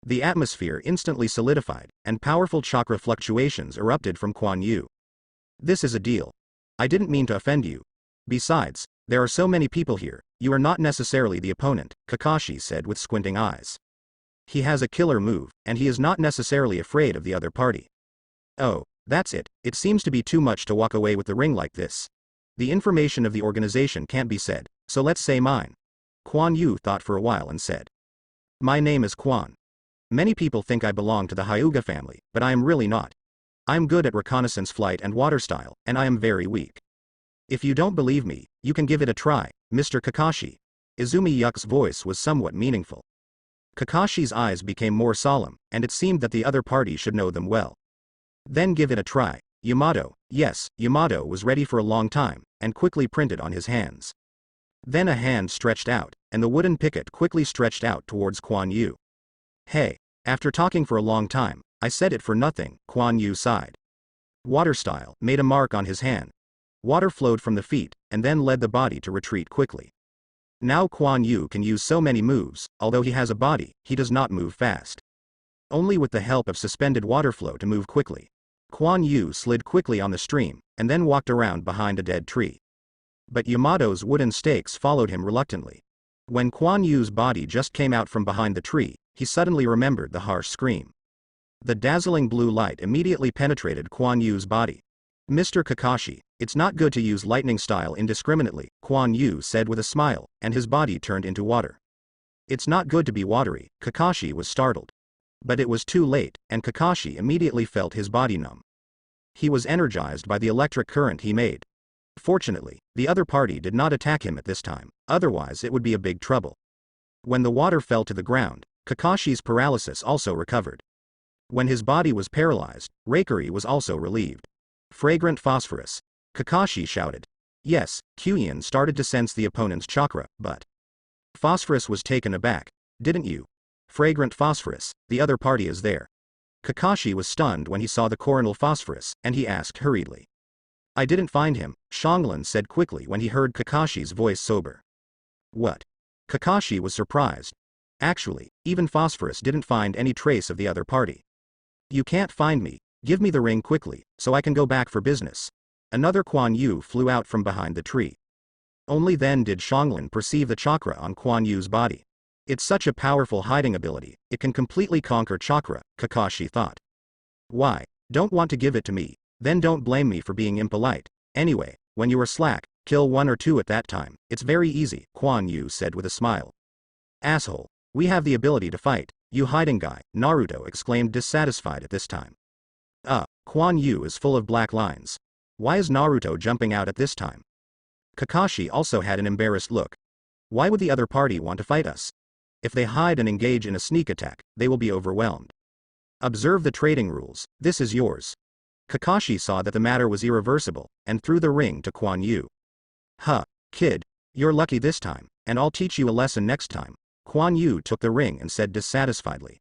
The atmosphere instantly solidified, and powerful chakra fluctuations erupted from Kuan Yu. This is a deal. I didn't mean to offend you. Besides, there are so many people here, you are not necessarily the opponent, Kakashi said with squinting eyes. He has a killer move, and he is not necessarily afraid of the other party. Oh, that's it, it seems to be too much to walk away with the ring like this. The information of the organization can't be said, so let's say mine. Kuan Yu thought for a while and said. My name is Kuan. Many people think I belong to the Hyuga family, but I am really not. I am good at reconnaissance flight and water style, and I am very weak. If you don't believe me, you can give it a try, Mr. Kakashi. Izumi Yuki's voice was somewhat meaningful. Kakashi's eyes became more solemn, and it seemed that the other party should know them well. Then give it a try, Yamato. Yes, Yamato was ready for a long time, and quickly printed on his hands. Then a hand stretched out, and the wooden picket quickly stretched out towards Kuan Yu. Hey, after talking for a long time, I said it for nothing, Kuan Yu sighed. Water style made a mark on his hand. Water flowed from the feet, and then led the body to retreat quickly. Now Kuan Yu can use so many moves, although he has a body, he does not move fast. Only with the help of suspended water flow to move quickly. Kuan Yu slid quickly on the stream, and then walked around behind a dead tree. But Yamato's wooden stakes followed him reluctantly. When Kuan Yu's body just came out from behind the tree, he suddenly remembered the harsh scream. The dazzling blue light immediately penetrated Kuan Yu's body. Mr. Kakashi, it's not good to use lightning style indiscriminately, Kuan Yu said with a smile, and his body turned into water. It's not good to be watery, Kakashi was startled. But it was too late, and Kakashi immediately felt his body numb. He was energized by the electric current he made. Fortunately, the other party did not attack him at this time, otherwise it would be a big trouble. When the water fell to the ground, Kakashi's paralysis also recovered. When his body was paralyzed, Reikari was also relieved. Fragrant phosphorus. Kakashi shouted. Yes, Kyuyan started to sense the opponent's chakra, but Phosphorus was taken aback. Didn't you? Fragrant phosphorus, the other party is there. Kakashi was stunned when he saw the coronal phosphorus, and he asked hurriedly. I didn't find him, Shanglan said quickly when he heard Kakashi's voice sober. What? Kakashi was surprised. Actually, even phosphorus didn't find any trace of the other party. You can't find me, give me the ring quickly, so I can go back for business. Another Kuan Yu flew out from behind the tree. Only then did Shanglan perceive the chakra on Kuan Yu's body. It's such a powerful hiding ability, it can completely conquer chakra, Kakashi thought. Why? Don't want to give it to me, then don't blame me for being impolite. Anyway, when you are slack, kill 1 or 2 at that time, it's very easy, Kuan Yu said with a smile. Asshole. We have the ability to fight, you hiding guy, Naruto exclaimed dissatisfied at this time. Kuan Yu is full of black lines. Why is Naruto jumping out at this time? Kakashi also had an embarrassed look. Why would the other party want to fight us? If they hide and engage in a sneak attack, they will be overwhelmed. Observe the trading rules, this is yours. Kakashi saw that the matter was irreversible, and threw the ring to Kuan Yu. Kid, you're lucky this time, and I'll teach you a lesson next time. Kuan Yu took the ring and said dissatisfiedly.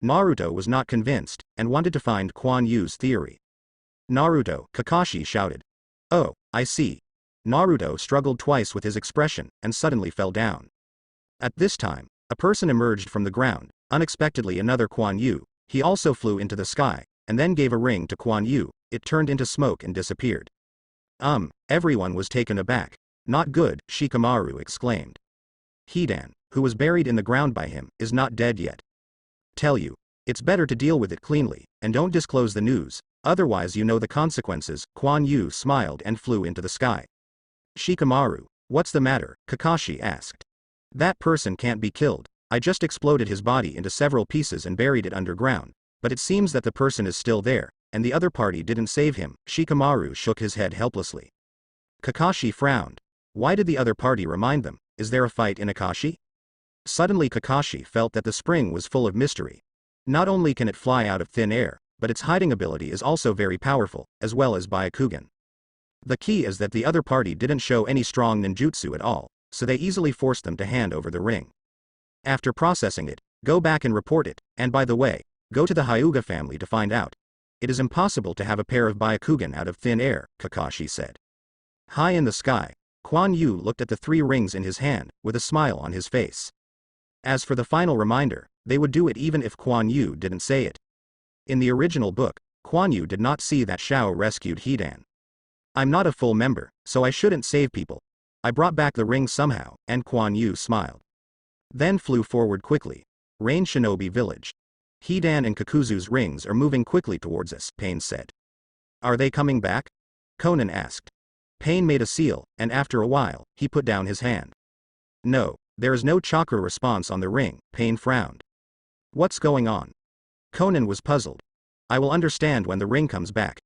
Naruto was not convinced, and wanted to find Kuan Yu's theory. Naruto, Kakashi shouted. Oh, I see. Naruto struggled twice with his expression, and suddenly fell down. At this time, a person emerged from the ground, unexpectedly another Kuan Yu. He also flew into the sky, and then gave a ring to Kuan Yu. It turned into smoke and disappeared. Everyone was taken aback. Not good, Shikamaru exclaimed. Hidan, who was buried in the ground by him, is not dead yet. Tell you, it's better to deal with it cleanly, and don't disclose the news, otherwise you know the consequences. Kuan Yu smiled and flew into the sky. Shikamaru, what's the matter? Kakashi asked. That person can't be killed, I just exploded his body into several pieces and buried it underground, but it seems that the person is still there, and the other party didn't save him. Shikamaru shook his head helplessly. Kakashi frowned. Why did the other party remind them? Is there a fight in Akashi? Suddenly Kakashi felt that the spring was full of mystery. Not only can it fly out of thin air, but its hiding ability is also very powerful, as well as Byakugan. The key is that the other party didn't show any strong ninjutsu at all, so they easily forced them to hand over the ring. After processing it, go back and report it, and by the way, go to the Hyuga family to find out. It is impossible to have a pair of Byakugan out of thin air, Kakashi said. High in the sky, Kuan Yu looked at the 3 rings in his hand, with a smile on his face. As for the final reminder, They would do it even if Kuan Yu didn't say it. In the original book, Kuan Yu did not see that Xiao rescued Hedan. I'm not a full member, so I shouldn't save people. I brought back the ring somehow, and Kuan Yu smiled. Then flew forward quickly. Rain Shinobi Village. Hedan and Kakuzu's rings are moving quickly towards us, Pain said. Are they coming back? Conan asked. Pain made a seal, and after a while, he put down his hand. No, there is no chakra response on the ring, Pain frowned. What's going on? Conan was puzzled. I will understand when the ring comes back.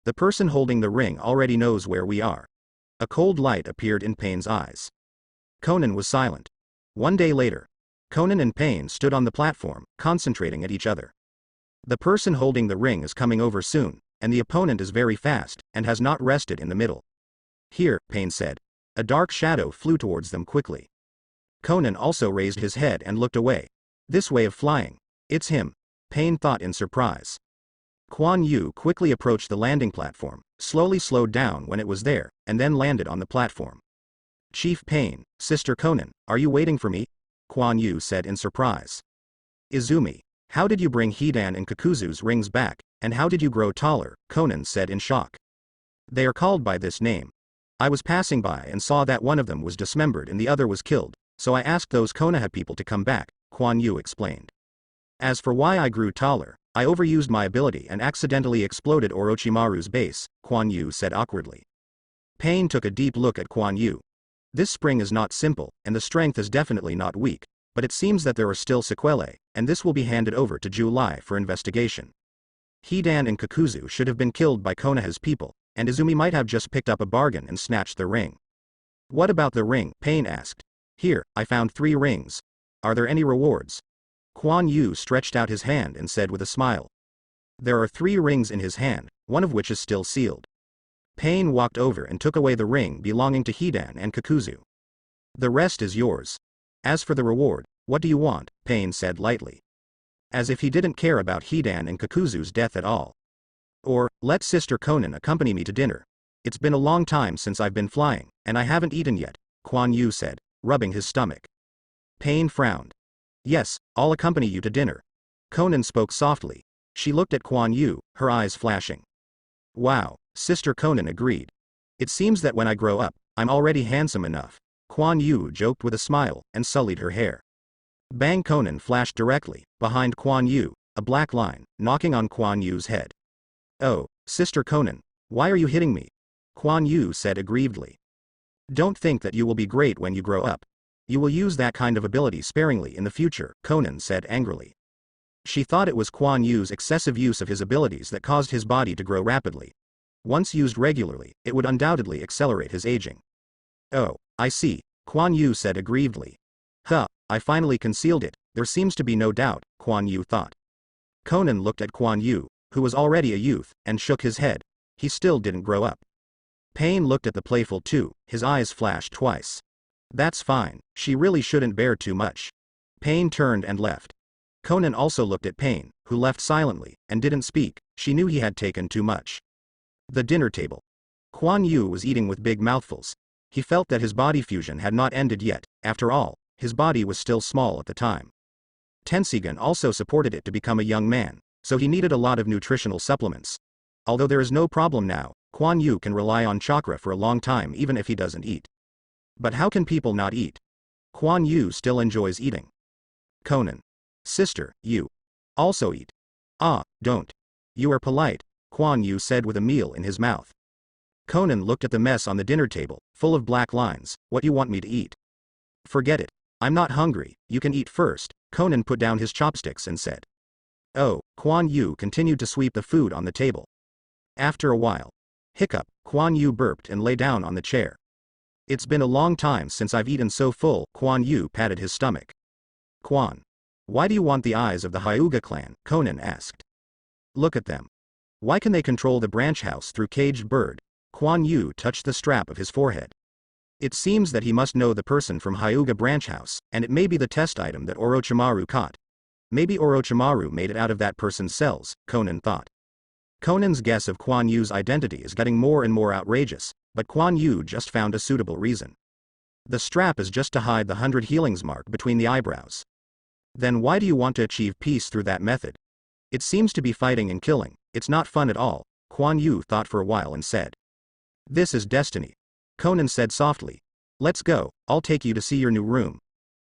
The person holding the ring already knows where we are. A cold light appeared in Pain's eyes. Conan was silent. One day later, Conan and Pain stood on the platform, concentrating at each other. The person holding the ring is coming over soon, and the opponent is very fast, and has not rested in the middle. Here, Pain said. A dark shadow flew towards them quickly. Conan also raised his head and looked away. This way of flying. It's him, Pain thought in surprise. Kuan Yu quickly approached the landing platform, slowly slowed down when it was there, and then landed on the platform. Chief Pain, Sister Conan, are you waiting for me? Kuan Yu said in surprise. Izumi, how did you bring Hedan and Kakuzu's rings back, and how did you grow taller? Conan said in shock. They are called by this name. I was passing by and saw that one of them was dismembered and the other was killed, so I asked those Konoha people to come back, Kuan Yu explained. As for why I grew taller, I overused my ability and accidentally exploded Orochimaru's base, Kuan Yu said awkwardly. Pain took a deep look at Kuan Yu. This spring is not simple, and the strength is definitely not weak, but it seems that there are still sequelae, and this will be handed over to July for investigation. Hedan and Kakuzu should have been killed by Konoha's people, and Izumi might have just picked up a bargain and snatched the ring. What about the ring? Pain asked. Here, I found 3 rings. Are there any rewards? Kuan Yu stretched out his hand and said with a smile. There are 3 rings in his hand, one of which is still sealed. Pain walked over and took away the ring belonging to Hedan and Kakuzu. The rest is yours. As for the reward, what do you want? Pain said lightly. As if he didn't care about Hedan and Kakuzu's death at all. Or, let Sister Conan accompany me to dinner. It's been a long time since I've been flying, and I haven't eaten yet, Kuan Yu said, rubbing his stomach. Pain frowned. Yes, I'll accompany you to dinner. Conan spoke softly. She looked at Kuan Yu, her eyes flashing. Wow, Sister Conan agreed. It seems that when I grow up, I'm already handsome enough. Kuan Yu joked with a smile, and sullied her hair. Bang! Conan flashed directly, behind Kuan Yu, a black line, knocking on Kuan Yu's head. Oh, Sister Conan, why are you hitting me? Kuan Yu said aggrievedly. Don't think that you will be great when you grow up. You will use that kind of ability sparingly in the future, Conan said angrily. She thought it was Kuan Yu's excessive use of his abilities that caused his body to grow rapidly. Once used regularly, it would undoubtedly accelerate his aging. Oh, I see, Kuan Yu said aggrievedly. Huh, I finally concealed it, there seems to be no doubt, Kuan Yu thought. Conan looked at Kuan Yu, who was already a youth, and shook his head. He still didn't grow up. Pain looked at the playful two, his eyes flashed twice. That's fine, she really shouldn't bear too much. Pain turned and left. Conan also looked at Pain, who left silently, and didn't speak. She knew he had taken too much. The dinner table. Kuan Yu was eating with big mouthfuls. He felt that his body fusion had not ended yet. After all, his body was still small at the time. Tensigan also supported it to become a young man, so he needed a lot of nutritional supplements. Although there is no problem now, Kuan Yu can rely on chakra for a long time even if he doesn't eat. But how can people not eat? Kuan Yu still enjoys eating. Conan. Sister, you also eat. Ah, don't. You are polite, Kuan Yu said with a meal in his mouth. Conan looked at the mess on the dinner table, full of black lines. What you want me to eat? Forget it. I'm not hungry, you can eat first. Conan put down his chopsticks and said. Oh, Kuan Yu continued to sweep the food on the table. After a while. Hiccup, Kuan Yu burped and lay down on the chair. It's been a long time since I've eaten so full. Kuan Yu patted his stomach. Kuan. Why do you want the eyes of the Hyuga clan? Conan asked. Look at them. Why can they control the branch house through caged bird? Kuan Yu touched the strap of his forehead. It seems that he must know the person from Hyuga branch house, and it may be the test item that Orochimaru caught. Maybe Orochimaru made it out of that person's cells, Conan thought. Conan's guess of Kuan Yu's identity is getting more and more outrageous, but Kuan Yu just found a suitable reason. The strap is just to hide the 100 healings mark between the eyebrows. Then why do you want to achieve peace through that method? It seems to be fighting and killing, it's not fun at all. Kuan Yu thought for a while and said. This is destiny. Conan said softly. Let's go, I'll take you to see your new room.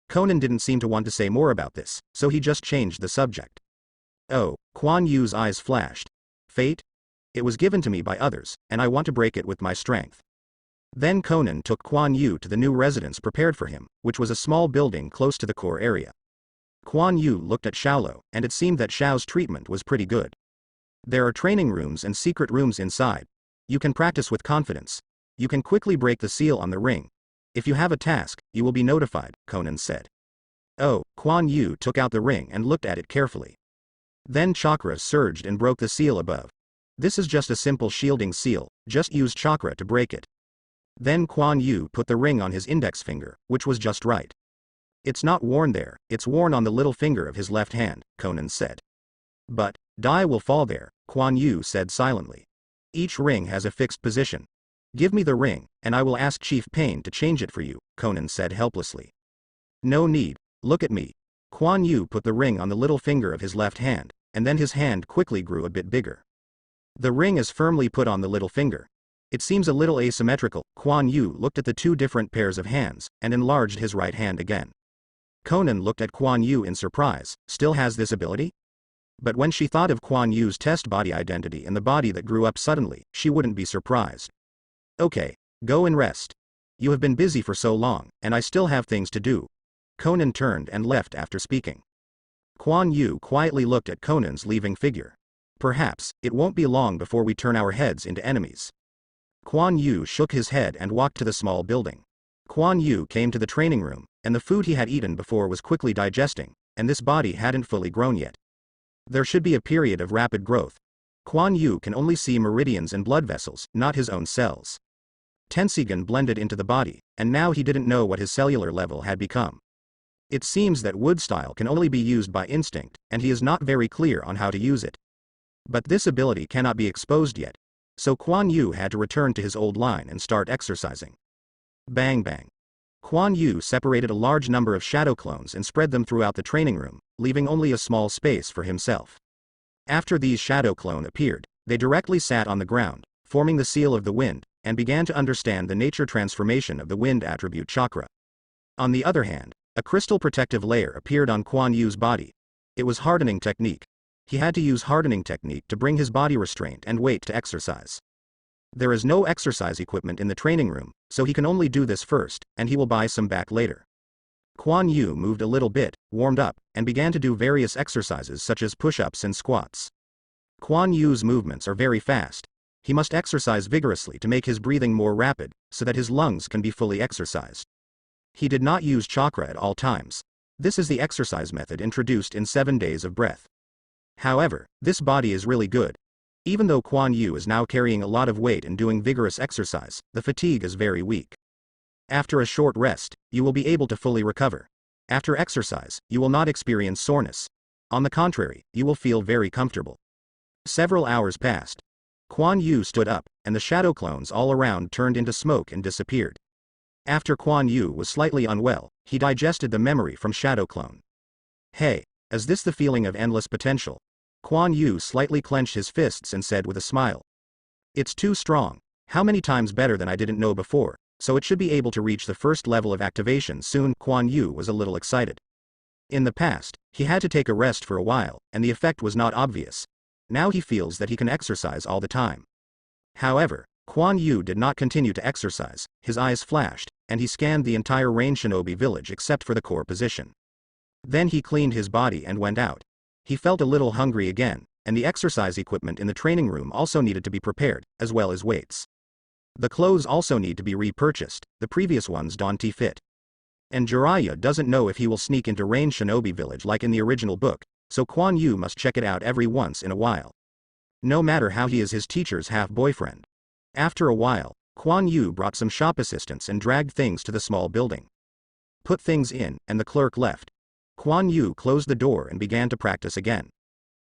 Conan didn't seem to want to say more about this, so he just changed the subject. Oh, Kuan Yu's eyes flashed. Fate? It was given to me by others, and I want to break it with my strength. Then Conan took Kuan Yu to the new residence prepared for him, which was a small building close to the core area. Kuan Yu looked at Xiaolo, and it seemed that Xiao's treatment was pretty good. There are training rooms and secret rooms inside. You can practice with confidence. You can quickly break the seal on the ring. If you have a task, you will be notified, Conan said. Oh, Kuan Yu took out the ring and looked at it carefully. Then chakra surged and broke the seal above. This is just a simple shielding seal, just use chakra to break it. Then Kuan Yu put the ring on his index finger, which was just right. It's not worn there, it's worn on the little finger of his left hand, Conan said. But, dye will fall there, Kuan Yu said silently. Each ring has a fixed position. Give me the ring, and I will ask Chief Pain to change it for you, Conan said helplessly. No need, look at me. Kuan Yu put the ring on the little finger of his left hand, and then his hand quickly grew a bit bigger. The ring is firmly put on the little finger. It seems a little asymmetrical. Kuan Yu looked at the two different pairs of hands, and enlarged his right hand again. Conan looked at Kuan Yu in surprise, still has this ability? But when she thought of Kuan Yu's test body identity and the body that grew up suddenly, she wouldn't be surprised. Okay, go and rest. You have been busy for so long, and I still have things to do. Conan turned and left after speaking. Kuan Yu quietly looked at Conan's leaving figure. Perhaps, it won't be long before we turn our heads into enemies. Kuan Yu shook his head and walked to the small building. Kuan Yu came to the training room, and the food he had eaten before was quickly digesting, and this body hadn't fully grown yet. There should be a period of rapid growth. Kuan Yu can only see meridians and blood vessels, not his own cells. Tensigan blended into the body, and now he didn't know what his cellular level had become. It seems that wood style can only be used by instinct, and he is not very clear on how to use it. But this ability cannot be exposed yet, so Kuan Yu had to return to his old line and start exercising. Bang bang. Kuan Yu separated a large number of shadow clones and spread them throughout the training room, leaving only a small space for himself. After these shadow clone appeared, they directly sat on the ground, forming the seal of the wind, and began to understand the nature transformation of the wind attribute chakra. On the other hand, a crystal protective layer appeared on Kuan Yu's body. It was hardening technique. He had to use hardening technique to bring his body restraint and weight to exercise. There is no exercise equipment in the training room, so he can only do this first, and he will buy some back later. Kuan Yu moved a little bit, warmed up, and began to do various exercises such as push-ups and squats. Kuan Yu's movements are very fast. He must exercise vigorously to make his breathing more rapid, so that his lungs can be fully exercised. He did not use chakra at all times. This is the exercise method introduced in 7 days of breath. However, this body is really good. Even though Kuan Yu is now carrying a lot of weight and doing vigorous exercise, the fatigue is very weak. After a short rest, you will be able to fully recover. After exercise, you will not experience soreness. On the contrary, you will feel very comfortable. Several hours passed. Kuan Yu stood up, and the shadow clones all around turned into smoke and disappeared. After Kuan Yu was slightly unwell, he digested the memory from shadow clone. Hey, is this the feeling of endless potential? Kuan Yu slightly clenched his fists and said with a smile. It's too strong. How many times better than I didn't know before, so it should be able to reach the first level of activation soon. Kuan Yu was a little excited. In the past, he had to take a rest for a while, and the effect was not obvious. Now he feels that he can exercise all the time. However, Kuan Yu did not continue to exercise, his eyes flashed, and he scanned the entire Rain Shinobi village except for the core position. Then he cleaned his body and went out. He felt a little hungry again, and the exercise equipment in the training room also needed to be prepared, as well as weights. The clothes also need to be repurchased, the previous ones don't fit. And Jiraiya doesn't know if he will sneak into Rain Shinobi village like in the original book, so Kuan Yu must check it out every once in a while. No matter how he is his teacher's half-boyfriend. After a while, Kuan Yu brought some shop assistants and dragged things to the small building. Put things in, and the clerk left. Kuan Yu closed the door and began to practice again.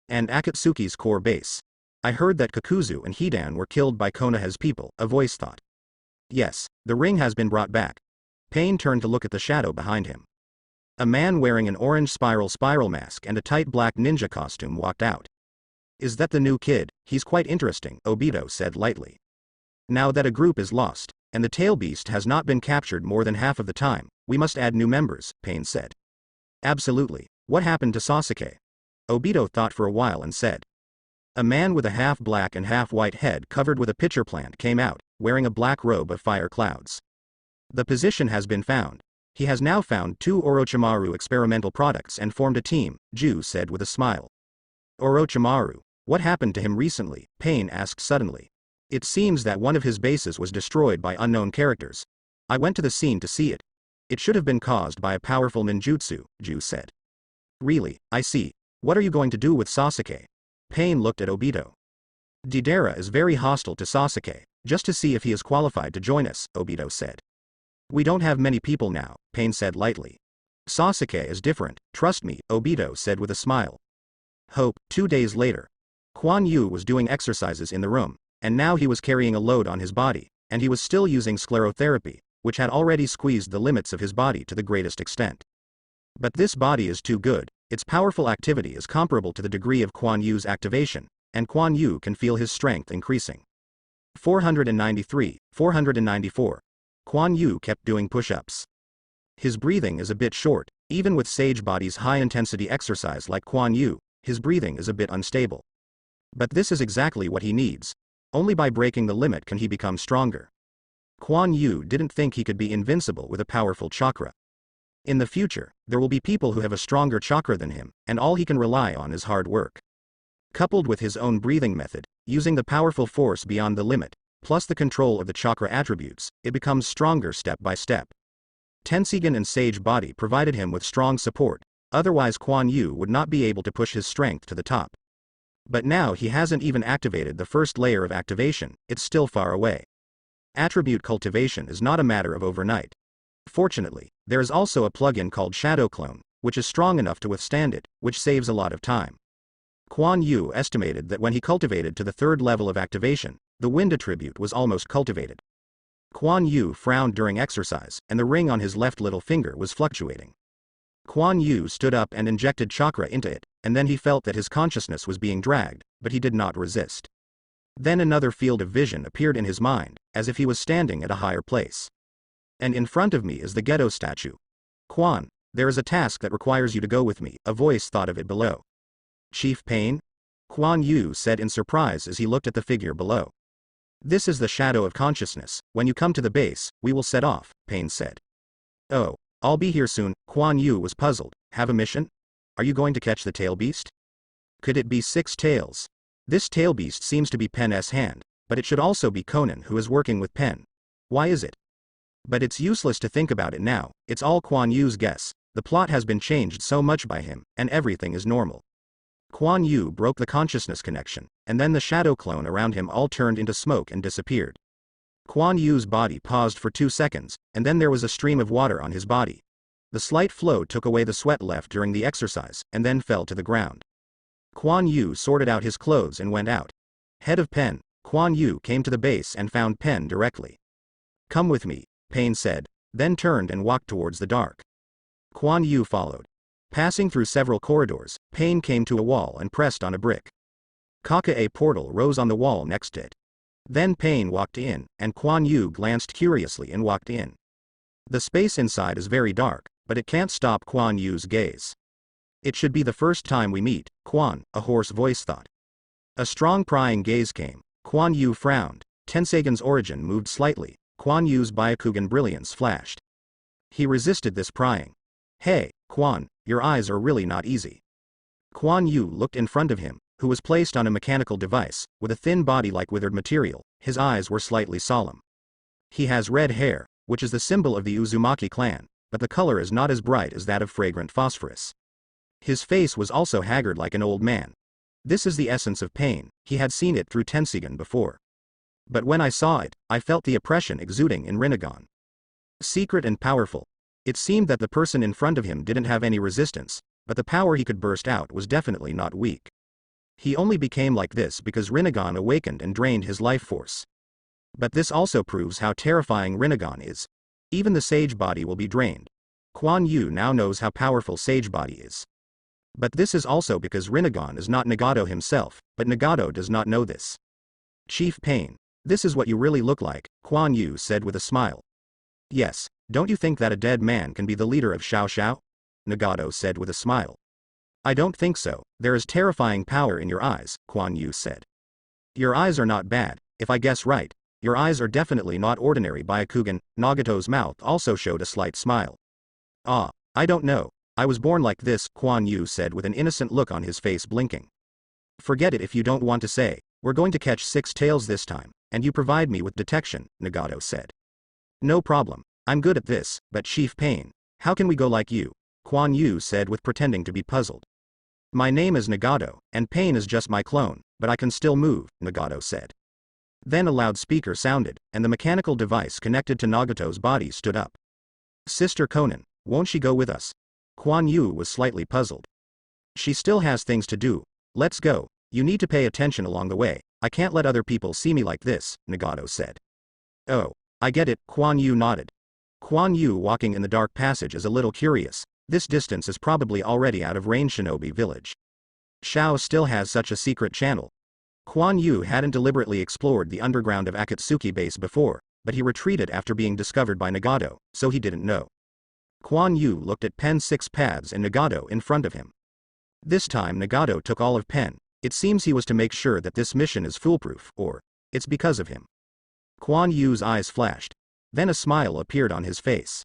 And Akatsuki's core base. I heard that Kakuzu and Hidan were killed by Konoha's people, a voice thought. Yes, the ring has been brought back. Pain turned to look at the shadow behind him. A man wearing an orange spiral mask and a tight black ninja costume walked out. Is that the new kid? He's quite interesting, Obito said lightly. Now that a group is lost, and the tail beast has not been captured more than half of the time, we must add new members, Pain said. Absolutely. What happened to Sasuke? Obito thought for a while and said. A man with a half black and half white head covered with a pitcher plant came out, wearing a black robe of fire clouds. The position has been found. He has now found 2 Orochimaru experimental products and formed a team, Ju said with a smile. Orochimaru, what happened to him recently? Pain asked suddenly. It seems that one of his bases was destroyed by unknown characters. I went to the scene to see it. It should have been caused by a powerful ninjutsu, Ju said. Really, I see. What are you going to do with Sasuke? Pain looked at Obito. Deidara is very hostile to Sasuke, just to see if he is qualified to join us, Obito said. We don't have many people now, Pain said lightly. Sasuke is different, trust me, Obito said with a smile. Hope, 2 days later. Kuan Yu was doing exercises in the room, and now he was carrying a load on his body, and he was still using sclerotherapy, which had already squeezed the limits of his body to the greatest extent. But this body is too good, its powerful activity is comparable to the degree of Kuan Yu's activation, and Kuan Yu can feel his strength increasing. 493, 494. Kuan Yu kept doing push-ups. His breathing is a bit short, even with Sage Body's high-intensity exercise like Kuan Yu, his breathing is a bit unstable. But this is exactly what he needs. Only by breaking the limit can he become stronger. Kuan Yu didn't think he could be invincible with a powerful chakra. In the future, there will be people who have a stronger chakra than him, and all he can rely on is hard work. Coupled with his own breathing method, using the powerful force beyond the limit, plus the control of the chakra attributes, it becomes stronger step by step. Tensigan and Sage Body provided him with strong support, otherwise Kuan Yu would not be able to push his strength to the top. But now he hasn't even activated the first layer of activation, it's still far away. Attribute cultivation is not a matter of overnight. Fortunately, there is also a plugin called Shadow Clone, which is strong enough to withstand it, which saves a lot of time. Kuan Yu estimated that when he cultivated to the 3rd level of activation, the wind attribute was almost cultivated. Kuan Yu frowned during exercise, and the ring on his left little finger was fluctuating. Kuan Yu stood up and injected chakra into it, and then he felt that his consciousness was being dragged, but he did not resist. Then another field of vision appeared in his mind, as if he was standing at a higher place. And in front of me is the ghetto statue. Kuan, there is a task that requires you to go with me, a voice thought of it below. Chief Pain? Kuan Yu said in surprise as he looked at the figure below. This is the shadow of consciousness, when you come to the base, we will set off, Pain said. Oh, I'll be here soon, Kuan Yu was puzzled, have a mission? Are you going to catch the tail beast? Could it be 6 tails? This tail beast seems to be Pen's hand, but it should also be Conan who is working with Pen. Why is it? But it's useless to think about it now, it's all Kuan Yu's guess, the plot has been changed so much by him, and everything is normal. Kuan Yu broke the consciousness connection, and then the shadow clone around him all turned into smoke and disappeared. Kuan Yu's body paused for 2 seconds, and then there was a stream of water on his body. The slight flow took away the sweat left during the exercise, and then fell to the ground. Kuan Yu sorted out his clothes and went out. Head of Pen, Kuan Yu came to the base and found Pen directly. Come with me, Pain said, then turned and walked towards the dark. Kuan Yu followed. Passing through several corridors, Pain came to a wall and pressed on a brick. Kakae portal rose on the wall next to it. Then Pain walked in, and Kuan Yu glanced curiously and walked in. The space inside is very dark, but it can't stop Kuan Yu's gaze. It should be the first time we meet, Kuan, a hoarse voice thought. A strong prying gaze came. Kuan Yu frowned. Tensagan's origin moved slightly. Kuan Yu's Byakugan brilliance flashed. He resisted this prying. Hey, Kuan, your eyes are really not easy. Kuan Yu looked in front of him, who was placed on a mechanical device, with a thin body like withered material, his eyes were slightly solemn. He has red hair, which is the symbol of the Uzumaki clan, but the color is not as bright as that of fragrant phosphorus. His face was also haggard like an old man. This is the essence of pain, he had seen it through Tensigan before. But when I saw it, I felt the oppression exuding in Rinnegan. Secret and powerful. It seemed that the person in front of him didn't have any resistance, but the power he could burst out was definitely not weak. He only became like this because Rinnegan awakened and drained his life force. But this also proves how terrifying Rinnegan is. Even the sage body will be drained. Kuan Yu now knows how powerful Sage Body is. But this is also because Rinnegan is not Nagato himself, but Nagato does not know this. Chief Pain, this is what you really look like, Kuan Yu said with a smile. Yes, don't you think that a dead man can be the leader of Xiao Xiao? Nagato said with a smile. I don't think so, there is terrifying power in your eyes, Kuan Yu said. Your eyes are not bad, if I guess right. Your eyes are definitely not ordinary Byakugan. Nagato's mouth also showed a slight smile. Ah, I don't know. I was born like this, Kuan Yu said with an innocent look on his face blinking. Forget it if you don't want to say. We're going to catch 6 tails this time, and you provide me with detection, Nagato said. No problem. I'm good at this, but Chief Pain, how can we go like you? Kuan Yu said with pretending to be puzzled. My name is Nagato, and Pain is just my clone, but I can still move, Nagato said. Then a loudspeaker sounded, and the mechanical device connected to Nagato's body stood up. Sister Conan, won't she go with us? Kuan Yu was slightly puzzled. She still has things to do. Let's go. You need to pay attention along the way. I can't let other people see me like this, Nagato said. Oh, I get it, Kuan Yu nodded. Kuan Yu walking in the dark passage is a little curious. This distance is probably already out of range Shinobi Village. Xiao still has such a secret channel. Kuan Yu hadn't deliberately explored the underground of Akatsuki base before, but he retreated after being discovered by Nagato, so he didn't know. Kuan Yu looked at Pen 6 paths and Nagato in front of him. This time Nagato took all of Pen. It seems he was to make sure that this mission is foolproof, or, it's because of him. Kuan Yu's eyes flashed. Then a smile appeared on his face.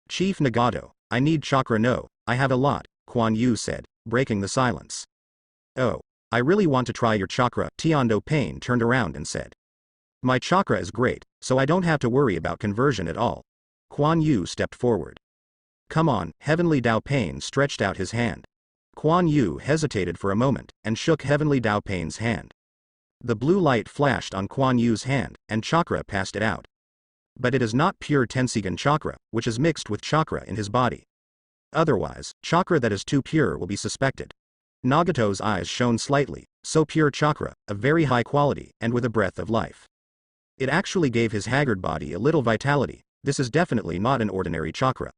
Chief Nagato, I need chakra no, I have a lot, Kuan Yu said, breaking the silence. Oh, I really want to try your chakra, Tiando Pain turned around and said. My chakra is great, so I don't have to worry about conversion at all. Kuan Yu stepped forward. Come on, Heavenly Dao Pain stretched out his hand. Kuan Yu hesitated for a moment, and shook Heavenly Dao Pain's hand. The blue light flashed on Kuan Yu's hand, and chakra passed it out. But it is not pure Tensigan chakra, which is mixed with chakra in his body. Otherwise, chakra that is too pure will be suspected. Nagato's eyes shone slightly, so pure chakra, of very high quality, and with a breath of life. It actually gave his haggard body a little vitality. This is definitely not an ordinary chakra.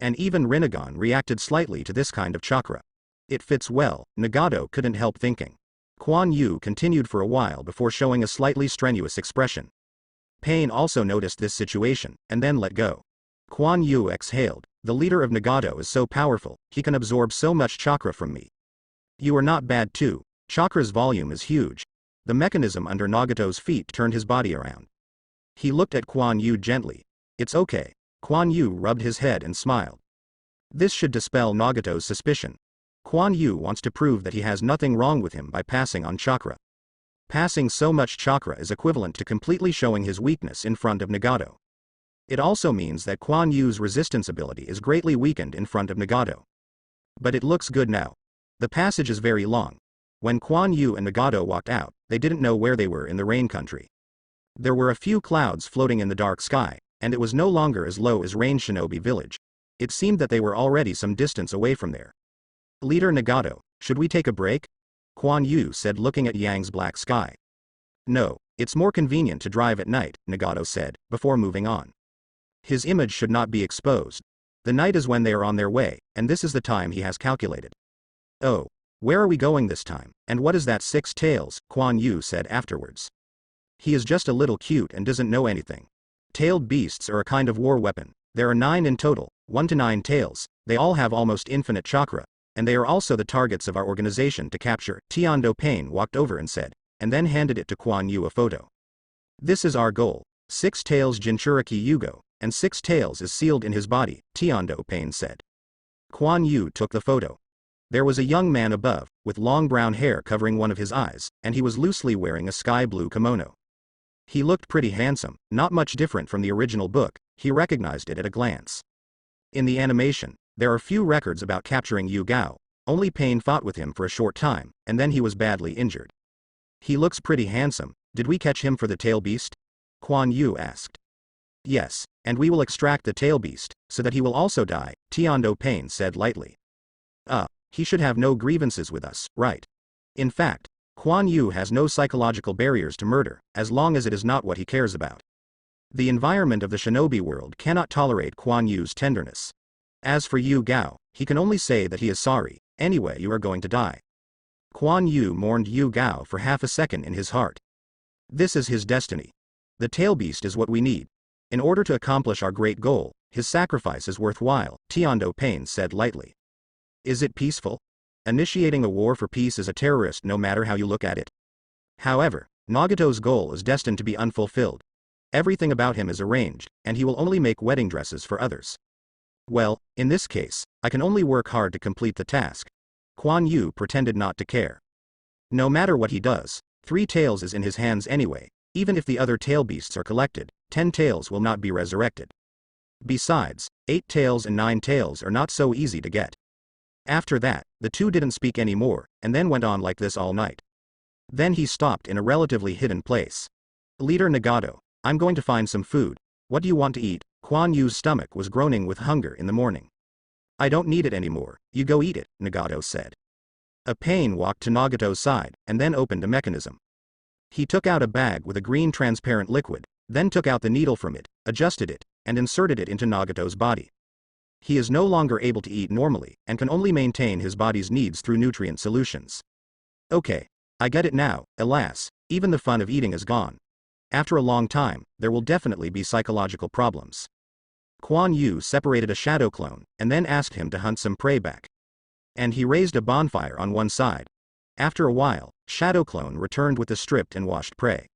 And even Rinnegan reacted slightly to this kind of chakra. It fits well, Nagato couldn't help thinking. Kuan Yu continued for a while before showing a slightly strenuous expression. Pain also noticed this situation, and then let go. Kuan Yu exhaled. The leader of Nagato is so powerful, he can absorb so much chakra from me. You are not bad too. Chakra's volume is huge. The mechanism under Nagato's feet turned his body around. He looked at Kuan Yu gently. It's okay. Kuan Yu rubbed his head and smiled. This should dispel Nagato's suspicion. Kuan Yu wants to prove that he has nothing wrong with him by passing on chakra. Passing so much chakra is equivalent to completely showing his weakness in front of Nagato. It also means that Kuan Yu's resistance ability is greatly weakened in front of Nagato. But it looks good now. The passage is very long. When Kuan Yu and Nagato walked out, they didn't know where they were in the rain country. There were a few clouds floating in the dark sky, and it was no longer as low as Rain Shinobi Village. It seemed that they were already some distance away from there. Leader Nagato, should we take a break? Kuan Yu said looking at Yang's black sky. No, it's more convenient to drive at night, Nagato said, before moving on. His image should not be exposed. The night is when they are on their way, and this is the time he has calculated. Oh, where are we going this time, and what is that 6 tails, Kuan Yu said afterwards. He is just a little cute and doesn't know anything. Tailed beasts are a kind of war weapon. There are 9 in total, 1 to 9 tails, they all have almost infinite chakra, and they are also the targets of our organization to capture. Tiando Pain walked over and said, and then handed it to Kuan Yu a photo. This is our goal. 6 tails Jinchuriki Yugo, and 6 tails is sealed in his body, Tiando Pain said. Kuan Yu took the photo. There was a young man above, with long brown hair covering one of his eyes, and he was loosely wearing a sky blue kimono. He looked pretty handsome, not much different from the original book. He recognized it at a glance. In the animation, there are few records about capturing Yu Gao. Only Pain fought with him for a short time, and then he was badly injured. He looks pretty handsome. Did we catch him for the tail beast? Kuan Yu asked. Yes, and we will extract the tail beast, so that he will also die, Tiando Pain said lightly. He should have no grievances with us, right? In fact, Kuan Yu has no psychological barriers to murder, as long as it is not what he cares about. The environment of the shinobi world cannot tolerate Kuan Yu's tenderness. As for Yu Gao, he can only say that he is sorry. Anyway, you are going to die. Quan Yu mourned Yu Gao for half a second in his heart. This is his destiny. The tail beast is what we need. In order to accomplish our great goal, his sacrifice is worthwhile, Tiando Pain said lightly. Is it peaceful? Initiating a war for peace is a terrorist no matter how you look at it. However, Nagato's goal is destined to be unfulfilled. Everything about him is arranged, and he will only make wedding dresses for others. Well, in this case, I can only work hard to complete the task. Quan Yu pretended not to care. No matter what he does, 3 tails is in his hands anyway. Even if the other tail beasts are collected, 10 tails will not be resurrected. Besides, 8 tails and 9 tails are not so easy to get. After that, the two didn't speak anymore, and then went on like this all night. Then he stopped in a relatively hidden place. Leader Nagato, I'm going to find some food. What do you want to eat? Quan Yu's stomach was groaning with hunger in the morning. I don't need it anymore, you go eat it, Nagato said. A pain walked to Nagato's side, and then opened a mechanism. He took out a bag with a green transparent liquid, then took out the needle from it, adjusted it, and inserted it into Nagato's body. He is no longer able to eat normally, and can only maintain his body's needs through nutrient solutions. Okay, I get it now. Alas, even the fun of eating is gone. After a long time, there will definitely be psychological problems. Quan Yu separated a shadow clone, and then asked him to hunt some prey back. And he raised a bonfire on one side. After a while, Shadow Clone returned with the stripped and washed prey.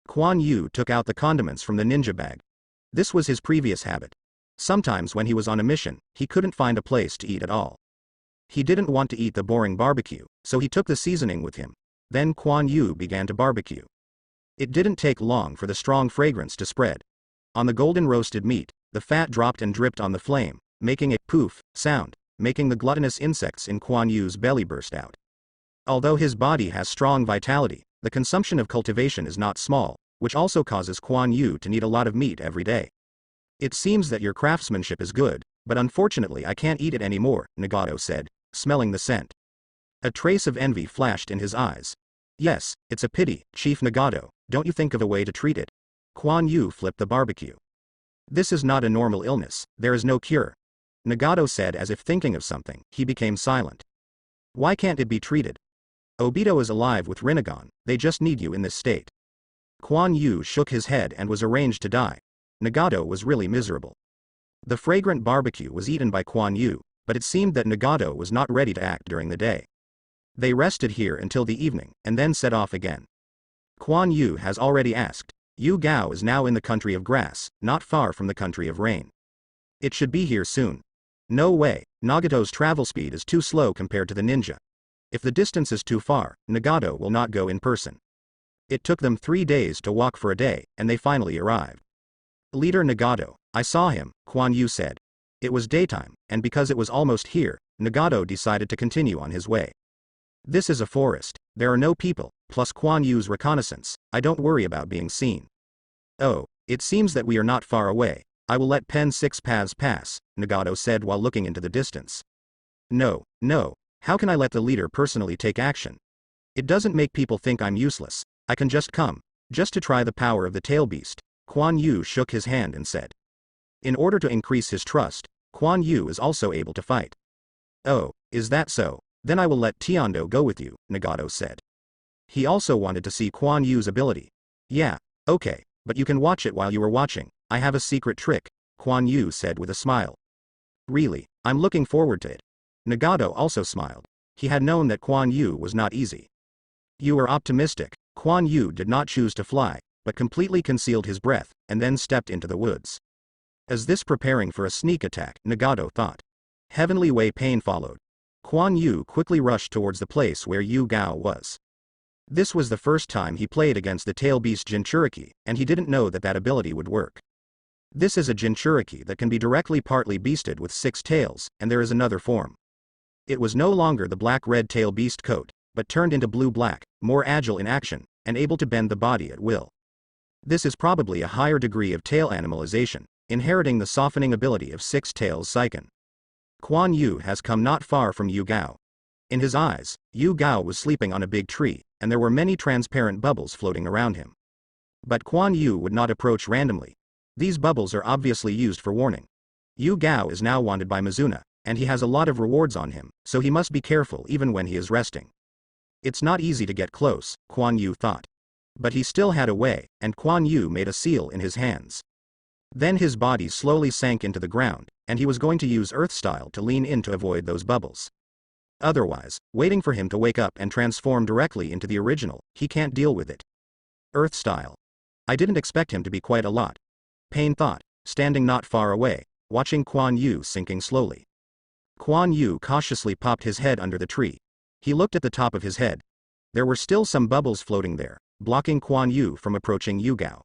Quan Yu took out the condiments from the ninja bag. This was his previous habit. Sometimes when he was on a mission, he couldn't find a place to eat at all. He didn't want to eat the boring barbecue, so he took the seasoning with him. Then Quan Yu began to barbecue. It didn't take long for the strong fragrance to spread. On the golden roasted meat, the fat dropped and dripped on the flame, making a poof sound, making the gluttonous insects in Quan Yu's belly burst out. Although his body has strong vitality, the consumption of cultivation is not small, which also causes Quan Yu to need a lot of meat every day. It seems that your craftsmanship is good, but unfortunately I can't eat it anymore, Nagato said, smelling the scent. A trace of envy flashed in his eyes. Yes, it's a pity, Chief Nagato, don't you think of a way to treat it? Quan Yu flipped the barbecue. This is not a normal illness, there is no cure. Nagato said as if thinking of something. He became silent. Why can't it be treated? Obito is alive with Rinnegan, they just need you in this state. Quan Yu shook his head and was arranged to die. Nagato was really miserable. The fragrant barbecue was eaten by Quan Yu, but it seemed that Nagato was not ready to act during the day. They rested here until the evening, and then set off again. Quan Yu has already asked. Yu Gao is now in the country of grass, not far from the country of rain. It should be here soon. No way, Nagato's travel speed is too slow compared to the ninja. If the distance is too far, Nagato will not go in person. It took them 3 days to walk for a day, and they finally arrived. Leader Nagato, I saw him, Quan Yu said. It was daytime, and because it was almost here, Nagato decided to continue on his way. This is a forest, there are no people, plus Quan Yu's reconnaissance, I don't worry about being seen. Oh, it seems that we are not far away, I will let Pen 6 paths pass, Nagato said while looking into the distance. No, how can I let the leader personally take action? It doesn't make people think I'm useless, I can just come, just to try the power of the tail beast, Quan Yu shook his hand and said. In order to increase his trust, Quan Yu is also able to fight. Oh, is that so? Then I will let Tiando go with you, Nagato said. He also wanted to see Quan Yu's ability. Yeah, okay, but you can watch it while you are watching, I have a secret trick, Quan Yu said with a smile. Really, I'm looking forward to it. Nagato also smiled. He had known that Quan Yu was not easy. You are optimistic. Quan Yu did not choose to fly, but completely concealed his breath, and then stepped into the woods. Is this preparing for a sneak attack? Nagato thought. Heavenly Way Pain followed. Quan Yu quickly rushed towards the place where Yu Gao was. This was the first time he played against the tail beast Jinchuriki, and he didn't know that that ability would work. This is a Jinchuriki that can be directly partly beasted with 6 tails, and there is another form. It was no longer the black-red tail beast coat, but turned into blue-black, more agile in action, and able to bend the body at will. This is probably a higher degree of tail animalization, inheriting the softening ability of 6 tails Seiken. Quan Yu has come not far from Yu Gao. In his eyes, Yu Gao was sleeping on a big tree, and there were many transparent bubbles floating around him. But Quan Yu would not approach randomly. These bubbles are obviously used for warning. Yu Gao is now wanted by Mizuna, and he has a lot of rewards on him, so he must be careful even when he is resting. It's not easy to get close, Kuan Yu thought. But he still had a way, and Kuan Yu made a seal in his hands. Then his body slowly sank into the ground, and he was going to use Earth style to lean in to avoid those bubbles. Otherwise, waiting for him to wake up and transform directly into the original, he can't deal with it. Earth style. I didn't expect him to be quite a lot. Pain thought, standing not far away, watching Kuan Yu sinking slowly. Kuan Yu cautiously popped his head under the tree. He looked at the top of his head. There were still some bubbles floating there, blocking Kuan Yu from approaching Yu Gao.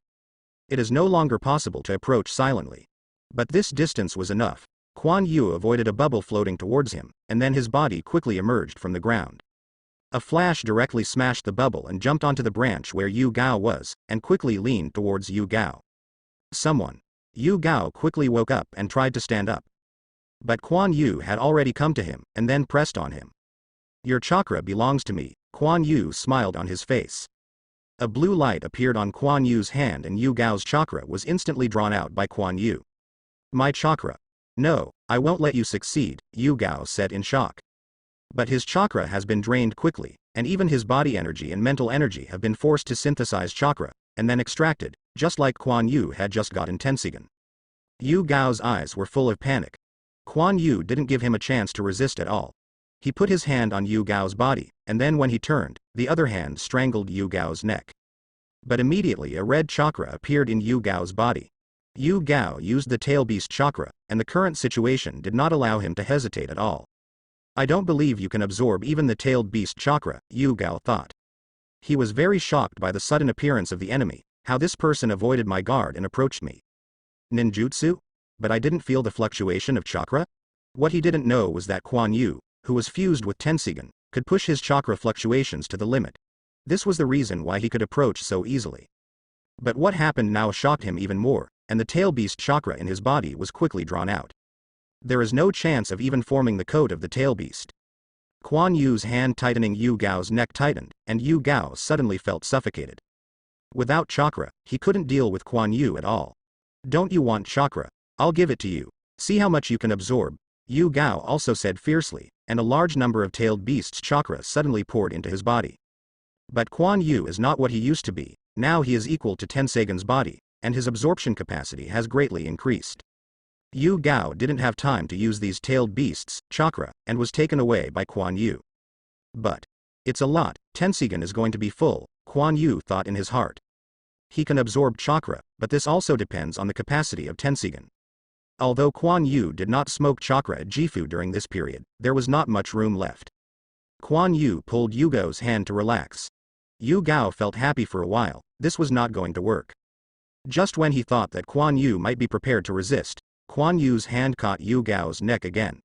It is no longer possible to approach silently. But this distance was enough. Kuan Yu avoided a bubble floating towards him, and then his body quickly emerged from the ground. A flash directly smashed the bubble and jumped onto the branch where Yu Gao was, and quickly leaned towards Yu Gao. Someone. Yu Gao quickly woke up and tried to stand up. But Kuan Yu had already come to him, and then pressed on him. Your chakra belongs to me, Kuan Yu smiled on his face. A blue light appeared on Kuan Yu's hand and Yu Gao's chakra was instantly drawn out by Kuan Yu. My chakra. No, I won't let you succeed, Yu Gao said in shock. But his chakra has been drained quickly, and even his body energy and mental energy have been forced to synthesize chakra, and then extracted, just like Kuan Yu had just gotten Tensigan. Yu Gao's eyes were full of panic. Kuan Yu didn't give him a chance to resist at all. He put his hand on Yu Gao's body, and then when he turned, the other hand strangled Yu Gao's neck. But immediately a red chakra appeared in Yu Gao's body. Yu Gao used the tail beast chakra, and the current situation did not allow him to hesitate at all. I don't believe you can absorb even the tailed beast chakra, Yu Gao thought. He was very shocked by the sudden appearance of the enemy, how this person avoided my guard and approached me. Ninjutsu? But I didn't feel the fluctuation of chakra? What he didn't know was that Kuan Yu, who was fused with Tensigan, could push his chakra fluctuations to the limit. This was the reason why he could approach so easily. But what happened now shocked him even more, and the tail beast chakra in his body was quickly drawn out. There is no chance of even forming the coat of the tail beast. Kuan Yu's hand tightening Yu Gao's neck tightened, and Yu Gao suddenly felt suffocated. Without chakra, he couldn't deal with Kuan Yu at all. Don't you want chakra? I'll give it to you. See how much you can absorb, Yu Gao also said fiercely, and a large number of tailed beasts' chakra suddenly poured into his body. But Kuan Yu is not what he used to be, now he is equal to Tensagan's body, and his absorption capacity has greatly increased. Yu Gao didn't have time to use these tailed beasts' chakra, and was taken away by Kuan Yu. But it's a lot, Tensigan is going to be full, Kuan Yu thought in his heart. He can absorb chakra, but this also depends on the capacity of Tensigan. Although Kuan Yu did not smoke chakra at Gifu during this period, there was not much room left. Kuan Yu pulled Yu Gao's hand to relax. Yu Gao felt happy for a while, this was not going to work. Just when he thought that Kuan Yu might be prepared to resist, Kuan Yu's hand caught Yu Gao's neck again.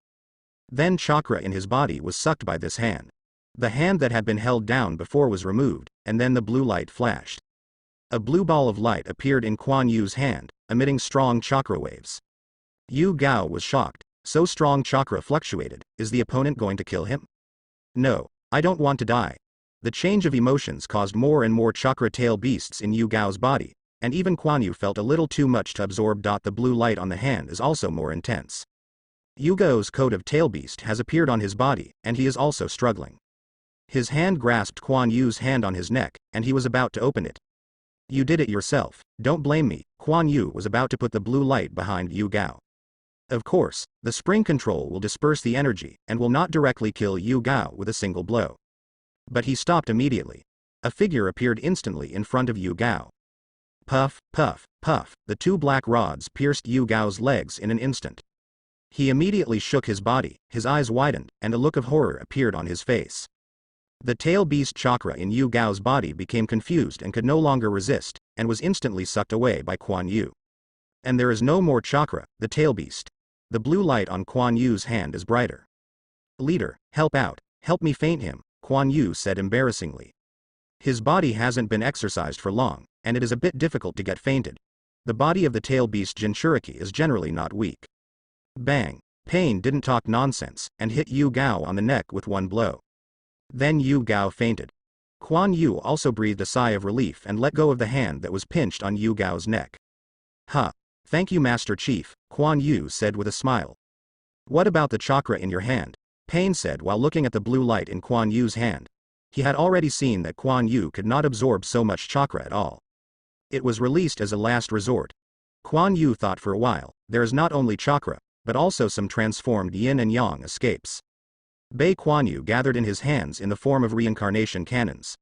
Then chakra in his body was sucked by this hand. The hand that had been held down before was removed, and then the blue light flashed. A blue ball of light appeared in Kuan Yu's hand, emitting strong chakra waves. Yu Gao was shocked, so strong chakra fluctuated, is the opponent going to kill him? No, I don't want to die. The change of emotions caused more and more chakra tail beasts in Yu Gao's body, and even Kuan Yu felt a little too much to absorb. The blue light on the hand is also more intense. Yu Gao's coat of tail beast has appeared on his body, and he is also struggling. His hand grasped Kuan Yu's hand on his neck, and he was about to open it. You did it yourself, don't blame me, Kuan Yu was about to put the blue light behind Yu Gao. Of course, the spring control will disperse the energy, and will not directly kill Yu Gao with a single blow. But he stopped immediately. A figure appeared instantly in front of Yu Gao. Puff, puff, puff, the two black rods pierced Yu Gao's legs in an instant. He immediately shook his body, his eyes widened, and a look of horror appeared on his face. The tail beast chakra in Yu Gao's body became confused and could no longer resist, and was instantly sucked away by Kuan Yu. And there is no more chakra, the tail beast. The blue light on Kuan Yu's hand is brighter. Leader, help out, help me faint him, Kuan Yu said embarrassingly. His body hasn't been exercised for long, and it is a bit difficult to get fainted. The body of the tail beast Jinchuriki is generally not weak. Bang! Pain didn't talk nonsense, and hit Yu Gao on the neck with one blow. Then Yu Gao fainted. Kuan Yu also breathed a sigh of relief and let go of the hand that was pinched on Yu Gao's neck. Huh. Thank you, Master Chief, Quan Yu said with a smile. What about the chakra in your hand? Pain said while looking at the blue light in Quan Yu's hand. He had already seen that Quan Yu could not absorb so much chakra at all. It was released as a last resort. Quan Yu thought for a while, there is not only chakra, but also some transformed yin and yang escapes. Bei Quan Yu gathered in his hands in the form of reincarnation cannons.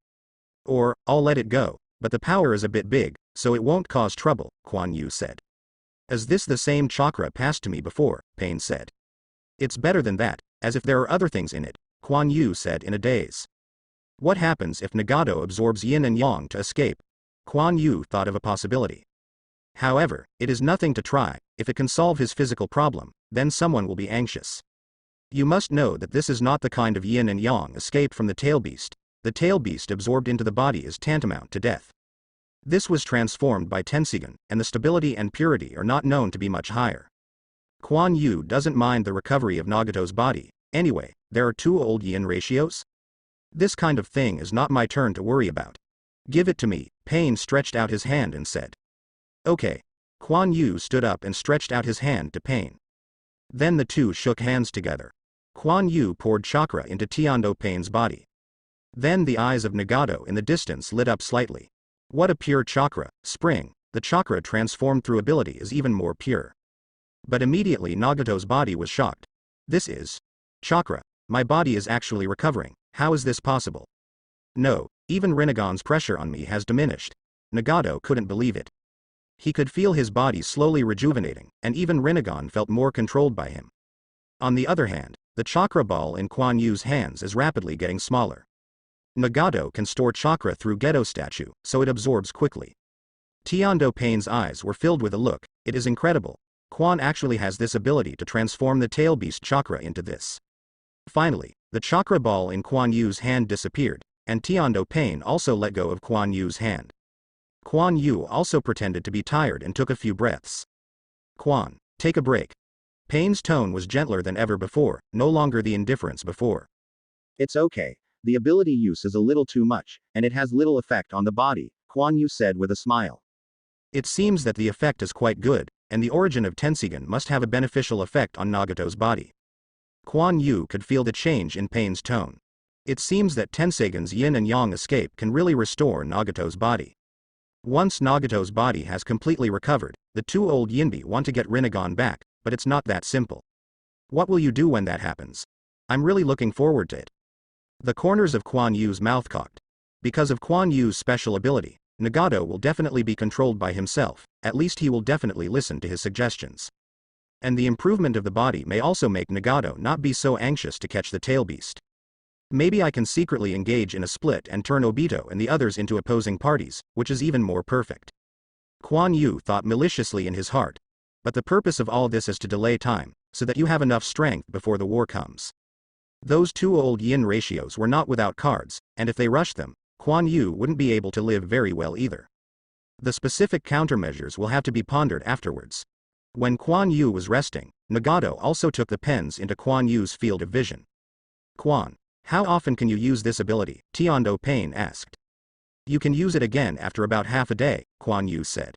Or, I'll let it go, but the power is a bit big, so it won't cause trouble, Quan Yu said. Is this the same chakra passed to me before? Pain said. It's better than that, as if there are other things in it, Quan Yu said in a daze. What happens if Nagato absorbs yin and yang to escape? Quan Yu thought of a possibility. However, it is nothing to try. If it can solve his physical problem, then someone will be anxious. You must know that this is not the kind of yin and yang escaped from the tail beast. The tail beast absorbed into the body is tantamount to death. This was transformed by Tensigan, and the stability and purity are not known to be much higher. Quan Yu doesn't mind the recovery of Nagato's body. Anyway, there are 2 old yin ratios? This kind of thing is not my turn to worry about. Give it to me. Pain stretched out his hand and said. Okay. Quan Yu stood up and stretched out his hand to Pain. Then the two shook hands together. Quan Yu poured chakra into Tiando Pain's body. Then the eyes of Nagato in the distance lit up slightly. What a pure chakra, spring, the chakra transformed through ability is even more pure. But immediately Nagato's body was shocked. This is chakra. My body is actually recovering. How is this possible? No, even Rinnegan's pressure on me has diminished. Nagato couldn't believe it. He could feel his body slowly rejuvenating, and even Rinnegan felt more controlled by him. On the other hand, the chakra ball in Quan Yu's hands is rapidly getting smaller. Nagato can store chakra through Geto statue, so it absorbs quickly. Tiando Pain's eyes were filled with a look. It is incredible. Quan actually has this ability to transform the tail beast chakra into this. Finally, the chakra ball in Quan Yu's hand disappeared, and Tiando Pain also let go of Quan Yu's hand. Quan Yu also pretended to be tired and took a few breaths. Quan, take a break. Pain's tone was gentler than ever before, no longer the indifference before. It's okay. The ability use is a little too much, and it has little effect on the body, Quan Yu said with a smile. It seems that the effect is quite good, and the origin of Tensigan must have a beneficial effect on Nagato's body. Quan Yu could feel the change in Pain's tone. It seems that Tensigan's yin and yang escape can really restore Nagato's body. Once Nagato's body has completely recovered, the two old Yinbi want to get Rinnegan back, but it's not that simple. What will you do when that happens? I'm really looking forward to it. The corners of Quan Yu's mouth cocked. Because of Quan Yu's special ability, Nagato will definitely be controlled by himself, at least he will definitely listen to his suggestions. And the improvement of the body may also make Nagato not be so anxious to catch the tail beast. Maybe I can secretly engage in a split and turn Obito and the others into opposing parties, which is even more perfect. Quan Yu thought maliciously in his heart. But the purpose of all this is to delay time, so that you have enough strength before the war comes. Those two old yin ratios were not without cards, and if they rushed them, Quan Yu wouldn't be able to live very well either. The specific countermeasures will have to be pondered afterwards. When Quan Yu was resting, Nagato also took the pens into Quan Yu's field of vision. Quan, how often can you use this ability? Tiando Pain asked. You can use it again after about half a day, Quan Yu said.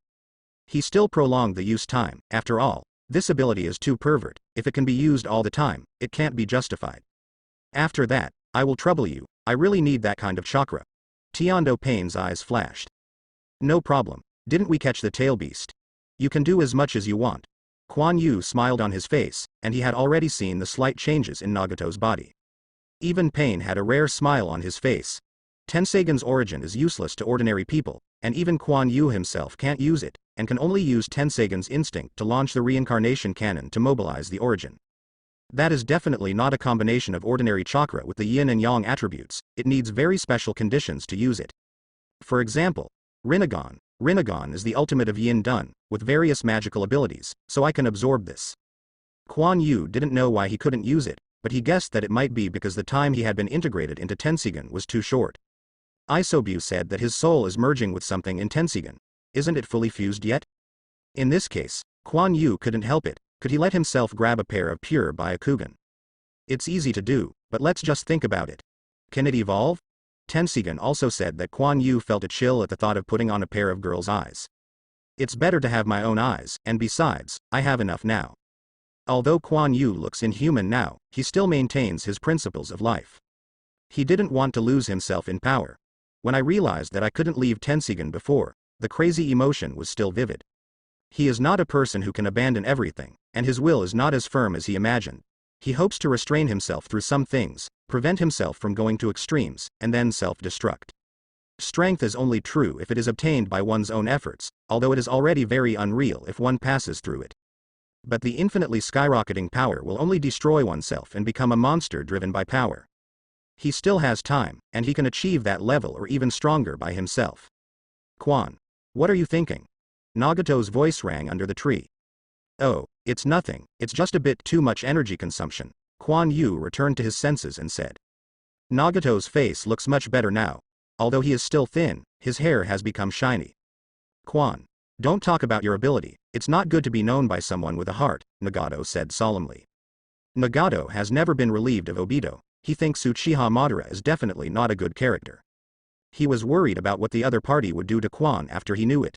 He still prolonged the use time. After all, this ability is too pervert. If it can be used all the time, it can't be justified. After that, I will trouble you. I really need that kind of chakra. Tiando Pain's eyes flashed. No problem. Didn't we catch the tail beast? You can do as much as you want. Quan Yu smiled on his face, and he had already seen the slight changes in Nagato's body. Even Pain had a rare smile on his face. Tensagan's origin is useless to ordinary people, and even Quan Yu himself can't use it, and can only use Tensagan's instinct to launch the reincarnation cannon to mobilize the origin. That is definitely not a combination of ordinary chakra with the yin and yang attributes, it needs very special conditions to use it. For example, Rinnegan. Rinnegan is the ultimate of yin done, with various magical abilities, so I can absorb this. Quan Yu didn't know why he couldn't use it, but he guessed that it might be because the time he had been integrated into Tensigan was too short. Isobu said that his soul is merging with something in Tensigan. Isn't it fully fused yet? In this case, Quan Yu couldn't help it. Could he let himself grab a pair of pure Byakugan? It's easy to do, but let's just think about it. Can it evolve? Tensigan also said that Quan Yu felt a chill at the thought of putting on a pair of girl's eyes. It's better to have my own eyes, and besides, I have enough now. Although Kuan Yu looks inhuman now, he still maintains his principles of life. He didn't want to lose himself in power. When I realized that I couldn't leave Tensigan before, the crazy emotion was still vivid. He is not a person who can abandon everything, and his will is not as firm as he imagined. He hopes to restrain himself through some things, prevent himself from going to extremes, and then self-destruct. Strength is only true if it is obtained by one's own efforts, although it is already very unreal if one passes through it. But the infinitely skyrocketing power will only destroy oneself and become a monster driven by power. He still has time, and he can achieve that level or even stronger by himself. Quan. What are you thinking? Nagato's voice rang under the tree. Oh, it's nothing, it's just a bit too much energy consumption. Kuan Yu returned to his senses and said. Nagato's face looks much better now. Although he is still thin, his hair has become shiny. Quan. Don't talk about your ability, it's not good to be known by someone with a heart, Nagato said solemnly. Nagato has never been relieved of Obito. He thinks Uchiha Madara is definitely not a good character. He was worried about what the other party would do to Quan after he knew it.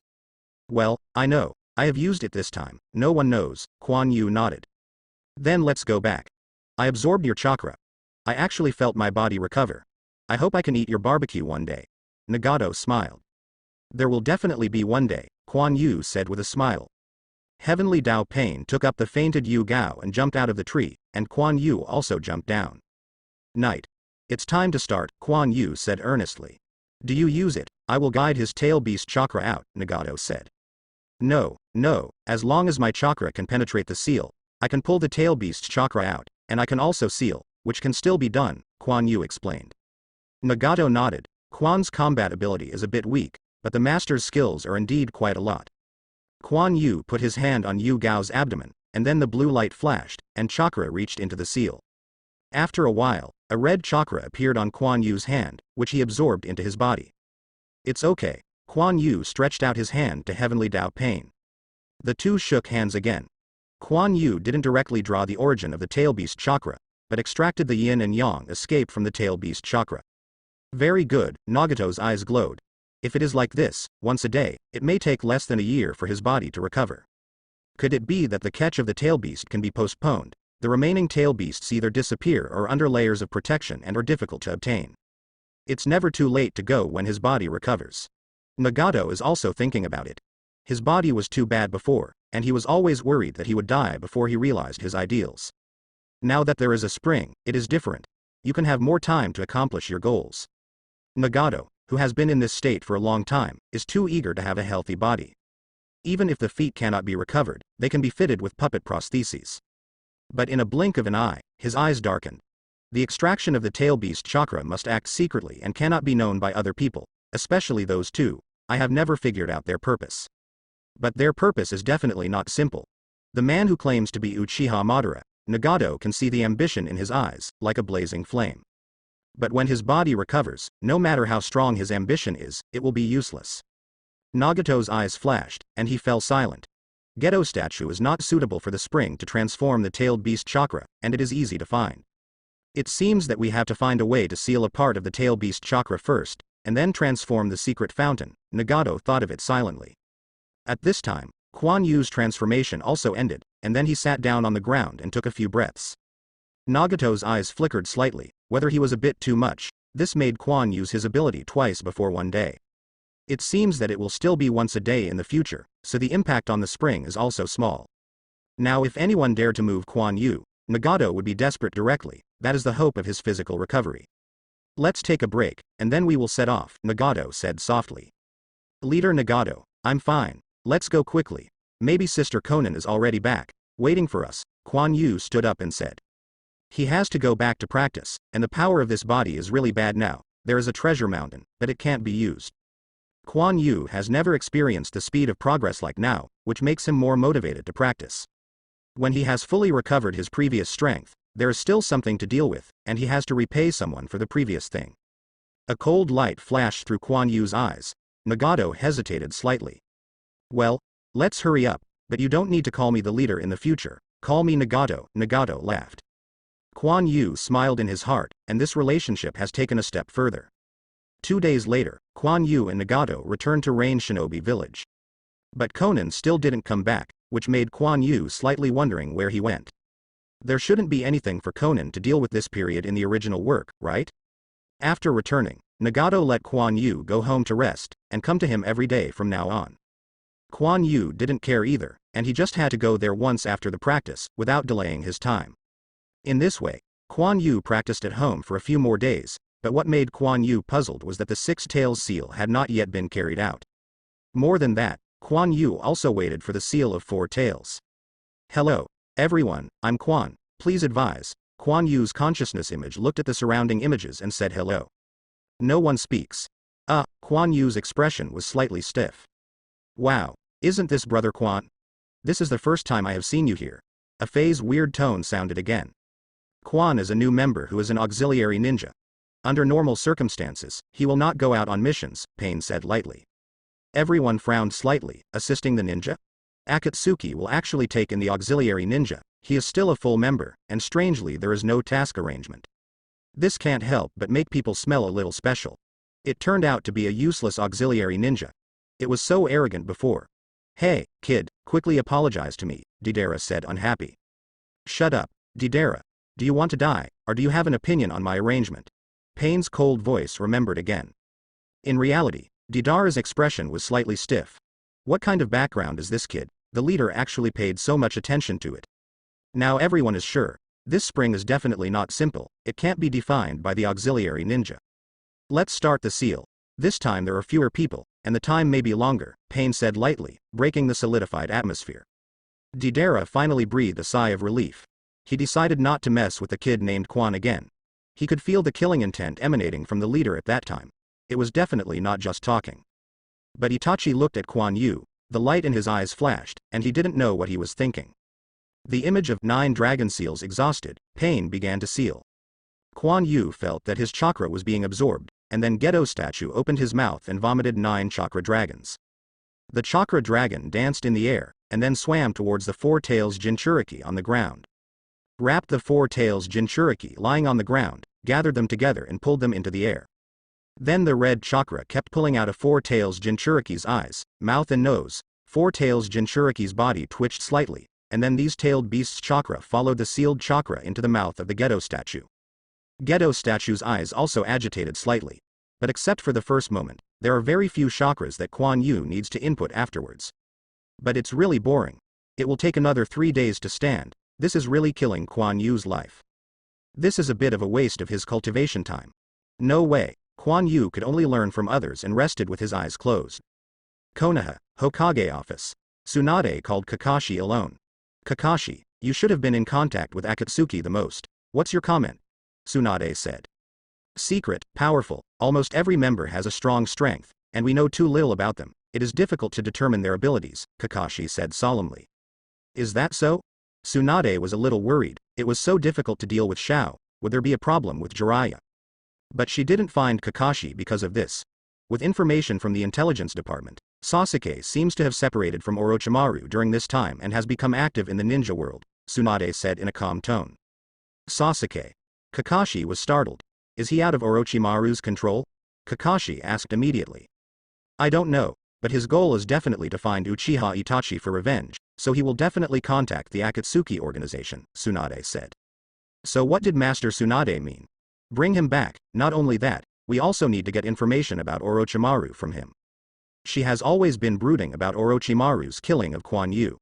Well, I know, I have used it this time, no one knows, Kuan Yu nodded. Then let's go back. I absorbed your chakra. I actually felt my body recover. I hope I can eat your barbecue one day. Nagato smiled. There will definitely be one day, Kuan Yu said with a smile. Heavenly Dao Pain took up the fainted Yu Gao and jumped out of the tree, and Kuan Yu also jumped down. Night. It's time to start, Kuan Yu said earnestly. Do you use it? I will guide his tail beast chakra out, Nagato said. No, as long as my chakra can penetrate the seal, I can pull the tail beast's chakra out, and I can also seal, which can still be done, Kuan Yu explained. Nagato nodded. Quan's combat ability is a bit weak, but the master's skills are indeed quite a lot. Kuan Yu put his hand on Yu Gao's abdomen, and then the blue light flashed, and chakra reached into the seal. After a while, a red chakra appeared on Kuan Yu's hand, which he absorbed into his body. It's okay. Kuan Yu stretched out his hand to Heavenly Dao Pain. The two shook hands again. Kuan Yu didn't directly draw the origin of the tail beast chakra, but extracted the yin and yang escape from the tail beast chakra. Very good, Nagato's eyes glowed. If it is like this, once a day, it may take less than a year for his body to recover. Could it be that the catch of the tail beast can be postponed? The remaining tail beasts either disappear or are under layers of protection and are difficult to obtain. It's never too late to go when his body recovers. Nagato is also thinking about it. His body was too bad before, and he was always worried that he would die before he realized his ideals. Now that there is a spring, it is different. You can have more time to accomplish your goals. Nagato, who has been in this state for a long time, is too eager to have a healthy body. Even if the feet cannot be recovered, they can be fitted with puppet prostheses. But in a blink of an eye, his eyes darkened. The extraction of the tail beast chakra must act secretly and cannot be known by other people, especially those two. I have never figured out their purpose. But their purpose is definitely not simple. The man who claims to be Uchiha Madara, Nagato can see the ambition in his eyes, like a blazing flame. But when his body recovers, no matter how strong his ambition is, it will be useless. Nagato's eyes flashed, and he fell silent. Geto statue is not suitable for the spring to transform the tailed beast chakra, and it is easy to find. It seems that we have to find a way to seal a part of the tail beast chakra first, and then transform the secret fountain. Nagato thought of it silently. At this time, Kuan Yu's transformation also ended, and then he sat down on the ground and took a few breaths. Nagato's eyes flickered slightly. Whether he was a bit too much, this made Kuan use his ability twice before one day. It seems that it will still be once a day in the future, so the impact on the spring is also small. Now if anyone dared to move Kuan Yu, Nagato would be desperate directly. That is the hope of his physical recovery. Let's take a break, and then we will set off, Nagato said softly. Leader Nagato, I'm fine. Let's go quickly. Maybe Sister Konan is already back, waiting for us. Kuan Yu stood up and said. He has to go back to practice, and the power of this body is really bad now. There is a treasure mountain, but it can't be used. Kuan Yu has never experienced the speed of progress like now, which makes him more motivated to practice. When he has fully recovered his previous strength, there is still something to deal with, and he has to repay someone for the previous thing. A cold light flashed through Kuan Yu's eyes. Nagato hesitated slightly. Well, let's hurry up, but you don't need to call me the leader in the future. Call me Nagato. Nagato laughed. Kuan Yu smiled in his heart, and this relationship has taken a step further. 2 days later, Kuan Yu and Nagato returned to Rain Shinobi Village. But Conan still didn't come back, which made Kuan Yu slightly wondering where he went. There shouldn't be anything for Conan to deal with this period in the original work, right? After returning, Nagato let Kuan Yu go home to rest, and come to him every day from now on. Kuan Yu didn't care either, and he just had to go there once after the practice, without delaying his time. In this way, Kuan Yu practiced at home for a few more days, but what made Kuan Yu puzzled was that the 6 tails seal had not yet been carried out. More than that, Kuan Yu also waited for the seal of 4 tails. Hello, everyone, I'm Kuan, please advise. Kuan Yu's consciousness image looked at the surrounding images and said hello. No one speaks. Kuan Yu's expression was slightly stiff. Wow, isn't this Brother Kuan? This is the first time I have seen you here. A Fei's weird tone sounded again. Kuan is a new member who is an auxiliary ninja. Under normal circumstances, he will not go out on missions, Pain said lightly. Everyone frowned slightly, assisting the ninja? Akatsuki will actually take in the auxiliary ninja, he is still a full member, and strangely there is no task arrangement. This can't help but make people smell a little special. It turned out to be a useless auxiliary ninja. It was so arrogant before. Hey, kid, quickly apologize to me, Deidara said unhappy. Shut up, Deidara. Do you want to die, or do you have an opinion on my arrangement? Pain's cold voice remembered again. In reality, Deidara's expression was slightly stiff. What kind of background is this kid? The leader actually paid so much attention to it. Now everyone is sure. This spring is definitely not simple, it can't be defined by the auxiliary ninja. Let's start the seal. This time there are fewer people, and the time may be longer, Pain said lightly, breaking the solidified atmosphere. Deidara finally breathed a sigh of relief. He decided not to mess with the kid named Kuan again. He could feel the killing intent emanating from the leader at that time. It was definitely not just talking. But Itachi looked at Kuan Yu, the light in his eyes flashed, and he didn't know what he was thinking. The image of 9 dragon seals exhausted, Pain began to seal. Kuan Yu felt that his chakra was being absorbed, and then Gedo statue opened his mouth and vomited 9 chakra dragons. The chakra dragon danced in the air, and then swam towards the 4 tails Jinchuriki on the ground. Wrapped the 4 tails Jinchuriki lying on the ground, gathered them together and pulled them into the air. Then the red chakra kept pulling out of 4 tails Jinchuriki's eyes, mouth and nose. 4 tails Jinchuriki's body twitched slightly, and then these tailed beasts' chakra followed the sealed chakra into the mouth of the Gedo statue. Gedo statue's eyes also agitated slightly. But except for the first moment, there are very few chakras that Kuan Yu needs to input afterwards. But it's really boring. It will take another 3 days to stand. This is really killing Kuan Yu's life. This is a bit of a waste of his cultivation time. No way, Kuan Yu could only learn from others and rested with his eyes closed. Konoha, Hokage office. Tsunade called Kakashi alone. Kakashi, you should have been in contact with Akatsuki the most. What's your comment? Tsunade said. Secret, powerful, almost every member has a strong strength, and we know too little about them. It is difficult to determine their abilities, Kakashi said solemnly. Is that so? Tsunade was a little worried. It was so difficult to deal with Shao. Would there be a problem with Jiraiya? But she didn't find Kakashi because of this. With information from the intelligence department, Sasuke seems to have separated from Orochimaru during this time and has become active in the ninja world, Tsunade said in a calm tone. Sasuke. Kakashi was startled. Is he out of Orochimaru's control? Kakashi asked immediately. I don't know, but his goal is definitely to find Uchiha Itachi for revenge, so he will definitely contact the Akatsuki organization, Tsunade said. So what did Master Tsunade mean? Bring him back. Not only that, we also need to get information about Orochimaru from him. She has always been brooding about Orochimaru's killing of Kuan Yu.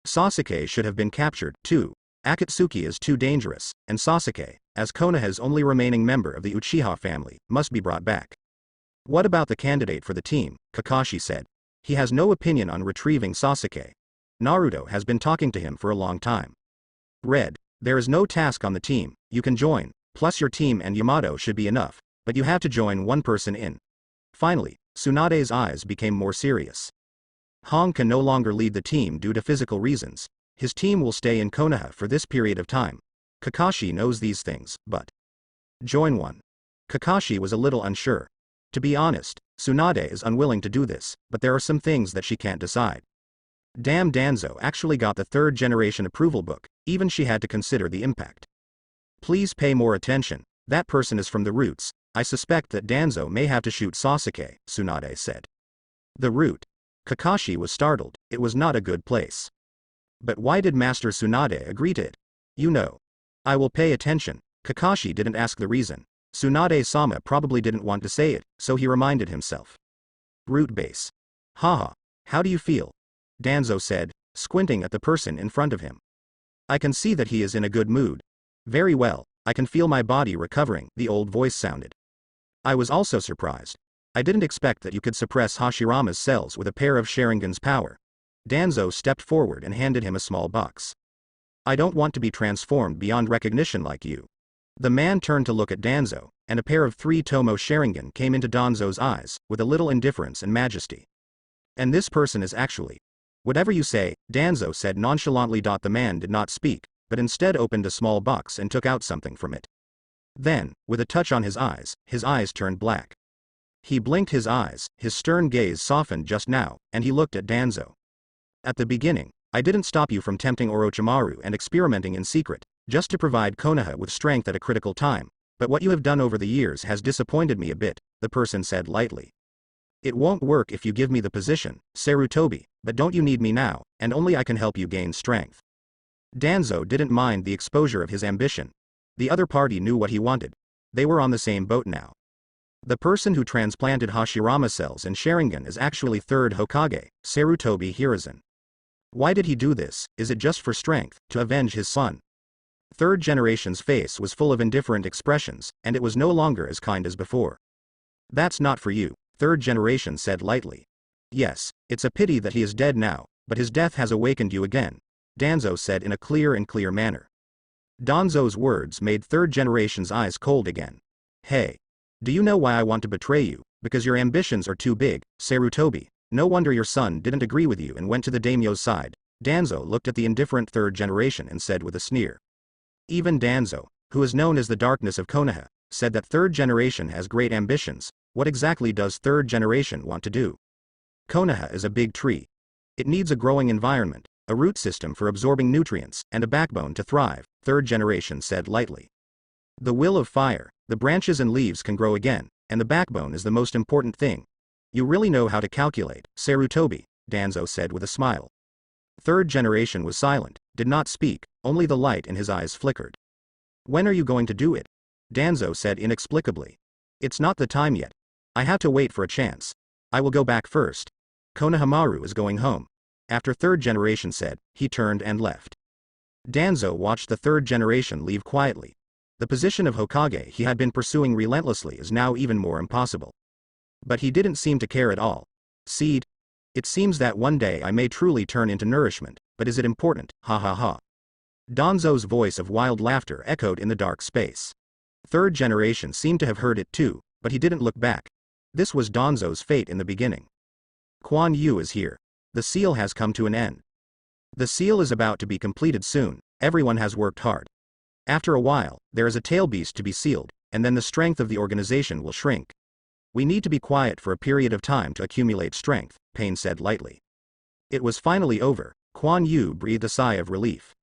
Sasuke should have been captured, too. Akatsuki is too dangerous, and Sasuke, as Konoha's only remaining member of the Uchiha family, must be brought back. What about the candidate for the team? Kakashi said. He has no opinion on retrieving Sasuke. Naruto has been talking to him for a long time. Red, there is no task on the team, you can join, plus your team and Yamato should be enough, but you have to join one person in. Finally, Tsunade's eyes became more serious. Hong can no longer lead the team due to physical reasons. His team will stay in Konoha for this period of time. Kakashi knows these things, but join one. Kakashi was a little unsure. To be honest, Tsunade is unwilling to do this, but there are some things that she can't decide. Damn, Danzo actually got the 3rd generation approval book, even she had to consider the impact. Please pay more attention, that person is from the roots. I suspect that Danzo may have to shoot Sasuke, Tsunade said. The root. Kakashi was startled. It was not a good place. But why did Master Tsunade agree to it? You know. I will pay attention. Kakashi didn't ask the reason. Tsunade-sama probably didn't want to say it, so he reminded himself. Root base. Haha. How do you feel? Danzo said, squinting at the person in front of him. I can see that he is in a good mood. Very well, I can feel my body recovering, the old voice sounded. I was also surprised. I didn't expect that you could suppress Hashirama's cells with a pair of Sharingan's power. Danzo stepped forward and handed him a small box. I don't want to be transformed beyond recognition like you. The man turned to look at Danzo, and a pair of 3 Tomo Sharingan came into Danzo's eyes, with a little indifference and majesty. And this person is actually. Whatever you say, Danzo said nonchalantly. The man did not speak, but instead opened a small box and took out something from it. Then, with a touch on his eyes turned black. He blinked his eyes, his stern gaze softened just now, and he looked at Danzo. At the beginning, I didn't stop you from tempting Orochimaru and experimenting in secret, just to provide Konoha with strength at a critical time, but what you have done over the years has disappointed me a bit, the person said lightly. It won't work if you give me the position, Sarutobi, but don't you need me now, and only I can help you gain strength. Danzo didn't mind the exposure of his ambition. The other party knew what he wanted. They were on the same boat now. The person who transplanted Hashirama cells and Sharingan is actually 3rd Hokage, Sarutobi Hiruzen. Why did he do this? Is it just for strength, to avenge his son? 3rd generation's face was full of indifferent expressions, and it was no longer as kind as before. That's not for you, 3rd generation said lightly. Yes, it's a pity that he is dead now, but his death has awakened you again, Danzo said in a clear manner. Danzo's words made 3rd generation's eyes cold again. Hey. Do you know why I want to betray you? Because your ambitions are too big, Sarutobi. No wonder your son didn't agree with you and went to the daimyo's side. Danzo looked at the indifferent 3rd generation and said with a sneer. Even Danzo, who is known as the darkness of Konoha, said that 3rd generation has great ambitions. What exactly does 3rd generation want to do? Konoha is a big tree. It needs a growing environment, a root system for absorbing nutrients, and a backbone to thrive, 3rd generation said lightly. The will of fire, the branches and leaves can grow again, and the backbone is the most important thing. You really know how to calculate, Sarutobi, Danzo said with a smile. 3rd generation was silent, did not speak, only the light in his eyes flickered. When are you going to do it? Danzo said inexplicably. It's not the time yet. I have to wait for a chance. I will go back first. Konohamaru is going home. After 3rd generation said, he turned and left. Danzo watched the 3rd generation leave quietly. The position of Hokage he had been pursuing relentlessly is now even more impossible. But he didn't seem to care at all. Seed. It seems that one day I may truly turn into nourishment, but is it important? Ha ha ha. Danzo's voice of wild laughter echoed in the dark space. 3rd generation seemed to have heard it too, but he didn't look back. This was Danzo's fate in the beginning. Quan Yu is here. The seal has come to an end. The seal is about to be completed soon, everyone has worked hard. After a while, there is a tail beast to be sealed, and then the strength of the organization will shrink. We need to be quiet for a period of time to accumulate strength, Pain said lightly. It was finally over. Quan Yu breathed a sigh of relief.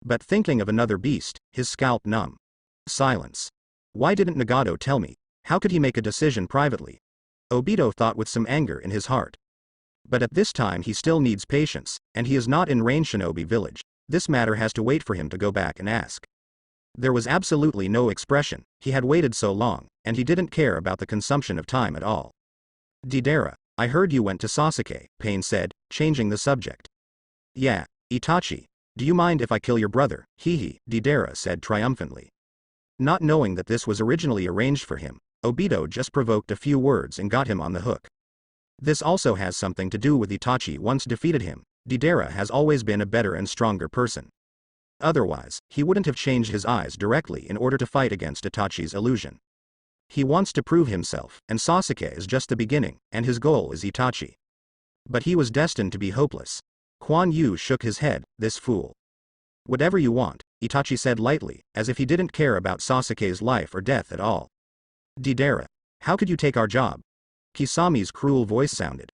But thinking of another beast, his scalp numb. Silence. Why didn't Nagato tell me? How could he make a decision privately? Obito thought with some anger in his heart. But at this time he still needs patience, and he is not in Rain Shinobi village. This matter has to wait for him to go back and ask. There was absolutely no expression, he had waited so long, and he didn't care about the consumption of time at all. Deidara, I heard you went to Sasuke, Pain said, changing the subject. Yeah, Itachi. Do you mind if I kill your brother? Hehe, Deidara said triumphantly. Not knowing that this was originally arranged for him, Obito just provoked a few words and got him on the hook. This also has something to do with Itachi once defeated him. Deidara has always been a better and stronger person. Otherwise, he wouldn't have changed his eyes directly in order to fight against Itachi's illusion. He wants to prove himself, and Sasuke is just the beginning, and his goal is Itachi. But he was destined to be hopeless. Quan Yu shook his head, this fool. Whatever you want, Itachi said lightly, as if he didn't care about Sasuke's life or death at all. Deidara, how could you take our job? Kisami's cruel voice sounded.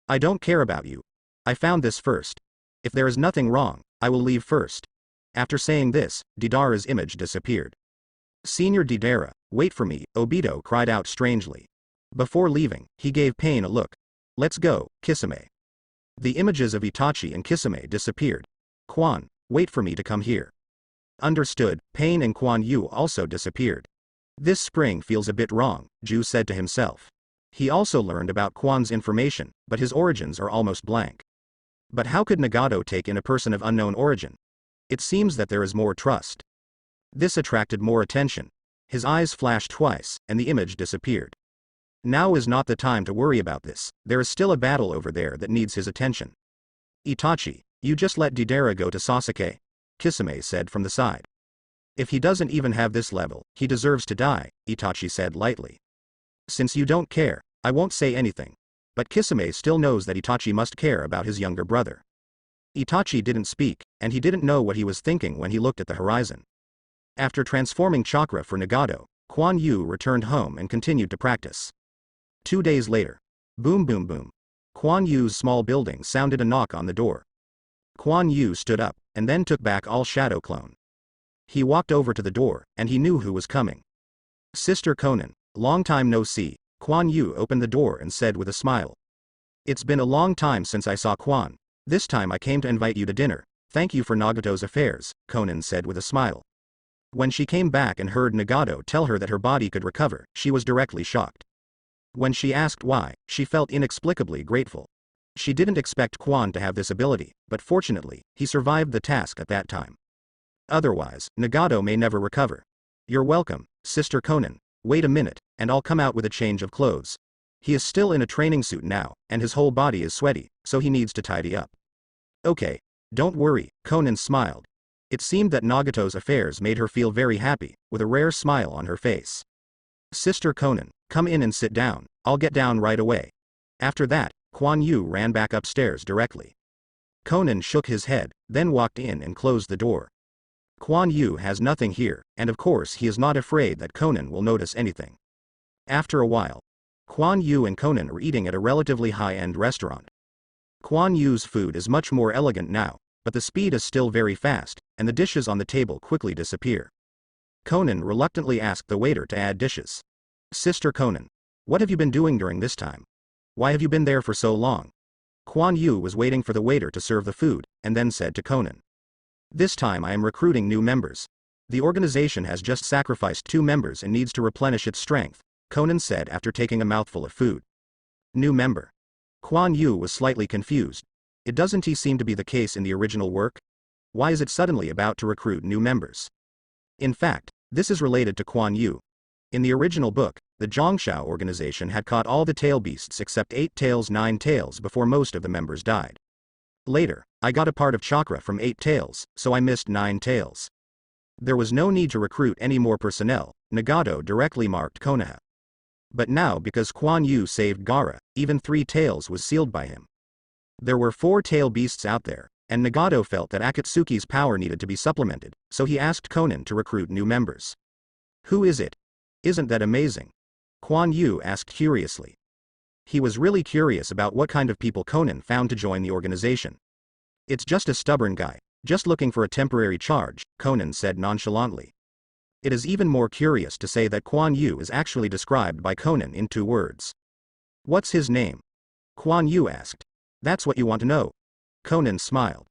I don't care about you. I found this first. If there is nothing wrong, I will leave first. After saying this, Deidara's image disappeared. Senior Deidara, wait for me, Obito cried out strangely. Before leaving, he gave Pain a look. Let's go, Kisame. The images of Itachi and Kisame disappeared. Quan, wait for me to come here. Understood. Pain and Quan Yu also disappeared. This spring feels a bit wrong, Ju said to himself. He also learned about Quan's information, but his origins are almost blank. But how could Nagato take in a person of unknown origin? It seems that there is more trust. This attracted more attention. His eyes flashed twice, and the image disappeared. Now is not the time to worry about this, there is still a battle over there that needs his attention. Itachi, you just let Deidara go to Sasuke? Kisame said from the side. If he doesn't even have this level, he deserves to die, Itachi said lightly. Since you don't care, I won't say anything. But Kisame still knows that Itachi must care about his younger brother. Itachi didn't speak, and he didn't know what he was thinking when he looked at the horizon. After transforming chakra for Nagato, Quan Yu returned home and continued to practice. 2 days later. Boom boom boom. Quan Yu's small building sounded a knock on the door. Quan Yu stood up, and then took back all shadow clone. He walked over to the door, and he knew who was coming. Sister Conan, long time no see. Quan Yu opened the door and said with a smile. It's been a long time since I saw Quan. This time I came to invite you to dinner. Thank you for Nagato's affairs, Conan said with a smile. When she came back and heard Nagato tell her that her body could recover, she was directly shocked. When she asked why, she felt inexplicably grateful. She didn't expect Quan to have this ability, but fortunately, he survived the task at that time. Otherwise, Nagato may never recover. You're welcome, Sister Conan. Wait a minute, and I'll come out with a change of clothes. He is still in a training suit now, and his whole body is sweaty, so he needs to tidy up. Okay. Don't worry, Conan smiled. It seemed that Nagato's affairs made her feel very happy, with a rare smile on her face. Sister Conan, come in and sit down, I'll get down right away. After that, Quan Yu ran back upstairs directly. Conan shook his head, then walked in and closed the door. Quan Yu has nothing here, and of course he is not afraid that Conan will notice anything. After a while, Quan Yu and Conan are eating at a relatively high-end restaurant. Quan Yu's food is much more elegant now, but the speed is still very fast, and the dishes on the table quickly disappear. Conan reluctantly asked the waiter to add dishes. Sister Conan, what have you been doing during this time? Why have you been there for so long? Quan Yu was waiting for the waiter to serve the food, and then said to Conan. This time I am recruiting new members. The organization has just sacrificed 2 members and needs to replenish its strength, Conan said after taking a mouthful of food. New member. Quan Yu was slightly confused. Doesn't he seem to be the case in the original work? Why is it suddenly about to recruit new members? In fact, this is related to Quan Yu. In the original book, the Zhongshao organization had caught all the tail beasts except 8 tails 9 tails before most of the members died. Later, I got a part of chakra from 8 tails, so I missed 9 tails. There was no need to recruit any more personnel, Nagato directly marked Konoha. But now because Quan Yu saved Gaara, even 3 tails was sealed by him. There were 4 tail beasts out there, and Nagato felt that Akatsuki's power needed to be supplemented, so he asked Conan to recruit new members. Who is it? Isn't that amazing? Quan Yu asked curiously. He was really curious about what kind of people Conan found to join the organization. It's just a stubborn guy, just looking for a temporary charge, Conan said nonchalantly. It is even more curious to say that Quan Yu is actually described by Conan in 2 words. What's his name? Quan Yu asked. That's what you want to know? Conan smiled.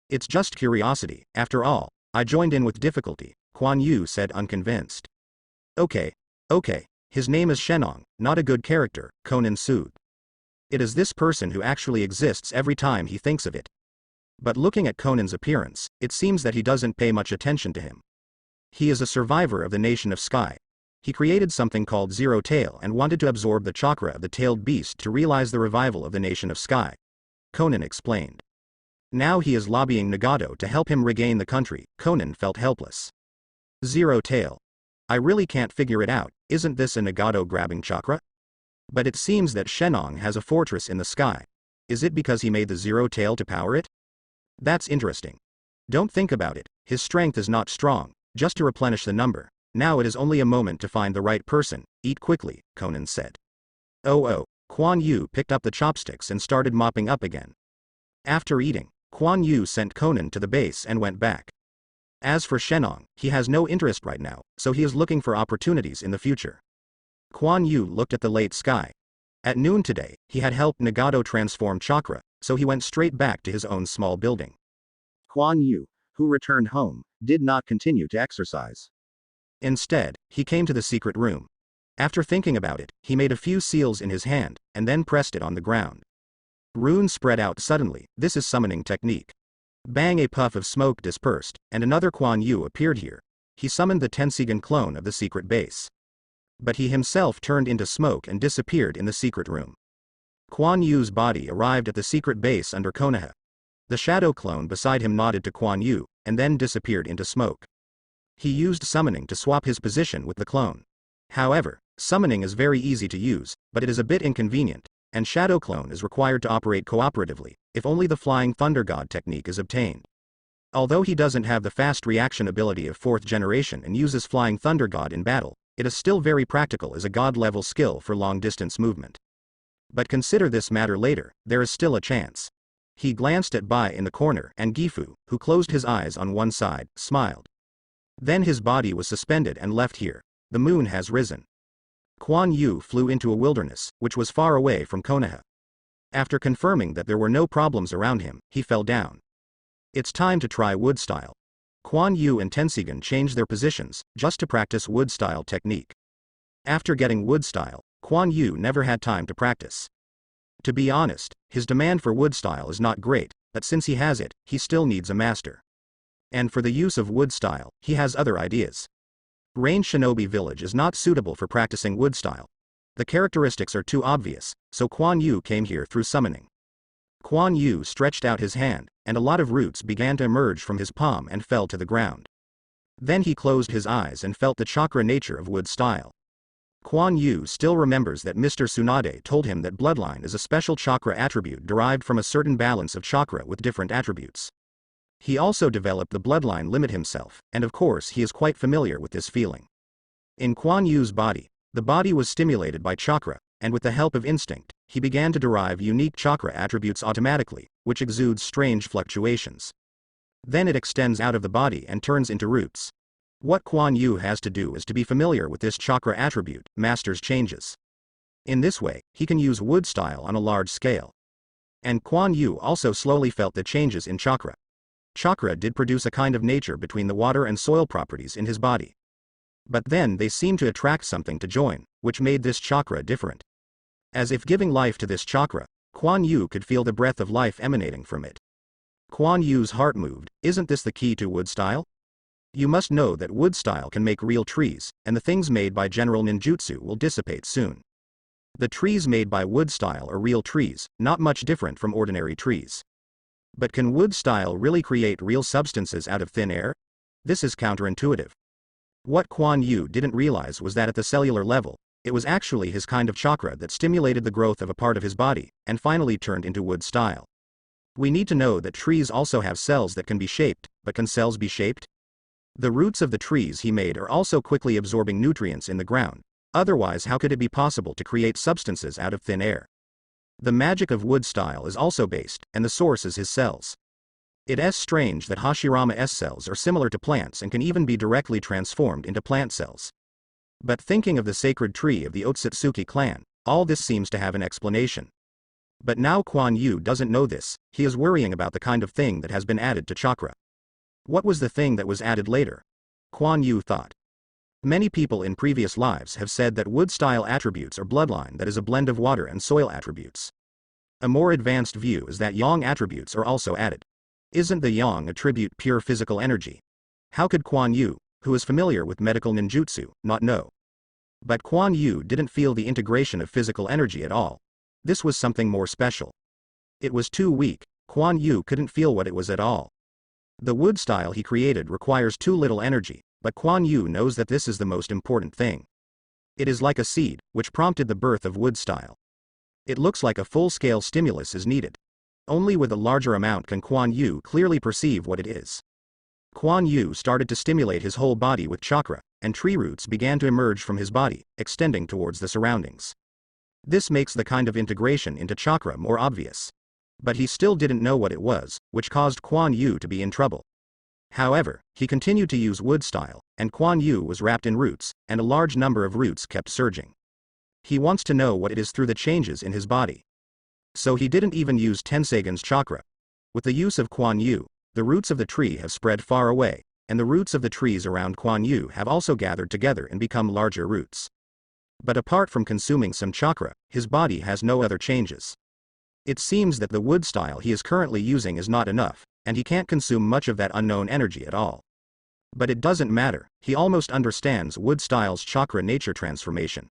It's just curiosity, after all, I joined in with difficulty, Quan Yu said unconvinced. Okay, his name is Shenong, not a good character, Conan soothed. It is this person who actually exists every time he thinks of it. But looking at Conan's appearance, it seems that he doesn't pay much attention to him. He is a survivor of the nation of Sky. He created something called Zero Tail and wanted to absorb the chakra of the tailed beast to realize the revival of the nation of Sky. Conan explained. Now he is lobbying Nagato to help him regain the country. Conan felt helpless. Zero Tail. I really can't figure it out, isn't this a Nagato grabbing chakra? But it seems that Shenong has a fortress in the sky. Is it because he made the Zero Tail to power it? That's interesting. Don't think about it, his strength is not strong, just to replenish the number. Now it is only a moment to find the right person, eat quickly, Conan said. Oh, Quan Yu picked up the chopsticks and started mopping up again. After eating, Quan Yu sent Conan to the base and went back. As for Shenong, he has no interest right now, so he is looking for opportunities in the future. Quan Yu looked at the late sky. At noon today, he had helped Nagato transform chakra, so he went straight back to his own small building. Kuan Yu, who returned home, did not continue to exercise. Instead, he came to the secret room. After thinking about it, he made a few seals in his hand, and then pressed it on the ground. Runes spread out suddenly. This is summoning technique. Bang, a puff of smoke dispersed, and another Kuan Yu appeared here. He summoned the Tensigan clone of the secret base. But he himself turned into smoke and disappeared in the secret room. Kuan Yu's body arrived at the secret base under Konoha. The shadow clone beside him nodded to Kuan Yu, and then disappeared into smoke. He used summoning to swap his position with the clone. However, summoning is very easy to use, but it is a bit inconvenient, and shadow clone is required to operate cooperatively, if only the flying thunder god technique is obtained. Although he doesn't have the fast reaction ability of 4th generation and uses flying thunder god in battle, it is still very practical as a god-level skill for long-distance movement. But consider this matter later, there is still a chance. He glanced at Bai in the corner and Gifu, who closed his eyes on one side, smiled. Then his body was suspended and left here. The moon has risen. Kuan Yu flew into a wilderness, which was far away from Konoha. After confirming that there were no problems around him, he fell down. It's time to try wood style. Kuan Yu and Tensigan changed their positions, just to practice wood style technique. After getting wood style, Kuan Yu never had time to practice. To be honest, his demand for wood style is not great, but since he has it, he still needs a master. And for the use of wood style, he has other ideas. Rain Shinobi Village is not suitable for practicing wood style. The characteristics are too obvious, so Kuan Yu came here through summoning. Kuan Yu stretched out his hand, and a lot of roots began to emerge from his palm and fell to the ground. Then he closed his eyes and felt the chakra nature of wood style. Kuan Yu still remembers that Mr. Tsunade told him that bloodline is a special chakra attribute derived from a certain balance of chakra with different attributes. He also developed the bloodline limit himself, and of course he is quite familiar with this feeling. In Kuan Yu's body, the body was stimulated by chakra, and with the help of instinct, he began to derive unique chakra attributes automatically, which exudes strange fluctuations. Then it extends out of the body and turns into roots. What Kuan Yu has to do is to be familiar with this chakra attribute, master's changes. In this way, he can use wood style on a large scale. And Kuan Yu also slowly felt the changes in chakra. Chakra did produce a kind of nature between the water and soil properties in his body. But then they seemed to attract something to join, which made this chakra different. As if giving life to this chakra, Kuan Yu could feel the breath of life emanating from it. Kuan Yu's heart moved. Isn't this the key to wood style? You must know that wood style can make real trees, and the things made by general ninjutsu will dissipate soon. The trees made by wood style are real trees, not much different from ordinary trees. But can wood style really create real substances out of thin air? This is counterintuitive. What Kuan Yu didn't realize was that at the cellular level, it was actually his kind of chakra that stimulated the growth of a part of his body, and finally turned into wood style. We need to know that trees also have cells that can be shaped, but can cells be shaped? The roots of the trees he made are also quickly absorbing nutrients in the ground, otherwise how could it be possible to create substances out of thin air? The magic of wood style is also based, and the source is his cells. It's strange that Hashirama's cells are similar to plants and can even be directly transformed into plant cells. But thinking of the sacred tree of the Otsutsuki clan, all this seems to have an explanation. But now Kuan Yu doesn't know this, he is worrying about the kind of thing that has been added to chakra. What was the thing that was added later? Kuan Yu thought. Many people in previous lives have said that wood-style attributes are bloodline that is a blend of water and soil attributes. A more advanced view is that yang attributes are also added. Isn't the yang attribute pure physical energy? How could Kuan Yu, who is familiar with medical ninjutsu, not know? But Kuan Yu didn't feel the integration of physical energy at all. This was something more special. It was too weak, Kuan Yu couldn't feel what it was at all. The wood style he created requires too little energy, but Kuan Yu knows that this is the most important thing. It is like a seed, which prompted the birth of wood style. It looks like a full-scale stimulus is needed. Only with a larger amount can Kuan Yu clearly perceive what it is. Kuan Yu started to stimulate his whole body with chakra, and tree roots began to emerge from his body, extending towards the surroundings. This makes the kind of integration into chakra more obvious. But he still didn't know what it was, which caused Kuan Yu to be in trouble. However, he continued to use wood style, and Kuan Yu was wrapped in roots, and a large number of roots kept surging. He wants to know what it is through the changes in his body. So he didn't even use Tensegun's chakra. With the use of Kuan Yu, the roots of the tree have spread far away, and the roots of the trees around Kuan Yu have also gathered together and become larger roots. But apart from consuming some chakra, his body has no other changes. It seems that the wood style he is currently using is not enough, and he can't consume much of that unknown energy at all. But it doesn't matter, he almost understands wood style's chakra nature transformation.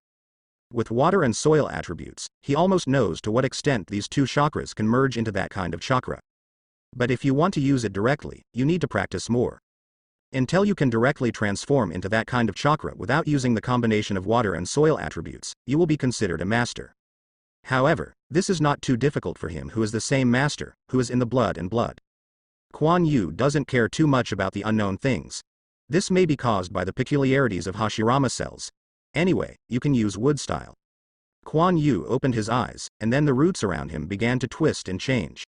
With water and soil attributes, he almost knows to what extent these two chakras can merge into that kind of chakra. But if you want to use it directly, you need to practice more. Until you can directly transform into that kind of chakra without using the combination of water and soil attributes, you will be considered a master. However, this is not too difficult for him who is the same master, who is in the blood and blood. Kuan Yu doesn't care too much about the unknown things. This may be caused by the peculiarities of Hashirama cells. Anyway, you can use wood style. Kuan Yu opened his eyes, and then the roots around him began to twist and change.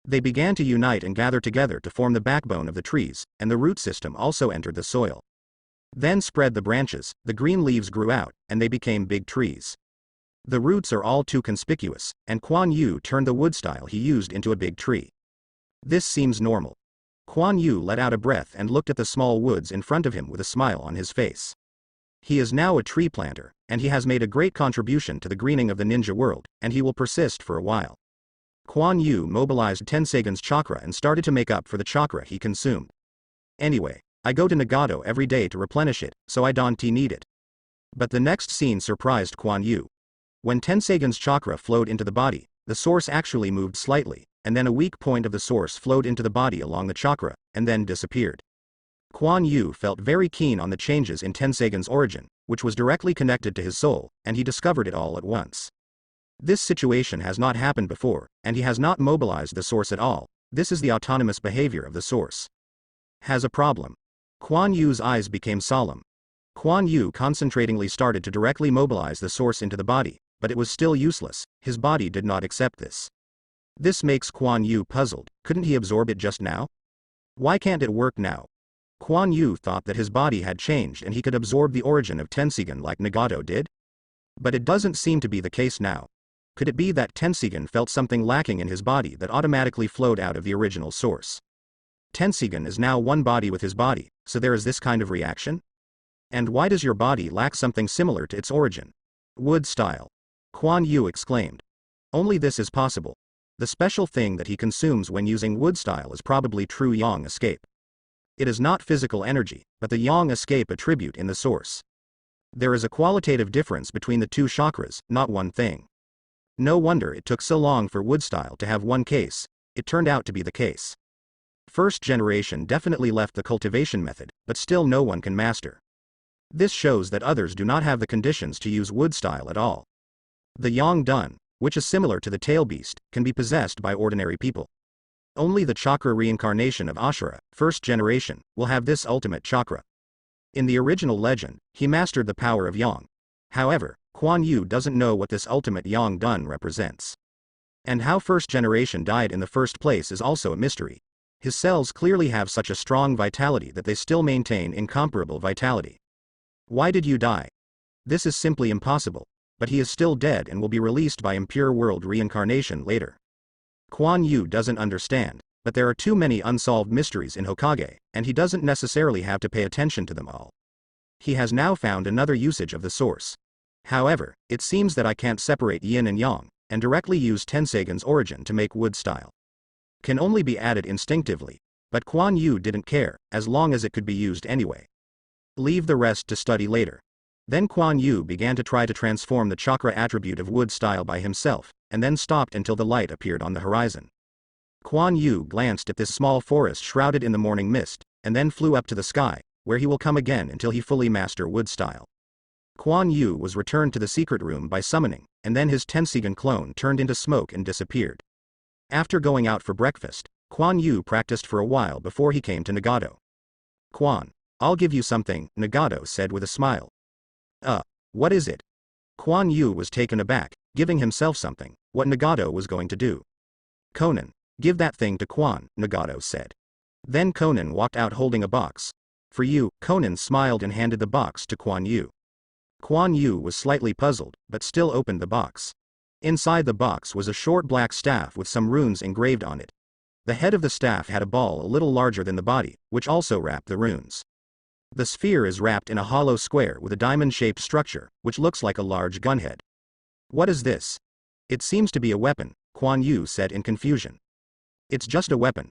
They began to unite and gather together to form the backbone of the trees, and the root system also entered the soil. Then spread the branches, the green leaves grew out, and they became big trees. The roots are all too conspicuous, and Kuan Yu turned the wood style he used into a big tree. This seems normal. Kuan Yu let out a breath and looked at the small woods in front of him with a smile on his face. He is now a tree planter, and he has made a great contribution to the greening of the ninja world, and he will persist for a while. Kuan Yu mobilized Tensegun's chakra and started to make up for the chakra he consumed. Anyway, I go to Nagato every day to replenish it, so I don't need it. But the next scene surprised Kuan Yu. When Tensegun's chakra flowed into the body, the source actually moved slightly, and then a weak point of the source flowed into the body along the chakra, and then disappeared. Kuan Yu felt very keen on the changes in Tensegun's origin, which was directly connected to his soul, and he discovered it all at once. This situation has not happened before, and he has not mobilized the source at all. This is the autonomous behavior of the source. Has a problem. Kuan Yu's eyes became solemn. Kuan Yu concentratingly started to directly mobilize the source into the body, but it was still useless, his body did not accept this. This makes Kuan Yu puzzled, couldn't he absorb it just now? Why can't it work now? Kuan Yu thought that his body had changed and he could absorb the origin of Tensegun like Nagato did? But it doesn't seem to be the case now. Could it be that Tensegun felt something lacking in his body that automatically flowed out of the original source? Tensegun is now one body with his body, so there is this kind of reaction? And why does your body lack something similar to its origin? Wood style. Kuan Yu exclaimed. Only this is possible. The special thing that he consumes when using wood style is probably true yang escape. It is not physical energy, but the yang escape attribute in the source. There is a qualitative difference between the two chakras, not one thing. No wonder it took so long for wood style to have one case. It turned out to be the case. First generation definitely left the cultivation method, but still no one can master. This shows that others do not have the conditions to use wood style at all. The yang dun, which is similar to the tail beast, can be possessed by ordinary people. Only the chakra reincarnation of Ashura, first generation, will have this ultimate chakra. In the original legend, he mastered the power of yang. However, Kuan Yu doesn't know what this ultimate yang dun represents. And how first generation died in the first place is also a mystery. His cells clearly have such a strong vitality that they still maintain incomparable vitality. Why did you die? This is simply impossible. But he is still dead and will be released by impure world reincarnation later. Kuan Yu doesn't understand, but there are too many unsolved mysteries in Hokage, and he doesn't necessarily have to pay attention to them all. He has now found another usage of the source. However, it seems that I can't separate yin and yang, and directly use Tensegun's origin to make wood style. Can only be added instinctively, but Kuan Yu didn't care, as long as it could be used anyway. Leave the rest to study later. Then Kuan Yu began to try to transform the chakra attribute of wood style by himself, and then stopped until the light appeared on the horizon. Kuan Yu glanced at this small forest shrouded in the morning mist, and then flew up to the sky, where he will come again until he fully master wood style. Kuan Yu was returned to the secret room by summoning, and then his Tensegun clone turned into smoke and disappeared. After going out for breakfast, Kuan Yu practiced for a while before he came to Nagato. Kuan, I'll give you something, Nagato said with a smile. What is it? Kuan Yu was taken aback, giving himself something, what Nagato was going to do. Conan, give that thing to Kuan, Nagato said. Then Conan walked out holding a box. For you, Conan smiled and handed the box to Kuan Yu. Kuan Yu was slightly puzzled, but still opened the box. Inside the box was a short black staff with some runes engraved on it. The head of the staff had a ball a little larger than the body, which also wrapped the runes. The sphere is wrapped in a hollow square with a diamond-shaped structure, which looks like a large gunhead. What is this? It seems to be a weapon, Kuan Yu said in confusion. It's just a weapon.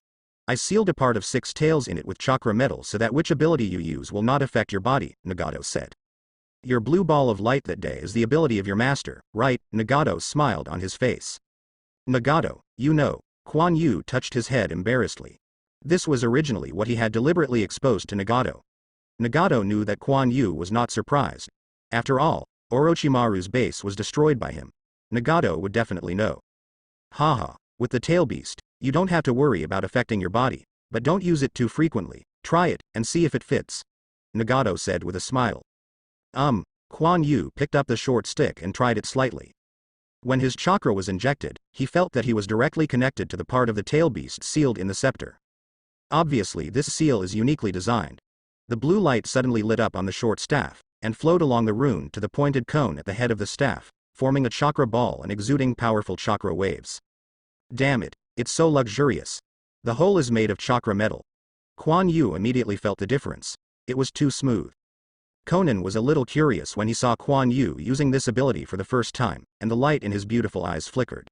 I sealed a part of 6 tails in it with chakra metal so that which ability you use will not affect your body, Nagato said. Your blue ball of light that day is the ability of your master, right? Nagato smiled on his face. Nagato, you know, Kuan Yu touched his head embarrassedly. This was originally what he had deliberately exposed to Nagato. Nagato knew that Kuan Yu was not surprised. After all, Orochimaru's base was destroyed by him. Nagato would definitely know. Haha, with the tail beast, you don't have to worry about affecting your body, but don't use it too frequently. Try it, and see if it fits. Nagato said with a smile. Kuan Yu picked up the short stick and tried it slightly. When his chakra was injected, he felt that he was directly connected to the part of the tail beast sealed in the scepter. Obviously this seal is uniquely designed. The blue light suddenly lit up on the short staff, and flowed along the rune to the pointed cone at the head of the staff, forming a chakra ball and exuding powerful chakra waves. Damn it, it's so luxurious. The whole is made of chakra metal. Kuan Yu immediately felt the difference. It was too smooth. Conan was a little curious when he saw Kuan Yu using this ability for the first time, and the light in his beautiful eyes flickered.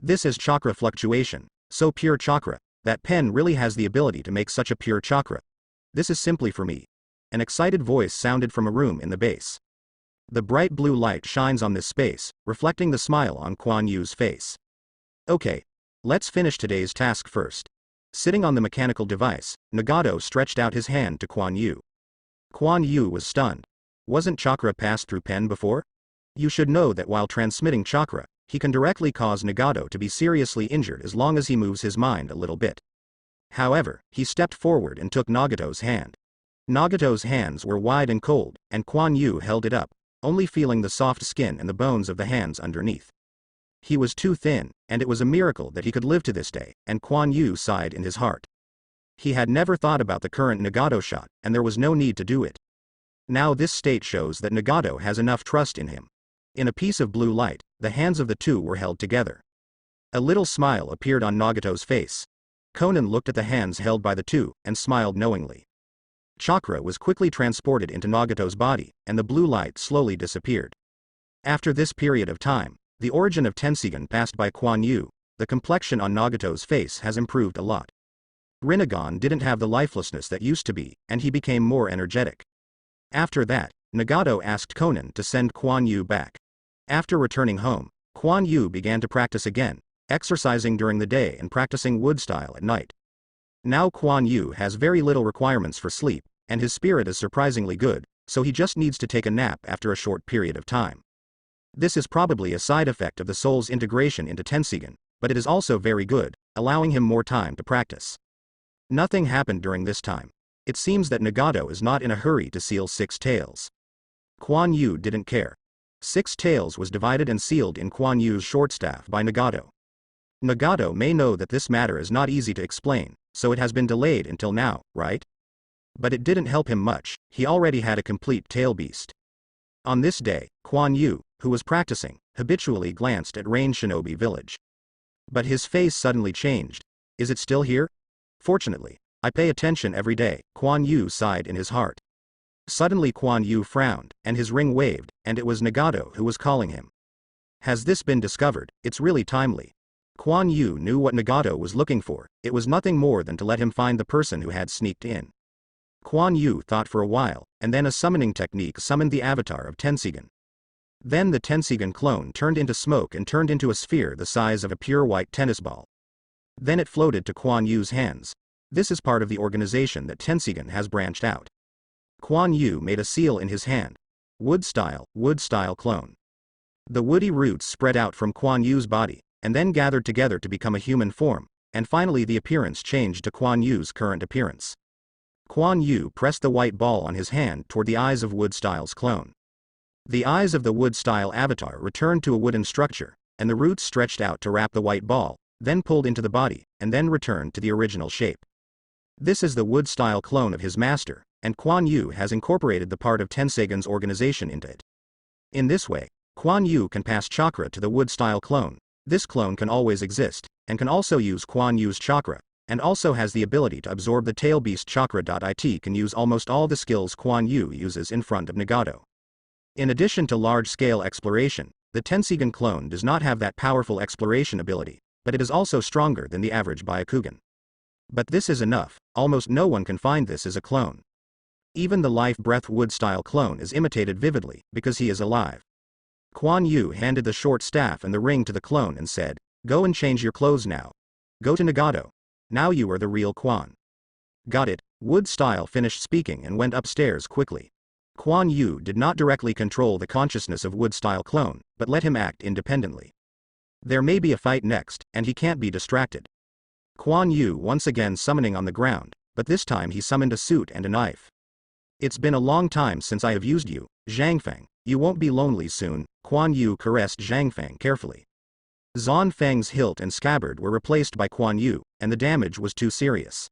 This is chakra fluctuation, so pure chakra, that pen really has the ability to make such a pure chakra. This is simply for me. An excited voice sounded from a room in the base. The bright blue light shines on this space, reflecting the smile on Kuan Yu's face. Okay. Let's finish today's task first. Sitting on the mechanical device, Nagato stretched out his hand to Kuan Yu. Kuan Yu was stunned. Wasn't chakra passed through pen before? You should know that while transmitting chakra, he can directly cause Nagato to be seriously injured as long as he moves his mind a little bit. However, he stepped forward and took Nagato's hand. Nagato's hands were wide and cold, and Kuan Yu held it up, only feeling the soft skin and the bones of the hands underneath. He was too thin, and it was a miracle that he could live to this day, and Kuan Yu sighed in his heart. He had never thought about the current Nagato shot, and there was no need to do it. Now this state shows that Nagato has enough trust in him. In a piece of blue light, the hands of the two were held together. A little smile appeared on Nagato's face. Conan looked at the hands held by the two, and smiled knowingly. Chakra was quickly transported into Nagato's body, and the blue light slowly disappeared. After this period of time, the origin of Tensigan passed by Kuan Yu. The complexion on Nagato's face has improved a lot. Rinnegan didn't have the lifelessness that used to be, and he became more energetic. After that, Nagato asked Conan to send Kuan Yu back. After returning home, Kuan Yu began to practice again, exercising during the day and practicing wood style at night. Now Kuan Yu has very little requirements for sleep, and his spirit is surprisingly good, so he just needs to take a nap after a short period of time. This is probably a side effect of the soul's integration into Tensigan, but it is also very good, allowing him more time to practice. Nothing happened during this time. It seems that Nagato is not in a hurry to seal 6 tails. Kuan Yu didn't care. 6 tails was divided and sealed in Kuan Yu's short staff by Nagato. Nagato may know that this matter is not easy to explain, so it has been delayed until now, right? But it didn't help him much, he already had a complete tail beast. On this day, Kuan Yu, who was practicing, habitually glanced at Rain Shinobi Village. But his face suddenly changed. Is it still here? Fortunately, I pay attention every day, Kuan Yu sighed in his heart. Suddenly Kuan Yu frowned, and his ring waved, and it was Nagato who was calling him. Has this been discovered? It's really timely. Kuan Yu knew what Nagato was looking for, it was nothing more than to let him find the person who had sneaked in. Kuan Yu thought for a while, and then a summoning technique summoned the avatar of Tensigan. Then the Tensigan clone turned into smoke and turned into a sphere the size of a pure white tennis ball. Then it floated to Kuan Yu's hands. This is part of the organization that Tensigan has branched out. Kuan Yu made a seal in his hand. Wood style clone. The woody roots spread out from Kuan Yu's body, and then gathered together to become a human form, and finally the appearance changed to Kuan Yu's current appearance. Kuan Yu pressed the white ball on his hand toward the eyes of Wood Style's clone. The eyes of the Wood Style avatar returned to a wooden structure, and the roots stretched out to wrap the white ball, then pulled into the body, and then returned to the original shape. This is the Wood Style clone of his master, and Kuan Yu has incorporated the part of Tensigan's organization into it. In this way, Kuan Yu can pass chakra to the wood-style clone. This clone can always exist, and can also use Kuan Yu's chakra, and also has the ability to absorb the tail beast chakra. It can use almost all the skills Kuan Yu uses in front of Nagato. In addition to large-scale exploration, the Tensigan clone does not have that powerful exploration ability, but it is also stronger than the average Byakugan. But this is enough, almost no one can find this as a clone. Even the life breath wood-style clone is imitated vividly, because he is alive. Kuan Yu handed the short staff and the ring to the clone and said, "Go and change your clothes now. Go to Nagato. Now you are the real Kuan." "Got it." Wood-style finished speaking and went upstairs quickly. Kuan Yu did not directly control the consciousness of wood-style clone, but let him act independently. There may be a fight next, and he can't be distracted. Kuan Yu once again summoning on the ground, but this time he summoned a suit and a knife. "It's been a long time since I have used you, Zhangfeng. You won't be lonely soon." Kuan Yu caressed Zhangfeng carefully. Zhan Feng's hilt and scabbard were replaced by Kuan Yu, and the damage was too serious.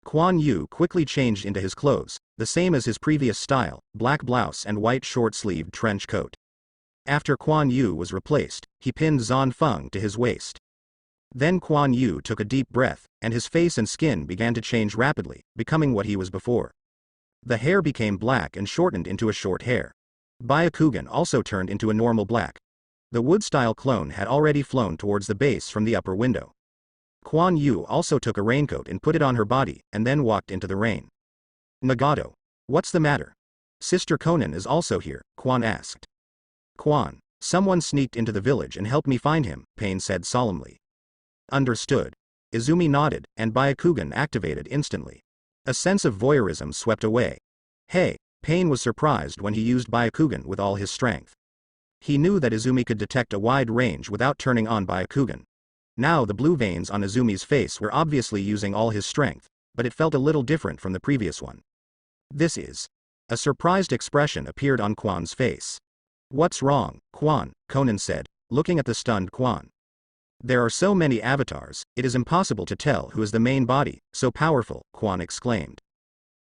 Kuan Yu quickly changed into his clothes, the same as his previous style, black blouse and white short-sleeved trench coat. After Kuan Yu was replaced, he pinned Zhan Feng to his waist. Then Kuan Yu took a deep breath, and his face and skin began to change rapidly, becoming what he was before. The hair became black and shortened into a short hair. Byakugan also turned into a normal black. The wood-style clone had already flown towards the base from the upper window. Kuan Yu also took a raincoat and put it on her body, and then walked into the rain. "Nagato. What's the matter? Sister Konan is also here," Kuan asked. "Kuan, someone sneaked into the village and helped me find him," Pain said solemnly. "Understood." Izumi nodded, and Byakugan activated instantly. A sense of voyeurism swept away. "Hey." Pain was surprised when he used Byakugan with all his strength. He knew that Izumi could detect a wide range without turning on Byakugan. Now the blue veins on Izumi's face were obviously using all his strength, but it felt a little different from the previous one. "This is..." A surprised expression appeared on Kuan's face. "What's wrong, Kuan?" Konan said, looking at the stunned Kuan. "There are so many avatars, it is impossible to tell who is the main body, so powerful," Kuan exclaimed.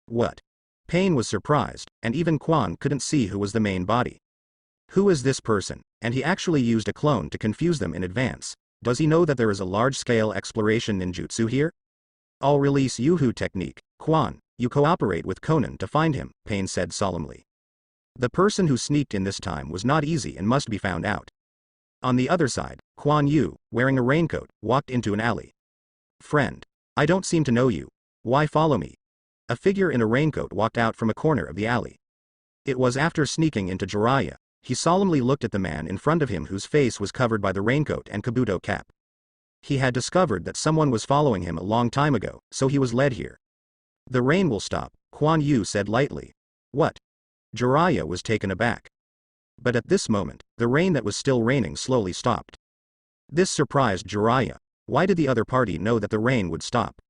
"What?" Pain was surprised, and even Kuan couldn't see who was the main body. Who is this person? And he actually used a clone to confuse them in advance. Does he know that there is a large-scale exploration ninjutsu here? "I'll release Yuhu technique. Kuan, you cooperate with Konan to find him," Pain said solemnly. The person who sneaked in this time was not easy and must be found out. On the other side, Kuan Yu, wearing a raincoat, walked into an alley. "Friend. I don't seem to know you. Why follow me?" A figure in a raincoat walked out from a corner of the alley. It was after sneaking into Jiraiya. He solemnly looked at the man in front of him whose face was covered by the raincoat and kabuto cap. He had discovered that someone was following him a long time ago, so he was led here. "The rain will stop," Kuan Yu said lightly. "What?" Jiraiya was taken aback. But at this moment, the rain that was still raining slowly stopped. This surprised Jiraiya. Why did the other party know that the rain would stop?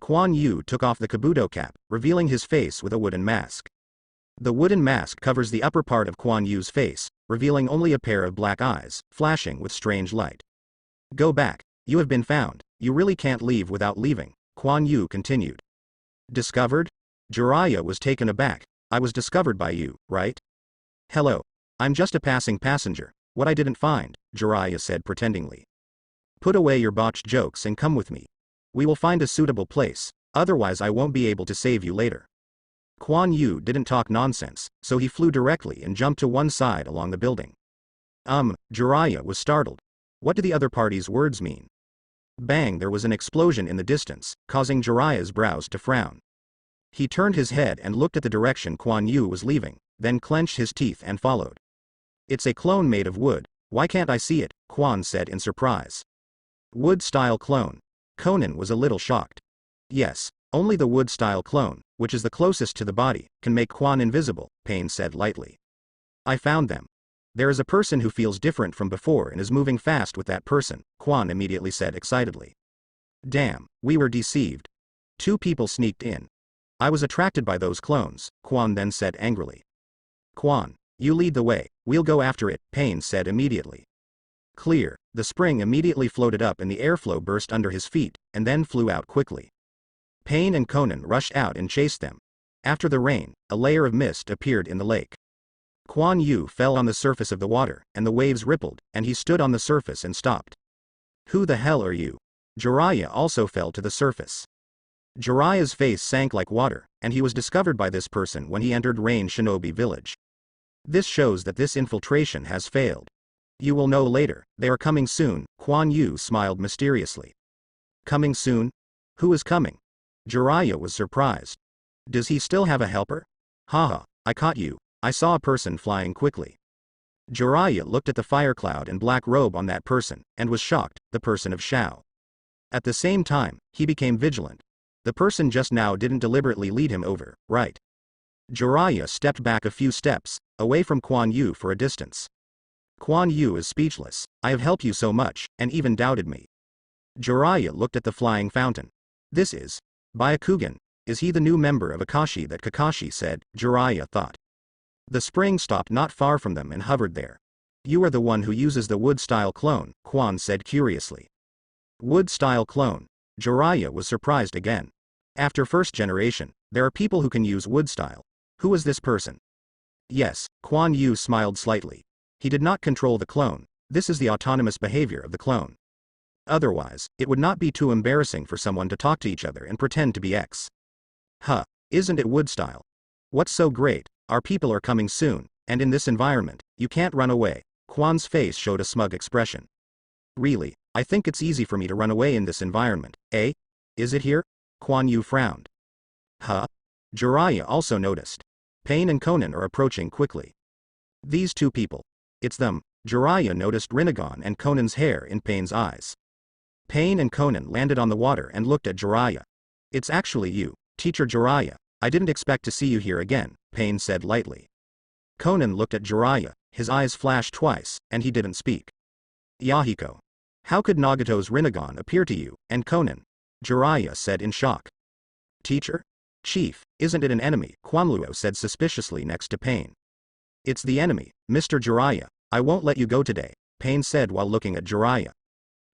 Kuan Yu took off the kabuto cap, revealing his face with a wooden mask. The wooden mask covers the upper part of Kuan Yu's face, revealing only a pair of black eyes, flashing with strange light. "Go back. You have been found. You really can't leave without leaving," Kuan Yu continued. "Discovered?" Jiraiya was taken aback. "I was discovered by you, right?" "Hello. I'm just a passing passenger. What I didn't find," Jiraiya said pretendingly. "Put away your botched jokes and come with me. We will find a suitable place, otherwise I won't be able to save you later." Kuan Yu didn't talk nonsense, so he flew directly and jumped to one side along the building. Jiraiya was startled. What do the other party's words mean? Bang! There was an explosion in the distance, causing Jiraiya's brows to frown. He turned his head and looked at the direction Kuan Yu was leaving, then clenched his teeth and followed. "It's a clone made of wood. Why can't I see it?" Kuan said in surprise. "Wood-style clone." Konan was a little shocked. "Yes, only the wood-style clone, which is the closest to the body, can make Kuan invisible," Pain said lightly. "I found them. There is a person who feels different from before and is moving fast with that person," Kuan immediately said excitedly. "Damn, we were deceived. 2 people sneaked in. I was attracted by those clones," Kuan then said angrily. "Kuan, you lead the way, we'll go after it," Pain said immediately. Clear, the spring immediately floated up and the airflow burst under his feet, and then flew out quickly. Pain and Konan rushed out and chased them. After the rain, a layer of mist appeared in the lake. Kuan Yu fell on the surface of the water, and the waves rippled, and he stood on the surface and stopped. Who the hell are you? Jiraiya also fell to the surface. Jiraiya's face sank like water, and he was discovered by this person when he entered Rain Shinobi village. This shows that this infiltration has failed. You will know later, they are coming soon, Kuan Yu smiled mysteriously. Coming soon? Who is coming? Jiraiya was surprised. Does he still have a helper? Haha, I caught you, I saw a person flying quickly. Jiraiya looked at the fire cloud and black robe on that person, and was shocked, the person of Shao. At the same time, he became vigilant. The person just now didn't deliberately lead him over, right? Jiraiya stepped back a few steps, away from Kuan Yu for a distance. Kuan Yu is speechless. I have helped you so much, and even doubted me. Jiraiya looked at the flying fountain. This is Byakugan. Is he the new member of Akashi that Kakashi said? Jiraiya thought. The spring stopped not far from them and hovered there. You are the one who uses the wood-style clone, Kuan said curiously. Wood-style clone. Jiraiya was surprised again. After first generation, there are people who can use wood-style. Who is this person? Yes, Kuan Yu smiled slightly. He did not control the clone. This is the autonomous behavior of the clone. Otherwise, it would not be too embarrassing for someone to talk to each other and pretend to be X. Huh, isn't it wood-style? What's so great? Our people are coming soon, and in this environment, you can't run away. Kuan's face showed a smug expression. Really, I think it's easy for me to run away in this environment, eh? Is it here? Kuan Yu frowned. Huh? Jiraiya also noticed. Pain and Conan are approaching quickly. These two people. It's them. Jiraiya noticed Rinnegan and Conan's hair in Pain's eyes. Pain and Conan landed on the water and looked at Jiraiya. It's actually you, Teacher Jiraiya. I didn't expect to see you here again, Pain said lightly. Conan looked at Jiraiya, his eyes flashed twice, and he didn't speak. Yahiko. How could Nagato's Rinnegan appear to you, and Conan? Jiraiya said in shock. Teacher? Chief, isn't it an enemy? Quanluo said suspiciously next to Pain. It's the enemy, Mr. Jiraiya. I won't let you go today, Pain said while looking at Jiraiya.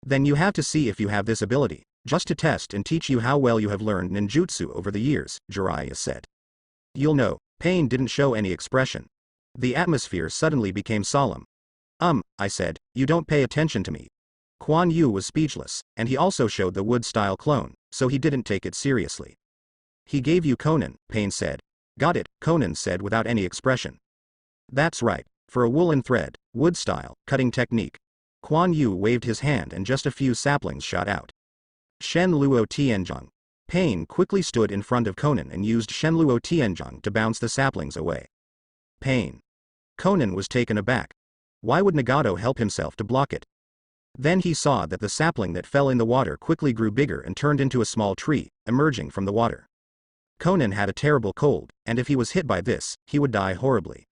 Then you have to see if you have this ability, just to test and teach you how well you have learned ninjutsu over the years, Jiraiya said. You'll know. Pain didn't show any expression. The atmosphere suddenly became solemn. I said, you don't pay attention to me. Kuan Yu was speechless, and he also showed the wood-style clone, so he didn't take it seriously. He gave you Conan, Pain said. Got it, Conan said without any expression. That's right, for a woolen thread, wood-style, cutting technique. Kuan Yu waved his hand and just a few saplings shot out. Shen Luo Tianzhong. Pain quickly stood in front of Conan and used Shen Luo Tianzhong to bounce the saplings away. Pain. Conan was taken aback. Why would Nagato help himself to block it? Then he saw that the sapling that fell in the water quickly grew bigger and turned into a small tree, emerging from the water. Conan had a terrible cold, and if he was hit by this, he would die horribly.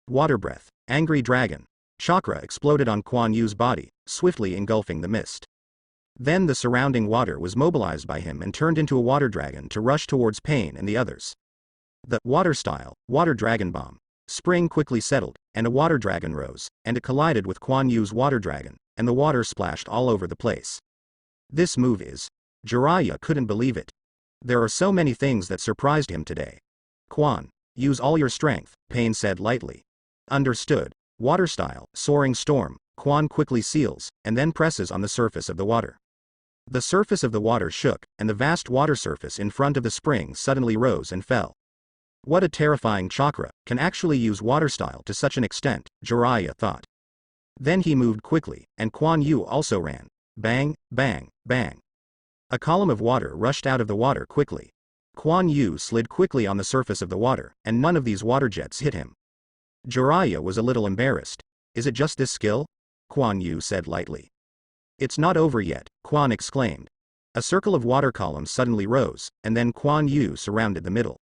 Water breath. Angry dragon. Chakra exploded on Kuan Yu's body, swiftly engulfing the mist. Then the surrounding water was mobilized by him and turned into a water dragon to rush towards Pain and the others. The water-style, water dragon bomb. Spring quickly settled, and a water dragon rose, and it collided with Kuan Yu's water dragon, and the water splashed all over the place. This move is. Jiraiya couldn't believe it. There are so many things that surprised him today. Kuan, use all your strength, Pain said lightly. Understood. Water-style, soaring storm. Kuan quickly seals, and then presses on the surface of the water. The surface of the water shook, and the vast water surface in front of the spring suddenly rose and fell. What a terrifying chakra, can actually use water-style to such an extent, Jiraiya thought. Then he moved quickly, and Kuan Yu also ran. Bang, bang, bang. A column of water rushed out of the water quickly. Kuan Yu slid quickly on the surface of the water, and none of these water jets hit him. Jiraiya was a little embarrassed. Is it just this skill? Kuan Yu said lightly. It's not over yet, Kuan exclaimed. A circle of water columns suddenly rose, and then Kuan Yu surrounded the middle.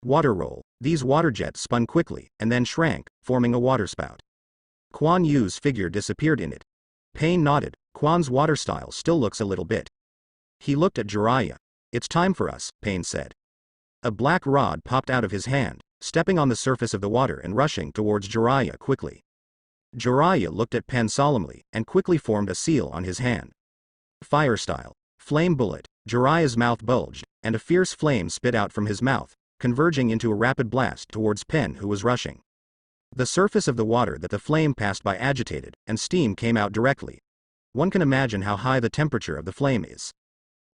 Water roll. These water jets spun quickly, and then shrank, forming a waterspout. Kuan Yu's figure disappeared in it. Pain nodded. Kuan's water style still looks a little bit. He looked at Jiraiya. It's time for us, Pain said. A black rod popped out of his hand, stepping on the surface of the water and rushing towards Jiraiya quickly. Jiraiya looked at Pain solemnly, and quickly formed a seal on his hand. Fire style. Flame bullet. Jiraiya's mouth bulged, and a fierce flame spit out from his mouth, converging into a rapid blast towards Pain who was rushing. The surface of the water that the flame passed by agitated, and steam came out directly. One can imagine how high the temperature of the flame is.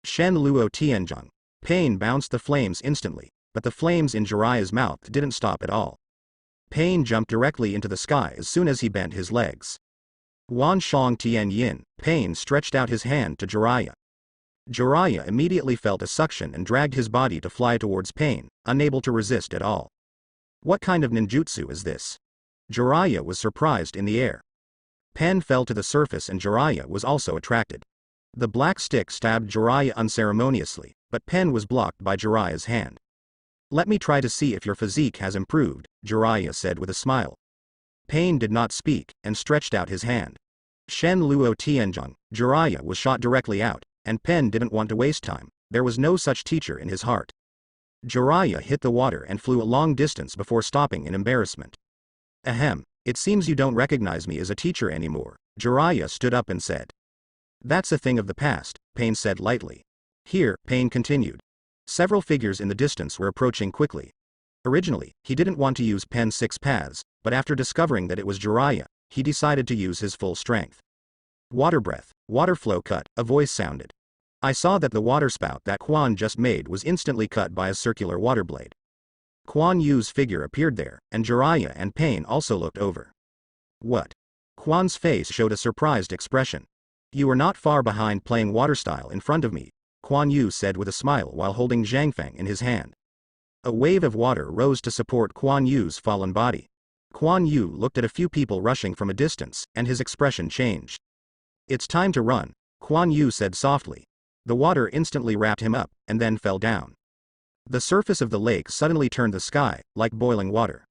Shen Luo Tianzheng. Pain bounced the flames instantly, but the flames in Jiraiya's mouth didn't stop at all. Pain jumped directly into the sky as soon as he bent his legs. Wan Shang Tian Yin. Pain stretched out his hand to Jiraiya. Jiraiya immediately felt a suction and dragged his body to fly towards Pain, unable to resist at all. What kind of ninjutsu is this? Jiraiya was surprised in the air. Pen fell to the surface and Jiraiya was also attracted. The black stick stabbed Jiraiya unceremoniously, but Pen was blocked by Jiraiya's hand. Let me try to see if your physique has improved, Jiraiya said with a smile. Pain did not speak, and stretched out his hand. Shen Luo Tianzheng. Jiraiya was shot directly out, and Pen didn't want to waste time. There was no such teacher in his heart. Jiraiya hit the water and flew a long distance before stopping in embarrassment. Ahem, it seems you don't recognize me as a teacher anymore, Jiraiya stood up and said. That's a thing of the past, Pain said lightly. Here, Pain continued. Several figures in the distance were approaching quickly. Originally, he didn't want to use Pen's 6 paths, but after discovering that it was Jiraiya, he decided to use his full strength. Water breath, water flow cut, a voice sounded. I saw that the water spout that Quan just made was instantly cut by a circular water blade. Quan Yu's figure appeared there, and Jiraiya and Pain also looked over. What? Quan's face showed a surprised expression. You are not far behind playing water style in front of me, Quan Yu said with a smile while holding Zhangfeng in his hand. A wave of water rose to support Quan Yu's fallen body. Quan Yu looked at a few people rushing from a distance, and his expression changed. It's time to run, Quan Yu said softly. The water instantly wrapped him up, and then fell down. The surface of the lake suddenly turned the sky, like boiling water.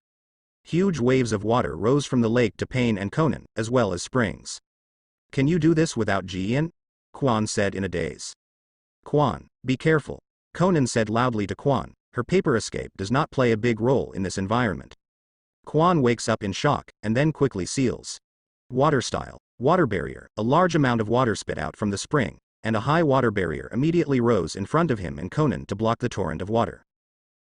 Huge waves of water rose from the lake to Pain and Conan, as well as springs. Can you do this without Jian? Quan said in a daze. Quan, be careful, Conan said loudly to Quan. Her paper escape does not play a big role in this environment. Quan wakes up in shock, and then quickly seals. Water style, water barrier, a large amount of water spit out from the spring, and a high water barrier immediately rose in front of him and Conan to block the torrent of water.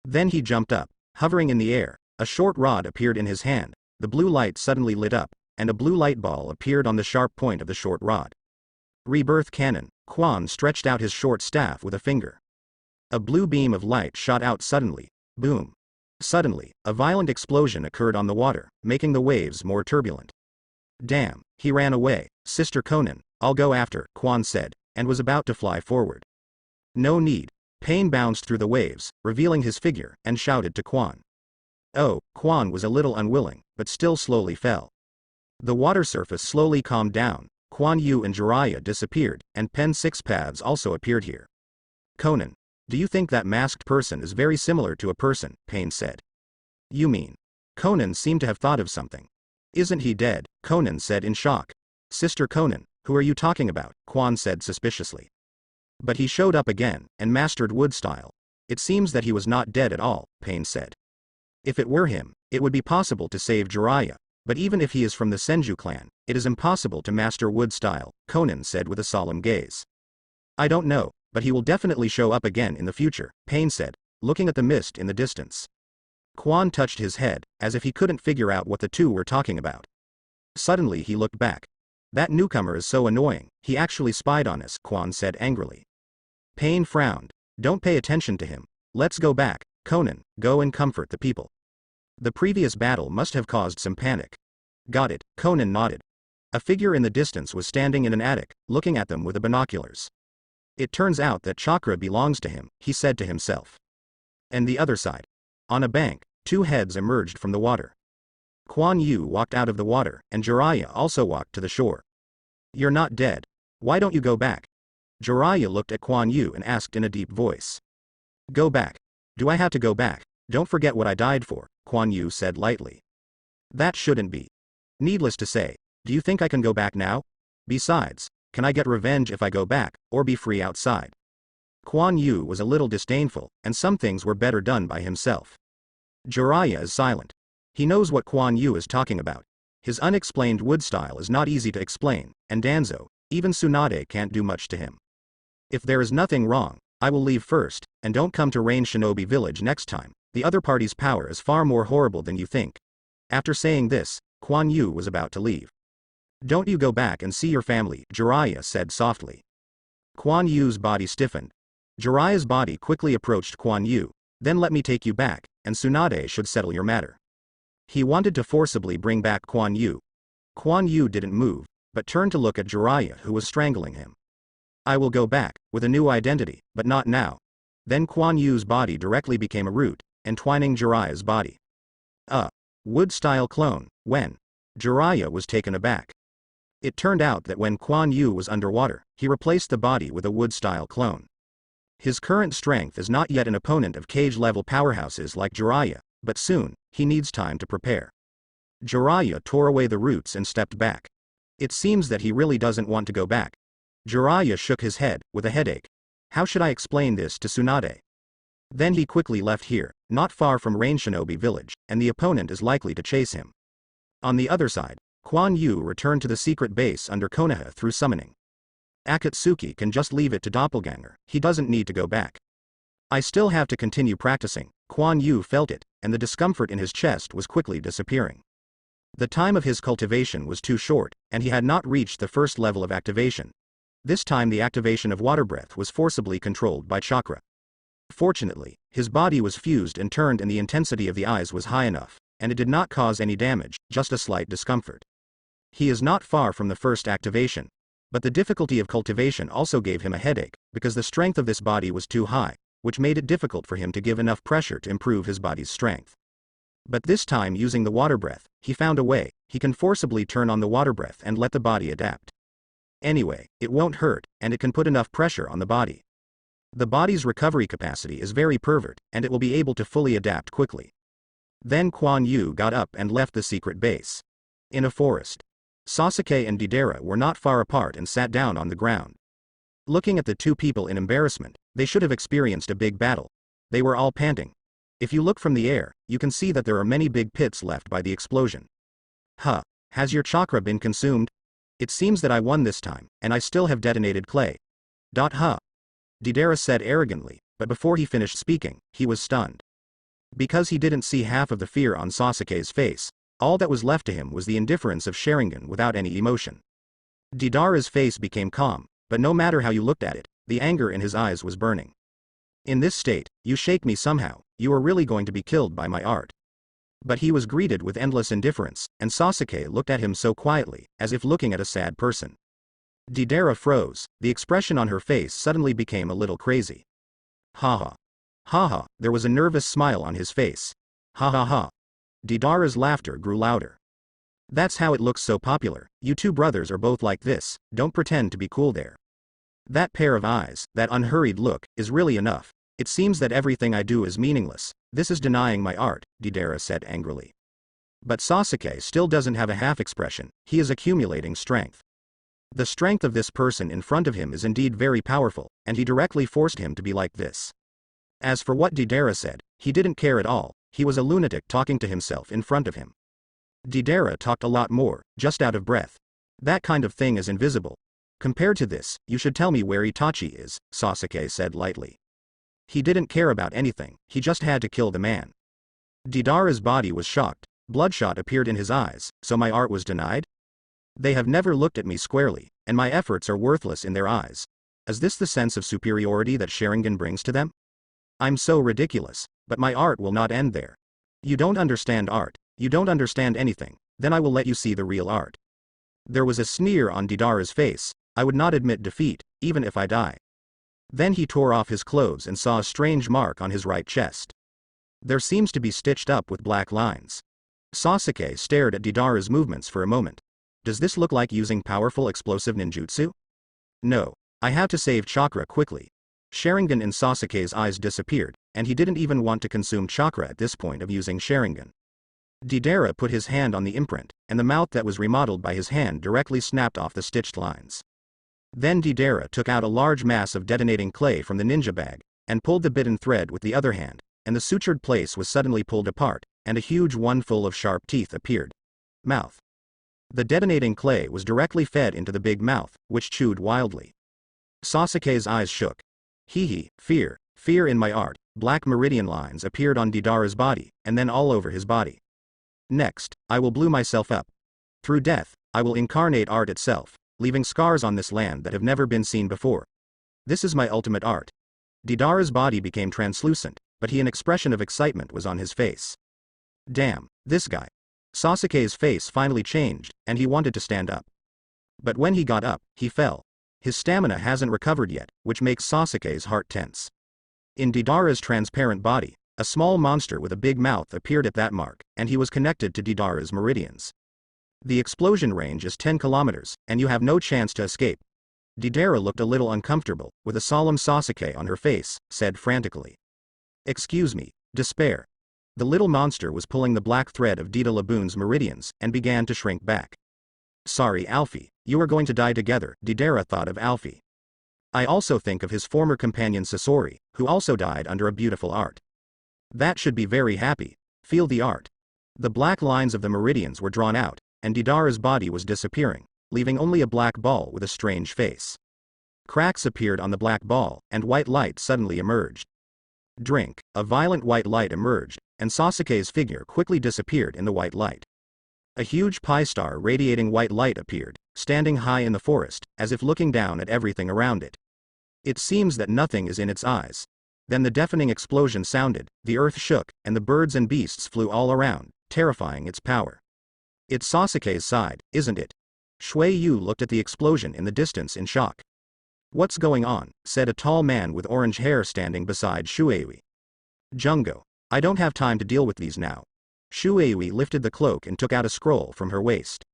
Then he jumped up, hovering in the air, a short rod appeared in his hand, the blue light suddenly lit up, and a blue light ball appeared on the sharp point of the short rod. Rebirth cannon, Quan stretched out his short staff with a finger. A blue beam of light shot out suddenly, boom. Suddenly, a violent explosion occurred on the water, making the waves more turbulent. Damn, he ran away, Sister Conan, I'll go after, Quan said, and was about to fly forward. No need. Pain bounced through the waves, revealing his figure, and shouted to Quan. Oh, Quan was a little unwilling, but still slowly fell. The water surface slowly calmed down, Quan Yu and Jiraiya disappeared, and Pen's 6 paths also appeared here. Conan, do you think that masked person is very similar to a person? Pain said. You mean? Conan seemed to have thought of something. Isn't he dead? Conan said in shock. Sister Conan, who are you talking about? Quan said suspiciously. But he showed up again, and mastered wood style. It seems that he was not dead at all, Pain said. If it were him, it would be possible to save Jiraiya, but even if he is from the Senju clan, it is impossible to master wood style, Conan said with a solemn gaze. I don't know, but he will definitely show up again in the future, Pain said, looking at the mist in the distance. Quan touched his head, as if he couldn't figure out what the two were talking about. Suddenly he looked back. That newcomer is so annoying, he actually spied on us, Quan said angrily. Pain frowned. Don't pay attention to him. Let's go back, Conan, go and comfort the people. The previous battle must have caused some panic. Got it, Conan nodded. A figure in the distance was standing in an attic, looking at them with the binoculars. It turns out that chakra belongs to him, he said to himself. And the other side. On a bank, 2 heads emerged from the water. Quan Yu walked out of the water, and Jiraiya also walked to the shore. You're not dead. Why don't you go back? Jiraiya looked at Quan Yu and asked in a deep voice. Go back. Do I have to go back? Don't forget what I died for, Quan Yu said lightly. That shouldn't be. Needless to say, do you think I can go back now? Besides, can I get revenge if I go back, or be free outside? Quan Yu was a little disdainful, and some things were better done by himself. Jiraiya is silent. He knows what Quan Yu is talking about. His unexplained wood style is not easy to explain, and Danzo, even Tsunade can't do much to him. If there is nothing wrong, I will leave first, and don't come to Rain Shinobi Village next time. The other party's power is far more horrible than you think. After saying this, Kuan Yu was about to leave. Don't you go back and see your family, Jiraiya said softly. Kuan Yu's body stiffened. Jiraiya's body quickly approached Kuan Yu. Then let me take you back, and Tsunade should settle your matter. He wanted to forcibly bring back Kuan Yu. Kuan Yu didn't move, but turned to look at Jiraiya who was strangling him. I will go back, with a new identity, but not now. Then Kuan Yu's body directly became a root, entwining Jiraiya's body. Wood-style clone, when? Jiraiya was taken aback. It turned out that when Kuan Yu was underwater, he replaced the body with a wood-style clone. His current strength is not yet an opponent of cage-level powerhouses like Jiraiya, but soon, he needs time to prepare. Jiraiya tore away the roots and stepped back. It seems that he really doesn't want to go back. Jiraiya shook his head, with a headache. How should I explain this to Tsunade? Then he quickly left here, not far from Rain Shinobi village, and the opponent is likely to chase him. On the other side, Kuan Yu returned to the secret base under Konoha through summoning. Akatsuki can just leave it to Doppelganger, he doesn't need to go back. I still have to continue practicing. Kuan Yu felt it, and the discomfort in his chest was quickly disappearing. The time of his cultivation was too short, and he had not reached the first level of activation. This time the activation of water breath was forcibly controlled by chakra. Fortunately, his body was fused and turned and the intensity of the eyes was high enough, and it did not cause any damage, just a slight discomfort. He is not far from the first activation, but the difficulty of cultivation also gave him a headache, because the strength of this body was too high, which made it difficult for him to give enough pressure to improve his body's strength. But this time using the water breath, he found a way. He can forcibly turn on the water breath and let the body adapt. Anyway, it won't hurt, and it can put enough pressure on the body. The body's recovery capacity is very pervert, and it will be able to fully adapt quickly. Then Kuan Yu got up and left the secret base. In a forest, Sasuke and Deidara were not far apart and sat down on the ground. Looking at the two people in embarrassment, they should have experienced a big battle. They were all panting. If you look from the air, you can see that there are many big pits left by the explosion. Has your chakra been consumed? It seems that I won this time, and I still have detonated clay. Deidara said arrogantly, but before he finished speaking, he was stunned. Because he didn't see half of the fear on Sasuke's face, all that was left to him was the indifference of Sharingan without any emotion. Deidara's face became calm, but no matter how you looked at it, the anger in his eyes was burning. In this state, you shake me somehow, you are really going to be killed by my art. But he was greeted with endless indifference, and Sasuke looked at him so quietly, as if looking at a sad person. Deidara froze, the expression on her face suddenly became a little crazy. Ha ha, there was a nervous smile on his face. Ha ha ha. Deidara's laughter grew louder. That's how it looks so popular, you two brothers are both like this, don't pretend to be cool there. That pair of eyes, that unhurried look, is really enough. It seems that everything I do is meaningless, this is denying my art, Deidara said angrily. But Sasuke still doesn't have a half expression, he is accumulating strength. The strength of this person in front of him is indeed very powerful, and he directly forced him to be like this. As for what Deidara said, he didn't care at all, he was a lunatic talking to himself in front of him. Deidara talked a lot more, just out of breath. That kind of thing is invisible. Compared to this, you should tell me where Itachi is, Sasuke said lightly. He didn't care about anything, he just had to kill the man. Deidara's body was shocked, bloodshot appeared in his eyes, so my art was denied? They have never looked at me squarely, and my efforts are worthless in their eyes. Is this the sense of superiority that Sharingan brings to them? I'm so ridiculous, but my art will not end there. You don't understand art, you don't understand anything, then I will let you see the real art. There was a sneer on Deidara's face, I would not admit defeat, even if I die. Then he tore off his clothes and saw a strange mark on his right chest. There seems to be stitched up with black lines. Sasuke stared at Deidara's movements for a moment. Does this look like using powerful explosive ninjutsu? No. I have to save chakra quickly. Sharingan in Sasuke's eyes disappeared, and he didn't even want to consume chakra at this point of using Sharingan. Deidara put his hand on the imprint, and the mouth that was remodeled by his hand directly snapped off the stitched lines. Then Deidara took out a large mass of detonating clay from the ninja bag, and pulled the bitten thread with the other hand, and the sutured place was suddenly pulled apart, and a huge one full of sharp teeth appeared. Mouth. The detonating clay was directly fed into the big mouth, which chewed wildly. Sasuke's eyes shook. Fear in my art. Black meridian lines appeared on Deidara's body, and then all over his body. Next, I will blow myself up. Through death, I will incarnate art itself, leaving scars on this land that have never been seen before. This is my ultimate art. Deidara's body became translucent, but an expression of excitement was on his face. Damn, this guy. Sasuke's face finally changed, and he wanted to stand up. But when he got up, he fell. His stamina hasn't recovered yet, which makes Sasuke's heart tense. In Deidara's transparent body, a small monster with a big mouth appeared at that mark, and he was connected to Deidara's meridians. The explosion range is 10 kilometers, and you have no chance to escape. Deidara looked a little uncomfortable, with a solemn Sasuke on her face, said frantically. Excuse me, despair. The little monster was pulling the black thread of Deida Laboon's meridians, and began to shrink back. Sorry Alfie, you are going to die together, Deidara thought of Alfie. I also think of his former companion Sasori, who also died under a beautiful art. That should be very happy. Feel the art. The black lines of the meridians were drawn out, and Deidara's body was disappearing, leaving only a black ball with a strange face. Cracks appeared on the black ball, and white light suddenly emerged. Drink. A violent white light emerged, and Sasuke's figure quickly disappeared in the white light. A huge pie star radiating white light appeared, standing high in the forest, as if looking down at everything around it. It seems that nothing is in its eyes. Then the deafening explosion sounded, the earth shook, and the birds and beasts flew all around, terrifying its power. It's Sasuke's side, isn't it? Shui Yu looked at the explosion in the distance in shock. What's going on? Said a tall man with orange hair standing beside Shuei. Jungo. I don't have time to deal with these now. Shuei lifted the cloak and took out a scroll from her waist.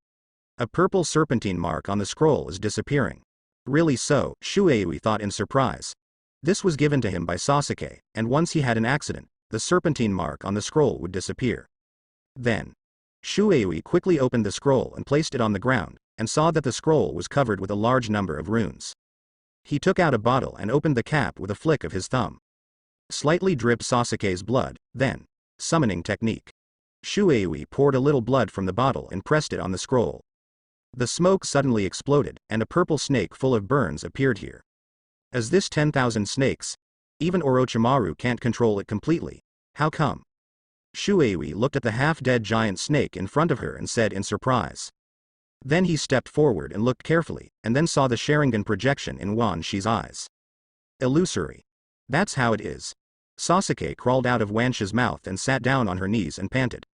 A purple serpentine mark on the scroll is disappearing. Really so, Shuei thought in surprise. This was given to him by Sasuke, and once he had an accident, the serpentine mark on the scroll would disappear. Then, Shuei quickly opened the scroll and placed it on the ground, and saw that the scroll was covered with a large number of runes. He took out a bottle and opened the cap with a flick of his thumb. Slightly dripped Sasuke's blood, then, summoning technique. Shuei poured a little blood from the bottle and pressed it on the scroll. The smoke suddenly exploded, and a purple snake full of burns appeared here. Is this 10,000 snakes? Even Orochimaru can't control it completely. How come? Shuei looked at the half-dead giant snake in front of her and said in surprise. Then he stepped forward and looked carefully, and then saw the Sharingan projection in Wan Shi's eyes. Illusory. That's how it is. Sasuke crawled out of Wan Shi's mouth and sat down on her knees and panted.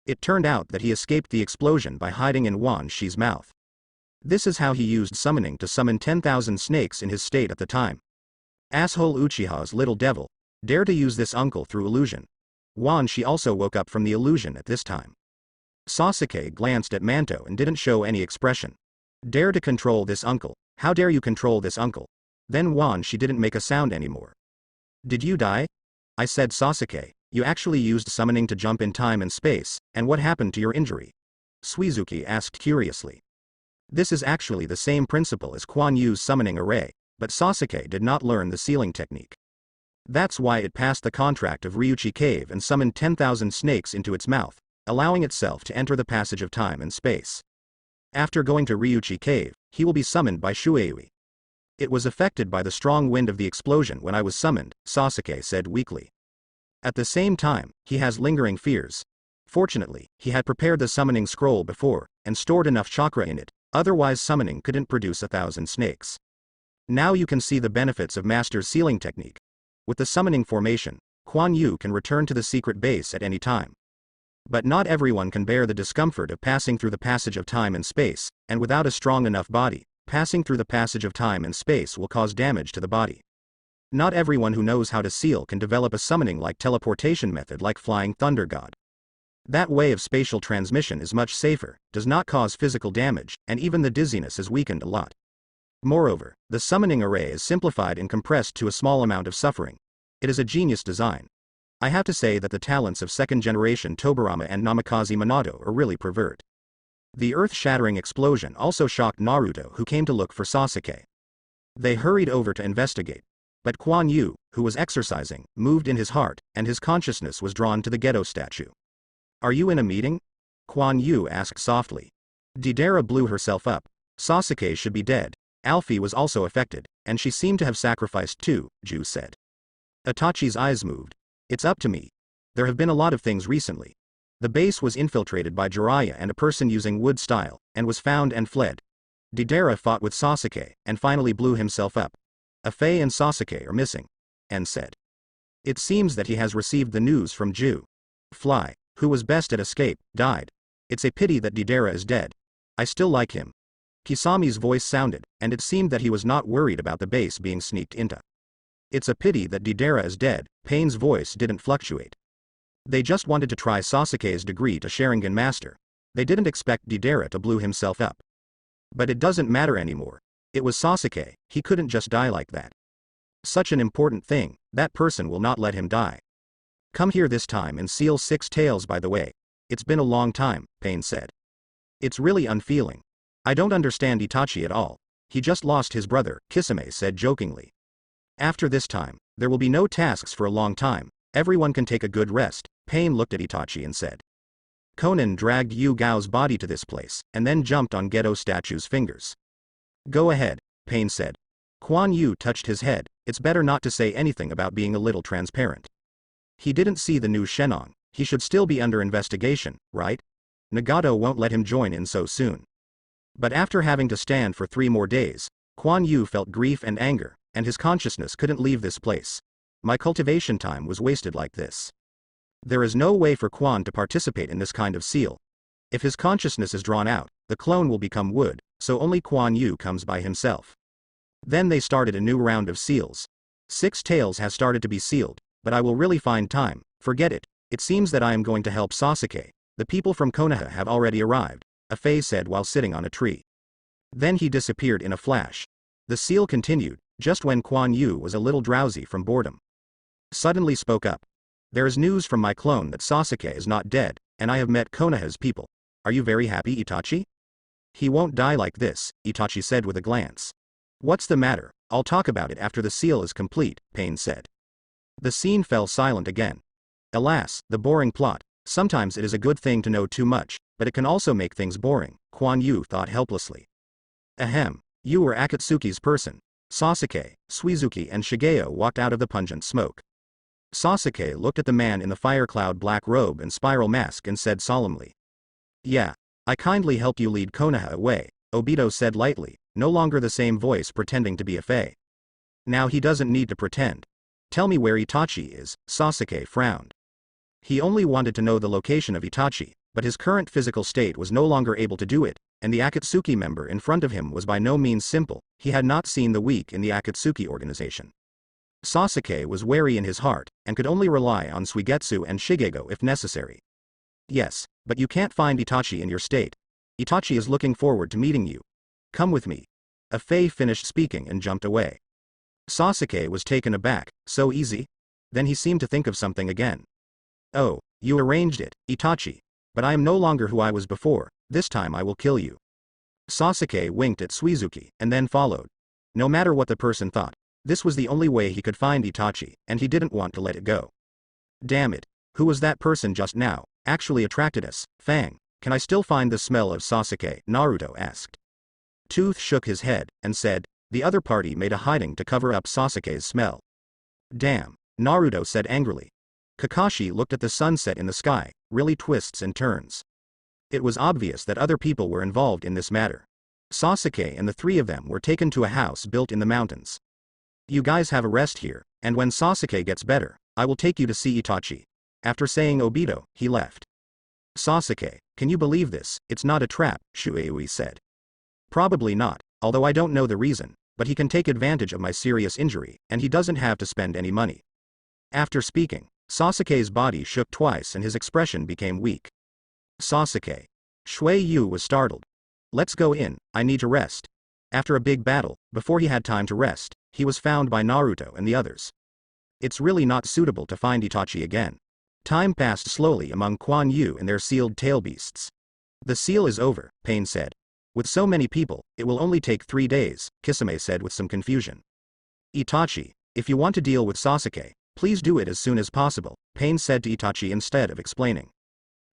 It turned out that he escaped the explosion by hiding in Wan Shi's mouth. This is how he used summoning to summon 10,000 snakes in his state at the time. Asshole Uchiha's little devil. Dare to use this uncle through illusion. Wan Shi also woke up from the illusion at this time. Sasuke glanced at Manto and didn't show any expression. Dare to control this uncle. How dare you control this uncle? Then Wan Shi didn't make a sound anymore. Did you die? I said Sasuke, you actually used summoning to jump in time and space, and what happened to your injury? Suizuki asked curiously. This is actually the same principle as Kuan Yu's summoning array, but Sasuke did not learn the sealing technique. That's why it passed the contract of Ryuchi Cave and summoned 10,000 snakes into its mouth, allowing itself to enter the passage of time and space. After going to Ryuchi Cave, he will be summoned by Shuei. It was affected by the strong wind of the explosion when I was summoned, Sasuke said weakly. At the same time, he has lingering fears. Fortunately, he had prepared the summoning scroll before, and stored enough chakra in it, otherwise summoning couldn't produce 1,000 snakes. Now you can see the benefits of Master's sealing technique. With the summoning formation, Kuan Yu can return to the secret base at any time. But not everyone can bear the discomfort of passing through the passage of time and space, and without a strong enough body, passing through the passage of time and space will cause damage to the body. Not everyone who knows how to seal can develop a summoning-like teleportation method like Flying Thunder God. That way of spatial transmission is much safer, does not cause physical damage, and even the dizziness is weakened a lot. Moreover, the summoning array is simplified and compressed to a small amount of suffering. It is a genius design. I have to say that the talents of second-generation Tobirama and Namikaze Minato are really pervert. The earth-shattering explosion also shocked Naruto, who came to look for Sasuke. They hurried over to investigate. But Kuan Yu, who was exercising, moved in his heart, and his consciousness was drawn to the ghetto statue. Are you in a meeting? Kuan Yu asked softly. Deidara blew herself up. Sasuke should be dead. Alfie was also affected, and she seemed to have sacrificed too, Ju said. Itachi's eyes moved. It's up to me. There have been a lot of things recently. The base was infiltrated by Jiraiya and a person using wood style, and was found and fled. Deidara fought with Sasuke, and finally blew himself up. Afei and Sasuke are missing. And said. It seems that he has received the news from Ju. Fly, who was best at escape, died. It's a pity that Deidara is dead. I still like him. Kisami's voice sounded, and it seemed that he was not worried about the base being sneaked into. It's a pity that Deidara is dead. Pain's voice didn't fluctuate. They just wanted to try Sasuke's degree to Sharingan Master. They didn't expect Deidara to blow himself up. But it doesn't matter anymore. It was Sasuke, he couldn't just die like that. Such an important thing, that person will not let him die. Come here this time and seal 6 tails by the way. It's been a long time, Pain said. It's really unfeeling. I don't understand Itachi at all. He just lost his brother, Kisame said jokingly. After this time, there will be no tasks for a long time. Everyone can take a good rest. Pain looked at Itachi and said. Conan dragged Yu Gao's body to this place, and then jumped on Geto statue's fingers. Go ahead, Pain said. Quan Yu touched his head. It's better not to say anything about being a little transparent. He didn't see the new Shenong. He should still be under investigation, right? Nagato won't let him join in so soon. But after having to stand for 3 more days, Quan Yu felt grief and anger, and his consciousness couldn't leave this place. My cultivation time was wasted like this. There is no way for Quan to participate in this kind of seal. If his consciousness is drawn out, the clone will become wood, so only Quan Yu comes by himself. Then they started a new round of seals. 6 tails has started to be sealed, but I will really find time. Forget it. It seems that I am going to help Sasuke. The people from Konoha have already arrived, Afei said while sitting on a tree. Then he disappeared in a flash. The seal continued, just when Quan Yu was a little drowsy from boredom. Suddenly spoke up. There is news from my clone that Sasuke is not dead, and I have met Konoha's people. Are you very happy, Itachi? He won't die like this, Itachi said with a glance. What's the matter? I'll talk about it after the seal is complete, Pain said. The scene fell silent again. Alas, the boring plot. Sometimes it is a good thing to know too much, but it can also make things boring, Quan Yu thought helplessly. Ahem, you were Akatsuki's person. Sasuke, Suizuki and Shigeo walked out of the pungent smoke. Sasuke looked at the man in the firecloud black robe and spiral mask and said solemnly. Yeah, I kindly helped you lead Konoha away, Obito said lightly, no longer the same voice pretending to be Afei. Now he doesn't need to pretend. Tell me where Itachi is, Sasuke frowned. He only wanted to know the location of Itachi, but his current physical state was no longer able to do it, and the Akatsuki member in front of him was by no means simple. He had not seen the weak in the Akatsuki organization. Sasuke was wary in his heart, and could only rely on Suigetsu and Shigego if necessary. Yes, but you can't find Itachi in your state. Itachi is looking forward to meeting you. Come with me. Afei finished speaking and jumped away. Sasuke was taken aback. So easy? Then he seemed to think of something again. Oh, you arranged it, Itachi. But I am no longer who I was before. This time I will kill you. Sasuke winked at Suizuki, and then followed. No matter what the person thought, this was the only way he could find Itachi, and he didn't want to let it go. Damn it. Who was that person just now? Actually attracted us. Fang, can I still find the smell of Sasuke? Naruto asked. Tooth shook his head, and said, the other party made a hiding to cover up Sasuke's smell. Damn, Naruto said angrily. Kakashi looked at the sunset in the sky, really twists and turns. It was obvious that other people were involved in this matter. Sasuke and the 3 of them were taken to a house built in the mountains. You guys have a rest here, and when Sasuke gets better, I will take you to see Itachi. After saying Obito, he left. Sasuke, can you believe this? It's not a trap, Shueui said. Probably not, although I don't know the reason, but he can take advantage of my serious injury, and he doesn't have to spend any money. After speaking, Sasuke's body shook twice and his expression became weak. Sasuke. Shui Yu was startled. Let's go in, I need to rest. After a big battle, before he had time to rest, he was found by Naruto and the others. It's really not suitable to find Itachi again. Time passed slowly among Quan Yu and their sealed tail beasts. The seal is over, Pain said. With so many people, it will only take 3 days, Kisame said with some confusion. Itachi, if you want to deal with Sasuke, please do it as soon as possible, Pain said to Itachi instead of explaining.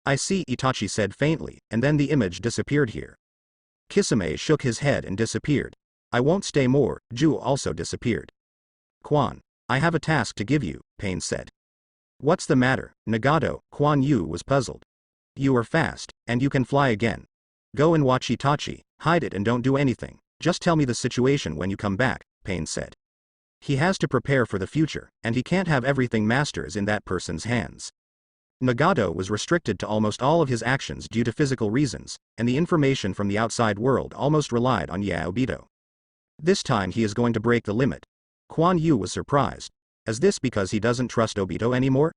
I see, Itachi said faintly, and then the image disappeared here. Kisame shook his head and disappeared. I won't stay more. Ju also disappeared. Quan, I have a task to give you, Pain said. What's the matter, Nagato? Quan Yu was puzzled. You are fast, and you can fly again. Go and watch Itachi, hide it and don't do anything. Just tell me the situation when you come back, Pain said. He has to prepare for the future, and he can't have everything masters in that person's hands. Nagato was restricted to almost all of his actions due to physical reasons, and the information from the outside world almost relied on Obito. This time he is going to break the limit. Quan Yu was surprised. Is this because he doesn't trust Obito anymore?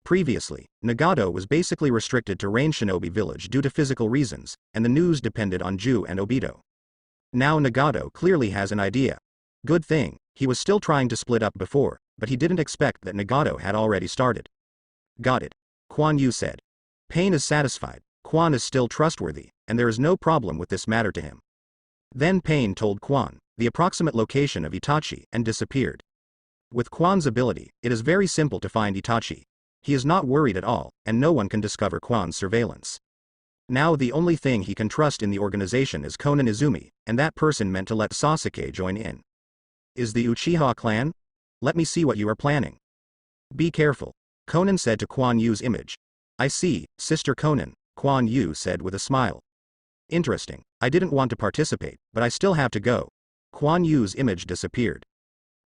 Previously, Nagato was basically restricted to Rain Shinobi Village due to physical reasons, and the news depended on Ju and Obito. Now Nagato clearly has an idea. Good thing, he was still trying to split up before, but he didn't expect that Nagato had already started. Got it. Quan Yu said. Pain is satisfied, Quan is still trustworthy, and there is no problem with this matter to him. Then Pain told Quan the approximate location of Itachi and disappeared. With Quan's ability, it is very simple to find Itachi. He is not worried at all, and no one can discover Quan's surveillance. Now the only thing he can trust in the organization is Konan Izumi, and that person meant to let Sasuke join in. Is the Uchiha clan? Let me see what you are planning. Be careful, Konan said to Quan Yu's image. I see, Sister Konan, Quan Yu said with a smile. Interesting, I didn't want to participate, but I still have to go. Quan Yu's image disappeared.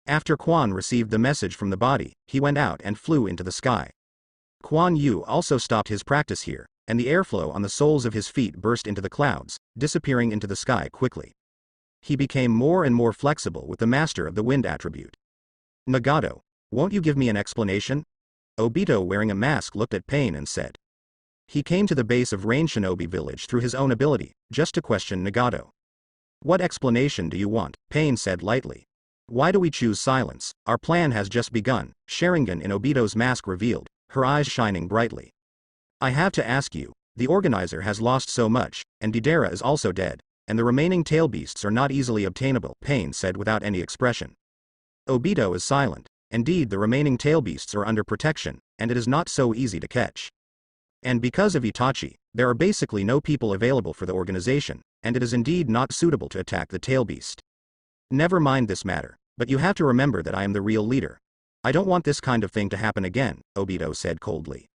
After Quan received the message from the body, he went out and flew into the sky. Quan Yu also stopped his practice here, and the airflow on the soles of his feet burst into the clouds, disappearing into the sky quickly. He became more and more flexible with the master of the wind attribute. Nagato, won't you give me an explanation? Obito wearing a mask looked at Pain and said. He came to the base of Rain Shinobi Village through his own ability, just to question Nagato. What explanation do you want? Pain said lightly. Why do we choose silence? Our plan has just begun, Sharingan in Obito's mask revealed, her eyes shining brightly. I have to ask you, the organizer has lost so much, and Deidara is also dead, and the remaining tail beasts are not easily obtainable, Pain said without any expression. Obito is silent. Indeed, the remaining tail beasts are under protection, and it is not so easy to catch. And because of Itachi, there are basically no people available for the organization, and it is indeed not suitable to attack the tail beast. Never mind this matter, but you have to remember that I am the real leader. I don't want this kind of thing to happen again, Obito said coldly.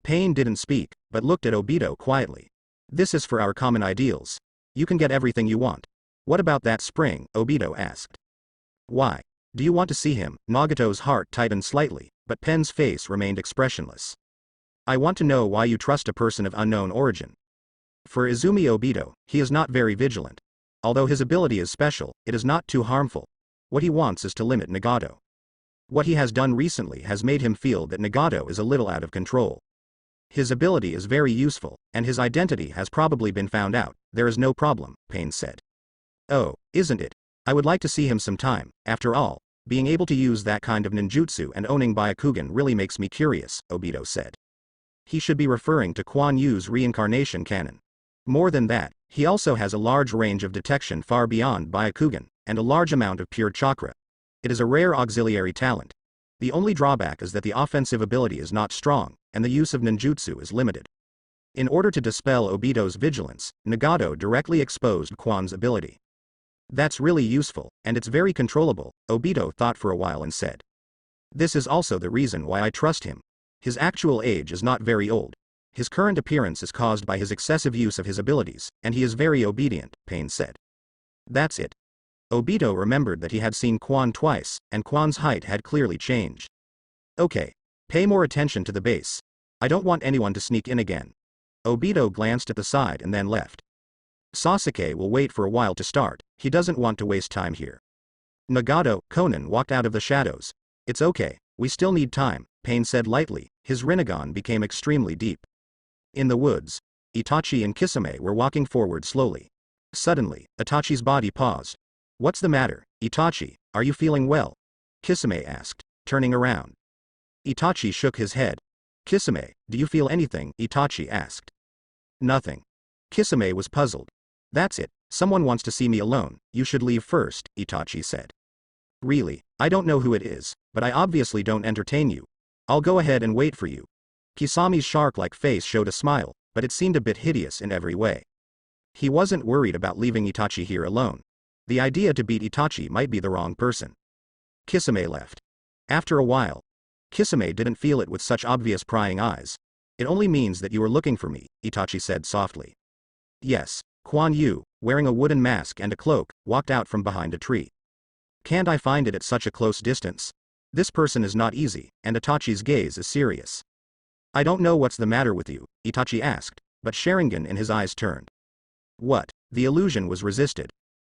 Pain didn't speak, but looked at Obito quietly. This is for our common ideals. You can get everything you want. What about that spring? Obito asked. Why? Do you want to see him? Nagato's heart tightened slightly, but Pen's face remained expressionless. I want to know why you trust a person of unknown origin. For Izumi Obito, he is not very vigilant. Although his ability is special, it is not too harmful. What he wants is to limit Nagato. What he has done recently has made him feel that Nagato is a little out of control. His ability is very useful, and his identity has probably been found out. There is no problem, Pain said. Oh, isn't it? I would like to see him sometime. After all, being able to use that kind of ninjutsu and owning Byakugan really makes me curious, Obito said. He should be referring to Quan Yu's reincarnation canon. More than that, he also has a large range of detection far beyond Byakugan, and a large amount of pure chakra. It is a rare auxiliary talent. The only drawback is that the offensive ability is not strong, and the use of ninjutsu is limited. In order to dispel Obito's vigilance, Nagato directly exposed Quan's ability. That's really useful, and it's very controllable, Obito thought for a while and said. This is also the reason why I trust him. His actual age is not very old. His current appearance is caused by his excessive use of his abilities, and he is very obedient, Pain said. That's it. Obito remembered that he had seen Quan twice, and Quan's height had clearly changed. Okay. Pay more attention to the base. I don't want anyone to sneak in again. Obito glanced at the side and then left. Sasuke will wait for a while to start, he doesn't want to waste time here. Nagato, Konan walked out of the shadows. It's okay, we still need time, Pain said lightly, his Rinnegan became extremely deep. In the woods, Itachi and Kisame were walking forward slowly. Suddenly, Itachi's body paused. What's the matter, Itachi, are you feeling well? Kisame asked, turning around. Itachi shook his head. Kisame, do you feel anything? Itachi asked. Nothing. Kisame was puzzled. That's it, someone wants to see me alone, you should leave first, Itachi said. Really, I don't know who it is, but I obviously don't entertain you. I'll go ahead and wait for you. Kisame's shark-like face showed a smile, but it seemed a bit hideous in every way. He wasn't worried about leaving Itachi here alone. The idea to beat Itachi might be the wrong person. Kisame left. After a while, Kisame didn't feel it with such obvious prying eyes. It only means that you were looking for me, Itachi said softly. Yes. Kuan Yu, wearing a wooden mask and a cloak, walked out from behind a tree. Can't I find it at such a close distance? This person is not easy, and Itachi's gaze is serious. I don't know what's the matter with you, Itachi asked, but Sharingan in his eyes turned. What? The illusion was resisted.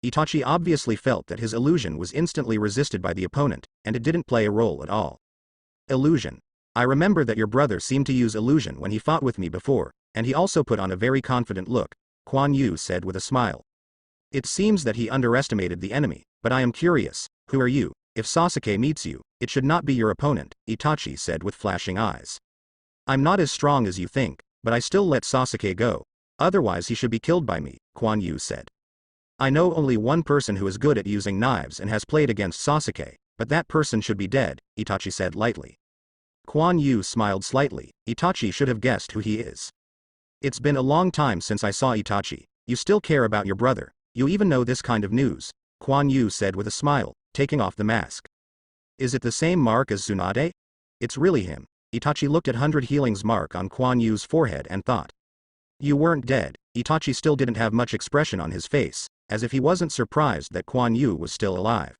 Itachi obviously felt that his illusion was instantly resisted by the opponent, and it didn't play a role at all. Illusion. I remember that your brother seemed to use illusion when he fought with me before, and he also put on a very confident look, Kuan Yu said with a smile. It seems that he underestimated the enemy, but I am curious, who are you? If Sasuke meets you, it should not be your opponent, Itachi said with flashing eyes. I'm not as strong as you think, but I still let Sasuke go. Otherwise he should be killed by me, Kuan Yu said. I know only one person who is good at using knives and has played against Sasuke, but that person should be dead, Itachi said lightly. Kuan Yu smiled slightly. Itachi should have guessed who he is. It's been a long time since I saw Itachi. You still care about your brother. You even know this kind of news, Kuan Yu said with a smile, taking off the mask. Is it the same mark as Tsunade? It's really him. Itachi looked at 100 healings mark on Kuan Yu's forehead and thought. You weren't dead. Itachi still didn't have much expression on his face, as if he wasn't surprised that Kuan Yu was still alive.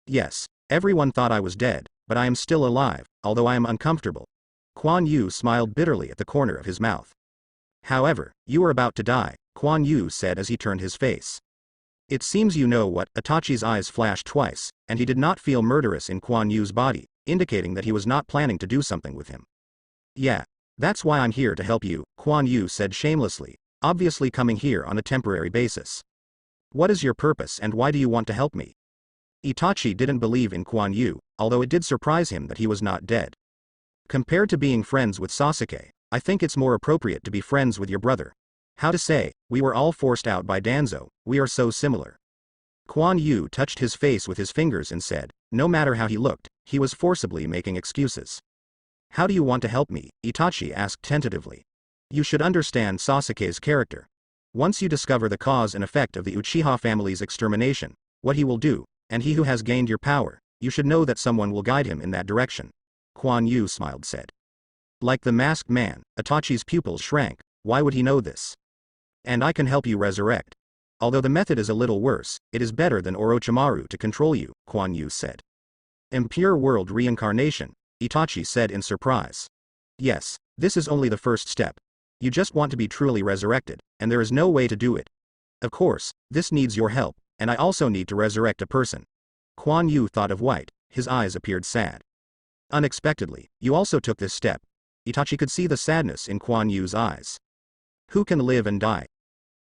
Yes, everyone thought I was dead, but I am still alive, although I am uncomfortable. Kuan Yu smiled bitterly at the corner of his mouth. However, you are about to die, Kuan Yu said as he turned his face. It seems you know what. Itachi's eyes flashed twice, and he did not feel murderous in Kuan Yu's body, indicating that he was not planning to do something with him. Yeah. That's why I'm here to help you, Kuan Yu said shamelessly, obviously coming here on a temporary basis. What is your purpose and why do you want to help me? Itachi didn't believe in Kuan Yu, although it did surprise him that he was not dead. Compared to being friends with Sasuke, I think it's more appropriate to be friends with your brother. How to say, we were all forced out by Danzo, we are so similar. Kuan Yu touched his face with his fingers and said, no matter how he looked, he was forcibly making excuses. How do you want to help me? Itachi asked tentatively. You should understand Sasuke's character. Once you discover the cause and effect of the Uchiha family's extermination, what he will do, and he who has gained your power, you should know that someone will guide him in that direction. Kuan Yu smiled said. Like the masked man, Itachi's pupils shrank. Why would he know this? And I can help you resurrect. Although the method is a little worse, it is better than Orochimaru to control you, Kuan Yu said. Impure world reincarnation, Itachi said in surprise. Yes, this is only the first step. You just want to be truly resurrected, and there is no way to do it. Of course, this needs your help, and I also need to resurrect a person. Kuan Yu thought of White, his eyes appeared sad. Unexpectedly, you also took this step. Itachi could see the sadness in Kuan Yu's eyes. Who can live and die?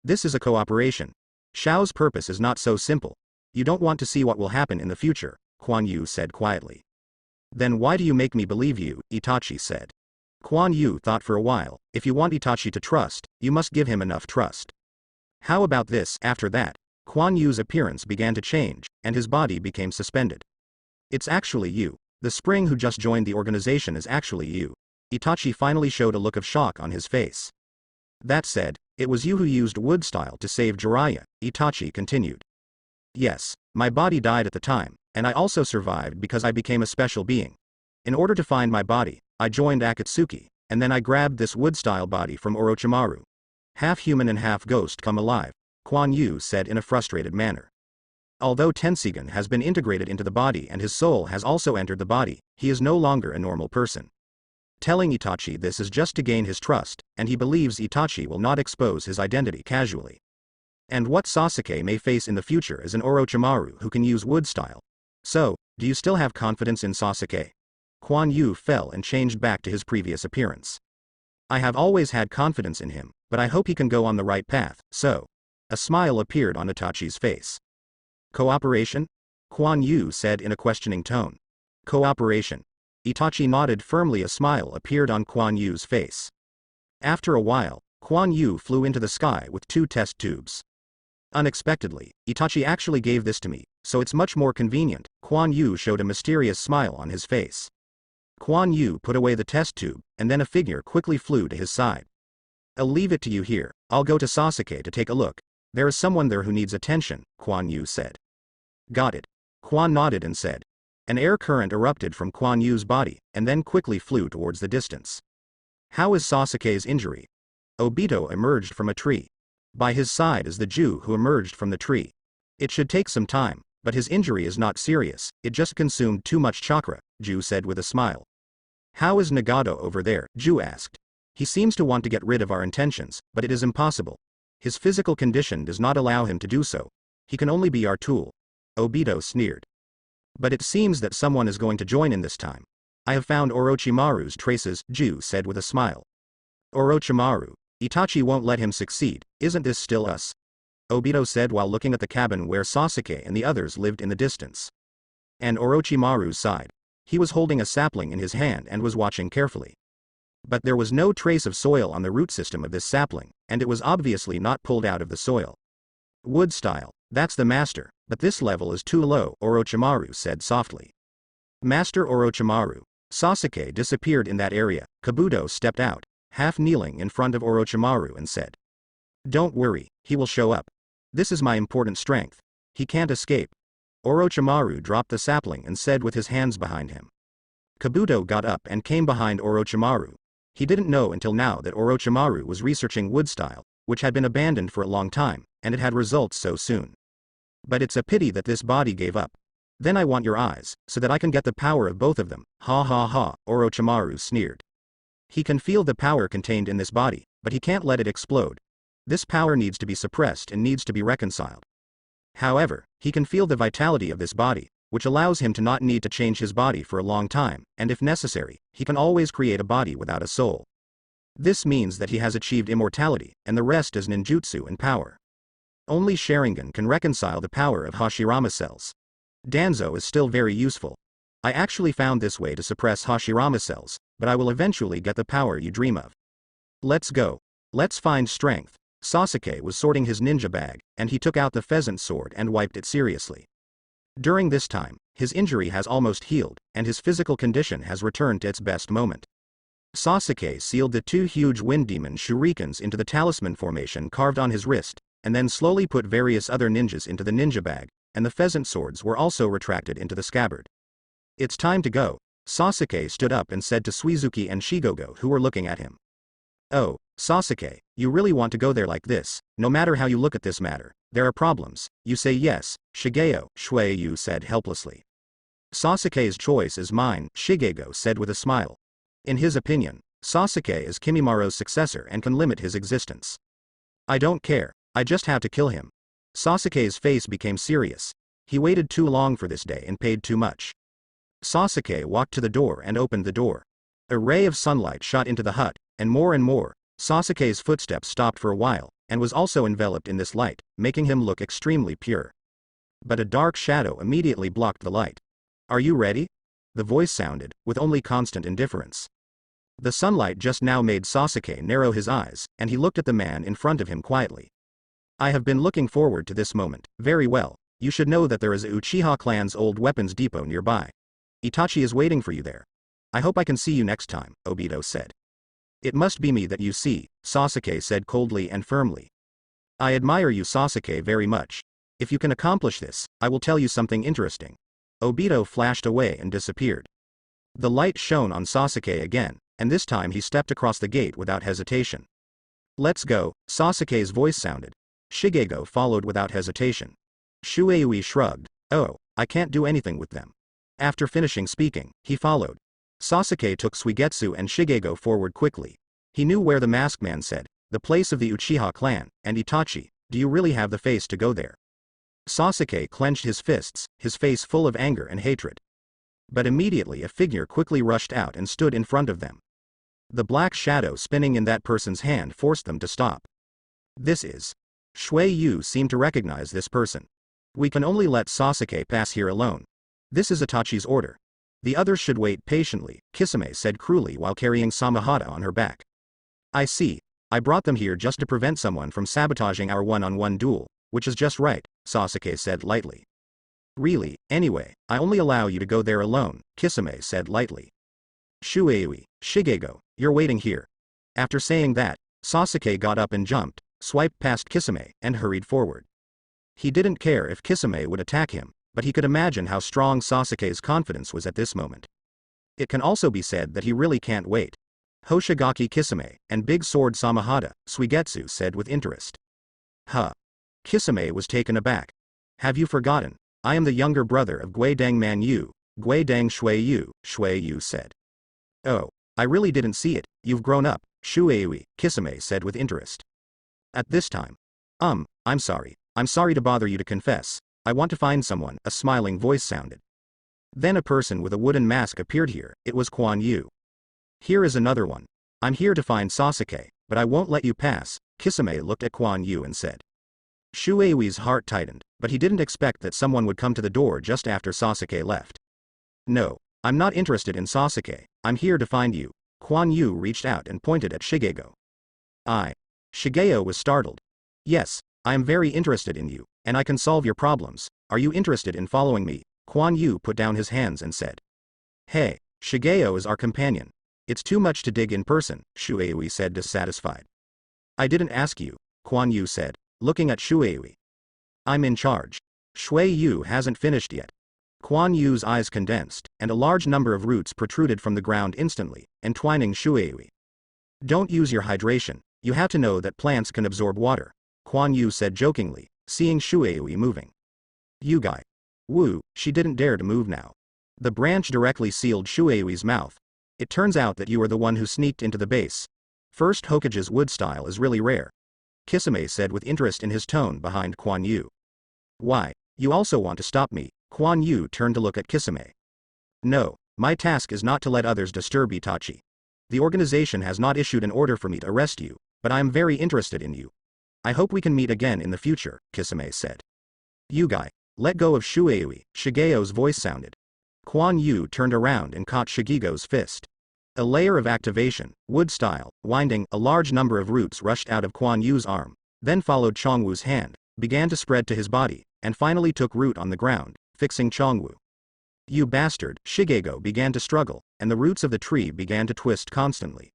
This is a cooperation. Shao's purpose is not so simple. You don't want to see what will happen in the future, Kuan Yu said quietly. Then why do you make me believe you? Itachi said. Kuan Yu thought for a while. If you want Itachi to trust, you must give him enough trust. How about this? After that, Kuan Yu's appearance began to change, and his body became suspended. It's actually you. The spring who just joined the organization is actually you. Itachi finally showed a look of shock on his face. That said, it was you who used wood style to save Jiraiya, Itachi continued. Yes, my body died at the time, and I also survived because I became a special being. In order to find my body, I joined Akatsuki, and then I grabbed this wood-style body from Orochimaru. Half human and half ghost come alive, Kuan Yu said in a frustrated manner. Although Tenseigan has been integrated into the body and his soul has also entered the body, he is no longer a normal person. Telling Itachi this is just to gain his trust, and he believes Itachi will not expose his identity casually. And what Sasuke may face in the future is an Orochimaru who can use wood style. So, do you still have confidence in Sasuke? Kuan Yu fell and changed back to his previous appearance. I have always had confidence in him, but I hope he can go on the right path, so. A smile appeared on Itachi's face. Cooperation? Kuan Yu said in a questioning tone. Cooperation. Itachi nodded firmly. A smile appeared on Kuan Yu's face. After a while, Kuan Yu flew into the sky with 2 test tubes. Unexpectedly, Itachi actually gave this to me, so it's much more convenient. Kuan Yu showed a mysterious smile on his face. Kuan Yu put away the test tube, and then a figure quickly flew to his side. I'll leave it to you here. I'll go to Sasuke to take a look. There is someone there who needs attention, Kuan Yu said. Got it. Kuan nodded and said. An air current erupted from Kuan Yu's body, and then quickly flew towards the distance. How is Sasuke's injury? Obito emerged from a tree. By his side is the Jew who emerged from the tree. It should take some time, but his injury is not serious, it just consumed too much chakra, Jew said with a smile. How is Nagato over there? Jew asked. He seems to want to get rid of our intentions, but it is impossible. His physical condition does not allow him to do so. He can only be our tool. Obito sneered. But it seems that someone is going to join in this time. I have found Orochimaru's traces, Jew said with a smile. Orochimaru. Itachi won't let him succeed, isn't this still us? Obito said while looking at the cabin where Sasuke and the others lived in the distance. And Orochimaru's side. He was holding a sapling in his hand and was watching carefully. But there was no trace of soil on the root system of this sapling, and it was obviously not pulled out of the soil. Wood style, that's the master, but this level is too low, Orochimaru said softly. Master Orochimaru. Sasuke disappeared in that area. Kabuto stepped out, half kneeling in front of Orochimaru and said. Don't worry, he will show up. This is my important strength. He can't escape. Orochimaru dropped the sapling and said with his hands behind him. Kabuto got up and came behind Orochimaru. He didn't know until now that Orochimaru was researching wood style, which had been abandoned for a long time, and it had results so soon. But it's a pity that this body gave up. Then I want your eyes, so that I can get the power of both of them. Ha ha ha, Orochimaru sneered. He can feel the power contained in this body, but he can't let it explode. This power needs to be suppressed and needs to be reconciled. However, he can feel the vitality of this body, which allows him to not need to change his body for a long time, and if necessary, he can always create a body without a soul. This means that he has achieved immortality, and the rest is ninjutsu and power. Only Sharingan can reconcile the power of Hashirama cells. Danzo is still very useful. I actually found this way to suppress Hashirama cells, but I will eventually get the power you dream of. Let's go. Let's find strength. Sasuke was sorting his ninja bag, and he took out the pheasant sword and wiped it seriously. During this time, his injury has almost healed, and his physical condition has returned to its best moment. Sasuke sealed the two huge wind demon shurikens into the talisman formation carved on his wrist, and then slowly put various other ninjas into the ninja bag, and the pheasant swords were also retracted into the scabbard. It's time to go. Sasuke stood up and said to Suizuki and Shigogo who were looking at him. Oh, Sasuke, you really want to go there like this? No matter how you look at this matter, there are problems. You say yes, Shigeo, Shueyu said helplessly. Sasuke's choice is mine, Shigego said with a smile. In his opinion, Sasuke is Kimimara's successor and can limit his existence. I don't care, I just have to kill him. Sasuke's face became serious. He waited too long for this day and paid too much. Sasuke walked to the door and opened the door. A ray of sunlight shot into the hut, and more, Sasuke's footsteps stopped for a while, and was also enveloped in this light, making him look extremely pure. But a dark shadow immediately blocked the light. Are you ready? The voice sounded, with only constant indifference. The sunlight just now made Sasuke narrow his eyes, and he looked at the man in front of him quietly. I have been looking forward to this moment. Very well, you should know that there is a Uchiha clan's old weapons depot nearby. Itachi is waiting for you there. I hope I can see you next time, Obito said. It must be me that you see, Sasuke said coldly and firmly. I admire you, Sasuke, very much. If you can accomplish this, I will tell you something interesting. Obito flashed away and disappeared. The light shone on Sasuke again, and this time he stepped across the gate without hesitation. Let's go, Sasuke's voice sounded. Shigego followed without hesitation. Shueui shrugged. Oh, I can't do anything with them. After finishing speaking, he followed. Sasuke took Suigetsu and Shigego forward quickly. He knew where the masked man said, the place of the Uchiha clan, and Itachi, do you really have the face to go there? Sasuke clenched his fists, his face full of anger and hatred. But immediately a figure quickly rushed out and stood in front of them. The black shadow spinning in that person's hand forced them to stop. This is. Shueyu seemed to recognize this person. We can only let Sasuke pass here alone. This is Itachi's order. The others should wait patiently, Kisame said cruelly while carrying Samahata on her back. I see. I brought them here just to prevent someone from sabotaging our one-on-one duel, which is just right, Sasuke said lightly. Really, anyway, I only allow you to go there alone, Kisame said lightly. Shueui, Shigego, you're waiting here. After saying that, Sasuke got up and jumped, swiped past Kisame, and hurried forward. He didn't care if Kisame would attack him, but he could imagine how strong Sasuke's confidence was at this moment. It can also be said that he really can't wait. Hoshigaki Kisame, and Big Sword Samahata, Suigetsu said with interest. Huh. Kisame was taken aback. Have you forgotten? I am the younger brother of Guidang Man Yu, Guidang Shui Yu said. Oh, I really didn't see it, you've grown up, Shueui, Kisame said with interest. At this time. I'm sorry to bother you to confess, I want to find someone, a smiling voice sounded. Then a person with a wooden mask appeared here, it was Quan Yu. Here is another one. I'm here to find Sasuke, but I won't let you pass, Kisame looked at Quan Yu and said. Shuei's heart tightened, but he didn't expect that someone would come to the door just after Sasuke left. No, I'm not interested in Sasuke, I'm here to find you. Quan Yu reached out and pointed at Shigego. Shigeo was startled. Yes, I am very interested in you, and I can solve your problems. Are you interested in following me? Quan Yu put down his hands and said. Hey, Shigeo is our companion. It's too much to dig in person, Shuei said dissatisfied. I didn't ask you, Quan Yu said, looking at Shuei. I'm in charge. Shui Yu hasn't finished yet. Quan Yu's eyes condensed, and a large number of roots protruded from the ground instantly, entwining Shuei. Don't use your hydration, you have to know that plants can absorb water, Quan Yu said jokingly, seeing Shuei moving. You guy. Woo, she didn't dare to move now. The branch directly sealed Shuei's mouth. It turns out that you are the one who sneaked into the base. First Hokage's wood style is really rare. Kisame said with interest in his tone behind Quan Yu. Why, you also want to stop me? Quan Yu turned to look at Kisame. No, my task is not to let others disturb Itachi. The organization has not issued an order for me to arrest you, but I am very interested in you. I hope we can meet again in the future, Kisame said. You guy, let go of Shuei, Shigeo's voice sounded. Quan Yu turned around and caught Shigeo's fist. A layer of activation, wood style, winding, a large number of roots rushed out of Quan Yu's arm, then followed Chongwu's hand, began to spread to his body, and finally took root on the ground, fixing Chongwu. You bastard, Shigego began to struggle, and the roots of the tree began to twist constantly.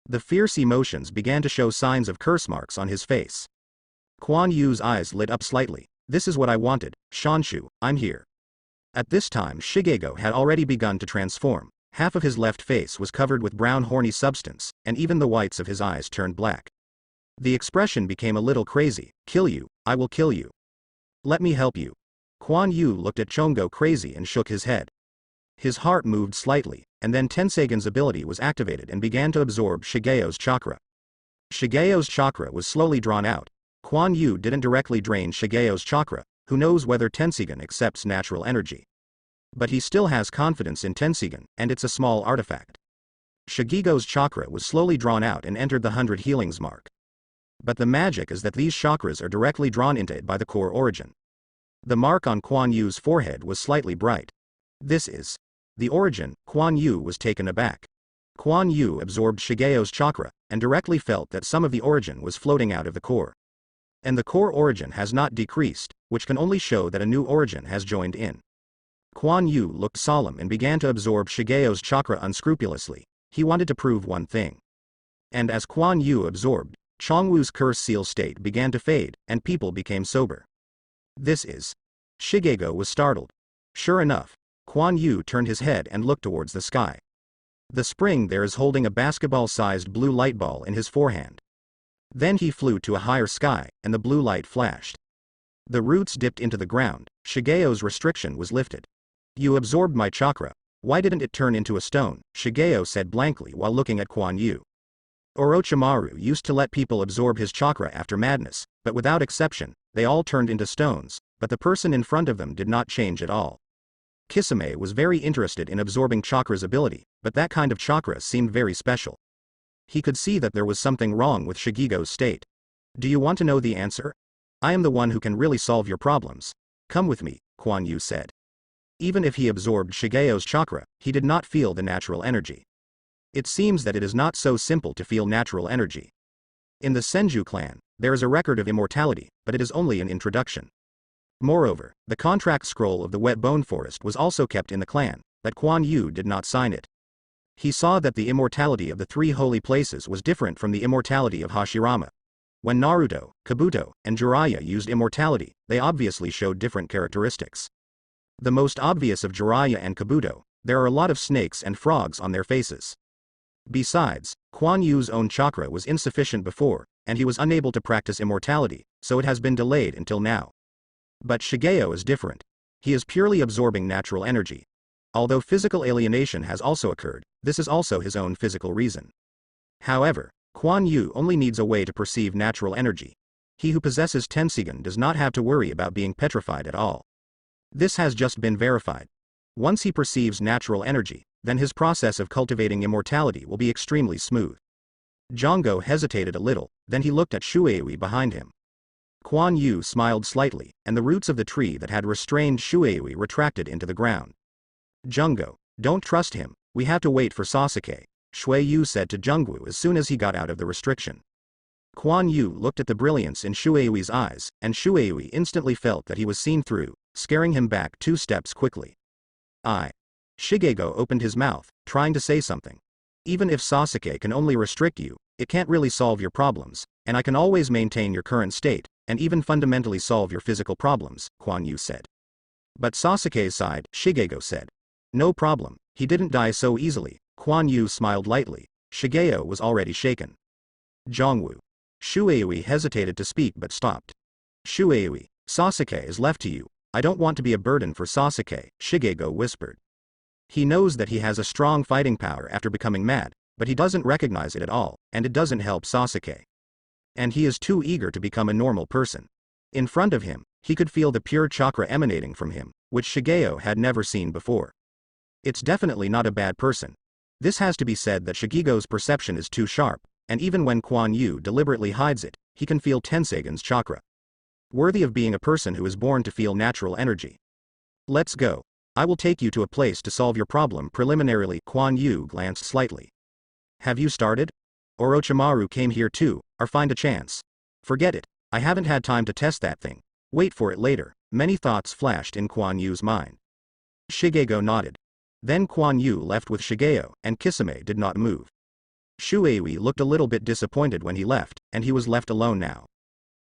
The fierce emotions began to show signs of curse marks on his face. Quan Yu's eyes lit up slightly. This is what I wanted, Shanshu, I'm here. At this time Shigego had already begun to transform. Half of his left face was covered with brown horny substance, and even the whites of his eyes turned black. The expression became a little crazy. Kill you, I will kill you. Let me help you. Quan Yu looked at Chongo crazy and shook his head. His heart moved slightly, and then Tensegen's ability was activated and began to absorb Shigeo's chakra. Shigeo's chakra was slowly drawn out. Quan Yu didn't directly drain Shigeo's chakra, who knows whether Tenseigen accepts natural energy. But he still has confidence in Tenseigen, and it's a small artifact. Shigeo's chakra was slowly drawn out and entered the 100 healings mark. But the magic is that these chakras are directly drawn into it by the core origin. The mark on Quan Yu's forehead was slightly bright. This is the origin. Quan Yu was taken aback. Quan Yu absorbed Shigeo's chakra, and directly felt that some of the origin was floating out of the core. And the core origin has not decreased, which can only show that a new origin has joined in. Quan Yu looked solemn and began to absorb Shigeo's chakra unscrupulously. He wanted to prove one thing. And as Quan Yu absorbed, Chongwu's curse seal state began to fade, and people became sober. This is. Shigego was startled. Sure enough, Quan Yu turned his head and looked towards the sky. The spring there is holding a basketball-sized blue light ball in his forehand. Then he flew to a higher sky, and the blue light flashed. The roots dipped into the ground. Shigeo's restriction was lifted. You absorbed my chakra. Why didn't it turn into a stone? Shigeo said blankly while looking at Quan Yu. Orochimaru used to let people absorb his chakra after madness, but without exception, they all turned into stones, but the person in front of them did not change at all. Kisame was very interested in absorbing chakra's ability, but that kind of chakra seemed very special. He could see that there was something wrong with Shigego's state. Do you want to know the answer? I am the one who can really solve your problems. Come with me, Quan Yu said. Even if he absorbed Shigeo's chakra, he did not feel the natural energy. It seems that it is not so simple to feel natural energy. In the Senju clan, there is a record of immortality, but it is only an introduction. Moreover, the contract scroll of the Wet Bone Forest was also kept in the clan, but Quan Yu did not sign it. He saw that the immortality of the 3 holy places was different from the immortality of Hashirama. When Naruto, Kabuto, and Jiraiya used immortality, they obviously showed different characteristics. The most obvious of Jiraiya and Kabuto, there are a lot of snakes and frogs on their faces. Besides, Kuan Yu's own chakra was insufficient before, and he was unable to practice immortality, so it has been delayed until now. But Shigeo is different. He is purely absorbing natural energy. Although physical alienation has also occurred, this is also his own physical reason. However, Kuan Yu only needs a way to perceive natural energy. He who possesses Tensigan does not have to worry about being petrified at all. This has just been verified. Once he perceives natural energy, then his process of cultivating immortality will be extremely smooth. Jongo hesitated a little, then he looked at Shueui behind him. Kuan Yu smiled slightly, and the roots of the tree that had restrained Shueui retracted into the ground. Jungo, don't trust him, we have to wait for Sasuke, Shui Yu said to Jungwoo as soon as he got out of the restriction. Kuan Yu looked at the brilliance in Shuei's eyes, and Shuei instantly felt that he was seen through, scaring him back 2 steps quickly. Shigego opened his mouth, trying to say something. Even if Sasuke can only restrict you, it can't really solve your problems, and I can always maintain your current state, and even fundamentally solve your physical problems, Kuan Yu said. But Sasuke's side, Shigego said. No problem, he didn't die so easily, Kuan Yu smiled lightly. Shigeo was already shaken. Jongwoo. Shuei hesitated to speak but stopped. Shuei, Sasuke is left to you. I don't want to be a burden for Sasuke, Shigego whispered. He knows that he has a strong fighting power after becoming mad, but he doesn't recognize it at all, and it doesn't help Sasuke. And he is too eager to become a normal person. In front of him, he could feel the pure chakra emanating from him, which Shigeo had never seen before. It's definitely not a bad person. This has to be said that Shigego's perception is too sharp, and even when Kuan Yu deliberately hides it, he can feel Tensagan's chakra. Worthy of being a person who is born to feel natural energy. Let's go. I will take you to a place to solve your problem preliminarily. Kuan Yu glanced slightly. Have you started? Orochimaru came here too, or find a chance. Forget it, I haven't had time to test that thing. Wait for it later. Many thoughts flashed in Kuan Yu's mind. Shigego nodded. Then Kuan Yu left with Shigeo, and Kisame did not move. Shuei looked a little bit disappointed when he left, and he was left alone now.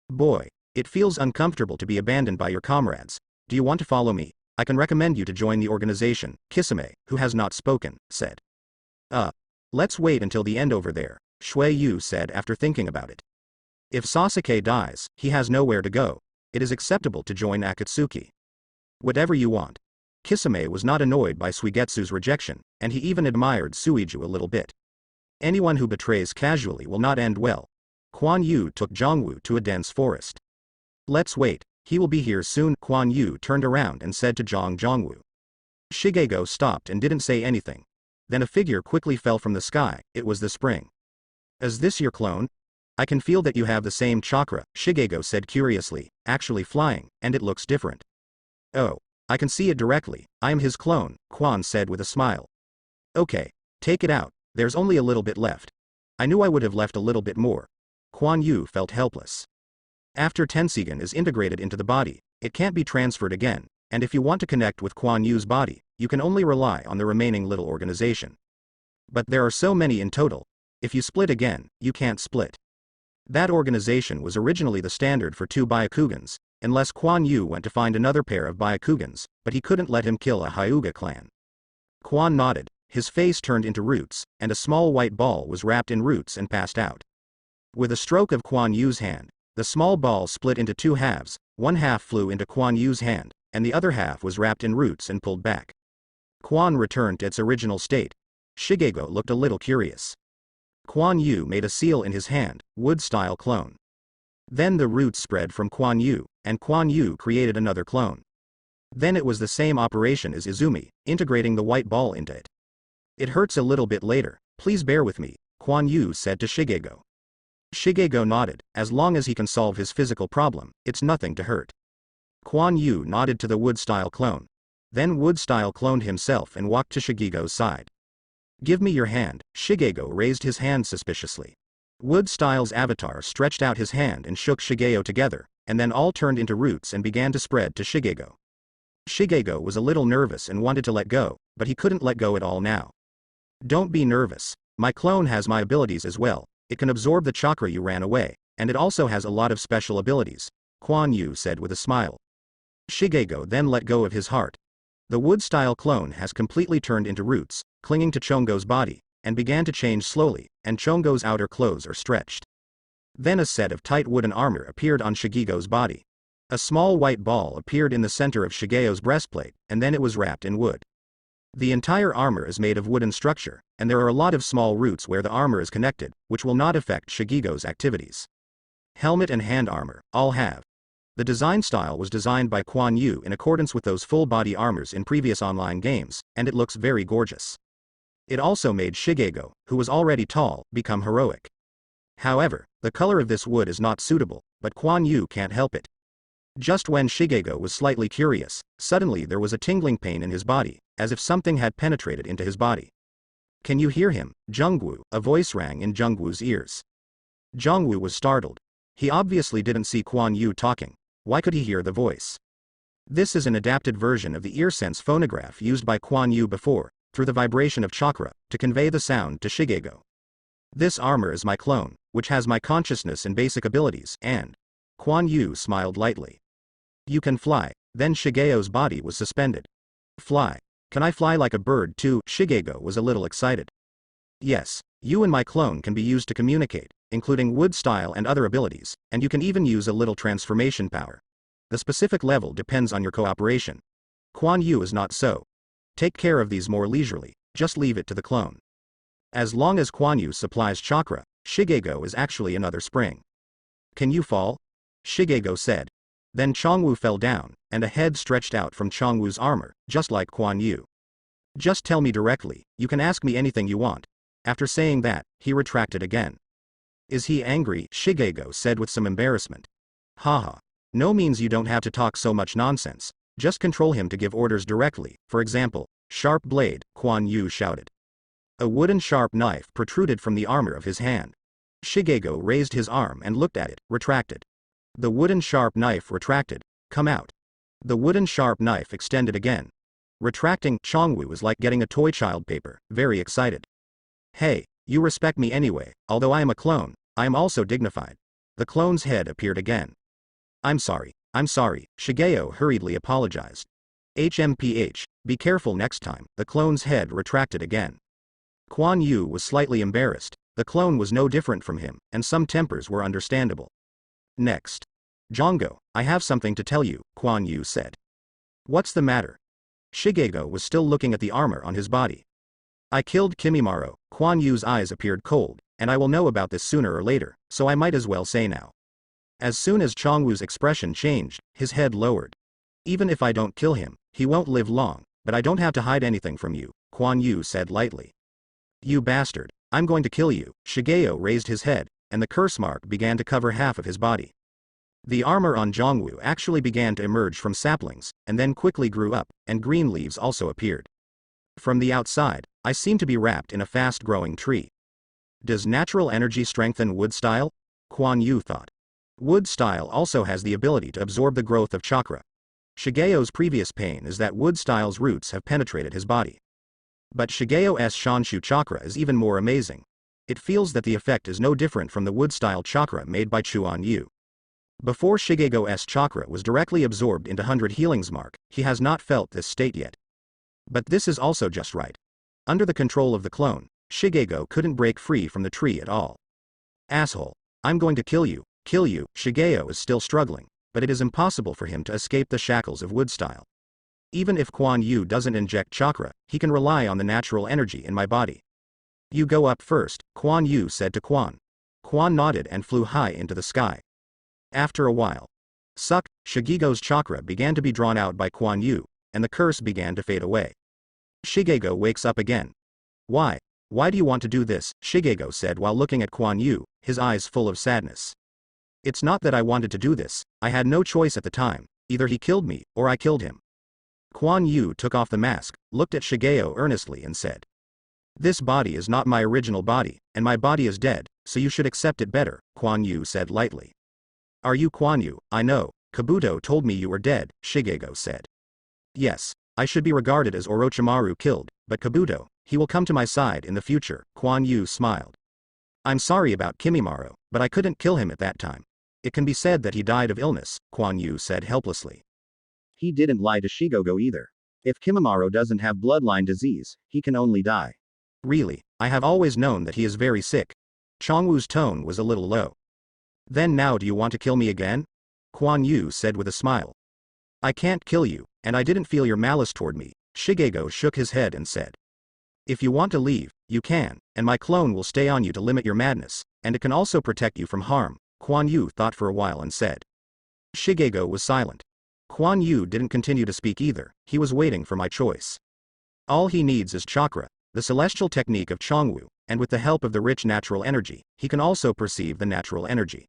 Boy, it feels uncomfortable to be abandoned by your comrades. Do you want to follow me? I can recommend you to join the organization, Kisame, who has not spoken, said. Let's wait until the end over there, Shui Yu said after thinking about it. If Sasuke dies, he has nowhere to go. It is acceptable to join Akatsuki. Whatever you want. Kisame was not annoyed by Suigetsu's rejection, and he even admired Suiju a little bit. Anyone who betrays casually will not end well. Kuan Yu took Jongwoo to a dense forest. Let's wait, he will be here soon. Kuan Yu turned around and said to Jongwoo. Shigego stopped and didn't say anything. Then a figure quickly fell from the sky. It was the spring. Is this your clone? I can feel that you have the same chakra, Shigego said curiously, actually flying, and it looks different. Oh, I can see it directly, I am his clone, Kuan said with a smile. Okay, take it out, there's only a little bit left. I knew I would have left a little bit more. Kuan Yu felt helpless. After Tensigan is integrated into the body, it can't be transferred again, and if you want to connect with Kuan Yu's body, you can only rely on the remaining little organization. But there are so many in total. If you split again, you can't split. That organization was originally the standard for 2 Byakugans, unless Kuan Yu went to find another pair of Byakugans, but he couldn't let him kill a Hyuga clan. Kuan nodded, his face turned into roots, and a small white ball was wrapped in roots and passed out. With a stroke of Kuan Yu's hand, the small ball split into 2 halves, one half flew into Kuan Yu's hand, and the other half was wrapped in roots and pulled back. Kuan returned to its original state. Shigego looked a little curious. Kuan Yu made a seal in his hand, wood-style clone. Then the roots spread from Kuan Yu, and Kuan Yu created another clone. Then it was the same operation as Izumi, integrating the white ball into it. It hurts a little bit later, please bear with me, Kuan Yu said to Shigego. Shigego nodded, as long as he can solve his physical problem, it's nothing to hurt. Kuan Yu nodded to the wood-style clone. Then wood-style cloned himself and walked to Shigego's side. Give me your hand, Shigego raised his hand suspiciously. Wood-style's avatar stretched out his hand and shook Shigeo together, and then all turned into roots and began to spread to Shigego. Shigego was a little nervous and wanted to let go, but he couldn't let go at all now. Don't be nervous, my clone has my abilities as well, it can absorb the chakra you ran away, and it also has a lot of special abilities, Kuan Yu said with a smile. Shigego then let go of his heart. The wood-style clone has completely turned into roots, clinging to Chongo's body, and began to change slowly, and Chongo's outer clothes are stretched. Then a set of tight wooden armor appeared on Shigego's body. A small white ball appeared in the center of Shigeo's breastplate, and then it was wrapped in wood. The entire armor is made of wooden structure, and there are a lot of small roots where the armor is connected, which will not affect Shigego's activities. Helmet and hand armor, all have. The design style was designed by Quan Yu in accordance with those full-body armors in previous online games, and it looks very gorgeous. It also made Shigego, who was already tall, become heroic. However, the color of this wood is not suitable, but Quan Yu can't help it. Just when Shigego was slightly curious, suddenly there was a tingling pain in his body, as if something had penetrated into his body. "Can you hear him, Jungwoo?" a voice rang in Jungwoo's ears. Jungwoo was startled. He obviously didn't see Quan Yu talking. Why could he hear the voice? This is an adapted version of the ear-sense phonograph used by Quan Yu before, through the vibration of chakra, to convey the sound to Shigego. "This armor is my clone, which has my consciousness and basic abilities, and..." Quan Yu smiled lightly. "You can fly." Then Shigeo's body was suspended. "Fly? Can I fly like a bird too?" Shigego was a little excited. "Yes, you and my clone can be used to communicate, including wood style and other abilities, and you can even use a little transformation power. The specific level depends on your cooperation. Quan Yu is not so. Take care of these more leisurely, just leave it to the clone. As long as Quan Yu supplies chakra, Shigego is actually another spring." "Can you fall?" Shigego said. Then Chongwoo fell down, and a head stretched out from Chongwoo's armor, just like Quan Yu. "Just tell me directly, you can ask me anything you want." After saying that, he retracted again. "Is he angry?" Shigego said with some embarrassment. "Haha. No means you don't have to talk so much nonsense. Just control him to give orders directly, for example, sharp blade," Quan Yu shouted. A wooden sharp knife protruded from the armor of his hand. Shigego raised his arm and looked at it, retracted. The wooden sharp knife retracted. "Come out." The wooden sharp knife extended again. Retracting, Chongwoo was like getting a toy child paper, very excited. "Hey, you respect me anyway, although I am a clone, I am also dignified." The clone's head appeared again. I'm sorry, Shigeo hurriedly apologized. "HMPH, be careful next time." The clone's head retracted again. Quan Yu was slightly embarrassed. The clone was no different from him, and some tempers were understandable. Next. "Jongo, I have something to tell you," Quan Yu said. "What's the matter?" Shigego was still looking at the armor on his body. "I killed Kimimaro." Quan Yu's eyes appeared cold, "and I will know about this sooner or later, so I might as well say now." As soon as Chongwoo's expression changed, his head lowered. "Even if I don't kill him, he won't live long, but I don't have to hide anything from you," Quan Yu said lightly. "You bastard, I'm going to kill you." Shigeo raised his head, and the curse mark began to cover half of his body. The armor on Jongwoo actually began to emerge from saplings, and then quickly grew up, and green leaves also appeared. From the outside, I seem to be wrapped in a fast-growing tree. Does natural energy strengthen wood style? Quan Yu thought. Wood style also has the ability to absorb the growth of chakra. Shigeo's previous pain is that wood style's roots have penetrated his body. But Shigeo's Shanshu chakra is even more amazing. It feels that the effect is no different from the wood style chakra made by Chuan Yu. Before Shigeo's chakra was directly absorbed into 100 healings mark, he has not felt this state yet. But this is also just right. Under the control of the clone, Shigego couldn't break free from the tree at all. "Asshole. I'm going to kill you." Shigeo is still struggling, but it is impossible for him to escape the shackles of wood style. Even if Quan Yu doesn't inject chakra, he can rely on the natural energy in my body. "You go up first," Quan Yu said to Quan. Quan nodded and flew high into the sky. After a while, Shigego's chakra began to be drawn out by Quan Yu, and the curse began to fade away. Shigego wakes up again. Why do you want to do this?" Shigego said while looking at Quan Yu, his eyes full of sadness. "It's not that I wanted to do this, I had no choice at the time, either he killed me, or I killed him." Quan Yu took off the mask, looked at Shigeo earnestly and said. "This body is not my original body, and my body is dead, so you should accept it better," Quan Yu said lightly. "Are you Quan Yu?" "I know, Kabuto told me you were dead," Shigego said. "Yes, I should be regarded as Orochimaru killed, but Kabuto, he will come to my side in the future," Quan Yu smiled. "I'm sorry about Kimimaro, but I couldn't kill him at that time. It can be said that he died of illness," Quan Yu said helplessly. He didn't lie to Shigego either. If Kimimaro doesn't have bloodline disease, he can only die. Really, I have always known that he is very sick. Chongwu's tone was a little low. Then now do you want to kill me again? Kuan Yu said with a smile. I can't kill you, and I didn't feel your malice toward me. Shigego shook his head and said. If you want to leave, you can, and my clone will stay on you to limit your madness, and it can also protect you from harm. Kuan Yu thought for a while and said. Shigego was silent. Kuan Yu didn't continue to speak either, he was waiting for my choice. All he needs is chakra, the celestial technique of Chongwu, and with the help of the rich natural energy, he can also perceive the natural energy.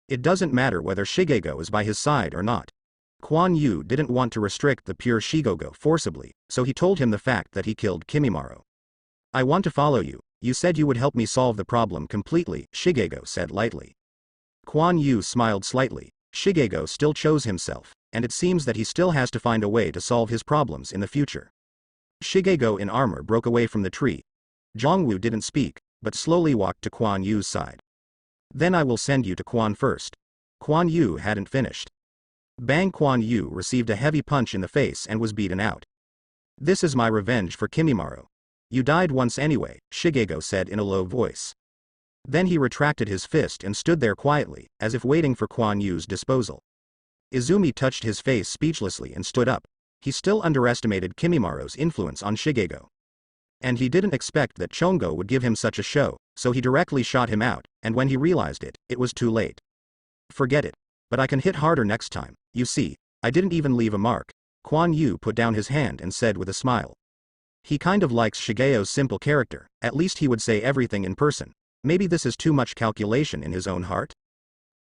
It doesn't matter whether Shigego is by his side or not. Kuan Yu didn't want to restrict the pure Shigego forcibly, so he told him the fact that he killed Kimimaro. I want to follow you, you said you would help me solve the problem completely, Shigego said lightly. Kuan Yu smiled slightly. Shigego still chose himself, and it seems that he still has to find a way to solve his problems in the future. Shigego in armor broke away from the tree. Zhongwu didn't speak, but slowly walked to Kuan Yu's side. Then I will send you to Kuan first. Kuan Yu hadn't finished. Bang! Kuan Yu received a heavy punch in the face and was beaten out. This is my revenge for Kimimaro. You died once anyway, Shigego said in a low voice. Then he retracted his fist and stood there quietly, as if waiting for Kuan Yu's disposal. Izumi touched his face speechlessly and stood up. He still underestimated Kimimaro's influence on Shigego. And he didn't expect that Chongo would give him such a show, so he directly shot him out, and when he realized it, it was too late. Forget it. But I can hit harder next time, you see, I didn't even leave a mark. Kuan Yu put down his hand and said with a smile. He kind of likes Shigeo's simple character, at least he would say everything in person. Maybe this is too much calculation in his own heart?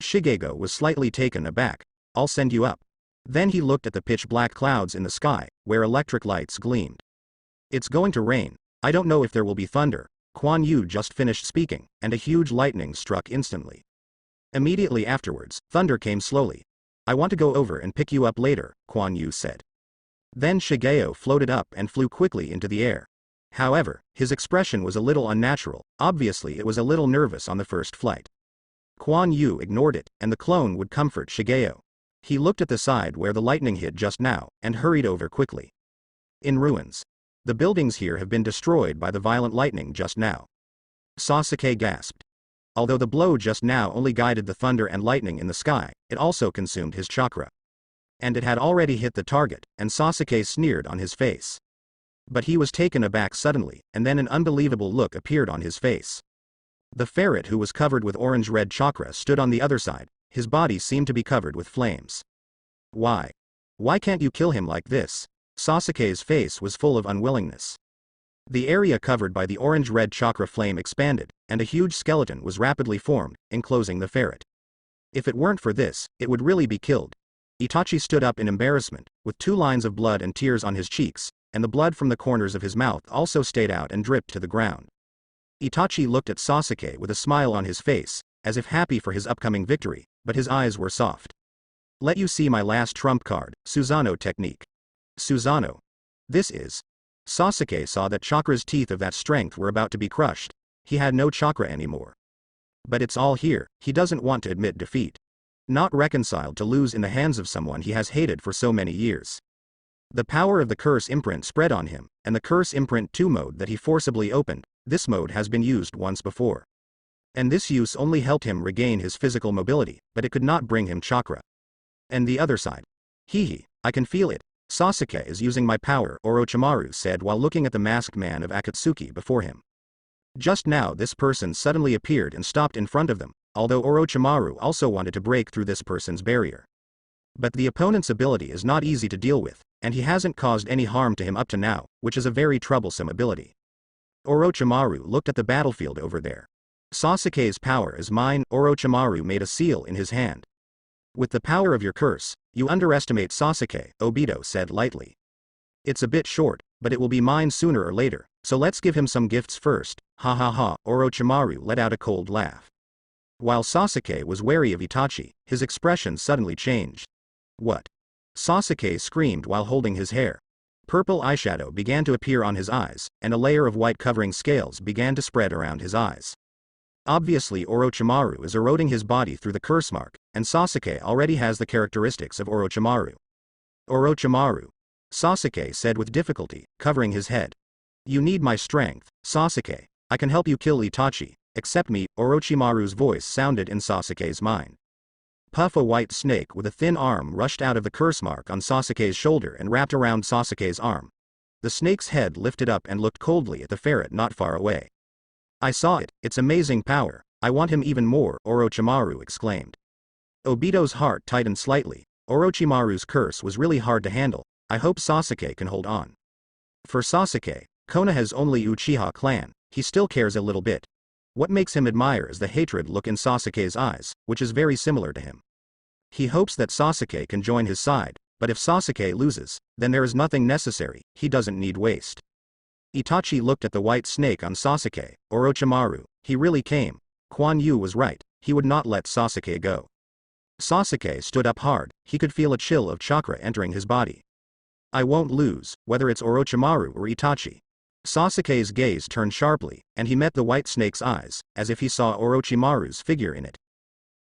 Shigego was slightly taken aback. I'll send you up. Then he looked at the pitch-black clouds in the sky, where electric lights gleamed. It's going to rain. I don't know if there will be thunder. Kuan Yu just finished speaking, and a huge lightning struck instantly. Immediately afterwards, thunder came slowly. I want to go over and pick you up later, Kuan Yu said. Then Shigeo floated up and flew quickly into the air. However, his expression was a little unnatural, obviously it was a little nervous on the first flight. Kuan Yu ignored it, and the clone would comfort Shigeo. He looked at the side where the lightning hit just now, and hurried over quickly. In ruins. The buildings here have been destroyed by the violent lightning just now. Sasuke gasped. Although the blow just now only guided the thunder and lightning in the sky, it also consumed his chakra. And it had already hit the target, and Sasuke sneered on his face. But he was taken aback suddenly, and then an unbelievable look appeared on his face. The ferret who was covered with orange-red chakra stood on the other side, his body seemed to be covered with flames. Why? Why can't you kill him like this? Sasuke's face was full of unwillingness. The area covered by the orange-red chakra flame expanded, and a huge skeleton was rapidly formed, enclosing the ferret. If it weren't for this, it would really be killed. Itachi stood up in embarrassment, with 2 lines of blood and tears on his cheeks, and the blood from the corners of his mouth also stayed out and dripped to the ground. Itachi looked at Sasuke with a smile on his face, as if happy for his upcoming victory, but his eyes were soft. Let you see my last trump card, Susanoo technique. Susanoo. This is. Sasuke saw that chakra's teeth of that strength were about to be crushed. He had no chakra anymore. But it's all here, he doesn't want to admit defeat. Not reconciled to lose in the hands of someone he has hated for so many years. The power of the curse imprint spread on him, and the curse imprint 2 mode that he forcibly opened, this mode has been used once before. And this use only helped him regain his physical mobility, but it could not bring him chakra. And the other side. Hehe, I can feel it. Sasuke is using my power, Orochimaru said while looking at the masked man of Akatsuki before him. Just now this person suddenly appeared and stopped in front of them, although Orochimaru also wanted to break through this person's barrier. But the opponent's ability is not easy to deal with, and he hasn't caused any harm to him up to now, which is a very troublesome ability. Orochimaru looked at the battlefield over there. Sasuke's power is mine. Orochimaru made a seal in his hand. With the power of your curse, you underestimate Sasuke, Obito said lightly. It's a bit short, but it will be mine sooner or later, so let's give him some gifts first. Ha ha ha, Orochimaru let out a cold laugh. While Sasuke was wary of Itachi, his expression suddenly changed. What? Sasuke screamed while holding his hair. Purple eyeshadow began to appear on his eyes, and a layer of white covering scales began to spread around his eyes. Obviously Orochimaru is eroding his body through the curse mark, and Sasuke already has the characteristics of Orochimaru. Orochimaru. Sasuke said with difficulty, covering his head. You need my strength, Sasuke. I can help you kill Itachi. Accept me, Orochimaru's voice sounded in Sasuke's mind. Puff, a white snake with a thin arm, rushed out of the curse mark on Sasuke's shoulder and wrapped around Sasuke's arm. The snake's head lifted up and looked coldly at the ferret not far away. I saw it, it's amazing power. I want him even more, Orochimaru exclaimed. Obito's heart tightened slightly. Orochimaru's curse was really hard to handle. I hope Sasuke can hold on. For Sasuke, Konoha's only Uchiha clan, he still cares a little bit. What makes him admire is the hatred look in Sasuke's eyes, which is very similar to him. He hopes that Sasuke can join his side, but if Sasuke loses, then there is nothing necessary, he doesn't need waste. Itachi looked at the white snake on Sasuke. Orochimaru, he really came. Quan Yu was right, he would not let Sasuke go. Sasuke stood up hard, he could feel a chill of chakra entering his body. I won't lose, whether it's Orochimaru or Itachi. Sasuke's gaze turned sharply, and he met the white snake's eyes, as if he saw Orochimaru's figure in it.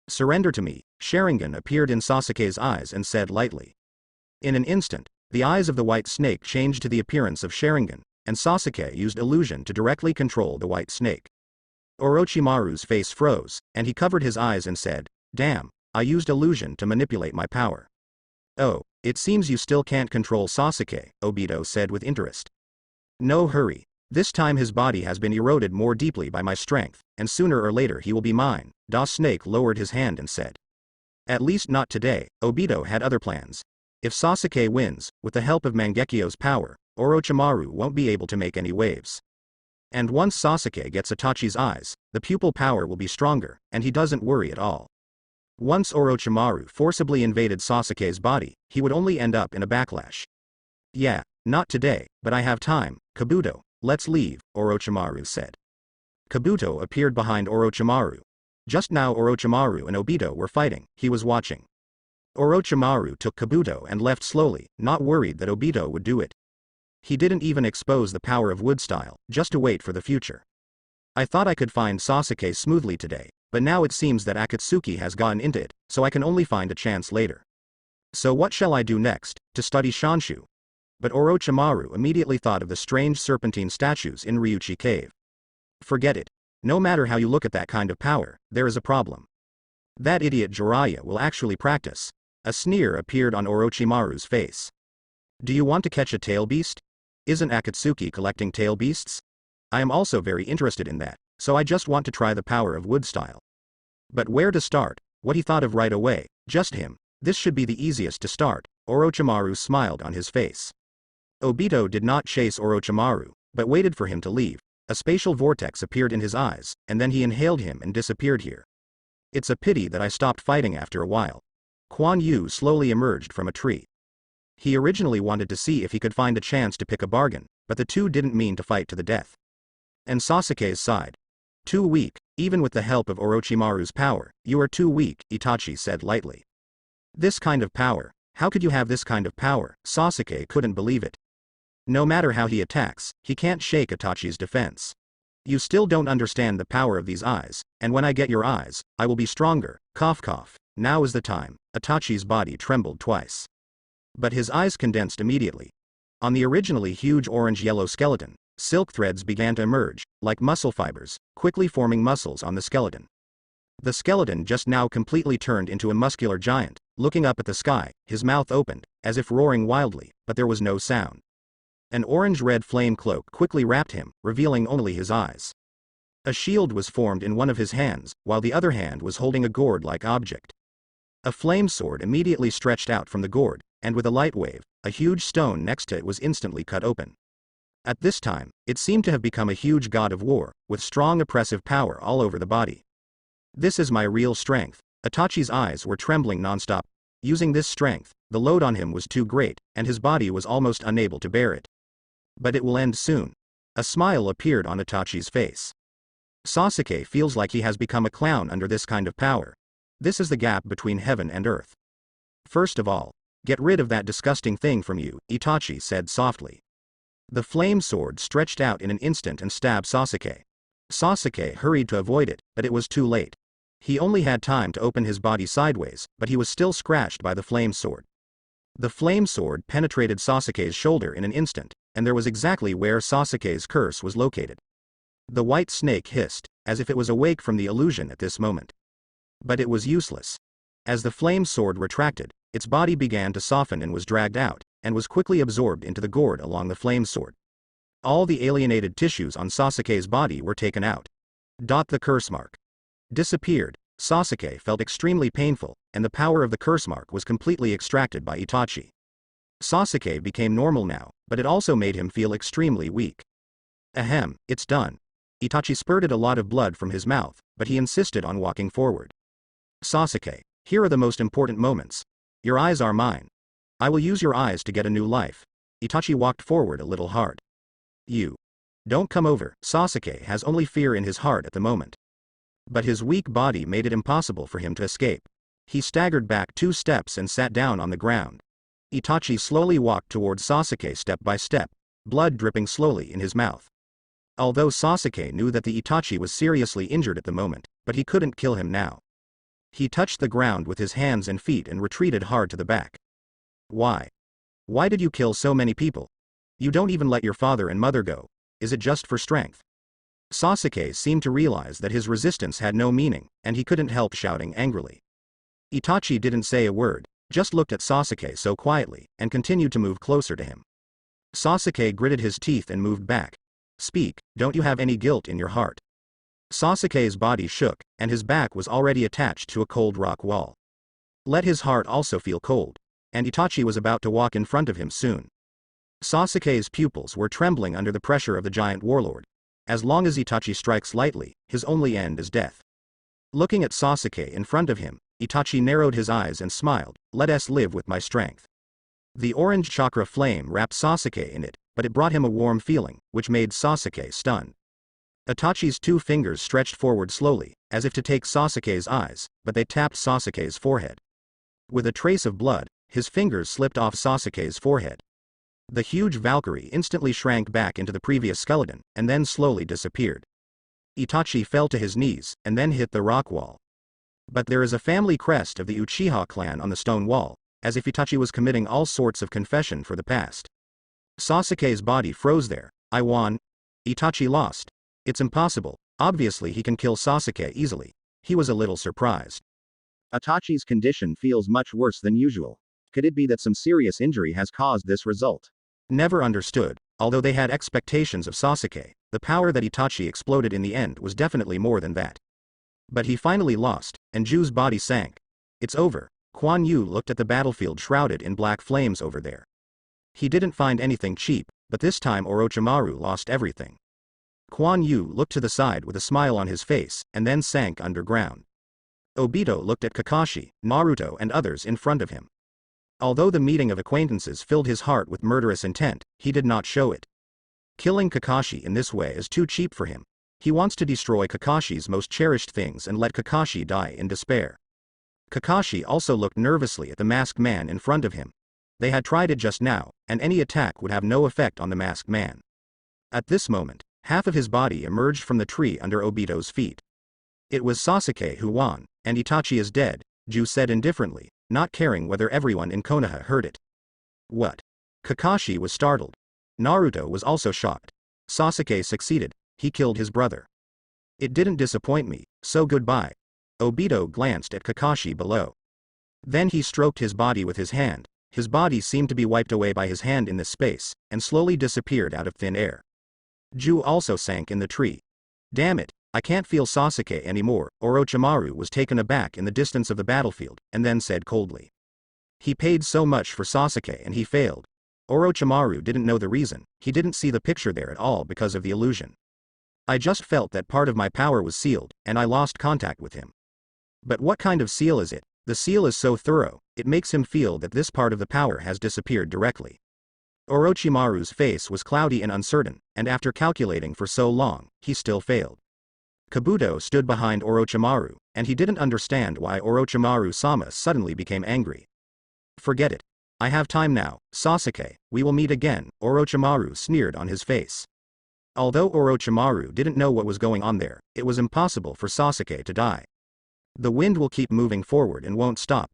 Surrender to me, Sharingan appeared in Sasuke's eyes and said lightly. In an instant, the eyes of the white snake changed to the appearance of Sharingan, and Sasuke used illusion to directly control the white snake. Orochimaru's face froze, and he covered his eyes and said, Damn, I used illusion to manipulate my power. Oh, it seems you still can't control Sasuke, Obito said with interest. No hurry. This time his body has been eroded more deeply by my strength, and sooner or later he will be mine. Da Snake lowered his hand and said. At least not today. Obito had other plans. If Sasuke wins, with the help of Mangekyo's power, Orochimaru won't be able to make any waves. And once Sasuke gets Itachi's eyes, the pupil power will be stronger, and he doesn't worry at all. Once Orochimaru forcibly invaded Sasuke's body, he would only end up in a backlash. Yeah, not today, but I have time. Kabuto, let's leave, Orochimaru said. Kabuto appeared behind Orochimaru. Just now Orochimaru and Obito were fighting, he was watching. Orochimaru took Kabuto and left slowly, not worried that Obito would do it. He didn't even expose the power of wood style, just to wait for the future. I thought I could find Sasuke smoothly today, but now it seems that Akatsuki has gotten into it, so I can only find a chance later. So what shall I do next? To study Shanshu? But Orochimaru immediately thought of the strange serpentine statues in Ryuchi Cave. Forget it. No matter how you look at that kind of power, there is a problem. That idiot Jiraiya will actually practice. A sneer appeared on Orochimaru's face. Do you want to catch a tail beast? Isn't Akatsuki collecting tail beasts? I am also very interested in that, so I just want to try the power of wood style. But where to start? What he thought of right away, just him. This should be the easiest to start. Orochimaru smiled on his face. Obito did not chase Orochimaru, but waited for him to leave. A spatial vortex appeared in his eyes, and then he inhaled him and disappeared here. It's a pity that I stopped fighting after a while. Quan Yu slowly emerged from a tree. He originally wanted to see if he could find a chance to pick a bargain, but the two didn't mean to fight to the death. And Sasuke's side. Too weak, even with the help of Orochimaru's power. You are too weak, Itachi said lightly. This kind of power? How could you have this kind of power? Sasuke couldn't believe it. No matter how he attacks, he can't shake Itachi's defense. You still don't understand the power of these eyes, and when I get your eyes, I will be stronger. Cough cough. Now is the time. Itachi's body trembled twice. But his eyes condensed immediately. On the originally huge orange-yellow skeleton, silk threads began to emerge, like muscle fibers, quickly forming muscles on the skeleton. The skeleton just now completely turned into a muscular giant, looking up at the sky, his mouth opened, as if roaring wildly, but there was no sound. An orange-red flame cloak quickly wrapped him, revealing only his eyes. A shield was formed in one of his hands, while the other hand was holding a gourd-like object. A flame sword immediately stretched out from the gourd, and with a light wave, a huge stone next to it was instantly cut open. At this time, it seemed to have become a huge god of war, with strong oppressive power all over the body. This is my real strength. Itachi's eyes were trembling nonstop. Using this strength, the load on him was too great, and his body was almost unable to bear it. But it will end soon. A smile appeared on Itachi's face. Sasuke feels like he has become a clown under this kind of power. This is the gap between heaven and earth. First of all, get rid of that disgusting thing from you, Itachi said softly. The flame sword stretched out in an instant and stabbed Sasuke. Sasuke hurried to avoid it, but it was too late. He only had time to open his body sideways, but he was still scratched by the flame sword. The flame sword penetrated Sasuke's shoulder in an instant, and there was exactly where Sasuke's curse was located. The white snake hissed, as if it was awake from the illusion at this moment. But it was useless. As the flame sword retracted, its body began to soften and was dragged out, and was quickly absorbed into the gourd along the flame sword. All the alienated tissues on Sasuke's body were taken out. The curse mark disappeared. Sasuke felt extremely painful, and the power of the curse mark was completely extracted by Itachi. Sasuke became normal now, but it also made him feel extremely weak. Ahem, it's done. Itachi spurted a lot of blood from his mouth, but he insisted on walking forward. Sasuke, here are the most important moments. Your eyes are mine. I will use your eyes to get a new life. Itachi walked forward a little hard. You. Don't come over. Sasuke has only fear in his heart at the moment. But his weak body made it impossible for him to escape. He staggered back 2 steps and sat down on the ground. Itachi slowly walked towards Sasuke step by step, blood dripping slowly in his mouth. Although Sasuke knew that the Itachi was seriously injured at the moment, but he couldn't kill him now. He touched the ground with his hands and feet and retreated hard to the back. Why? Why did you kill so many people? You don't even let your father and mother go. Is it just for strength? Sasuke seemed to realize that his resistance had no meaning, and he couldn't help shouting angrily. Itachi didn't say a word, just looked at Sasuke so quietly, and continued to move closer to him. Sasuke gritted his teeth and moved back. Speak, don't you have any guilt in your heart? Sasuke's body shook, and his back was already attached to a cold rock wall. Let his heart also feel cold, and Itachi was about to walk in front of him soon. Sasuke's pupils were trembling under the pressure of the giant warlord. As long as Itachi strikes lightly, his only end is death. Looking at Sasuke in front of him, Itachi narrowed his eyes and smiled, let us live with my strength. The orange chakra flame wrapped Sasuke in it, but it brought him a warm feeling, which made Sasuke stunned. Itachi's 2 fingers stretched forward slowly, as if to take Sasuke's eyes, but they tapped Sasuke's forehead. With a trace of blood, his fingers slipped off Sasuke's forehead. The huge Valkyrie instantly shrank back into the previous skeleton, and then slowly disappeared. Itachi fell to his knees, and then hit the rock wall. But there is a family crest of the Uchiha clan on the stone wall, as if Itachi was committing all sorts of confession for the past. Sasuke's body froze there. I won. Itachi lost. It's impossible. Obviously he can kill Sasuke easily. He was a little surprised. Itachi's condition feels much worse than usual. Could it be that some serious injury has caused this result? Never understood. Although they had expectations of Sasuke, the power that Itachi exploded in the end was definitely more than that. But he finally lost, and Ju's body sank. It's over. Kuan Yu looked at the battlefield shrouded in black flames over there. He didn't find anything cheap, but this time Orochimaru lost everything. Kuan Yu looked to the side with a smile on his face, and then sank underground. Obito looked at Kakashi, Naruto and others in front of him. Although the meeting of acquaintances filled his heart with murderous intent, he did not show it. Killing Kakashi in this way is too cheap for him. He wants to destroy Kakashi's most cherished things and let Kakashi die in despair. Kakashi also looked nervously at the masked man in front of him. They had tried it just now, and any attack would have no effect on the masked man. At this moment, half of his body emerged from the tree under Obito's feet. It was Sasuke who won, and Itachi is dead, Ju said indifferently, not caring whether everyone in Konoha heard it. What? Kakashi was startled. Naruto was also shocked. Sasuke succeeded. He killed his brother. It didn't disappoint me, so goodbye. Obito glanced at Kakashi below. Then he stroked his body with his hand. His body seemed to be wiped away by his hand in this space, and slowly disappeared out of thin air. Ju also sank in the tree. Damn it, I can't feel Sasuke anymore. Orochimaru was taken aback in the distance of the battlefield, and then said coldly. He paid so much for Sasuke and he failed. Orochimaru didn't know the reason, he didn't see the picture there at all because of the illusion. I just felt that part of my power was sealed, and I lost contact with him. But what kind of seal is it? The seal is so thorough, it makes him feel that this part of the power has disappeared directly. Orochimaru's face was cloudy and uncertain, and after calculating for so long, he still failed. Kabuto stood behind Orochimaru, and he didn't understand why Orochimaru-sama suddenly became angry. Forget it. I have time now, Sasuke, we will meet again, Orochimaru sneered on his face. Although Orochimaru didn't know what was going on there, it was impossible for Sasuke to die. The wind will keep moving forward and won't stop.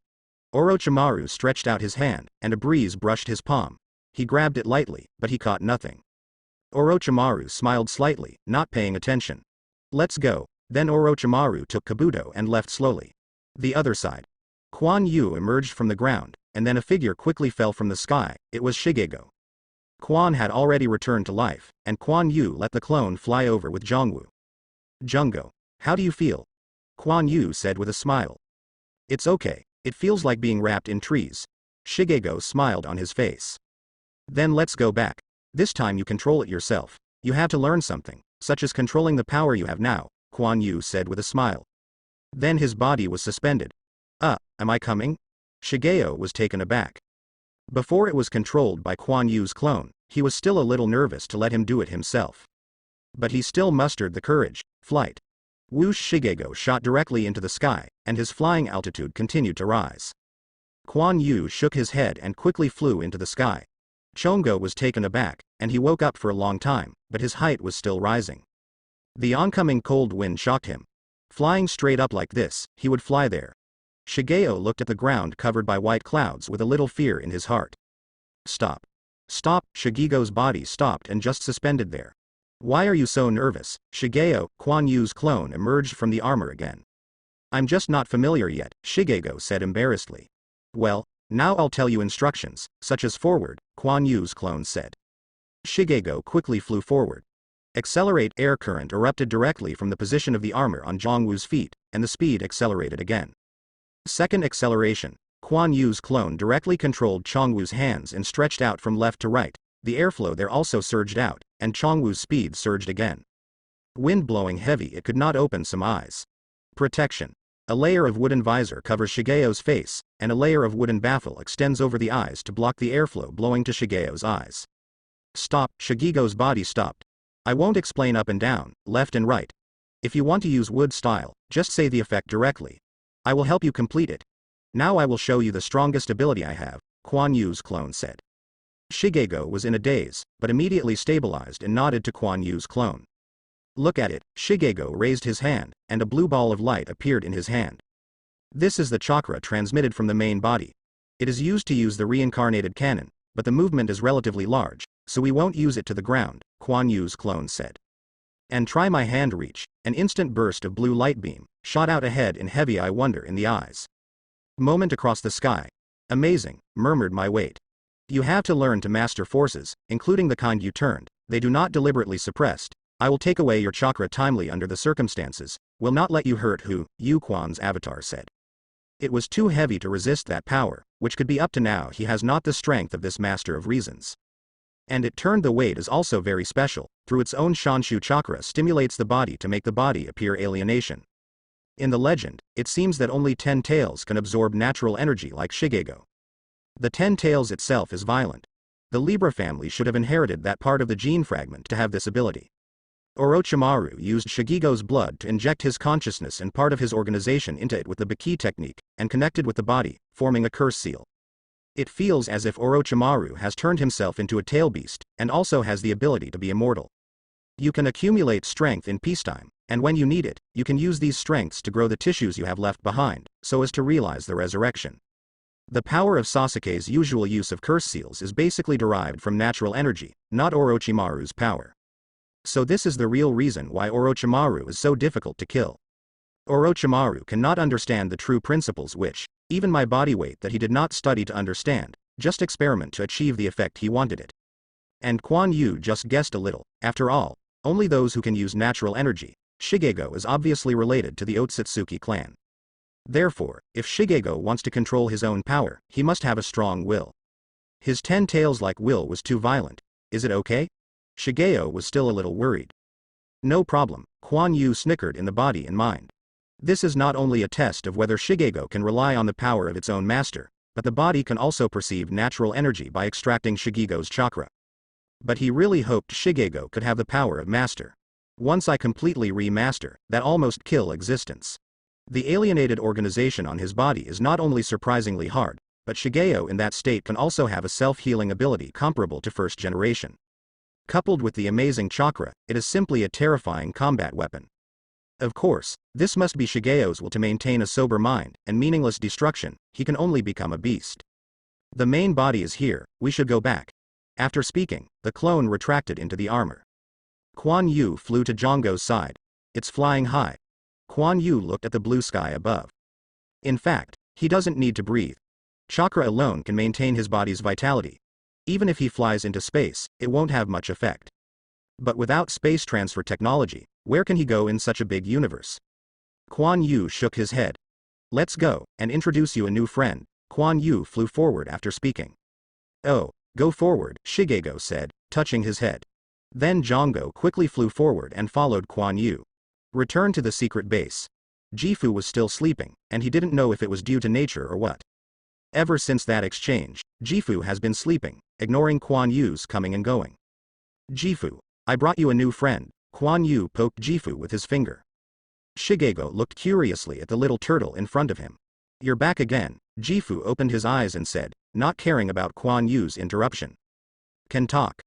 Orochimaru stretched out his hand, and a breeze brushed his palm. he grabbed it lightly, but he caught nothing. Orochimaru smiled slightly, not paying attention. Let's go. Then Orochimaru took Kabuto and left slowly. The other side. Kuan Yu emerged from the ground, and then a figure quickly fell from the sky. It was Shigego. Quan had already returned to life, and Kuan Yu let the clone fly over with Zhongwu. Jungo. How do you feel? Kuan Yu said with a smile. It's okay, it feels like being wrapped in trees. Shigego smiled on his face. Then let's go back. This time you control it yourself. You have to learn something, such as controlling the power you have now, Kuan Yu said with a smile. Then his body was suspended. Am I coming? Shigeo was taken aback. Before it was controlled by Kuan Yu's clone, he was still a little nervous to let him do it himself. But he still mustered the courage. Flight. Whoosh! Shigego shot directly into the sky, and his flying altitude continued to rise. Kuan Yu shook his head and quickly flew into the sky. Chongo was taken aback, and he woke up for a long time, but his height was still rising. The oncoming cold wind shocked him. Flying straight up like this, he would fly there. Shigeo looked at the ground covered by white clouds with a little fear in his heart. Stop. Stop! Shigego's body stopped and just suspended there. Why are you so nervous? Shigeo, Kuan Yu's clone, emerged from the armor again. I'm just not familiar yet, Shigego said embarrassedly. Well, now I'll tell you instructions, such as forward, Kuan Yu's clone said. Shigego quickly flew forward. Accelerate! Air current erupted directly from the position of the armor on Zhongwu's feet, and the speed accelerated again. Second acceleration. Kuan Yu's clone directly controlled Chongwu's hands and stretched out from left to right. The airflow there also surged out, and Chongwu's speed surged again. Wind blowing heavy, it could not open some eyes. Protection. A layer of wooden visor covers Shigeo's face, and a layer of wooden baffle extends over the eyes to block the airflow blowing to Shigeo's eyes. Stop! Shigego's body stopped. I won't explain up and down, left and right. If you want to use wood style, just say the effect directly. I will help you complete it. Now I will show you the strongest ability I have, Kuan Yu's clone said. Shigego was in a daze, but immediately stabilized and nodded to Kuan Yu's clone. Look at it. Shigego raised his hand, and a blue ball of light appeared in his hand. This is the chakra transmitted from the main body. It is used to use the reincarnated cannon, but the movement is relatively large, so we won't use it to the ground, Kuan Yu's clone said. And try my hand reach. An instant burst of blue light beam shot out ahead in heavy eye wonder in the eyes. Moment across the sky. Amazing, murmured my weight. You have to learn to master forces, including the kind you turned. They do not deliberately suppressed. I will take away your chakra timely under the circumstances, will not let you hurt who, you Quan's avatar said. It was too heavy to resist that power, which could be up to now he has not the strength of this master of reasons. And it turned the weight is also very special, through its own Shanshu chakra stimulates the body to make the body appear alienation. In the legend, it seems that only 10 tails can absorb natural energy like Shigego. The 10 tails itself is violent. The Libra family should have inherited that part of the gene fragment to have this ability. Orochimaru used Shigego's blood to inject his consciousness and part of his organization into it with the Baki technique, and connected with the body, forming a curse seal. It feels as if Orochimaru has turned himself into a tail beast, and also has the ability to be immortal. You can accumulate strength in peacetime, and when you need it, you can use these strengths to grow the tissues you have left behind, so as to realize the resurrection. The power of Sasuke's usual use of curse seals is basically derived from natural energy, not Orochimaru's power. So this is the real reason why Orochimaru is so difficult to kill. Orochimaru cannot understand the true principles which, even my body weight that he did not study to understand, just experiment to achieve the effect he wanted it. And Kuan Yu just guessed a little. After all, only those who can use natural energy. Shigego is obviously related to the Otsutsuki clan. Therefore, if Shigego wants to control his own power, he must have a strong will. His 10 tails like will was too violent. Is it okay? Shigeo was still a little worried. No problem, Kuan Yu snickered in the body and mind. This is not only a test of whether Shigego can rely on the power of its own master, but the body can also perceive natural energy by extracting Shigego's chakra. But he really hoped Shigego could have the power of master. Once I completely remaster, that almost kill existence. The alienated organization on his body is not only surprisingly hard, but Shigeo in that state can also have a self-healing ability comparable to first generation. Coupled with the amazing chakra, it is simply a terrifying combat weapon. Of course, this must be Shigeo's will to maintain a sober mind, and meaningless destruction, he can only become a beast. The main body is here, we should go back. After speaking, the clone retracted into the armor. Kuan Yu flew to Zhonggo's side. It's flying high. Kuan Yu looked at the blue sky above. In fact, he doesn't need to breathe. Chakra alone can maintain his body's vitality. Even if he flies into space, it won't have much effect. But without space transfer technology, where can he go in such a big universe? Kuan Yu shook his head. Let's go, and introduce you a new friend. Kuan Yu flew forward after speaking. Oh, go forward, Shigego said, touching his head. Then Zhonggo quickly flew forward and followed Kuan Yu. Return to the secret base. Jifu was still sleeping, and he didn't know if it was due to nature or what. Ever since that exchange, Jifu has been sleeping, ignoring Kuan Yu's coming and going. Jifu, I brought you a new friend. Kuan Yu poked Jifu with his finger. Shigego looked curiously at the little turtle in front of him. You're back again. Jifu opened his eyes and said, not caring about Kuan Yu's interruption. Can talk.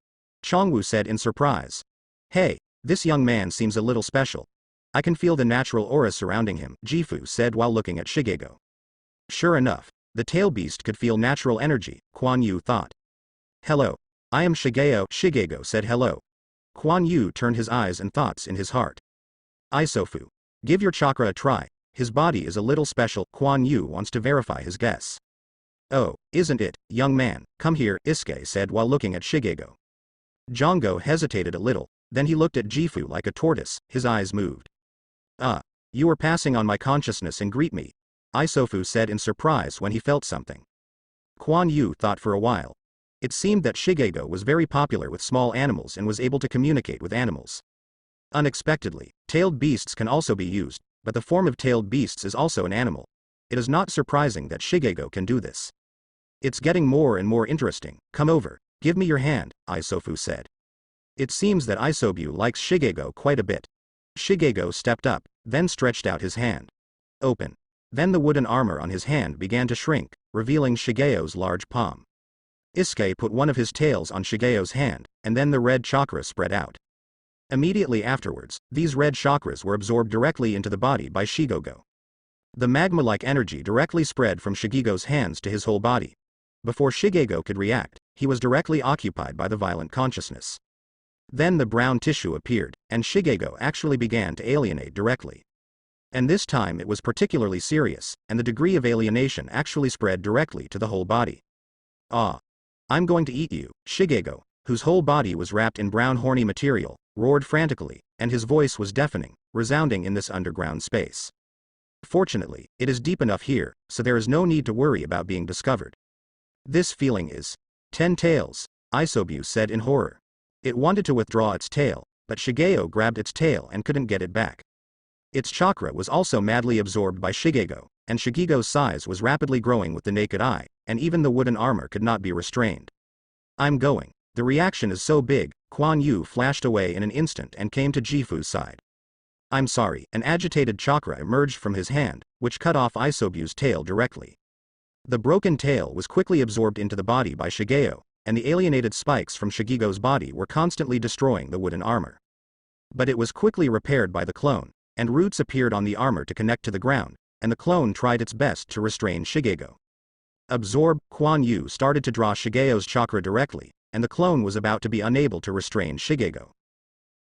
Chongwu said in surprise. Hey, this young man seems a little special. I can feel the natural aura surrounding him, Jifu said while looking at Shigego. Sure enough, the tail beast could feel natural energy, Kuan Yu thought. Hello. I am Shigeo. Shigego said hello. Kuan Yu turned his eyes and thoughts in his heart. Isofu. Give your chakra a try. His body is a little special. Kuan Yu wants to verify his guess. Oh, isn't it, young man? Come here, Isuke said while looking at Shigego. Zhonggo hesitated a little, then he looked at Jifu like a tortoise, his eyes moved. You are passing on my consciousness and greet me, Isofu said in surprise when he felt something. Kuan Yu thought for a while. It seemed that Shigego was very popular with small animals and was able to communicate with animals. Unexpectedly, tailed beasts can also be used, but the form of tailed beasts is also an animal. It is not surprising that Shigego can do this. It's getting more and more interesting. Come over, give me your hand, Isofu said. It seems that Isobu likes Shigego quite a bit. Shigego stepped up, then stretched out his hand. Open. Then the wooden armor on his hand began to shrink, revealing Shigeo's large palm. Isuke put one of his tails on Shigeo's hand, and then the red chakra spread out. Immediately afterwards, these red chakras were absorbed directly into the body by Shigego. The magma-like energy directly spread from Shigego's hands to his whole body. Before Shigego could react, he was directly occupied by the violent consciousness. Then the brown tissue appeared, and Shigego actually began to alienate directly. And this time it was particularly serious, and the degree of alienation actually spread directly to the whole body. I'm going to eat you, Shigego, whose whole body was wrapped in brown horny material, roared frantically, and his voice was deafening, resounding in this underground space. Fortunately, it is deep enough here, so there is no need to worry about being discovered. This feeling is 10 tails, Isobu said in horror. It wanted to withdraw its tail, but Shigeo grabbed its tail and couldn't get it back. Its chakra was also madly absorbed by Shigego, and Shigego's size was rapidly growing with the naked eye, and even the wooden armor could not be restrained. I'm going. The reaction is so big, Kuan Yu flashed away in an instant and came to Jifu's side. I'm sorry, an agitated chakra emerged from his hand, which cut off Isobu's tail directly. The broken tail was quickly absorbed into the body by Shigeo, and the alienated spikes from Shigego's body were constantly destroying the wooden armor. But it was quickly repaired by the clone, and roots appeared on the armor to connect to the ground, and the clone tried its best to restrain Shigego. Absorb, Kuan Yu started to draw Shigeo's chakra directly, and the clone was about to be unable to restrain Shigego.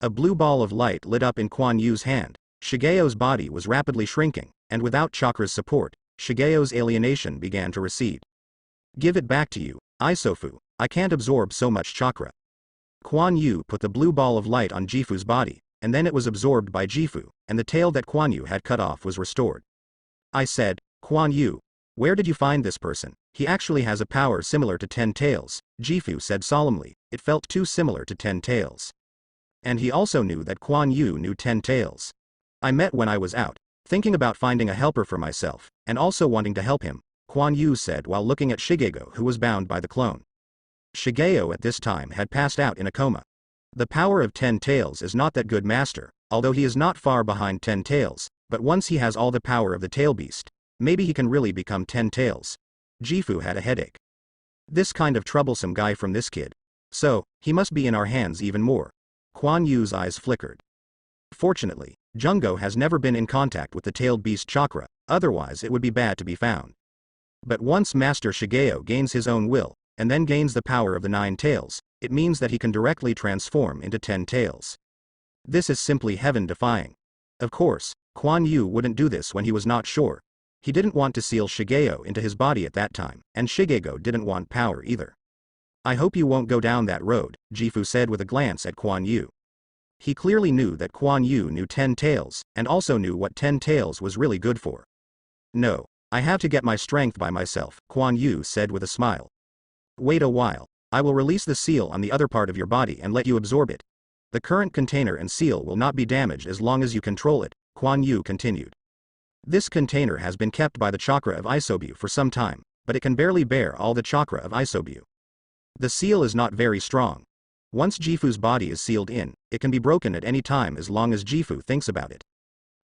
A blue ball of light lit up in Kuan Yu's hand. Shigeo's body was rapidly shrinking, and without chakra's support, Shigeo's alienation began to recede. Give it back to you, Isofu, I can't absorb so much chakra. Kuan Yu put the blue ball of light on Jifu's body, and then it was absorbed by Jifu, and the tail that Kuan Yu had cut off was restored. I said, Kuan Yu, where did you find this person? He actually has a power similar to 10 tails, Jifu said solemnly. It felt too similar to 10 tails. And he also knew that Kuan Yu knew 10 tails. I met when I was out, thinking about finding a helper for myself, and also wanting to help him, Kuan Yu said while looking at Shigego who was bound by the clone. Shigeo at this time had passed out in a coma. The power of 10 tails is not that good master, although he is not far behind 10 tails, but once he has all the power of the tail beast, maybe he can really become 10 tails. Jifu had a headache. This kind of troublesome guy from this kid. So, he must be in our hands even more. Kuan Yu's eyes flickered. Fortunately, Zhonggo has never been in contact with the tailed beast chakra, otherwise it would be bad to be found. But once Master Shigeo gains his own will, and then gains the power of the 9 tails, It means that he can directly transform into 10 tails. This is simply heaven-defying. Of course, Kuan Yu wouldn't do this when he was not sure. He didn't want to seal Shigeo into his body at that time, and Shigeo didn't want power either. I hope you won't go down that road, Gifu said with a glance at Kuan Yu. He clearly knew that Kuan Yu knew 10 tails, and also knew what 10 tails was really good for. No, I have to get my strength by myself, Kuan Yu said with a smile. Wait a while. I will release the seal on the other part of your body and let you absorb it. The current container and seal will not be damaged as long as you control it, Kuan Yu continued. This container has been kept by the chakra of Isobu for some time, but it can barely bear all the chakra of Isobu. The seal is not very strong. Once Gifu's body is sealed in, it can be broken at any time as long as Gifu thinks about it.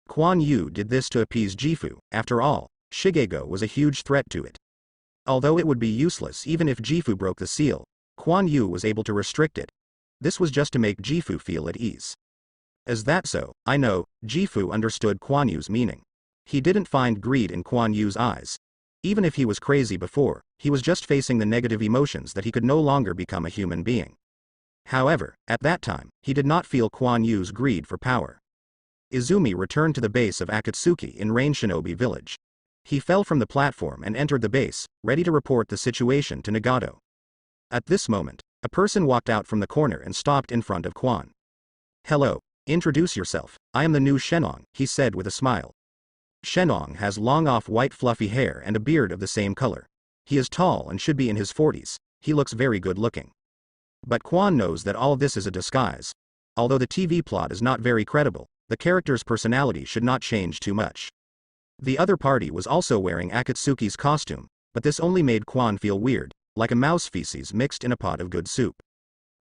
Kuan Yu did this to appease Gifu. After all, Shigego was a huge threat to it. Although it would be useless even if Gifu broke the seal, Kuan Yu was able to restrict it. This was just to make Gifu feel at ease. Is that so? I know, Gifu understood Kuan Yu's meaning. He didn't find greed in Kuan Yu's eyes. Even if he was crazy before, he was just facing the negative emotions that he could no longer become a human being. However, at that time, he did not feel Kuan Yu's greed for power. Izumi returned to the base of Akatsuki in Rain Shinobi Village. He fell from the platform and entered the base, ready to report the situation to Nagato. At this moment, a person walked out from the corner and stopped in front of Kuan. Hello, introduce yourself, I am the new Shenong, he said with a smile. Shenong has long off-white fluffy hair and a beard of the same color. He is tall and should be in his 40s, he looks very good looking. But Kuan knows that all this is a disguise. Although the TV plot is not very credible, the character's personality should not change too much. The other party was also wearing Akatsuki's costume, but this only made Kuan feel weird, like a mouse feces mixed in a pot of good soup.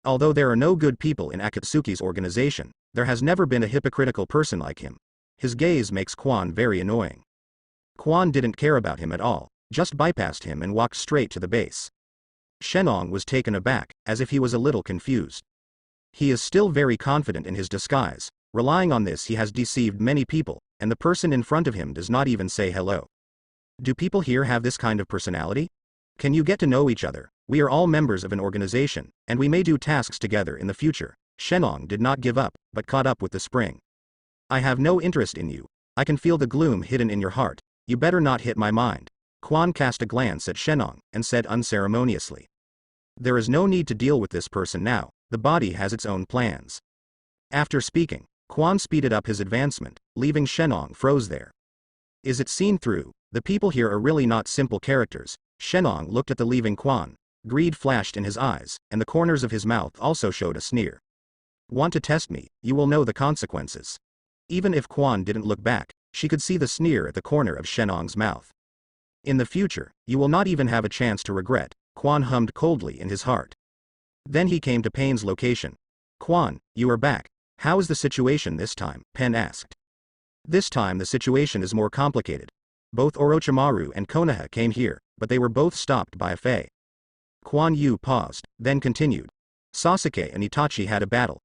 Although there are no good people in Akatsuki's organization, there has never been a hypocritical person like him. His gaze makes Kuan very annoying. Kuan didn't care about him at all, just bypassed him and walked straight to the base. Shenong was taken aback, as if he was a little confused. He is still very confident in his disguise. Relying on this, he has deceived many people, and the person in front of him does not even say hello. Do people here have this kind of personality? Can you get to know each other? We are all members of an organization, and we may do tasks together in the future. Shenong did not give up, but caught up with the spring. I have no interest in you. I can feel the gloom hidden in your heart. You better not hit my mind. Kuan cast a glance at Shenong, and said unceremoniously. There is no need to deal with this person now, the body has its own plans. After speaking, Kuan speeded up his advancement, leaving Shenong froze there. Is it seen through? The people here are really not simple characters. Shenong looked at the leaving Kuan. Greed flashed in his eyes, and the corners of his mouth also showed a sneer. Want to test me? You will know the consequences. Even if Kuan didn't look back, she could see the sneer at the corner of Shenong's mouth. In the future, you will not even have a chance to regret, Kuan hummed coldly in his heart. Then he came to Pain's location. Kuan, you are back. How is the situation this time? Pen asked. This time the situation is more complicated. Both Orochimaru and Konoha came here, but they were both stopped by a Fei. Kuan Yu paused, then continued. Sasuke and Itachi had a battle.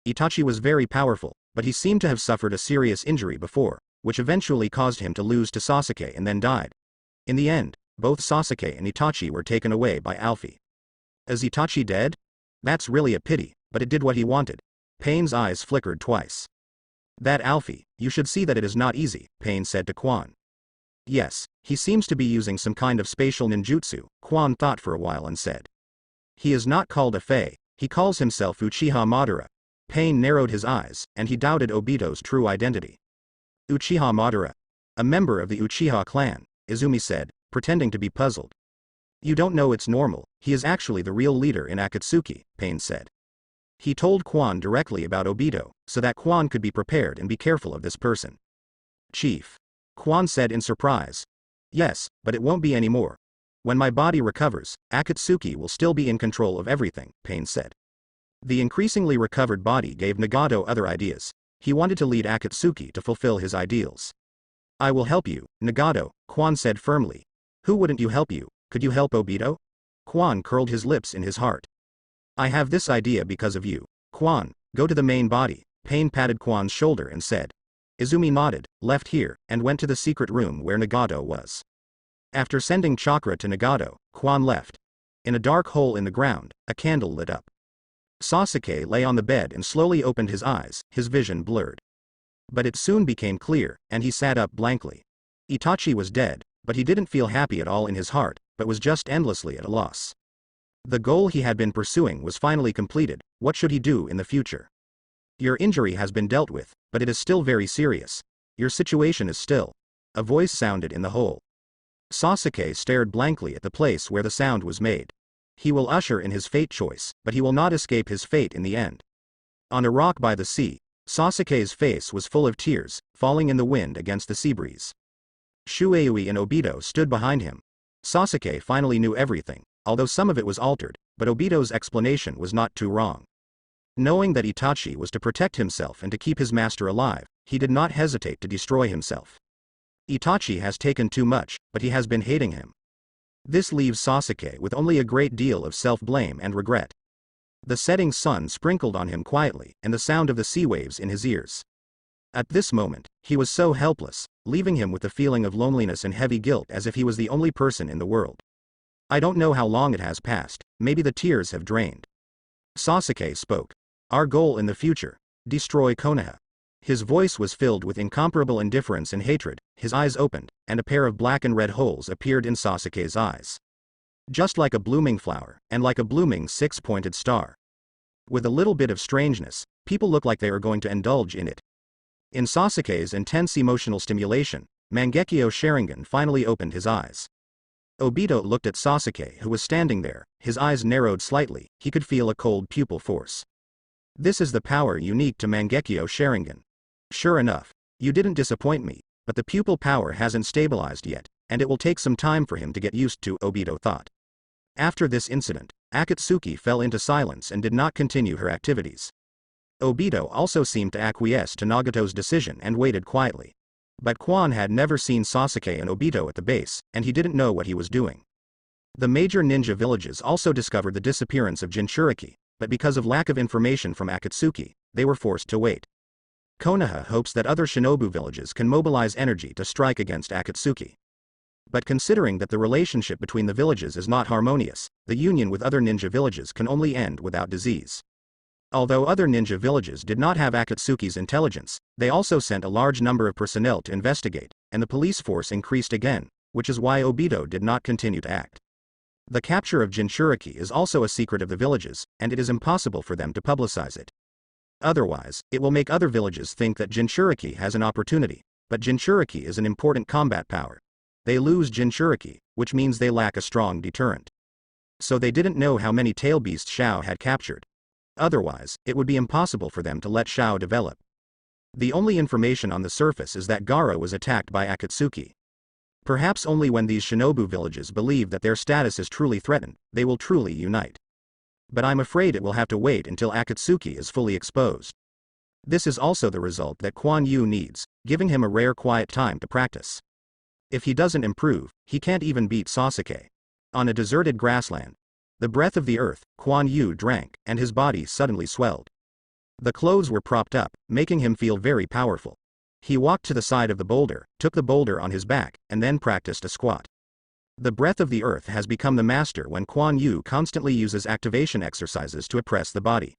Itachi was very powerful, but he seemed to have suffered a serious injury before, which eventually caused him to lose to Sasuke and then died. In the end, both Sasuke and Itachi were taken away by Alfie. Is Itachi dead? That's really a pity, but it did what he wanted. Pain's eyes flickered twice. That Alfie, you should see that it is not easy, Pain said to Kuan. Yes, he seems to be using some kind of spatial ninjutsu, Kuan thought for a while and said. He is not called a Fei, he calls himself Uchiha Madara. Pain narrowed his eyes, and he doubted Obito's true identity. Uchiha Madara. A member of the Uchiha clan, Izumi said, pretending to be puzzled. You don't know it's normal, he is actually the real leader in Akatsuki, Pain said. He told Kuan directly about Obito, so that Kuan could be prepared and be careful of this person. Chief. Kuan said in surprise. Yes, but it won't be anymore. When my body recovers, Akatsuki will still be in control of everything, Pain said. The increasingly recovered body gave Nagato other ideas. He wanted to lead Akatsuki to fulfill his ideals. I will help you, Nagato, Kuan said firmly. Who wouldn't you help you? Could you help Obito? Kuan curled his lips in his heart. I have this idea because of you. Kuan, go to the main body. Pain patted Kuan's shoulder and said. Izumi nodded, left here, and went to the secret room where Nagato was. After sending chakra to Nagato, Kuan left. In a dark hole in the ground, a candle lit up. Sasuke lay on the bed and slowly opened his eyes, his vision blurred. But it soon became clear, and he sat up blankly. Itachi was dead, but he didn't feel happy at all in his heart, but was just endlessly at a loss. The goal he had been pursuing was finally completed. What should he do in the future? Your injury has been dealt with, but it is still very serious. Your situation is still. A voice sounded in the hole. Sasuke stared blankly at the place where the sound was made. He will usher in his fate choice, but he will not escape his fate in the end. On a rock by the sea, Sasuke's face was full of tears, falling in the wind against the sea breeze. Shueui and Obito stood behind him. Sasuke finally knew everything, although some of it was altered, but Obito's explanation was not too wrong. Knowing that Itachi was to protect himself and to keep his master alive, he did not hesitate to destroy himself. Itachi has taken too much, but he has been hating him. This leaves Sasuke with only a great deal of self-blame and regret. The setting sun sprinkled on him quietly, and the sound of the sea waves in his ears. At this moment, he was so helpless, leaving him with the feeling of loneliness and heavy guilt as if he was the only person in the world. I don't know how long it has passed, maybe the tears have drained. Sasuke spoke. Our goal in the future. Destroy Konoha. His voice was filled with incomparable indifference and hatred, his eyes opened, and a pair of black and red holes appeared in Sasuke's eyes. Just like a blooming flower, and like a blooming six-pointed star. With a little bit of strangeness, people look like they are going to indulge in it. In Sasuke's intense emotional stimulation, Mangekyo Sharingan finally opened his eyes. Obito looked at Sasuke who was standing there, his eyes narrowed slightly, he could feel a cold pupil force. This is the power unique to Mangekyo Sharingan. Sure enough, you didn't disappoint me, but the pupil power hasn't stabilized yet, and it will take some time for him to get used to, Obito thought. After this incident, Akatsuki fell into silence and did not continue her activities. Obito also seemed to acquiesce to Nagato's decision and waited quietly. But Quan had never seen Sasuke and Obito at the base, and he didn't know what he was doing. The major ninja villages also discovered the disappearance of Jinchuriki, but because of lack of information from Akatsuki, they were forced to wait. Konoha hopes that other shinobu villages can mobilize energy to strike against Akatsuki. But considering that the relationship between the villages is not harmonious, the union with other ninja villages can only end without disease. Although other ninja villages did not have Akatsuki's intelligence, they also sent a large number of personnel to investigate, and the police force increased again, which is why Obito did not continue to act. The capture of Jinchuriki is also a secret of the villages, and it is impossible for them to publicize it. Otherwise, it will make other villages think that Jinchuriki has an opportunity, but Jinchuriki is an important combat power. They lose Jinchuriki, which means they lack a strong deterrent. So they didn't know how many tail beasts Shao had captured. Otherwise, it would be impossible for them to let Shao develop. The only information on the surface is that Gaara was attacked by Akatsuki. Perhaps only when these shinobu villages believe that their status is truly threatened, they will truly unite. But I'm afraid it will have to wait until Akatsuki is fully exposed. This is also the result that Quan Yu needs, giving him a rare quiet time to practice. If he doesn't improve, he can't even beat Sasuke. On a deserted grassland, the breath of the earth, Quan Yu drank, and his body suddenly swelled. The clothes were propped up, making him feel very powerful. He walked to the side of the boulder, took the boulder on his back, and then practiced a squat. The breath of the earth has become the master when Quan Yu constantly uses activation exercises to oppress the body.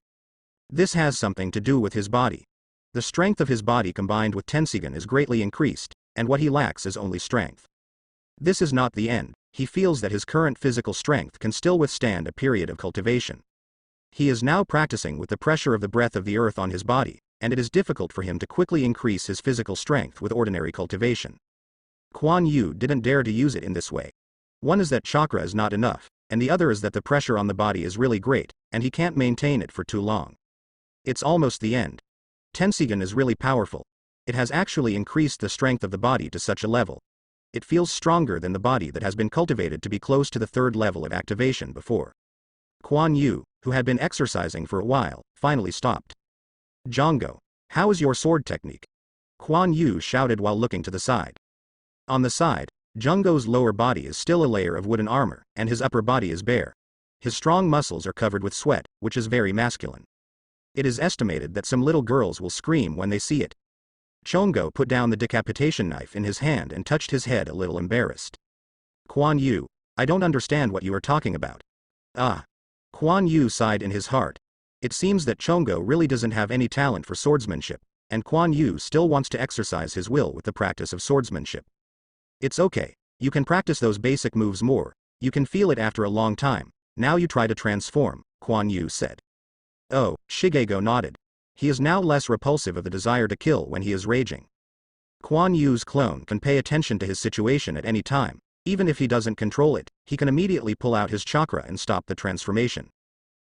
This has something to do with his body. The strength of his body combined with Tensigan is greatly increased, and what he lacks is only strength. This is not the end. He feels that his current physical strength can still withstand a period of cultivation. He is now practicing with the pressure of the breath of the earth on his body, and it is difficult for him to quickly increase his physical strength with ordinary cultivation. Quan Yu didn't dare to use it in this way. One is that chakra is not enough, and the other is that the pressure on the body is really great, and he can't maintain it for too long. It's almost the end. Tensigan is really powerful. It has actually increased the strength of the body to such a level. It feels stronger than the body that has been cultivated to be close to the third level of activation before. Quan Yu, who had been exercising for a while, finally stopped. Jongo, how is your sword technique? Quan Yu shouted while looking to the side. On the side, Jungo's lower body is still a layer of wooden armor, and his upper body is bare. His strong muscles are covered with sweat, which is very masculine. It is estimated that some little girls will scream when they see it. Chongo put down the decapitation knife in his hand and touched his head a little embarrassed. Quan Yu, I don't understand what you are talking about. Ah. Quan Yu sighed in his heart. It seems that Chongo really doesn't have any talent for swordsmanship, and Kuan Yu still wants to exercise his will with the practice of swordsmanship. It's okay. You can practice those basic moves more. You can feel it after a long time. Now you try to transform, Kuan Yu said. Oh, Shigego nodded. He is now less repulsive of the desire to kill when he is raging. Kuan Yu's clone can pay attention to his situation at any time. Even if he doesn't control it, he can immediately pull out his chakra and stop the transformation.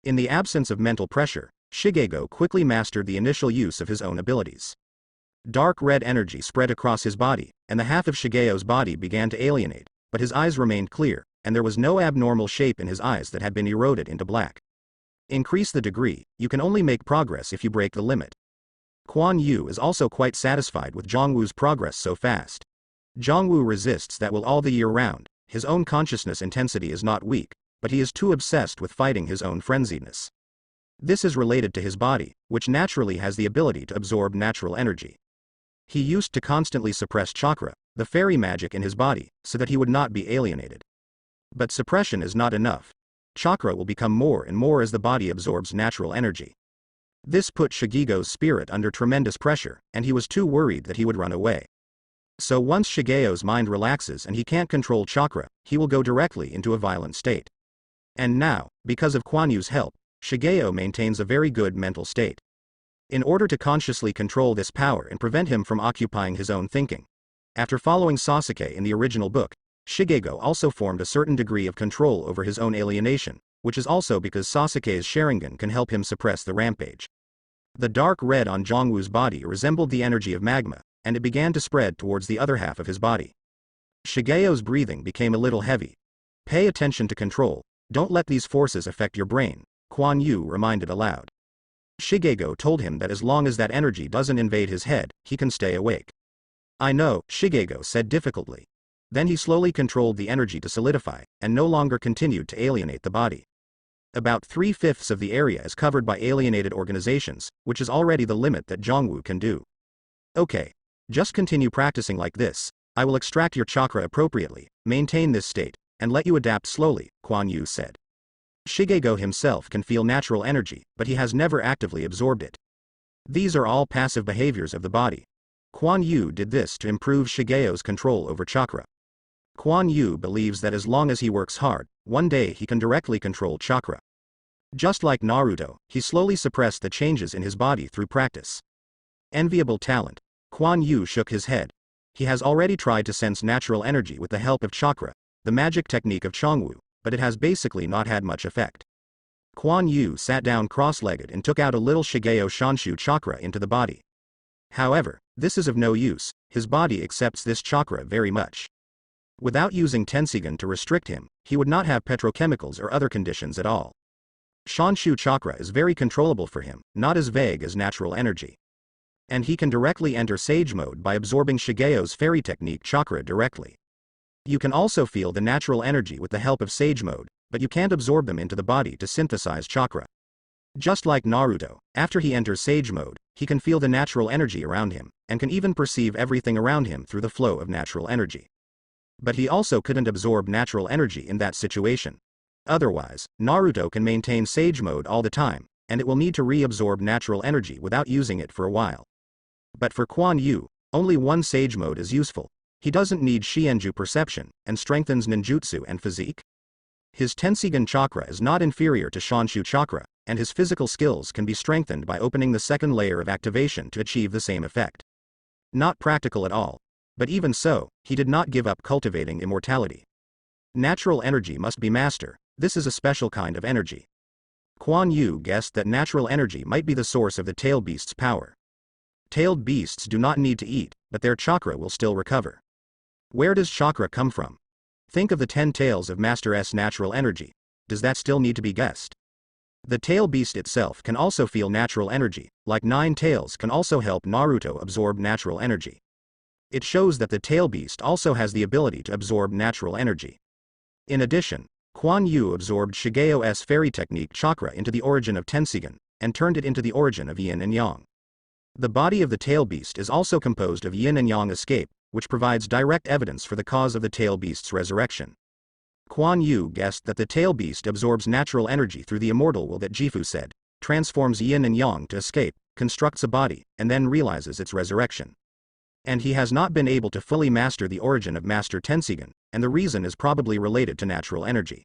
In the absence of mental pressure, Shigego quickly mastered the initial use of his own abilities. Dark red energy spread across his body, and the half of Shigeo's body began to alienate, but his eyes remained clear, and there was no abnormal shape in his eyes that had been eroded into black. Increase the degree, you can only make progress if you break the limit. Kuan Yu is also quite satisfied with Zhongwu's progress so fast. Zhongwu resists that will all the year round. His own consciousness intensity is not weak, but he is too obsessed with fighting his own frenziedness. This is related to his body, which naturally has the ability to absorb natural energy. He used to constantly suppress chakra, the fairy magic in his body, so that he would not be alienated. But suppression is not enough. Chakra will become more and more as the body absorbs natural energy. This put Shigeo's spirit under tremendous pressure, and he was too worried that he would run away. So once Shigeo's mind relaxes and he can't control chakra, he will go directly into a violent state. And now, because of Kuan Yu's help, Shigeo maintains a very good mental state. In order to consciously control this power and prevent him from occupying his own thinking. After following Sasuke in the original book, Shigego also formed a certain degree of control over his own alienation, which is also because Sasuke's Sharingan can help him suppress the rampage. The dark red on Zhongwu's body resembled the energy of magma, and it began to spread towards the other half of his body. Shigeo's breathing became a little heavy. Pay attention to control, don't let these forces affect your brain, Kuan Yu reminded aloud. Shigego told him that as long as that energy doesn't invade his head, he can stay awake. I know, Shigego said difficultly. Then he slowly controlled the energy to solidify, and no longer continued to alienate the body. About 3/5 of the area is covered by alienated organizations, which is already the limit that Zhongwu can do. Okay. Just continue practicing like this. I will extract your chakra appropriately, maintain this state, and let you adapt slowly, Kuan Yu said. Shigego himself can feel natural energy, but he has never actively absorbed it. These are all passive behaviors of the body. Kuan Yu did this to improve Shigeo's control over chakra. Kuan Yu believes that as long as he works hard, one day he can directly control chakra. Just like Naruto, he slowly suppressed the changes in his body through practice. Enviable talent. Kuan Yu shook his head. He has already tried to sense natural energy with the help of chakra, the magic technique of Chongwu, but it has basically not had much effect. Kuan Yu sat down cross-legged and took out a little Shigeo Shanshu chakra into the body. However, this is of no use, his body accepts this chakra very much. Without using Tensigan to restrict him, he would not have petrochemicals or other conditions at all. Shanshu chakra is very controllable for him, not as vague as natural energy. And he can directly enter Sage mode by absorbing Shigeo's fairy technique chakra directly. You can also feel the natural energy with the help of Sage mode, but you can't absorb them into the body to synthesize chakra. Just like Naruto, after he enters Sage mode, he can feel the natural energy around him, and can even perceive everything around him through the flow of natural energy. But he also couldn't absorb natural energy in that situation. Otherwise, Naruto can maintain Sage mode all the time, and it will need to reabsorb natural energy without using it for a while. But for Kuan Yu, only one Sage mode is useful. He doesn't need Shienju perception, and strengthens ninjutsu and physique. His Tensigan chakra is not inferior to Shanshu chakra, and his physical skills can be strengthened by opening the second layer of activation to achieve the same effect. Not practical at all. But even so, he did not give up cultivating immortality. Natural energy must be mastered. This is a special kind of energy. Kuan Yu guessed that natural energy might be the source of the tailed beast's power. Tailed beasts do not need to eat, but their chakra will still recover. Where does chakra come from? Think of the 10 tails of Master S natural energy. Does that still need to be guessed? The tail beast itself can also feel natural energy, like 9 tails can also help Naruto absorb natural energy. It shows that the tail beast also has the ability to absorb natural energy. In addition, Kuan Yu absorbed Shigeo's fairy technique chakra into the origin of Tensigan, and turned it into the origin of yin and yang. The body of the tail beast is also composed of yin and yang escape, which provides direct evidence for the cause of the tail beast's resurrection. Kuan Yu guessed that the tail beast absorbs natural energy through the immortal will that Jifu said, transforms yin and yang to escape, constructs a body, and then realizes its resurrection. And he has not been able to fully master the origin of Master Tensigen, and the reason is probably related to natural energy.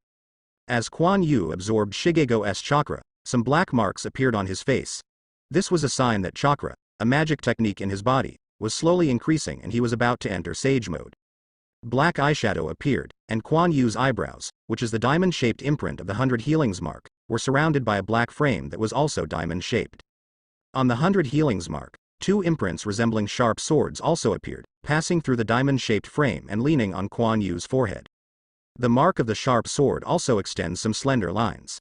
As Kuan Yu absorbed Shigego's chakra, some black marks appeared on his face. This was a sign that chakra, a magic technique in his body, was slowly increasing and he was about to enter sage mode. Black eyeshadow appeared, and Kuan Yu's eyebrows, which is the diamond-shaped imprint of the 100 healings mark, were surrounded by a black frame that was also diamond-shaped. On the 100 healings mark, 2 imprints resembling sharp swords also appeared, passing through the diamond-shaped frame and leaning on Kuan Yu's forehead. The mark of the sharp sword also extends some slender lines.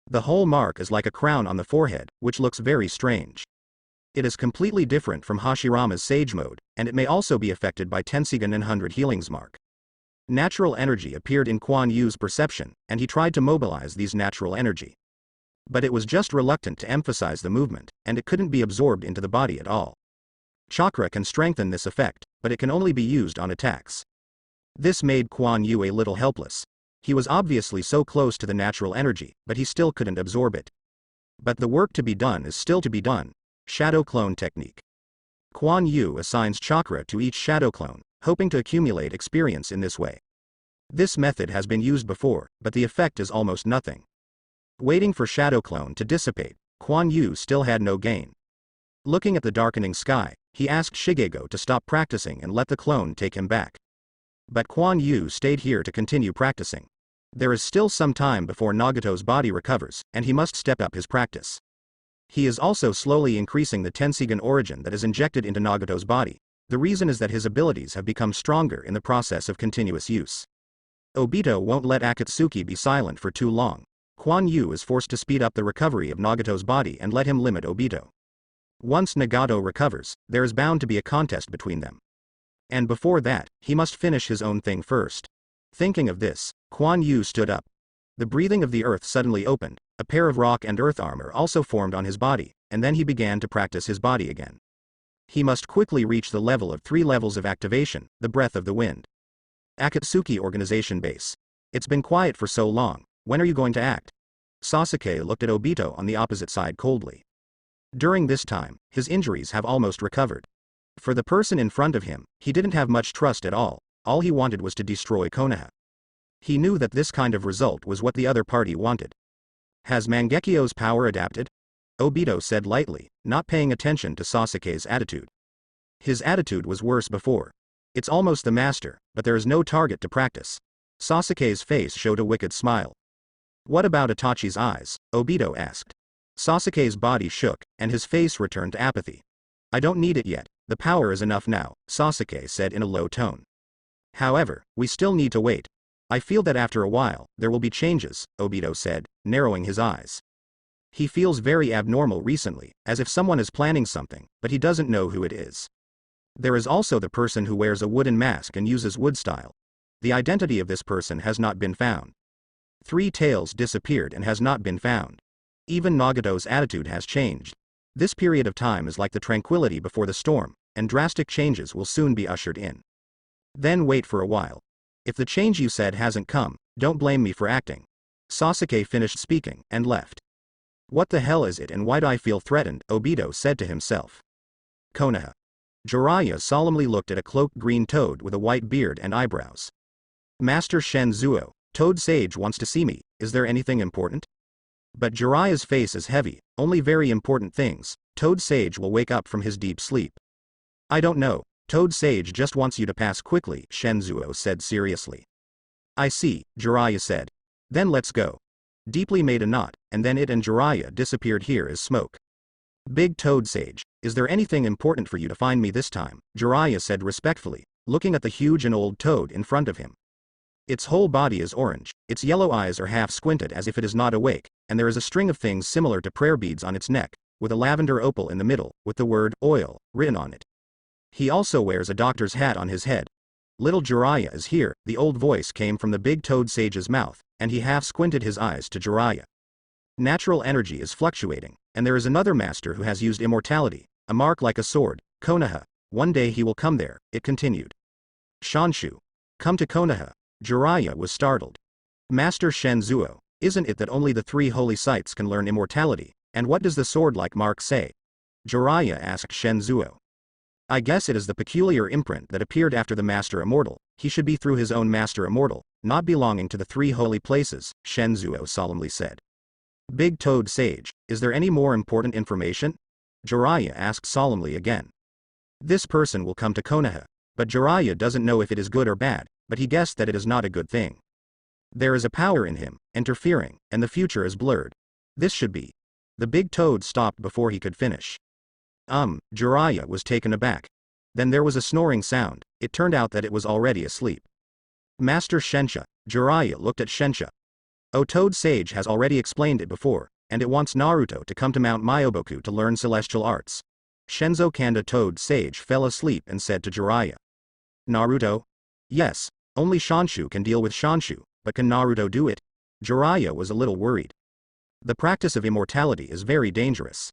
The whole mark is like a crown on the forehead, which looks very strange. It is completely different from Hashirama's sage mode, and it may also be affected by Tensigen and 100 healings mark. Natural energy appeared in Kuan Yu's perception, and he tried to mobilize these natural energy. But it was just reluctant to emphasize the movement, and it couldn't be absorbed into the body at all. Chakra can strengthen this effect, but it can only be used on attacks. This made Kuan Yu a little helpless. He was obviously so close to the natural energy, but he still couldn't absorb it. But the work to be done is still to be done. Shadow clone technique. Kuan Yu assigns chakra to each shadow clone, hoping to accumulate experience in this way. This method has been used before, but the effect is almost nothing. Waiting for shadow clone to dissipate, Kuan Yu still had no gain. Looking at the darkening sky, he asked Shigego to stop practicing and let the clone take him back. But Kuan Yu stayed here to continue practicing. There is still some time before Nagato's body recovers, and he must step up his practice. He is also slowly increasing the Tensigen origin that is injected into Nagato's body. The reason is that his abilities have become stronger in the process of continuous use. Obito won't let Akatsuki be silent for too long. Kuan Yu is forced to speed up the recovery of Nagato's body and let him limit Obito. Once Nagato recovers, there is bound to be a contest between them. And before that, he must finish his own thing first. Thinking of this, Kuan Yu stood up. The breathing of the earth suddenly opened, a pair of rock and earth armor also formed on his body, and then he began to practice his body again. He must quickly reach the level of 3 levels of activation, the breath of the wind. Akatsuki Organization Base. It's been quiet for so long, when are you going to act? Sasuke looked at Obito on the opposite side coldly. During this time, his injuries have almost recovered. For the person in front of him, he didn't have much trust at all he wanted was to destroy Konoha. He knew that this kind of result was what the other party wanted. Has Mangekyo's power adapted? Obito said lightly, not paying attention to Sasuke's attitude. His attitude was worse before. It's almost the master, but there is no target to practice. Sasuke's face showed a wicked smile. What about Itachi's eyes? Obito asked. Sasuke's body shook, and his face returned to apathy. I don't need it yet, the power is enough now, Sasuke said in a low tone. However, we still need to wait. I feel that after a while, there will be changes, Obito said, narrowing his eyes. He feels very abnormal recently, as if someone is planning something, but he doesn't know who it is. There is also the person who wears a wooden mask and uses wood style. The identity of this person has not been found. 3 tails disappeared and has not been found. Even Nagato's attitude has changed. This period of time is like the tranquility before the storm, and drastic changes will soon be ushered in. Then wait for a while. If the change you said hasn't come, don't blame me for acting. Sasuke finished speaking, and left. What the hell is it and why do I feel threatened? Obito said to himself. Konoha. Jiraiya solemnly looked at a cloaked green toad with a white beard and eyebrows. Master Shenzuo, Toad Sage wants to see me, is there anything important? But Jiraiya's face is heavy, only very important things. Toad Sage will wake up from his deep sleep. I don't know, Toad Sage just wants you to pass quickly, Shenzuo said seriously. I see, Jiraiya said. Then let's go. Deeply made a knot, and then it and Jiraiya disappeared here as smoke. Big Toad Sage, is there anything important for you to find me this time? Jiraiya said respectfully, looking at the huge and old toad in front of him. Its whole body is orange, its yellow eyes are half squinted as if it is not awake, and there is a string of things similar to prayer beads on its neck, with a lavender opal in the middle, with the word oil written on it. He also wears a doctor's hat on his head. Little Jiraiya is here, the old voice came from the big Toad Sage's mouth, and he half squinted his eyes to Jiraiya. Natural energy is fluctuating, and there is another master who has used immortality, a mark like a sword, Konoha. One day he will come there, it continued. Shanshu. Come to Konoha. Jiraiya was startled. Master Shenzuo, isn't it that only the 3 holy sites can learn immortality, And what does the sword-like mark say? Jiraiya asked Shenzuo. I guess it is the peculiar imprint that appeared after the Master Immortal. He should be through his own Master Immortal, not belonging to the three holy places, Shenzuo solemnly said. Big Toad Sage, is there any more important information? Jiraiya asked solemnly again. This person will come to Konoha, but Jiraiya doesn't know if it is good or bad, but he guessed that it is not a good thing. There is a power in him, interfering, and the future is blurred. This should be. The big toad stopped before he could finish. Jiraiya was taken aback. Then there was a snoring sound. It turned out that it was already asleep. Master Shensha, Jiraiya looked at Shensha. Oh, Toad Sage has already explained it before, and it wants Naruto to come to Mount Myoboku to learn celestial arts. Shenzo Kanda Toad Sage fell asleep and said to Jiraiya. Naruto? Yes, only Shanshu can deal with Shanshu, but can Naruto do it? Jiraiya was a little worried. The practice of immortality is very dangerous.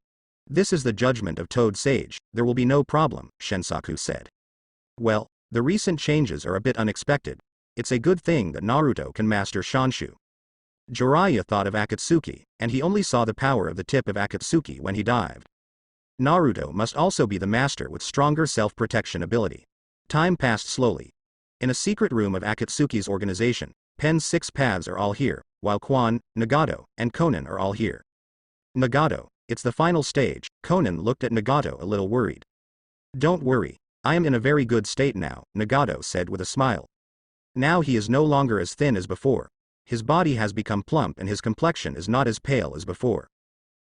This is the judgment of Toad Sage, there will be no problem, Shensaku said. Well, the recent changes are a bit unexpected. It's a good thing that Naruto can master Shanshu. Jiraiya thought of Akatsuki, and he only saw the power of the tip of Akatsuki when he dived. Naruto must also be the master with stronger self-protection ability. Time passed slowly. In a secret room of Akatsuki's organization, Pen's 6 paths are all here, while Quan, Nagato, and Konan are all here. Nagato, it's the final stage. Konan looked at Nagato a little worried. Don't worry, I am in a very good state now, Nagato said with a smile. Now he is no longer as thin as before. His body has become plump and his complexion is not as pale as before.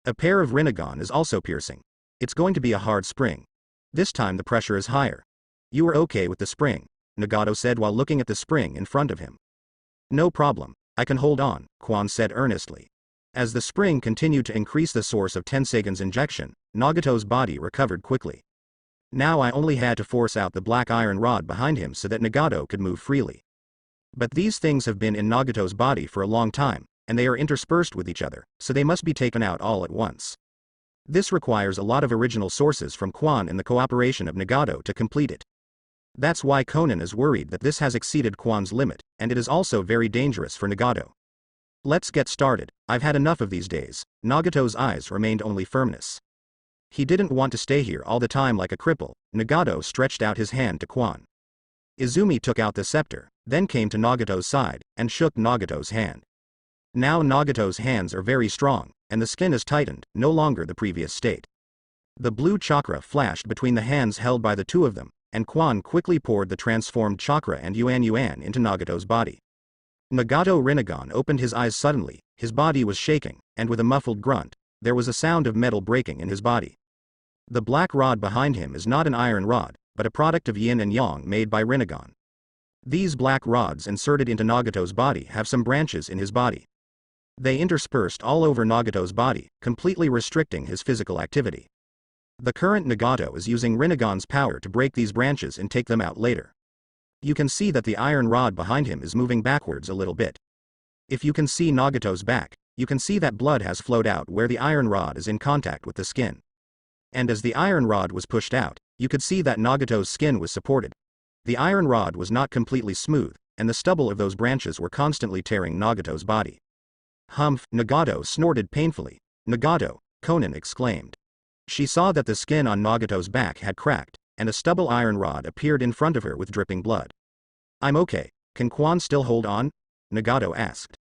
A pair of Rinnegan is also piercing. It's going to be a hard spring. This time the pressure is higher. You are okay with the spring, Nagato said while looking at the spring in front of him. No problem, I can hold on, Quan said earnestly. As the spring continued to increase the source of Tensegan's injection, Nagato's body recovered quickly. Now I only had to force out the black iron rod behind him so that Nagato could move freely. But these things have been in Nagato's body for a long time, and they are interspersed with each other, so they must be taken out all at once. This requires a lot of original sources from Quan and the cooperation of Nagato to complete it. That's why Konan is worried that this has exceeded Quan's limit, and it is also very dangerous for Nagato. Let's get started, I've had enough of these days. Nagato's eyes remained only firmness. He didn't want to stay here all the time like a cripple. Nagato stretched out his hand to Quan. Izumi took out the scepter, then came to Nagato's side, and shook Nagato's hand. Now Nagato's hands are very strong, and the skin is tightened, no longer the previous state. The blue chakra flashed between the hands held by the two of them, and Quan quickly poured the transformed chakra and Yuan into Nagato's body. Nagato Rinnegan opened his eyes suddenly, his body was shaking, and with a muffled grunt, there was a sound of metal breaking in his body. The black rod behind him is not an iron rod, but a product of yin and yang made by Rinnegan. These black rods inserted into Nagato's body have some branches in his body. They interspersed all over Nagato's body, completely restricting his physical activity. The current Nagato is using Rinnegan's power to break these branches and take them out later. You can see that the iron rod behind him is moving backwards a little bit. If you can see Nagato's back, you can see that blood has flowed out where the iron rod is in contact with the skin. And as the iron rod was pushed out, you could see that Nagato's skin was supported. The iron rod was not completely smooth, and the stubble of those branches were constantly tearing Nagato's body. Humph, Nagato snorted painfully. Nagato, Konan exclaimed. She saw that the skin on Nagato's back had cracked, and a stubble iron rod appeared in front of her with dripping blood. I'm okay, can Quan still hold on? Nagato asked.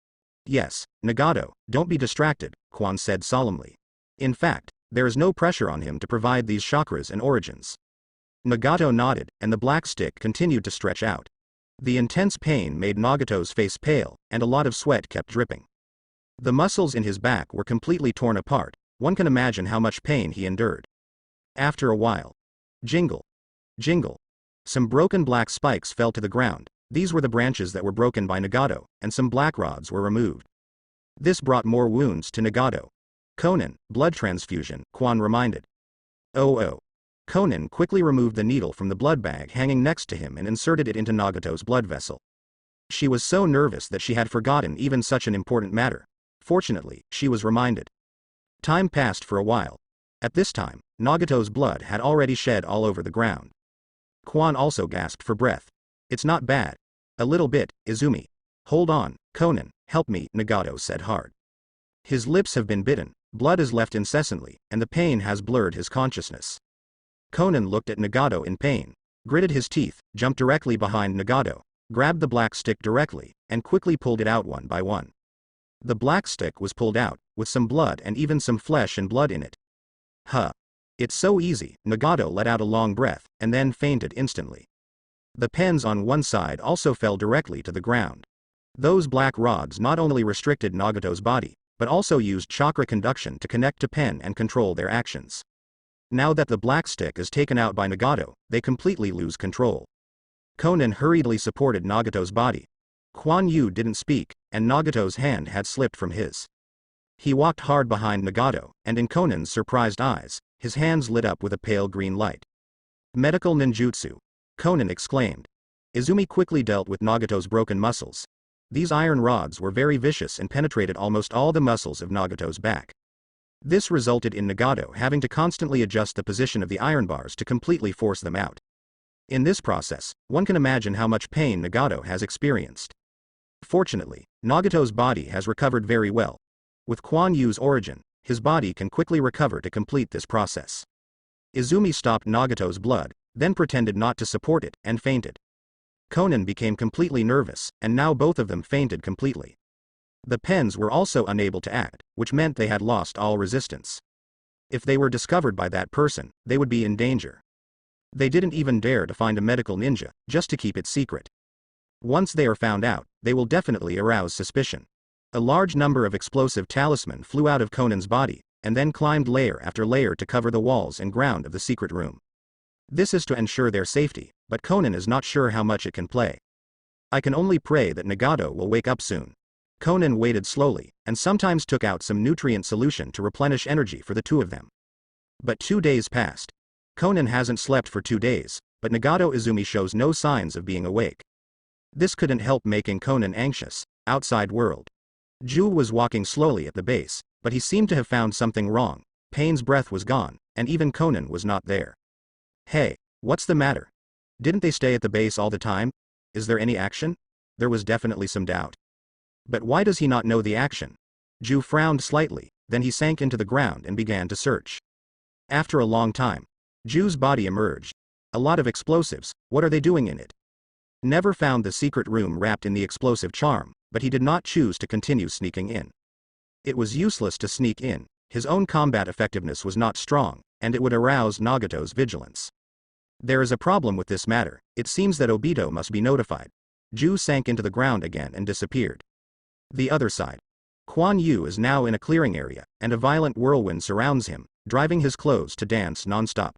Yes, Nagato, don't be distracted, Quan said solemnly. In fact, there is no pressure on him to provide these chakras and origins. Nagato nodded, and the black stick continued to stretch out. The intense pain made Nagato's face pale, and a lot of sweat kept dripping. The muscles in his back were completely torn apart, one can imagine how much pain he endured. After a while, jingle, jingle. Some broken black spikes fell to the ground. These were the branches that were broken by Nagato, and some black rods were removed. This brought more wounds to Nagato. Konan, blood transfusion, Quan reminded. Oh. Konan quickly removed the needle from the blood bag hanging next to him and inserted it into Nagato's blood vessel. She was so nervous that she had forgotten even such an important matter. Fortunately, she was reminded. Time passed for a while. At this time, Nagato's blood had already shed all over the ground. Quan also gasped for breath. It's not bad. A little bit, Izumi. Hold on, Konan, help me, Nagato said hard. His lips have been bitten, Blood is left incessantly, and the pain has blurred his consciousness. Conan looked at Nagato in pain, gritted his teeth, jumped directly behind Nagato, grabbed the black stick directly, and quickly pulled it out one by one. The black stick was pulled out, with some blood and even some flesh and blood in it. Huh. It's so easy. Nagato let out a long breath, and then fainted instantly. The pens on one side also fell directly to the ground. Those black rods not only restricted Nagato's body, but also used chakra conduction to connect to pen and control their actions. Now that the black stick is taken out by Nagato, they completely lose control. Conan hurriedly supported Nagato's body. Kuan Yu didn't speak, and Nagato's hand had slipped from his. He walked hard behind Nagato, and in Conan's surprised eyes, his hands lit up with a pale green light. Medical ninjutsu, Conan exclaimed. Izumi quickly dealt with Nagato's broken muscles. These iron rods were very vicious and penetrated almost all the muscles of Nagato's back. This resulted in Nagato having to constantly adjust the position of the iron bars to completely force them out. In this process, one can imagine how much pain Nagato has experienced. Fortunately, Nagato's body has recovered very well. With Kuan Yu's origin, his body can quickly recover to complete this process. Izumi stopped Nagato's blood, then pretended not to support it, and fainted. Conan became completely nervous, and now both of them fainted completely. The pens were also unable to act, which meant they had lost all resistance. If they were discovered by that person, they would be in danger. They didn't even dare to find a medical ninja, just to keep it secret. Once they are found out, they will definitely arouse suspicion. A large number of explosive talisman flew out of Conan's body, and then climbed layer after layer to cover the walls and ground of the secret room. This is to ensure their safety, but Conan is not sure how much it can play. I can only pray that Nagato will wake up soon. Conan waited slowly, and sometimes took out some nutrient solution to replenish energy for the two of them. But 2 days passed. Conan hasn't slept for 2 days, but Nagato Izumi shows no signs of being awake. This couldn't help making Conan anxious. Outside world. Ju was walking slowly at the base, but he seemed to have found something wrong. Payne's breath was gone, and even Conan was not there. Hey, what's the matter? Didn't they stay at the base all the time? Is there any action? There was definitely some doubt. But why does he not know the action? Ju frowned slightly, then he sank into the ground and began to search. After a long time, Ju's body emerged. A lot of explosives, what are they doing in it? Never found the secret room wrapped in the explosive charm, but he did not choose to continue sneaking in. It was useless to sneak in, his own combat effectiveness was not strong, and it would arouse Nagato's vigilance. There is a problem with this matter, it seems that Obito must be notified. Ju sank into the ground again and disappeared. The other side. Kuan Yu is now in a clearing area, and a violent whirlwind surrounds him, driving his clothes to dance non-stop.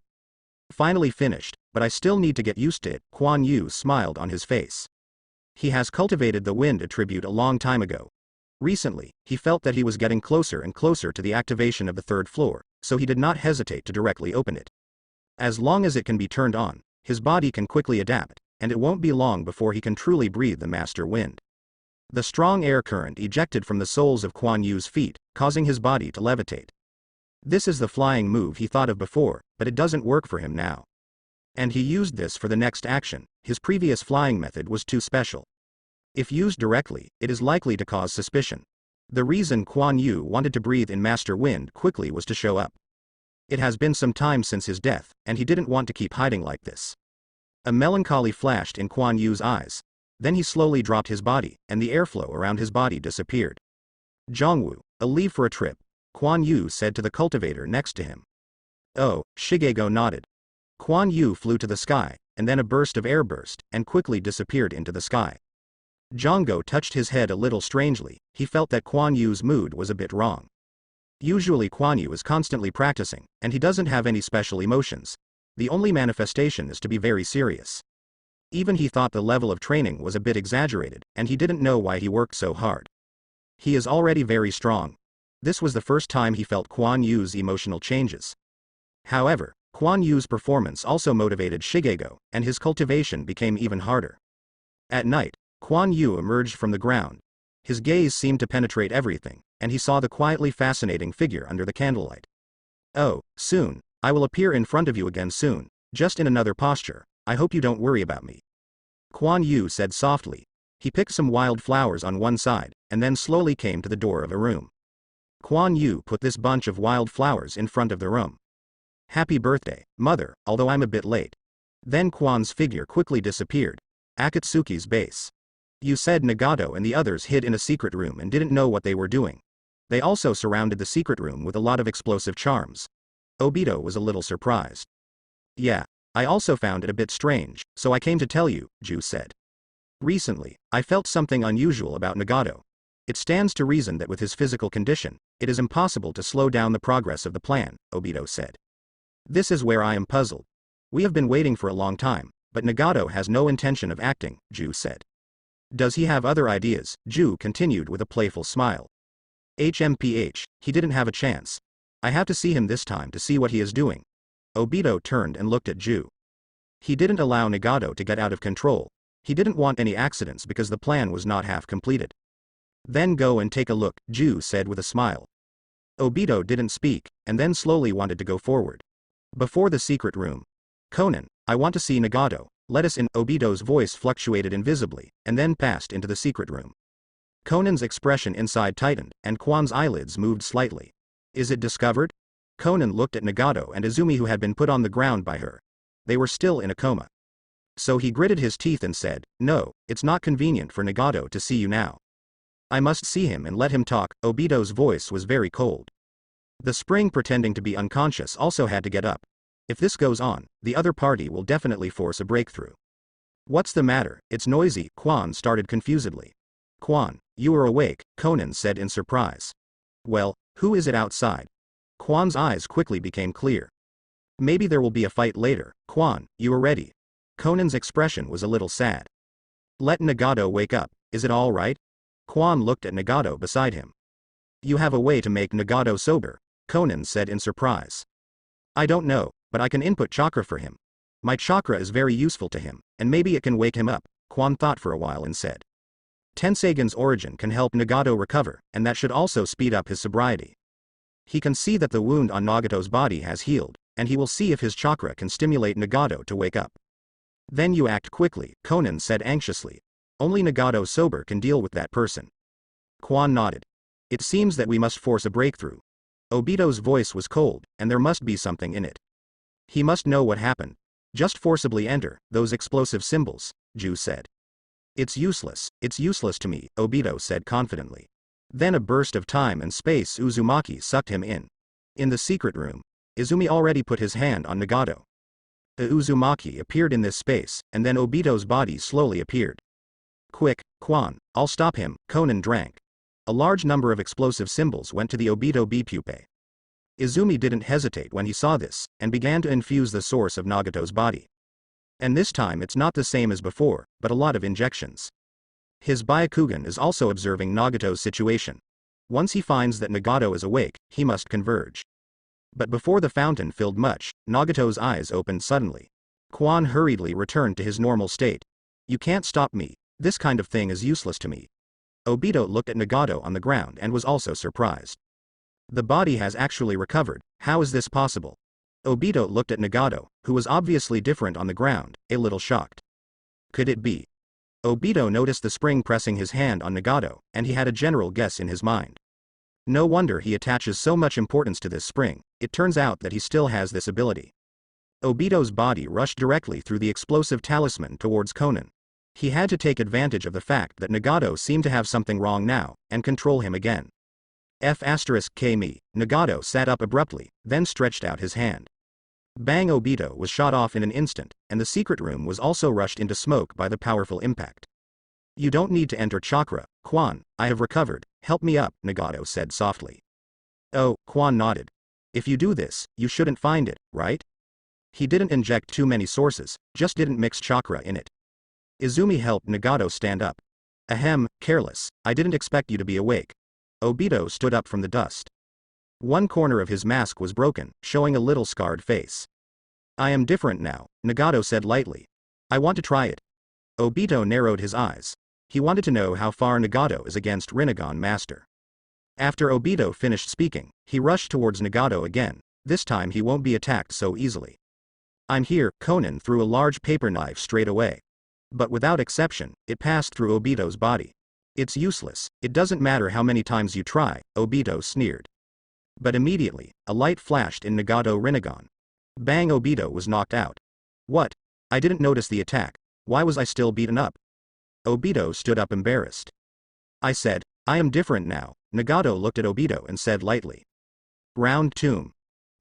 Finally finished, but I still need to get used to it, Kuan Yu smiled on his face. He has cultivated the wind attribute a long time ago. Recently, he felt that he was getting closer and closer to the activation of the third floor, so he did not hesitate to directly open it. As long as it can be turned on, his body can quickly adapt, and it won't be long before he can truly breathe the master wind. The strong air current ejected from the soles of Kuan Yu's feet, causing his body to levitate. This is the flying move he thought of before, but it doesn't work for him now. And he used this for the next action, his previous flying method was too special. If used directly, it is likely to cause suspicion. The reason Kuan Yu wanted to breathe in Master Wind quickly was to show up. It has been some time since his death, and he didn't want to keep hiding like this. A melancholy flashed in Kuan Yu's eyes. Then he slowly dropped his body, and the airflow around his body disappeared. Zhongwu, a leave for a trip, Kuan Yu said to the cultivator next to him. Oh, Shigego nodded. Kuan Yu flew to the sky, and then a burst of air burst, and quickly disappeared into the sky. Zhonggo touched his head a little strangely, he felt that Kuan Yu's mood was a bit wrong. Usually Kuan Yu is constantly practicing, and he doesn't have any special emotions. The only manifestation is to be very serious. Even he thought the level of training was a bit exaggerated, and he didn't know why he worked so hard. He is already very strong. This was the first time he felt Kuan Yu's emotional changes. However, Kuan Yu's performance also motivated Shigego, and his cultivation became even harder. At night, Kuan Yu emerged from the ground. His gaze seemed to penetrate everything, and he saw the quietly fascinating figure under the candlelight. Oh, soon, I will appear in front of you again soon, just in another posture, I hope you don't worry about me. Kuan Yu said softly. He picked some wild flowers on one side, and then slowly came to the door of a room. Kuan Yu put this bunch of wild flowers in front of the room. Happy birthday, mother, although I'm a bit late. Then Kuan's figure quickly disappeared. Akatsuki's base. You said Nagato and the others hid in a secret room and didn't know what they were doing. They also surrounded the secret room with a lot of explosive charms. Obito was a little surprised. Yeah, I also found it a bit strange, so I came to tell you, Ju said. Recently, I felt something unusual about Nagato. It stands to reason that with his physical condition, it is impossible to slow down the progress of the plan, Obito said. This is where I am puzzled. We have been waiting for a long time, but Nagato has no intention of acting, Ju said. Does he have other ideas? Ju continued with a playful smile. HMPH, he didn't have a chance. I have to see him this time to see what he is doing. Obito turned and looked at Ju. He didn't allow Nagato to get out of control. He didn't want any accidents because the plan was not half completed. Then go and take a look, Ju said with a smile. Obito didn't speak, and then slowly wanted to go forward. Before the secret room. Conan, I want to see Nagato, let us in. Obito's voice fluctuated invisibly, and then passed into the secret room. Conan's expression inside tightened, and Kwan's eyelids moved slightly. Is it discovered? Conan looked at Nagato and Izumi, who had been put on the ground by her. They were still in a coma. So he gritted his teeth and said, no, it's not convenient for Nagato to see you now. I must see him and let him talk. Obito's voice was very cold. The spring, pretending to be unconscious, also had to get up. If this goes on, the other party will definitely force a breakthrough. What's the matter? It's noisy, Kwan started confusedly. Kwan, you are awake, Conan said in surprise. Well, who is it outside? Kwan's eyes quickly became clear. Maybe there will be a fight later. Kwan, you are ready. Conan's expression was a little sad. Let Nagato wake up, is it all right? Kwan looked at Nagato beside him. You have a way to make Nagato sober, Conan said in surprise. I don't know, but I can input chakra for him. My chakra is very useful to him, and maybe it can wake him up, Kwan thought for a while and said. Tenseigion's origin can help Nagato recover, and that should also speed up his sobriety. He can see that the wound on Nagato's body has healed, and he will see if his chakra can stimulate Nagato to wake up. Then you act quickly, Conan said anxiously. Only Nagato sober can deal with that person. Kwan nodded. It seems that we must force a breakthrough. Obito's voice was cold, and there must be something in it. He must know what happened. Just forcibly enter those explosive symbols, Ju said. It's useless to me, Obito said confidently. Then a burst of time and space Uzumaki sucked him in. In the secret room, Izumi already put his hand on Nagato. The Uzumaki appeared in this space, and then Obito's body slowly appeared. Quick, Kwan, I'll stop him, Conan drank. A large number of explosive symbols went to the Obito Bipupe. Izumi didn't hesitate when he saw this, and began to infuse the source of Nagato's body. And this time it's not the same as before, but a lot of injections. His Byakugan is also observing Nagato's situation. Once he finds that Nagato is awake, he must converge. But before the fountain filled much, Nagato's eyes opened suddenly. Kwan hurriedly returned to his normal state. You can't stop me, this kind of thing is useless to me. Obito looked at Nagato on the ground and was also surprised. The body has actually recovered, how is this possible? Obito looked at Nagato, who was obviously different on the ground, a little shocked. Could it be? Obito noticed the spring pressing his hand on Nagato, and he had a general guess in his mind. No wonder he attaches so much importance to this spring, it turns out that he still has this ability. Obito's body rushed directly through the explosive talisman towards Conan. He had to take advantage of the fact that Nagato seemed to have something wrong now, and control him again. F*K me, Nagato sat up abruptly, then stretched out his hand. Bang! Obito was shot off in an instant, and the secret room was also rushed into smoke by the powerful impact. You don't need to enter chakra, Kwan, I have recovered, help me up, Nagato said softly. Oh, Kwan nodded. If you do this, you shouldn't find it, right? He didn't inject too many sources, just didn't mix chakra in it. Izumi helped Nagato stand up. Ahem, careless, I didn't expect you to be awake. Obito stood up from the dust. One corner of his mask was broken, showing a little scarred face. I am different now, Nagato said lightly. I want to try it. Obito narrowed his eyes. He wanted to know how far Nagato is against Rinnegan Master. After Obito finished speaking, he rushed towards Nagato again, this time he won't be attacked so easily. I'm here, Conan threw a large paper knife straight away. But without exception, it passed through Obito's body. It's useless, it doesn't matter how many times you try, Obito sneered. But immediately, a light flashed in Nagato Rinnegan. Bang! Obito was knocked out. What? I didn't notice the attack. Why was I still beaten up? Obito stood up embarrassed. I said, I am different now. Nagato looked at Obito and said lightly. Round tomb.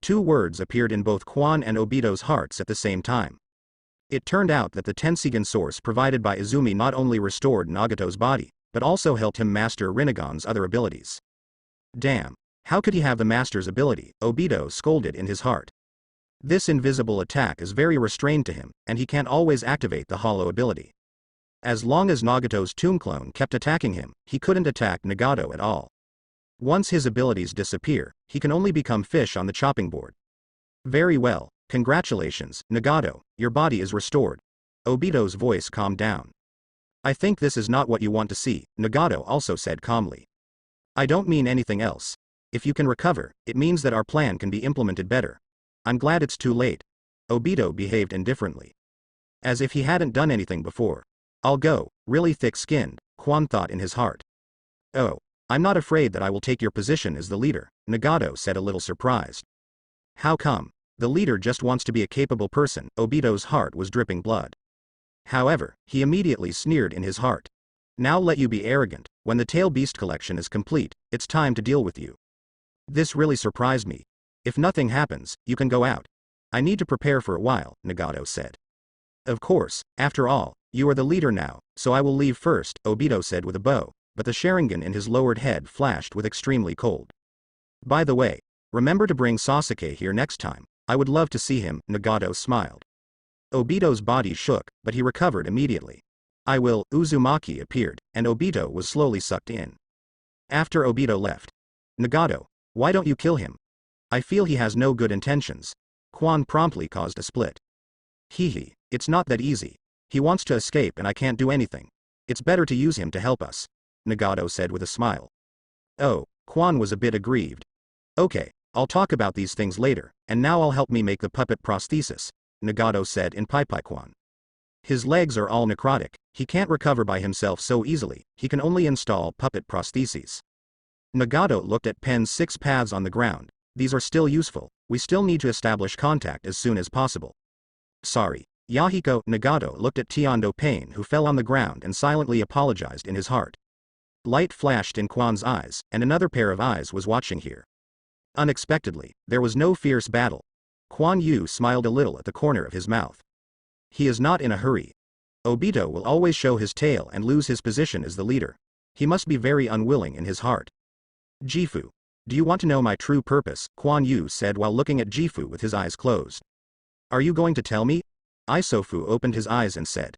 Two words appeared in both Quan and Obito's hearts at the same time. It turned out that the Tensigan source provided by Izumi not only restored Nagato's body, but also helped him master Rinnegan's other abilities. Damn. How could he have the master's ability? Obito scolded in his heart. This invisible attack is very restrained to him, and he can't always activate the hollow ability. As long as Nagato's tomb clone kept attacking him, he couldn't attack Nagato at all. Once his abilities disappear, he can only become fish on the chopping board. Very well, congratulations, Nagato, your body is restored. Obito's voice calmed down. I think this is not what you want to see, Nagato also said calmly. I don't mean anything else. If you can recover, it means that our plan can be implemented better. I'm glad it's too late. Obito behaved indifferently. As if he hadn't done anything before. I'll go, really thick-skinned, Quan thought in his heart. Oh, I'm not afraid that I will take your position as the leader, Nagato said a little surprised. How come? The leader just wants to be a capable person. Obito's heart was dripping blood. However, he immediately sneered in his heart. Now let you be arrogant. When the tail beast collection is complete, it's time to deal with you. This really surprised me. If nothing happens, you can go out. I need to prepare for a while, Nagato said. Of course, after all, you are the leader now, so I will leave first, Obito said with a bow, but the Sharingan in his lowered head flashed with extremely cold. By the way, remember to bring Sasuke here next time, I would love to see him, Nagato smiled. Obito's body shook, but he recovered immediately. I will. Uzumaki appeared, and Obito was slowly sucked in. After Obito left. Nagato, why don't you kill him? I feel he has no good intentions. Quan promptly caused a split. Hehe, it's not that easy. He wants to escape and I can't do anything. It's better to use him to help us, Nagato said with a smile. Oh, Quan was a bit aggrieved. Okay, I'll talk about these things later, and now I'll help me make the puppet prosthesis, Nagato said in Quan. His legs are all necrotic, he can't recover by himself so easily, he can only install puppet prostheses. Nagato looked at Pen's 6 paths on the ground. These are still useful, we still need to establish contact as soon as possible. Sorry, Yahiko. Nagato looked at Tiondo Pain who fell on the ground and silently apologized in his heart. Light flashed in Quan's eyes, and another pair of eyes was watching here. Unexpectedly, there was no fierce battle. Quan Yu smiled a little at the corner of his mouth. He is not in a hurry. Obito will always show his tail and lose his position as the leader. He must be very unwilling in his heart. Gifu. Do you want to know my true purpose? Quan Yu said while looking at Gifu with his eyes closed. Are you going to tell me? Isofu opened his eyes and said.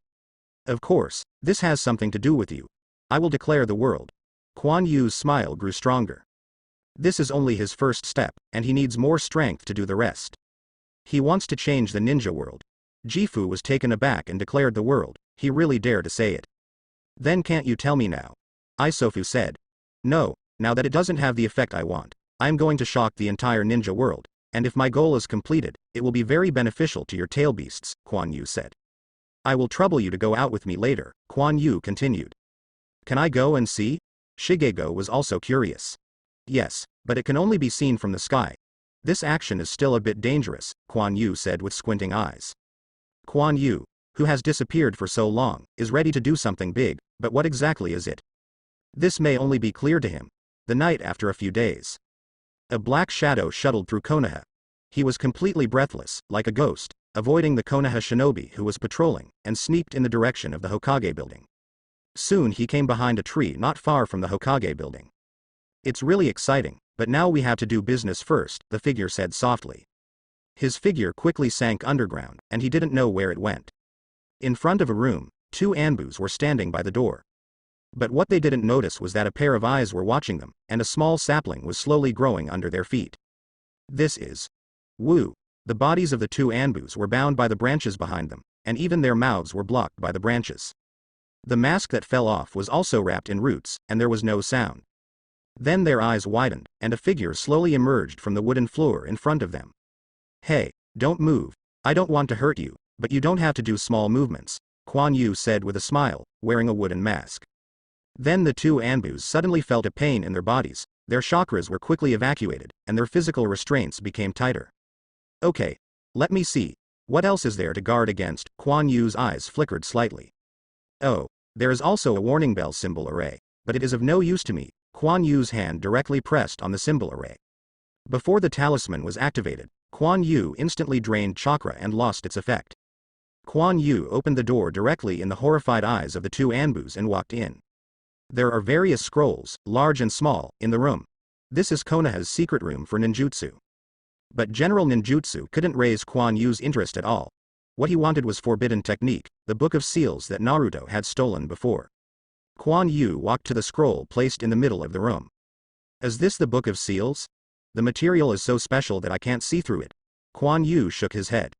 Of course, this has something to do with you. I will declare the world. Quan Yu's smile grew stronger. This is only his first step, and he needs more strength to do the rest. He wants to change the ninja world. Gifu was taken aback and declared the world. He really dared to say it. Then can't you tell me now? Isofu said. No, now that it doesn't have the effect I want. I am going to shock the entire ninja world, and if my goal is completed, it will be very beneficial to your tail beasts, Quan Yu said. I will trouble you to go out with me later, Quan Yu continued. Can I go and see? Shigego was also curious. Yes, but it can only be seen from the sky. This action is still a bit dangerous, Quan Yu said with squinting eyes. Quan Yu, who has disappeared for so long, is ready to do something big, but what exactly is it? This may only be clear to him. The night after a few days. A black shadow shuttled through Konoha. He was completely breathless, like a ghost, avoiding the Konoha shinobi who was patrolling, and sneaked in the direction of the Hokage building. Soon he came behind a tree not far from the Hokage building. It's really exciting, but now we have to do business first, the figure said softly. His figure quickly sank underground, and he didn't know where it went. In front of a room, 2 Anbus were standing by the door. But what they didn't notice was that a pair of eyes were watching them, and a small sapling was slowly growing under their feet. This is Wu. The bodies of the 2 Anbus were bound by the branches behind them, and even their mouths were blocked by the branches. The mask that fell off was also wrapped in roots, and there was no sound. Then their eyes widened, and a figure slowly emerged from the wooden floor in front of them. Hey, don't move. I don't want to hurt you, but you don't have to do small movements, Quan Yu said with a smile, wearing a wooden mask. Then the two Anbus suddenly felt a pain in their bodies, their chakras were quickly evacuated, and their physical restraints became tighter. Okay. Let me see. What else is there to guard against? Kuan Yu's eyes flickered slightly. Oh. There is also a warning bell symbol array, but it is of no use to me. Kuan Yu's hand directly pressed on the symbol array. Before the talisman was activated, Kuan Yu instantly drained chakra and lost its effect. Kuan Yu opened the door directly in the horrified eyes of the two Anbus and walked in. There are various scrolls, large and small, in the room. This is Konoha's secret room for ninjutsu. But general ninjutsu couldn't raise Kuan Yu's interest at all. What he wanted was forbidden technique, the book of seals that Naruto had stolen before. Kuan Yu walked to the scroll placed in the middle of the room. Is this the book of seals? The material is so special that I can't see through it. Kuan Yu shook his head.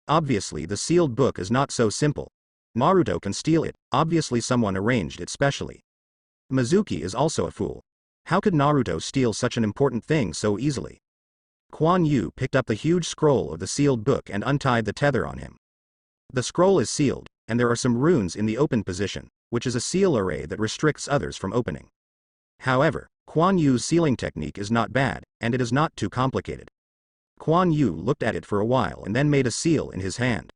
Obviously the sealed book is not so simple. Naruto can steal it, obviously someone arranged it specially. Mizuki is also a fool. How could Naruto steal such an important thing so easily? Kuan Yu picked up the huge scroll of the sealed book and untied the tether on him. The scroll is sealed, and there are some runes in the open position, which is a seal array that restricts others from opening. However, Kuan Yu's sealing technique is not bad, and it is not too complicated. Kuan Yu looked at it for a while and then made a seal in his hand.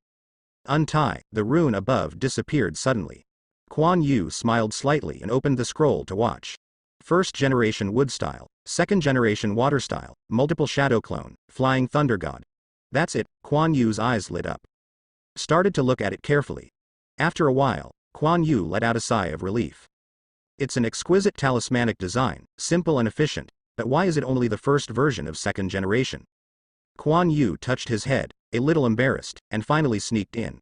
Untie, the rune above disappeared suddenly. Kuan Yu smiled slightly and opened the scroll to watch. First generation wood style, second generation water style, multiple shadow clone, flying thunder god. That's it. Kuan Yu's eyes lit up. Started to look at it carefully. After a while, Kuan Yu let out a sigh of relief. It's an exquisite talismanic design, simple and efficient, but why is it only the first version of second generation? Kuan Yu touched his head, a little embarrassed, and finally sneaked in.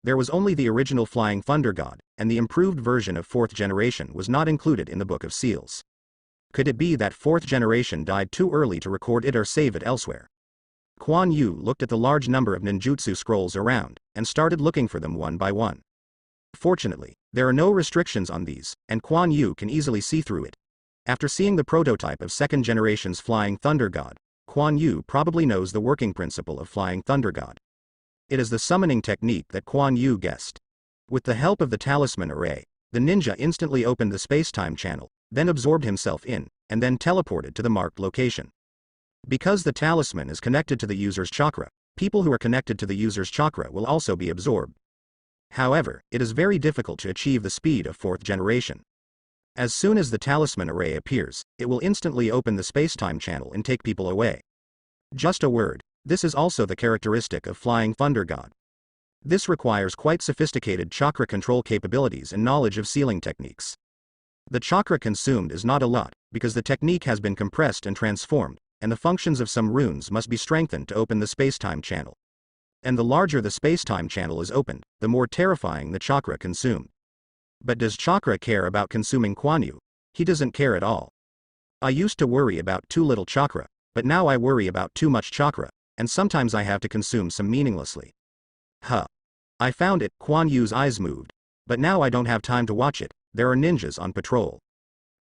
There was only the original Flying Thunder God, and the improved version of 4th generation was not included in the Book of Seals. Could it be that 4th generation died too early to record it or save it elsewhere? Kuan Yu looked at the large number of ninjutsu scrolls around, and started looking for them one by one. Fortunately, there are no restrictions on these, and Kuan Yu can easily see through it. After seeing the prototype of 2nd generation's Flying Thunder God, Kuan Yu probably knows the working principle of Flying Thunder God. It is the summoning technique that Kuan Yu guessed. With the help of the talisman array, the ninja instantly opened the space-time channel, then absorbed himself in, and then teleported to the marked location. Because the talisman is connected to the user's chakra, people who are connected to the user's chakra will also be absorbed. However, it is very difficult to achieve the speed of 4th generation. As soon as the talisman array appears, it will instantly open the space-time channel and take people away. Just a word, this is also the characteristic of Flying Thunder God. This requires quite sophisticated chakra control capabilities and knowledge of sealing techniques. The chakra consumed is not a lot, because the technique has been compressed and transformed, and the functions of some runes must be strengthened to open the space-time channel. And the larger the space-time channel is opened, the more terrifying the chakra consumed. But does chakra care about consuming Kuan Yu? He doesn't care at all. I used to worry about too little chakra, but now I worry about too much chakra, and sometimes I have to consume some meaninglessly. Huh. I found it. Kuan Yu's eyes moved. But now I don't have time to watch it, there are ninjas on patrol.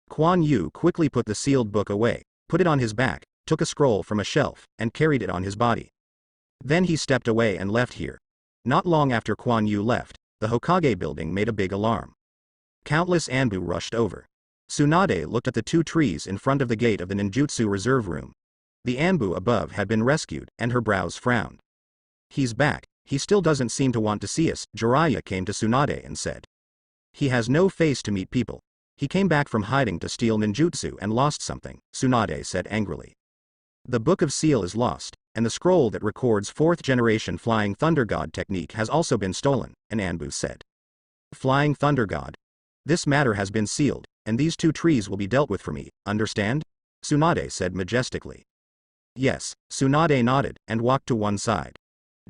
Kuan Yu quickly put the sealed book away, put it on his back, took a scroll from a shelf, and carried it on his body. Then he stepped away and left here. Not long after Kuan Yu left, the Hokage building made a big alarm. Countless Anbu rushed over. Tsunade looked at the two trees in front of the gate of the ninjutsu reserve room. The Anbu above had been rescued, and her brows frowned. He's back. He still doesn't seem to want to see us. Jiraiya came to Tsunade and said. He has no face to meet people. He came back from hiding to steal ninjutsu and lost something, Tsunade said angrily. The Book of Seal is lost, and the scroll that records 4th generation Flying Thunder God technique has also been stolen, an Anbu said. Flying Thunder God? This matter has been sealed, and these two trees will be dealt with for me, understand? Tsunade said majestically. Yes, Tsunade nodded, and walked to one side.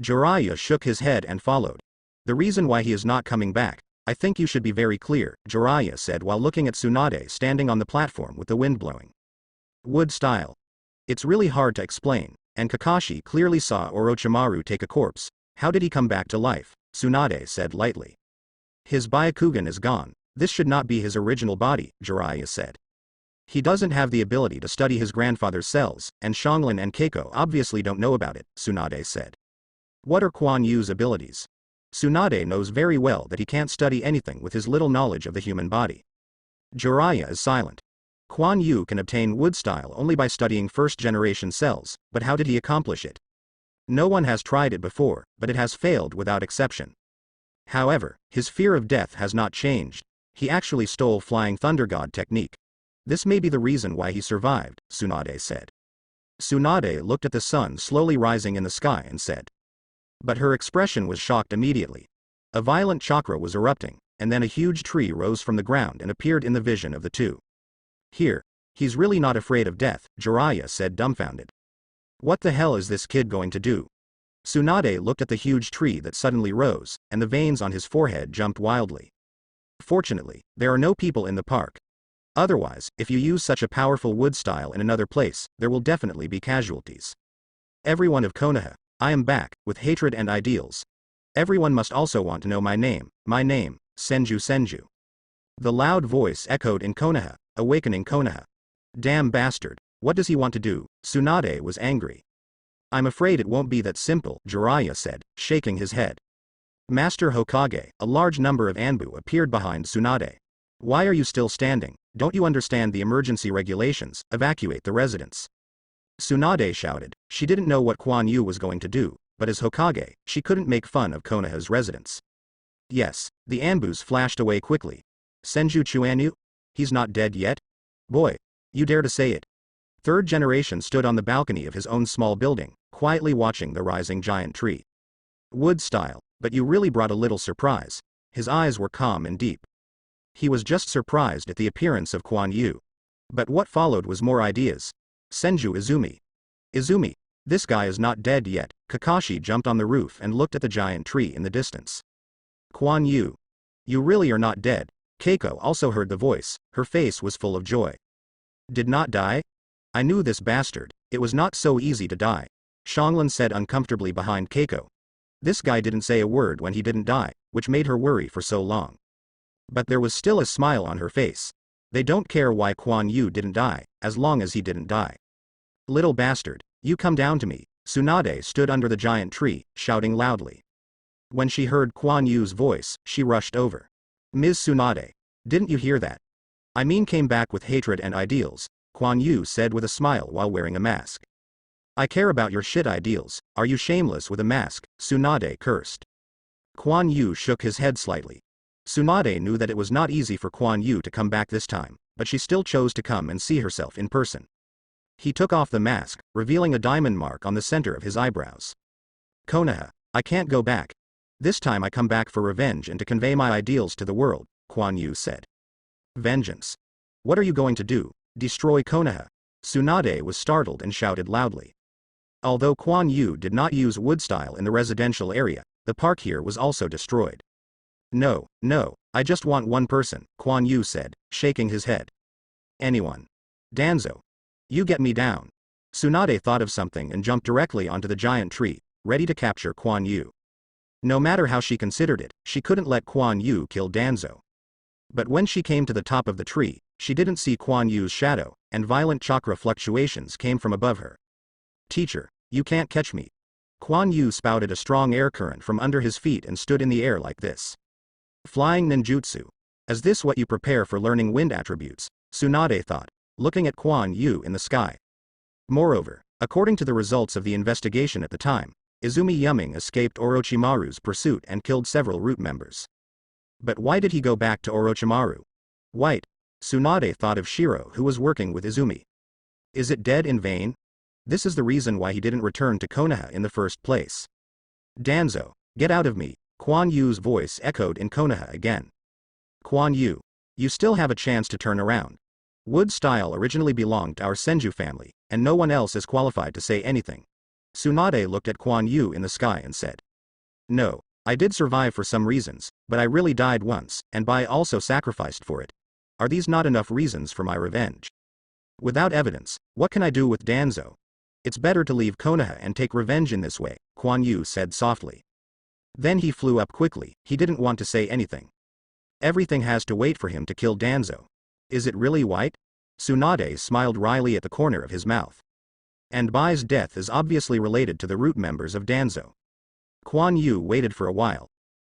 Jiraiya shook his head and followed. The reason why he is not coming back, I think you should be very clear, Jiraiya said while looking at Tsunade standing on the platform with the wind blowing. Wood style. It's really hard to explain, and Kakashi clearly saw Orochimaru take a corpse. How did he come back to life? Tsunade said lightly. His Byakugan is gone. This should not be his original body, Jiraiya said. He doesn't have the ability to study his grandfather's cells, and Shanglin and Keiko obviously don't know about it, Tsunade said. What are Kuan Yu's abilities? Tsunade knows very well that he can't study anything with his little knowledge of the human body. Jiraiya is silent. Kuan Yu can obtain wood style only by studying first-generation cells, but how did he accomplish it? No one has tried it before, but it has failed without exception. However, his fear of death has not changed. He actually stole Flying Thunder God technique. This may be the reason why he survived, Tsunade said. Tsunade looked at the sun slowly rising in the sky and said. But her expression was shocked immediately. A violent chakra was erupting, and then a huge tree rose from the ground and appeared in the vision of the two. Here, he's really not afraid of death, Jiraiya said dumbfounded. What the hell is this kid going to do? Tsunade looked at the huge tree that suddenly rose, and the veins on his forehead jumped wildly. Fortunately, there are no people in the park. Otherwise, if you use such a powerful wood style in another place, there will definitely be casualties. Everyone of Konoha, I am back, with hatred and ideals. Everyone must also want to know my name, Senju Senju. The loud voice echoed in Konoha, awakening Konoha. Damn bastard, what does he want to do? Tsunade was angry. I'm afraid it won't be that simple, Jiraiya said, shaking his head. Master Hokage, a large number of Anbu appeared behind Tsunade. Why are you still standing? Don't you understand the emergency regulations? Evacuate the residence. Tsunade shouted. She didn't know what Kuan Yu was going to do, but as Hokage, she couldn't make fun of Konoha's residents. Yes, the Anbus flashed away quickly. Senju Chuanyu? He's not dead yet? Boy, you dare to say it. Third generation stood on the balcony of his own small building, quietly watching the rising giant tree. Wood style, but you really brought a little surprise. His eyes were calm and deep. He was just surprised at the appearance of Kuan Yu. But what followed was more ideas. Senju Izumi. Izumi, this guy is not dead yet. Kakashi jumped on the roof and looked at the giant tree in the distance. Kuan Yu. You really are not dead. Keiko also heard the voice, her face was full of joy. Did not die? I knew this bastard, it was not so easy to die. Xianglin said uncomfortably behind Keiko. This guy didn't say a word when he didn't die, which made her worry for so long. But there was still a smile on her face. They don't care why Kuan Yu didn't die, as long as he didn't die. Little bastard, you come down to me. Tsunade stood under the giant tree, shouting loudly. When she heard Kuan Yu's voice, she rushed over. Ms. Tsunade, didn't you hear that? I mean came back with hatred and ideals, Kuan Yu said with a smile while wearing a mask. I care about your shit ideals, are you shameless with a mask? Tsunade cursed. Kuan Yu shook his head slightly. Tsunade knew that it was not easy for Kuan Yu to come back this time, but she still chose to come and see herself in person. He took off the mask, revealing a diamond mark on the center of his eyebrows. Konoha, I can't go back. This time I come back for revenge and to convey my ideals to the world, Kuan Yu said. Vengeance. What are you going to do? Destroy Konoha? Tsunade was startled and shouted loudly. Although Kuan Yu did not use wood style in the residential area, the park here was also destroyed. No, I just want one person, Kuan Yu said, shaking his head. Anyone. Danzo. You get me down. Tsunade thought of something and jumped directly onto the giant tree, ready to capture Kuan Yu. No matter how she considered it, she couldn't let Kuan Yu kill Danzo. But when she came to the top of the tree, she didn't see Kuan Yu's shadow, and violent chakra fluctuations came from above her. Teacher, you can't catch me. Kuan Yu spouted a strong air current from under his feet and stood in the air like this. Flying ninjutsu. Is this what you prepare for learning wind attributes? Tsunade thought, looking at Kuan Yu in the sky. Moreover, according to the results of the investigation at the time, Izumi Yuming escaped Orochimaru's pursuit and killed several root members. But why did he go back to Orochimaru? White. Tsunade thought of Shiro who was working with Izumi. Is it dead in vain? This is the reason why he didn't return to Konoha in the first place. Danzo, get out of me. Kuan Yu's voice echoed in Konoha again. Kuan Yu, you still have a chance to turn around. Wood style originally belonged to our Senju family, and no one else is qualified to say anything. Tsunade looked at Kuan Yu in the sky and said. No, I did survive for some reasons, but I really died once, and I also sacrificed for it. Are these not enough reasons for my revenge? Without evidence, what can I do with Danzo? It's better to leave Konoha and take revenge in this way, Kuan Yu said softly. Then he flew up quickly, he didn't want to say anything. Everything has to wait for him to kill Danzo. Is it really white? Tsunade smiled wryly at the corner of his mouth. And Bai's death is obviously related to the root members of Danzo. Kuan Yu waited for a while.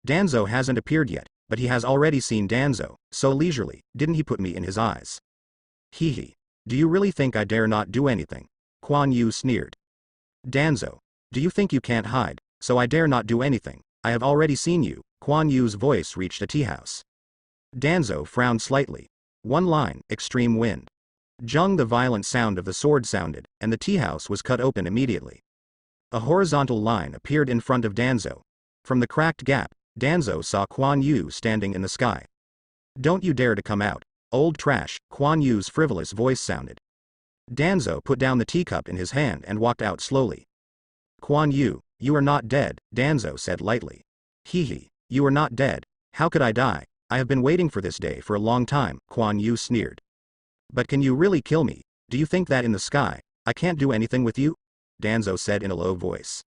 Danzo hasn't appeared yet, but he has already seen Danzo, so leisurely, didn't he put me in his eyes? Hee. Do you really think I dare not do anything? Kuan Yu sneered. Danzo. Do you think you can't hide, so I dare not do anything? I have already seen you. Kuan Yu's voice reached a tea house. Danzo frowned slightly. One line, extreme wind. Jung, the violent sound of the sword sounded, and the tea house was cut open immediately. A horizontal line appeared in front of Danzo. From the cracked gap, Danzo saw Kuan Yu standing in the sky. Don't you dare to come out, old trash, Kuan Yu's frivolous voice sounded. Danzo put down the teacup in his hand and walked out slowly. Kuan Yu, you are not dead, Danzo said lightly. Hee. You are not dead. How could I die? I have been waiting for this day for a long time, Kuan Yu sneered. But can you really kill me? Do you think that in the sky, I can't do anything with you? Danzo said in a low voice.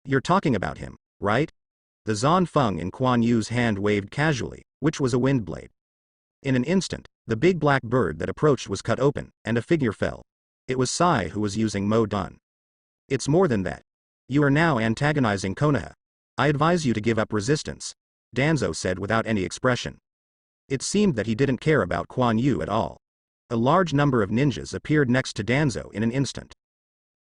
You're talking about him, right? The Zan Feng in Kuan Yu's hand waved casually, which was a wind blade. In an instant, the big black bird that approached was cut open, and a figure fell. It was Sai who was using Mo Dun. It's more than that. You are now antagonizing Konoha. I advise you to give up resistance, Danzo said without any expression. It seemed that he didn't care about Kuan Yu at all. A large number of ninjas appeared next to Danzo in an instant.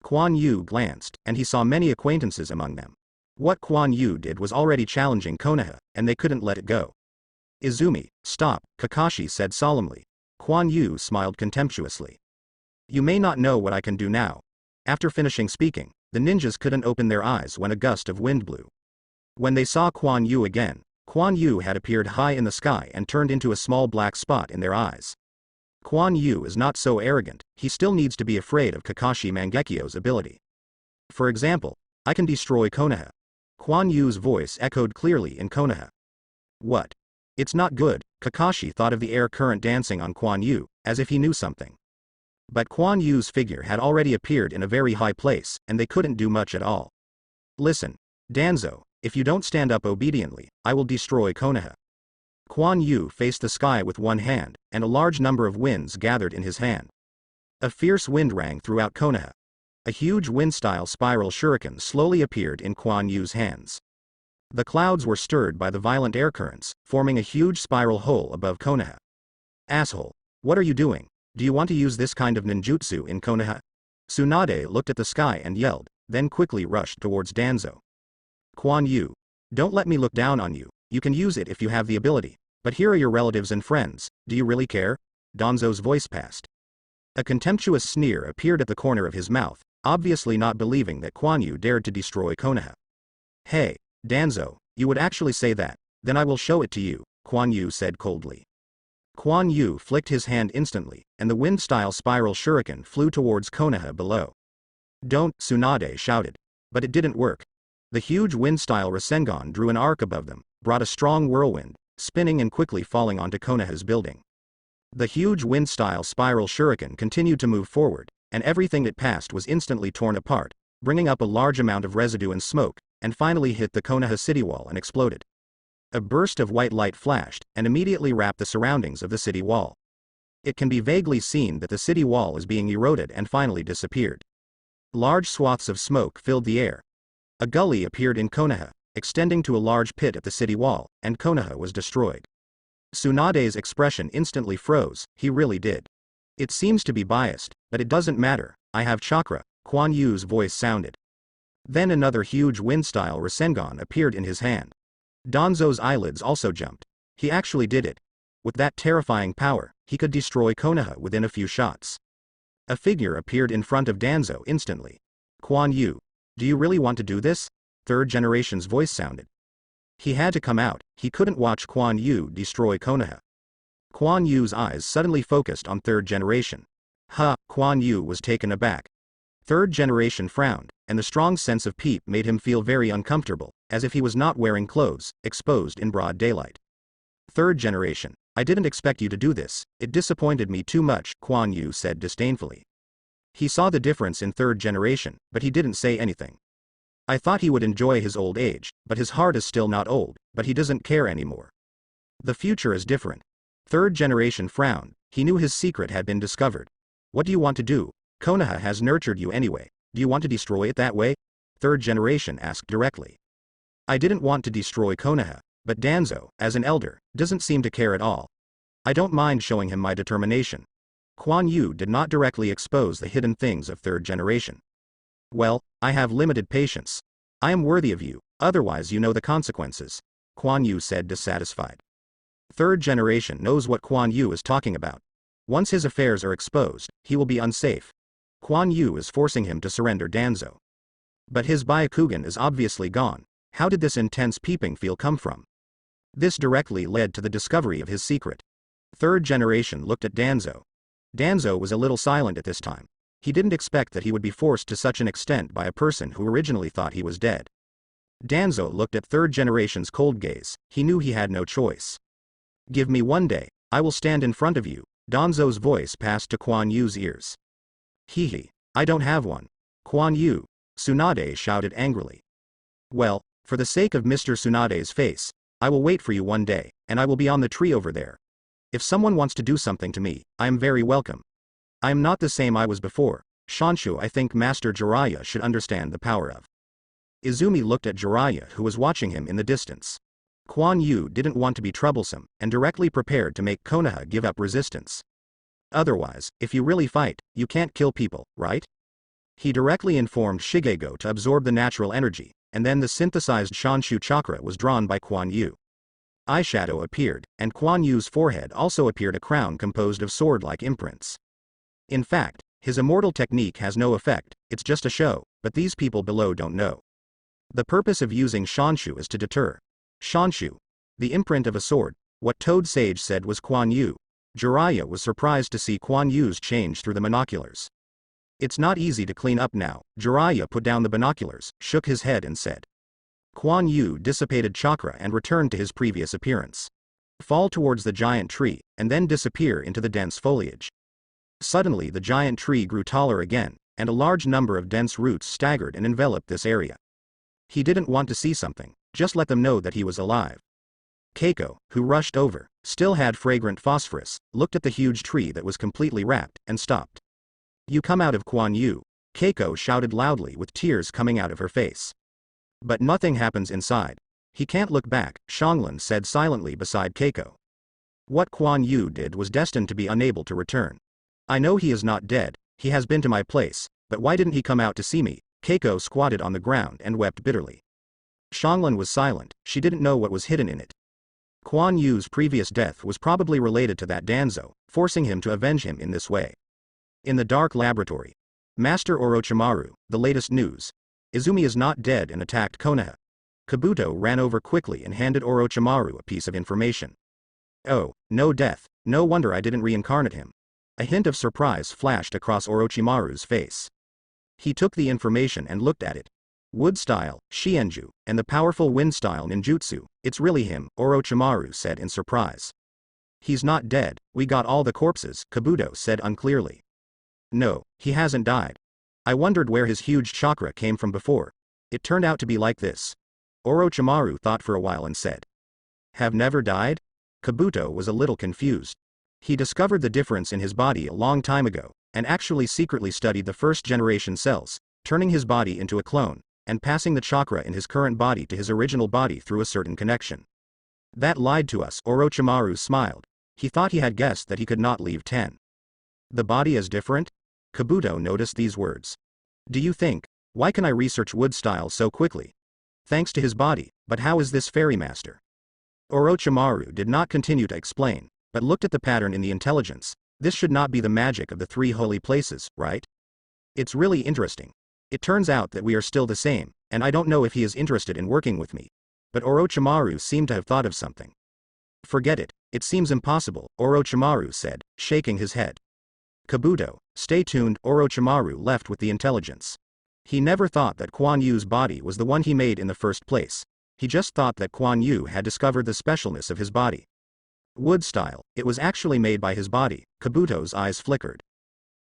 Kuan Yu glanced, and he saw many acquaintances among them. What Kuan Yu did was already challenging Konoha, and they couldn't let it go. Izumi, stop, Kakashi said solemnly. Kuan Yu smiled contemptuously. You may not know what I can do now. After finishing speaking, the ninjas couldn't open their eyes when a gust of wind blew. When they saw Kuan Yu again, Kuan Yu had appeared high in the sky and turned into a small black spot in their eyes. Kuan Yu is not so arrogant, he still needs to be afraid of Kakashi Mangekyo's ability. For example, I can destroy Konoha. Kuan Yu's voice echoed clearly in Konoha. What? It's not good, Kakashi thought of the air current dancing on Kuan Yu, as if he knew something. But Kuan Yu's figure had already appeared in a very high place, and they couldn't do much at all. Listen, Danzo, if you don't stand up obediently, I will destroy Konoha. Kuan Yu faced the sky with one hand, and a large number of winds gathered in his hand. A fierce wind rang throughout Konoha. A huge wind-style spiral shuriken slowly appeared in Kuan Yu's hands. The clouds were stirred by the violent air currents, forming a huge spiral hole above Konoha. Asshole! What are you doing? Do you want to use this kind of ninjutsu in Konoha? Tsunade looked at the sky and yelled, then quickly rushed towards Danzo. Kuan Yu. Don't let me look down on you, you can use it if you have the ability, but here are your relatives and friends, do you really care? Danzo's voice passed. A contemptuous sneer appeared at the corner of his mouth, obviously not believing that Kuan Yu dared to destroy Konoha. Hey, Danzo, you would actually say that, then I will show it to you, Kuan Yu said coldly. Kuan Yu flicked his hand instantly, and the wind-style spiral shuriken flew towards Konoha below. Don't, Tsunade shouted. But it didn't work. The huge wind-style Rasengan drew an arc above them, brought a strong whirlwind, spinning and quickly falling onto Konoha's building. The huge wind-style spiral shuriken continued to move forward, and everything it passed was instantly torn apart, bringing up a large amount of residue and smoke, and finally hit the Konoha city wall and exploded. A burst of white light flashed, and immediately wrapped the surroundings of the city wall. It can be vaguely seen that the city wall is being eroded and finally disappeared. Large swaths of smoke filled the air. A gully appeared in Konoha, extending to a large pit at the city wall, and Konoha was destroyed. Tsunade's expression instantly froze, he really did. It seems to be biased, but it doesn't matter, I have chakra, Kuan Yu's voice sounded. Then another huge wind-style Rasengan appeared in his hand. Danzo's eyelids also jumped. He actually did it. With that terrifying power, he could destroy Konoha within a few shots. A figure appeared in front of Danzo instantly. Kuan Yu. Do you really want to do this? Third generation's voice sounded. He had to come out, he couldn't watch Kuan Yu destroy Konoha. Kuan Yu's eyes suddenly focused on third generation. Kuan Yu was taken aback. Third generation frowned, and the strong sense of peep made him feel very uncomfortable, as if he was not wearing clothes, exposed in broad daylight. Third generation, I didn't expect you to do this, it disappointed me too much, Kuan Yu said disdainfully. He saw the difference in third generation, but he didn't say anything. I thought he would enjoy his old age, but his heart is still not old, but he doesn't care anymore. The future is different. Third generation frowned, he knew his secret had been discovered. What do you want to do? Konoha has nurtured you anyway, do you want to destroy it that way? Third generation asked directly. I didn't want to destroy Konoha, but Danzo, as an elder, doesn't seem to care at all. I don't mind showing him my determination. Kuan Yu did not directly expose the hidden things of third generation. Well, I have limited patience. I am worthy of you, otherwise you know the consequences, Kuan Yu said dissatisfied. Third generation knows what Kuan Yu is talking about. Once his affairs are exposed, he will be unsafe. Kuan Yu is forcing him to surrender Danzo. But his Byakugan is obviously gone. How did this intense peeping feel come from? This directly led to the discovery of his secret. Third generation looked at Danzo. Danzo was a little silent at this time. He didn't expect that he would be forced to such an extent by a person who originally thought he was dead. Danzo looked at third generation's cold gaze. He knew he had no choice. Give me one day, I will stand in front of you. Danzo's voice passed to Kuan Yu's ears. Hee, I don't have one. Kuan Yu, Tsunade shouted angrily. Well, for the sake of Mr. Tsunade's face, I will wait for you one day, and I will be on the tree over there. If someone wants to do something to me, I am very welcome. I am not the same I was before. Shanshu, I think Master Jiraiya should understand the power of. Izumi looked at Jiraiya, who was watching him in the distance. Kuan Yu didn't want to be troublesome, and directly prepared to make Konoha give up resistance. Otherwise, if you really fight, you can't kill people, right? He directly informed Shigego to absorb the natural energy, and then the synthesized Shanshu chakra was drawn by Kuan Yu. Eyeshadow appeared, and Kuan Yu's forehead also appeared a crown composed of sword-like imprints. In fact, his immortal technique has no effect, it's just a show, but these people below don't know. The purpose of using Shanshu is to deter. Shanshu, the imprint of a sword, what Toad Sage said was Kuan Yu. Jiraiya was surprised to see Kuan Yu's change through the binoculars. It's not easy to clean up now. Jiraiya put down the binoculars, shook his head and said. Kuan Yu dissipated chakra and returned to his previous appearance. Fall towards the giant tree, and then disappear into the dense foliage. Suddenly the giant tree grew taller again, and a large number of dense roots staggered and enveloped this area. He didn't want to see something, just let them know that he was alive. Keiko, who rushed over, still had fragrant phosphorus, looked at the huge tree that was completely wrapped, and stopped. You come out of Kuan Yu, Keiko shouted loudly with tears coming out of her face. But nothing happens inside. He can't look back, Xianglin said silently beside Keiko. What Kuan Yu did was destined to be unable to return. I know he is not dead, he has been to my place, but why didn't he come out to see me? Keiko squatted on the ground and wept bitterly. Xianglin was silent, she didn't know what was hidden in it. Kuan Yu's previous death was probably related to that Danzo, forcing him to avenge him in this way. In the dark laboratory. Master Orochimaru, the latest news. Izumi is not dead and attacked Konoha. Kabuto ran over quickly and handed Orochimaru a piece of information. Oh, no death, no wonder I didn't reincarnate him. A hint of surprise flashed across Orochimaru's face. He took the information and looked at it. Wood style, Shienju, and the powerful wind style ninjutsu, it's really him, Orochimaru said in surprise. He's not dead, we got all the corpses, Kabuto said unclearly. No, he hasn't died. I wondered where his huge chakra came from before. It turned out to be like this. Orochimaru thought for a while and said. Have never died? Kabuto was a little confused. He discovered the difference in his body a long time ago, and actually secretly studied the first-generation cells, turning his body into a clone, and passing the chakra in his current body to his original body through a certain connection. That lied to us, Orochimaru smiled. He thought he had guessed that he could not leave 10. The body is different? Kabuto noticed these words. Do you think, why can I research wood style so quickly? Thanks to his body, but how is this fairy master? Orochimaru did not continue to explain, but looked at the pattern in the intelligence. This should not be the magic of the 3 holy places, right? It's really interesting. It turns out that we are still the same, and I don't know if he is interested in working with me. But Orochimaru seemed to have thought of something. Forget it, it seems impossible, Orochimaru said, shaking his head. Kabuto, stay tuned, Orochimaru left with the intelligence. He never thought that Kuan Yu's body was the one he made in the first place. He just thought that Kuan Yu had discovered the specialness of his body. Wood style, it was actually made by his body, Kabuto's eyes flickered.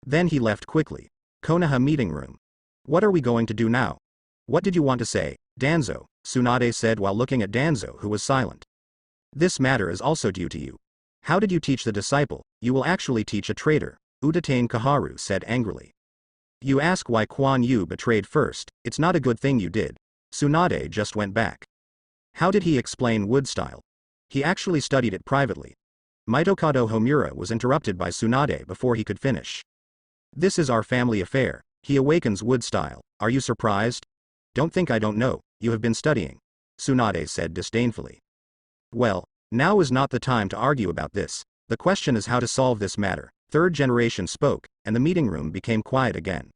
Then he left quickly. Konoha meeting room. What are we going to do now? What did you want to say, Danzo? Tsunade said while looking at Danzo, who was silent. This matter is also due to you. How did you teach the disciple? You will actually teach a traitor, Udatain Kaharu said angrily. You ask why Kuan Yu betrayed first, it's not a good thing you did. Tsunade just went back. How did he explain wood style? He actually studied it privately. Mitokado Homura was interrupted by Tsunade before he could finish. This is our family affair. He awakens wood style. Are you surprised? Don't think I don't know, you have been studying. Tsunade said disdainfully. Well, now is not the time to argue about this. The question is how to solve this matter. Third generation spoke, and the meeting room became quiet again.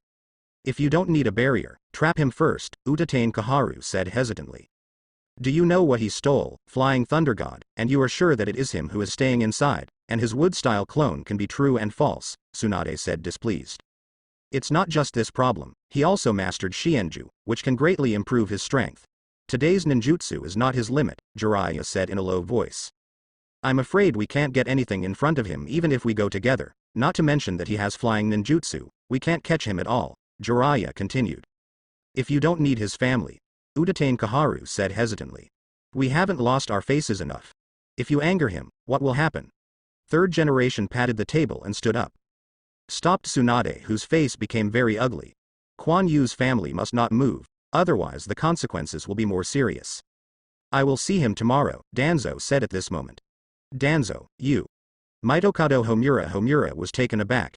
If you don't need a barrier, trap him first, Utatane Kaharu said hesitantly. Do you know what he stole, Flying Thunder God, and you are sure that it is him who is staying inside, and his wood-style clone can be true and false, Tsunade said displeased. It's not just this problem, he also mastered Shienju, which can greatly improve his strength. Today's ninjutsu is not his limit, Jiraiya said in a low voice. I'm afraid we can't get anything in front of him even if we go together, not to mention that he has flying ninjutsu, we can't catch him at all, Jiraiya continued. If you don't need his family, Utatane Kaharu said hesitantly. We haven't lost our faces enough. If you anger him, what will happen? Third generation patted the table and stood up. Stopped Tsunade, whose face became very ugly. Kuan Yu's family must not move, otherwise the consequences will be more serious. I will see him tomorrow, Danzo said at this moment. Danzo, you. Mitokado Homura was taken aback.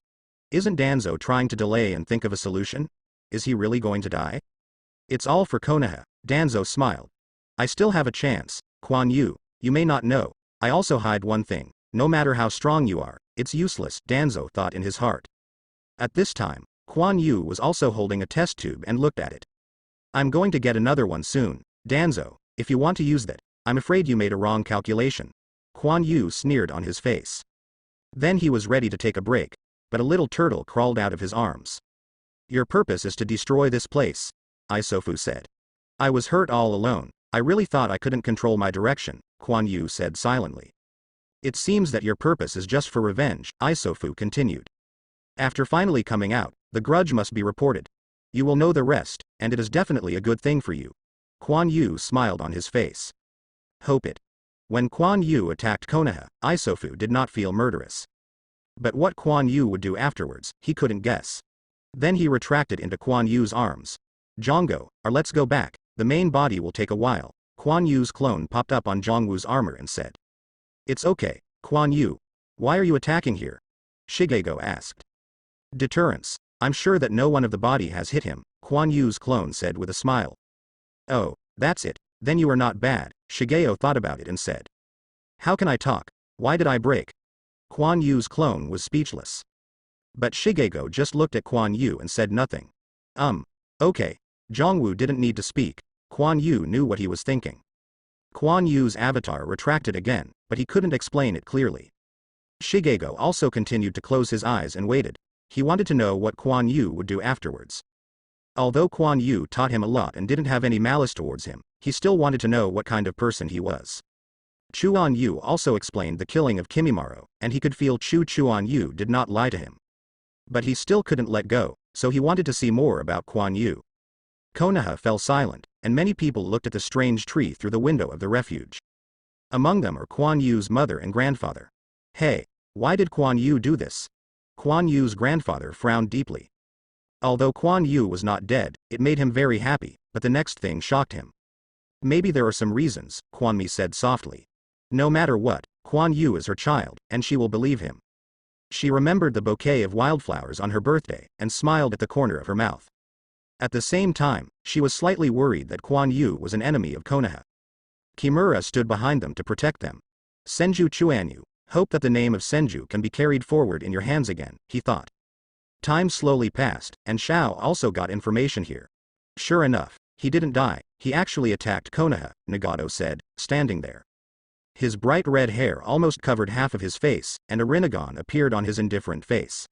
Isn't Danzo trying to delay and think of a solution? Is he really going to die? It's all for Konoha, Danzo smiled. I still have a chance, Kuan Yu, you may not know, I also hide one thing, no matter how strong you are, it's useless, Danzo thought in his heart. At this time, Kuan Yu was also holding a test tube and looked at it. I'm going to get another one soon, Danzo, if you want to use that, I'm afraid you made a wrong calculation. Kuan Yu sneered on his face. Then he was ready to take a break, but a little turtle crawled out of his arms. Your purpose is to destroy this place, Isofu said. I was hurt all alone, I really thought I couldn't control my direction, Kuan Yu said silently. It seems that your purpose is just for revenge, Isofu continued. After finally coming out, the grudge must be reported. You will know the rest, and it is definitely a good thing for you. Kuan Yu smiled on his face. Hope it. When Kuan Yu attacked Konoha, Isofu did not feel murderous. But what Kuan Yu would do afterwards, he couldn't guess. Then he retracted into Kuan Yu's arms. Jongo, or let's go back, the main body will take a while. Kuan Yu's clone popped up on Jongwoo's armor and said. It's okay, Kuan Yu. Why are you attacking here? Shigego asked. Deterrence. I'm sure that no one of the body has hit him, Kuan Yu's clone said with a smile. Oh, that's it, then you are not bad, Shigeo thought about it and said. How can I talk? Why did I break? Kuan Yu's clone was speechless. But Shigego just looked at Kuan Yu and said nothing. Okay. Jongwoo didn't need to speak, Kuan Yu knew what he was thinking. Kuan Yu's avatar retracted again, but he couldn't explain it clearly. Shigego also continued to close his eyes and waited. He wanted to know what Kuan Yu would do afterwards. Although Kuan Yu taught him a lot and didn't have any malice towards him, he still wanted to know what kind of person he was. Chuan Yu also explained the killing of Kimimaro, and he could feel Chuan Yu did not lie to him. But he still couldn't let go, so he wanted to see more about Kuan Yu. Konoha fell silent, and many people looked at the strange tree through the window of the refuge. Among them are Kuan Yu's mother and grandfather. Hey, why did Kuan Yu do this? Kuan Yu's grandfather frowned deeply. Although Kuan Yu was not dead, it made him very happy, but the next thing shocked him. Maybe there are some reasons, Kuan Mi said softly. No matter what, Kuan Yu is her child, and she will believe him. She remembered the bouquet of wildflowers on her birthday, and smiled at the corner of her mouth. At the same time, she was slightly worried that Kuan Yu was an enemy of Konoha. Kimura stood behind them to protect them. Senju Chuanyu, hope that the name of Senju can be carried forward in your hands again, he thought. Time slowly passed, and Shao also got information here. Sure enough, he didn't die, he actually attacked Konoha, Nagato said, standing there. His bright red hair almost covered half of his face, and a Rinnegan appeared on his indifferent face.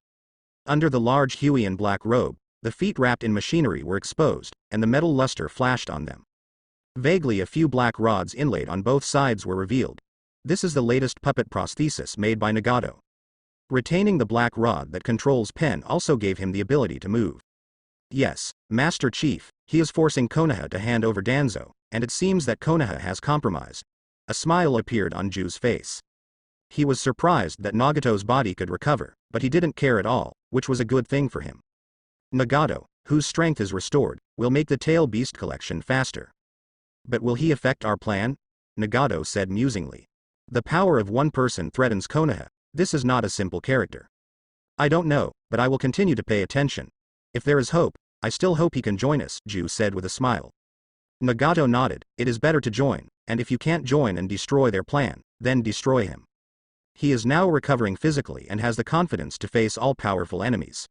Under the large Huian black robe, the feet wrapped in machinery were exposed, and the metal luster flashed on them. Vaguely a few black rods inlaid on both sides were revealed. This is the latest puppet prosthesis made by Nagato. Retaining the black rod that controls Pen also gave him the ability to move. Yes, Master Chief, he is forcing Konoha to hand over Danzo, and it seems that Konoha has compromised. A smile appeared on Ju's face. He was surprised that Nagato's body could recover, but he didn't care at all, which was a good thing for him. Nagato, whose strength is restored, will make the Tail Beast collection faster. But will he affect our plan? Nagato said musingly. The power of one person threatens Konoha. This is not a simple character. I don't know, but I will continue to pay attention. If there is hope, I still hope he can join us, Ju said with a smile. Nagato nodded. It is better to join, and if you can't join and destroy their plan, then destroy him. He is now recovering physically and has the confidence to face all powerful enemies.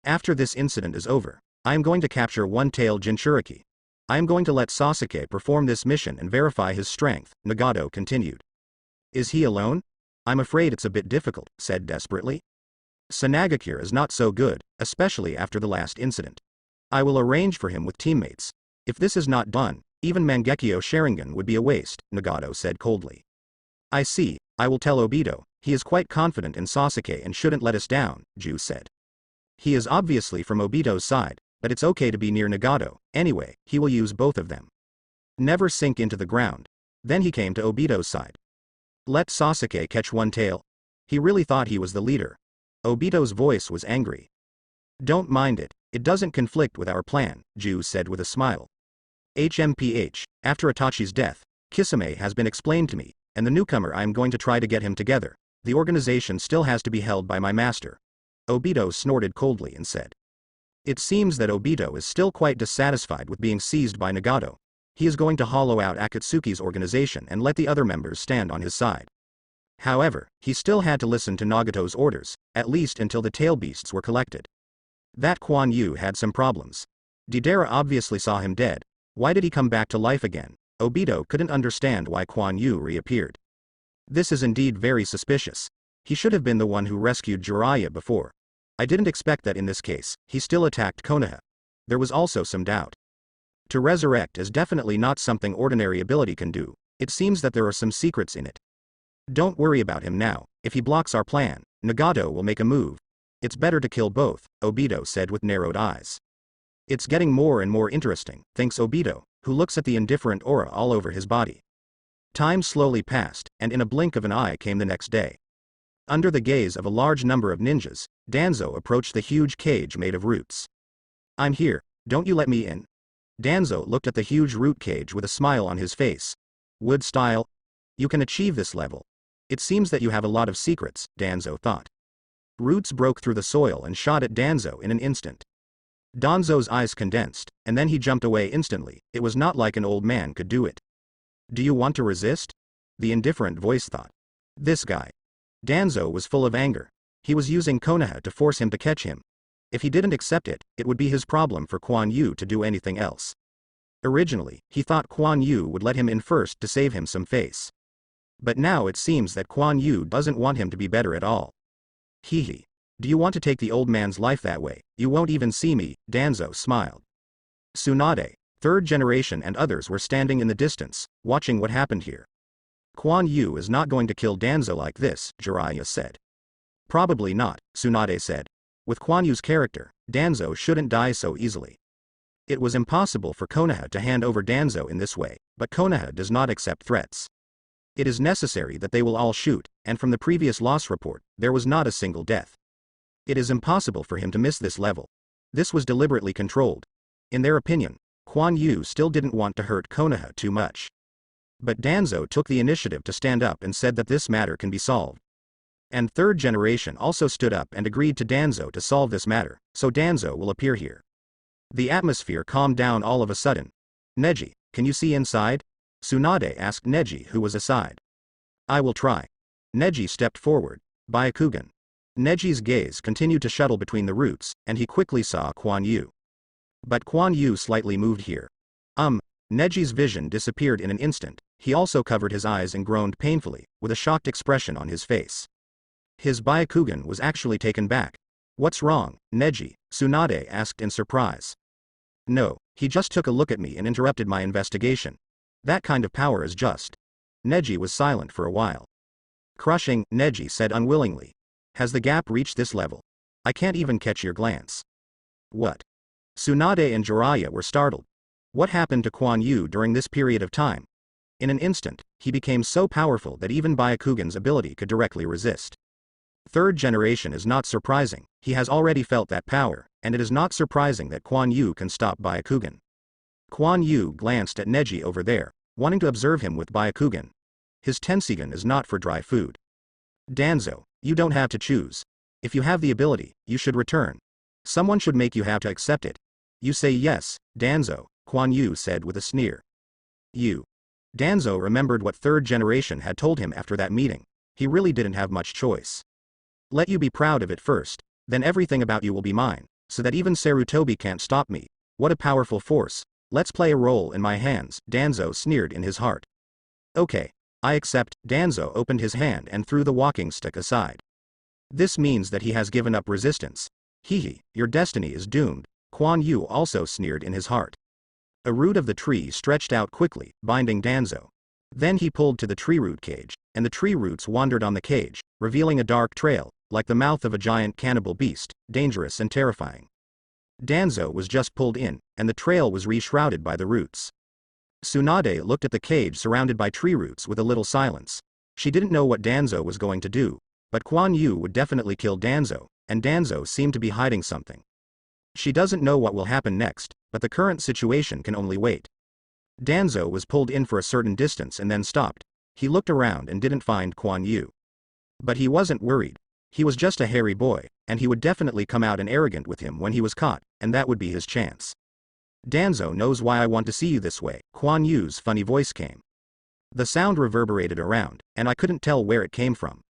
After this incident is over, I am going to capture one-tailed Jinchuriki. I am going to let Sasuke perform this mission and verify his strength, Nagato continued. Is he alone? I'm afraid it's a bit difficult, said desperately. Sanagakure is not so good, especially after the last incident. I will arrange for him with teammates. If this is not done, even Mangekyo Sharingan would be a waste, Nagato said coldly. I see, I will tell Obito. He is quite confident in Sasuke and shouldn't let us down, Ju said. He is obviously from Obito's side, but it's okay to be near Nagato. Anyway, he will use both of them. Never sink into the ground. Then he came to Obito's side. Let Sasuke catch one tail. He really thought he was the leader. Obito's voice was angry. Don't mind it, it doesn't conflict with our plan, Ju said with a smile. HMPH, after Itachi's death, Kisame has been explained to me, and the newcomer I am going to try to get him together. The organization still has to be held by my master. Obito snorted coldly and said. It seems that Obito is still quite dissatisfied with being seized by Nagato. He is going to hollow out Akatsuki's organization and let the other members stand on his side. However, he still had to listen to Nagato's orders, at least until the tail beasts were collected. That Kuan Yu had some problems. Deidara obviously saw him dead. Why did he come back to life again? Obito couldn't understand why Kuan Yu reappeared. This is indeed very suspicious. He should have been the one who rescued Jiraiya before. I didn't expect that in this case. He still attacked Konoha. There was also some doubt. To resurrect is definitely not something ordinary ability can do. It seems that there are some secrets in it. Don't worry about him now. If he blocks our plan, Nagato will make a move. It's better to kill both, Obito said with narrowed eyes. It's getting more and more interesting, thinks Obito, who looks at the indifferent aura all over his body. Time slowly passed, and in a blink of an eye came the next day. Under the gaze of a large number of ninjas, Danzo approached the huge cage made of roots. I'm here, don't you let me in? Danzo looked at the huge root cage with a smile on his face. Wood style? You can achieve this level. It seems that you have a lot of secrets, Danzo thought. Roots broke through the soil and shot at Danzo in an instant. Danzo's eyes condensed, and then he jumped away instantly. It was not like an old man could do it. Do you want to resist? The indifferent voice thought. This guy. Danzo was full of anger. He was using Konoha to force him to catch him. If he didn't accept it, it would be his problem for Kuan Yu to do anything else. Originally, he thought Kuan Yu would let him in first to save him some face. But now it seems that Kuan Yu doesn't want him to be better at all. Hee. Do you want to take the old man's life that way? You won't even see me, Danzo smiled. Tsunade, third generation and others were standing in the distance, watching what happened here. Kuan Yu is not going to kill Danzo like this, Jiraiya said. Probably not, Tsunade said. With Kuan Yu's character, Danzo shouldn't die so easily. It was impossible for Konoha to hand over Danzo in this way, but Konoha does not accept threats. It is necessary that they will all shoot, and from the previous loss report, there was not a single death. It is impossible for him to miss this level. This was deliberately controlled. In their opinion, Kuan Yu still didn't want to hurt Konoha too much. But Danzo took the initiative to stand up and said that this matter can be solved. And third generation also stood up and agreed to Danzo to solve this matter, so Danzo will appear here. The atmosphere calmed down all of a sudden. Neji, can you see inside? Tsunade asked Neji, who was aside. I will try. Neji stepped forward. Byakugan. Neji's gaze continued to shuttle between the roots, and he quickly saw Kuan Yu. But Kuan Yu slightly moved here. Neji's vision disappeared in an instant. He also covered his eyes and groaned painfully, with a shocked expression on his face. His Byakugan was actually taken back. What's wrong, Neji? Tsunade asked in surprise. No, he just took a look at me and interrupted my investigation. That kind of power is just. Neji was silent for a while. Crushing, Neji said unwillingly. Has the gap reached this level? I can't even catch your glance. What? Tsunade and Jiraiya were startled. What happened to Kuan Yu during this period of time? In an instant, he became so powerful that even Byakugan's ability could directly resist. Third generation is not surprising, he has already felt that power, and it is not surprising that Kuan Yu can stop Byakugan. Kuan Yu glanced at Neji over there, wanting to observe him with Byakugan. His Tensigan is not for dry food. Danzo, you don't have to choose. If you have the ability, you should return. Someone should make you have to accept it. You say yes, Danzo, Kuan Yu said with a sneer. You. Danzo remembered what third generation had told him after that meeting. He really didn't have much choice. Let you be proud of it first, then everything about you will be mine, so that even Sarutobi can't stop me. What a powerful force. Let's play a role in my hands, Danzo sneered in his heart. Okay. I accept. Danzo opened his hand and threw the walking stick aside. This means that he has given up resistance. Hehe, your destiny is doomed, Kuan Yu also sneered in his heart. A root of the tree stretched out quickly, binding Danzo. Then he pulled to the tree root cage, and the tree roots wandered on the cage, revealing a dark trail, like the mouth of a giant cannibal beast, dangerous and terrifying. Danzo was just pulled in, and the trail was re-shrouded by the roots. Tsunade looked at the cage surrounded by tree roots with a little silence. She didn't know what Danzo was going to do, but Kuan Yu would definitely kill Danzo, and Danzo seemed to be hiding something. She doesn't know what will happen next, but the current situation can only wait. Danzo was pulled in for a certain distance and then stopped. He looked around and didn't find Kuan Yu. But he wasn't worried. He was just a hairy boy, and he would definitely come out and arrogant with him when he was caught, and that would be his chance. Danzo knows why I want to see you this way, Kuan Yu's funny voice came. The sound reverberated around, and I couldn't tell where it came from.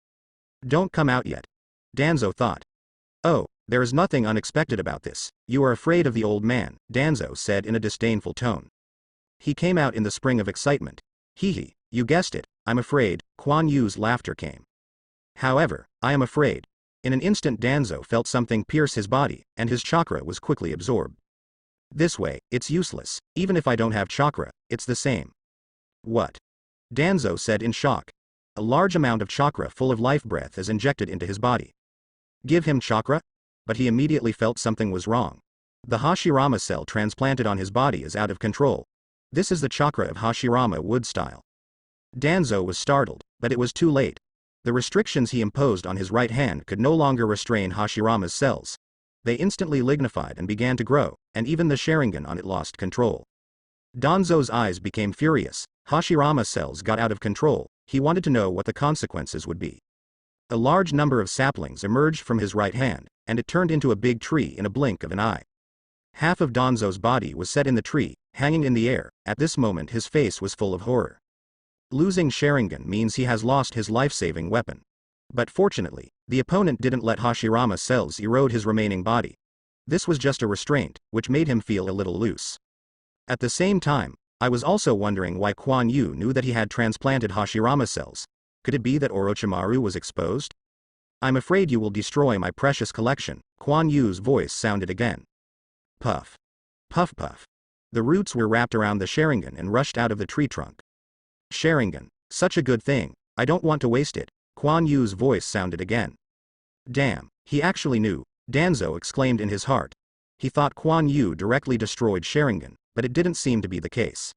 Don't come out yet. Danzo thought. Oh, there is nothing unexpected about this. You are afraid of the old man, Danzo said in a disdainful tone. He came out in the spring of excitement. Hehe, you guessed it, I'm afraid, Kuan Yu's laughter came. However, I am afraid. In an instant Danzo felt something pierce his body, and his chakra was quickly absorbed. This way, it's useless, even if I don't have chakra, it's the same. What? Danzo said in shock. A large amount of chakra full of life breath is injected into his body. Give him chakra? But he immediately felt something was wrong. The Hashirama cell transplanted on his body is out of control. This is the chakra of Hashirama wood style. Danzo was startled, but it was too late. The restrictions he imposed on his right hand could no longer restrain Hashirama's cells. They instantly lignified and began to grow, and even the Sharingan on it lost control. Danzo's eyes became furious. Hashirama cells got out of control. He wanted to know what the consequences would be. A large number of saplings emerged from his right hand, and it turned into a big tree in a blink of an eye. Half of Danzo's body was set in the tree, hanging in the air. At this moment his face was full of horror. Losing Sharingan means he has lost his life-saving weapon. But fortunately, the opponent didn't let Hashirama cells erode his remaining body. This was just a restraint, which made him feel a little loose. At the same time, I was also wondering why Kuan Yu knew that he had transplanted Hashirama cells. Could it be that Orochimaru was exposed? I'm afraid you will destroy my precious collection, Kuan Yu's voice sounded again. Puff. Puff puff. The roots were wrapped around the Sharingan and rushed out of the tree trunk. Sharingan, such a good thing, I don't want to waste it, Kuan Yu's voice sounded again. Damn, he actually knew, Danzo exclaimed in his heart. He thought Kuan Yu directly destroyed Sharingan, but it didn't seem to be the case.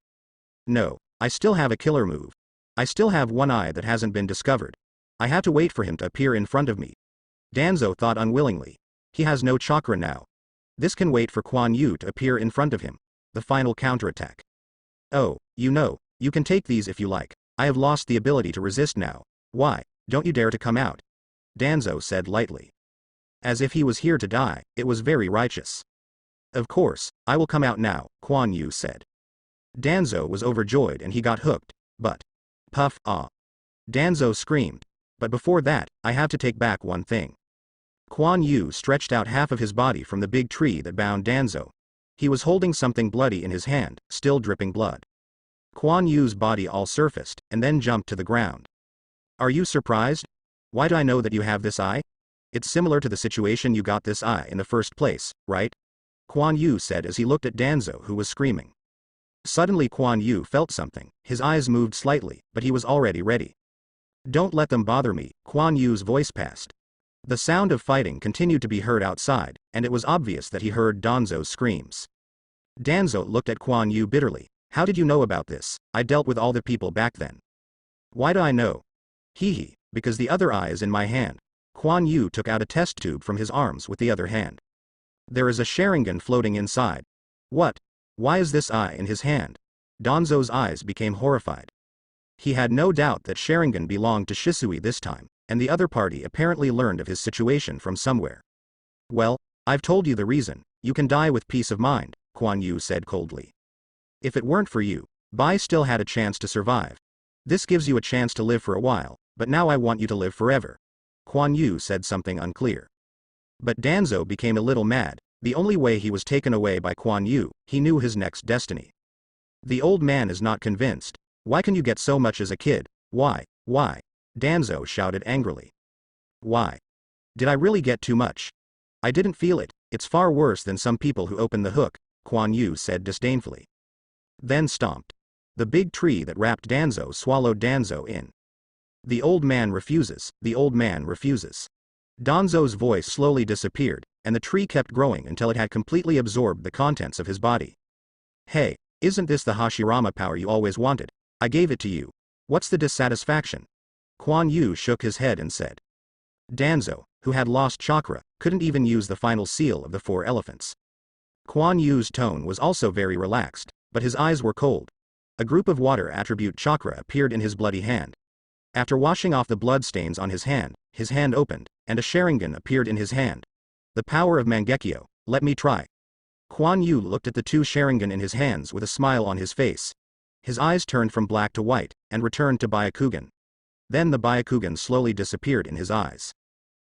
No, I still have a killer move. I still have one eye that hasn't been discovered. I have to wait for him to appear in front of me. Danzo thought unwillingly. He has no chakra now. This can wait for Kuan Yu to appear in front of him. The final counterattack. Oh, you can take these if you like. I have lost the ability to resist now. Why, don't you dare to come out? Danzo said lightly. As if he was here to die, it was very righteous. Of course, I will come out now, Kuan Yu said. Danzo was overjoyed and he got hooked, but... Puff, ah. Danzo screamed. But before that, I have to take back one thing. Kuan Yu stretched out half of his body from the big tree that bound Danzo. He was holding something bloody in his hand, still dripping blood. Kuan Yu's body all surfaced, and then jumped to the ground. Are you surprised? Why do I know that you have this eye? It's similar to the situation you got this eye in the first place, right? Kuan Yu said as he looked at Danzo who was screaming. Suddenly Kuan Yu felt something, his eyes moved slightly, but he was already ready. Don't let them bother me, Kuan Yu's voice passed. The sound of fighting continued to be heard outside, and it was obvious that he heard Danzo's screams. Danzo looked at Kuan Yu bitterly. How did you know about this? I dealt with all the people back then. Why do I know? Hehe, because the other eye is in my hand. Kuan Yu took out a test tube from his arms with the other hand. There is a Sharingan floating inside. What? Why is this eye in his hand? Danzo's eyes became horrified. He had no doubt that Sharingan belonged to Shisui this time, and the other party apparently learned of his situation from somewhere. Well, I've told you the reason, you can die with peace of mind, Kuan Yu said coldly. If it weren't for you, Bai still had a chance to survive. This gives you a chance to live for a while, but now I want you to live forever. Kuan Yu said something unclear. But Danzo became a little mad. The only way he was taken away by Kuan Yu, he knew his next destiny. The old man is not convinced. Why can you get so much as a kid? Why? Danzo shouted angrily. Why? Did I really get too much? I didn't feel it, it's far worse than some people who open the hook, Kuan Yu said disdainfully. Then stomped. The big tree that wrapped Danzo swallowed Danzo in. The old man refuses, the old man refuses. Danzo's voice slowly disappeared, and the tree kept growing until it had completely absorbed the contents of his body. Hey, isn't this the Hashirama power you always wanted? I gave it to you. What's the dissatisfaction? Kuan Yu shook his head and said. Danzo, who had lost chakra, couldn't even use the final seal of the 4 elephants. Kuan Yu's tone was also very relaxed, but his eyes were cold. A group of water attribute chakra appeared in his bloody hand. After washing off the blood stains on his hand opened, and a Sharingan appeared in his hand. The power of Mangekyo, let me try. Kuan Yu looked at the 2 Sharingan in his hands with a smile on his face. His eyes turned from black to white, and returned to Byakugan. Then the Byakugan slowly disappeared in his eyes.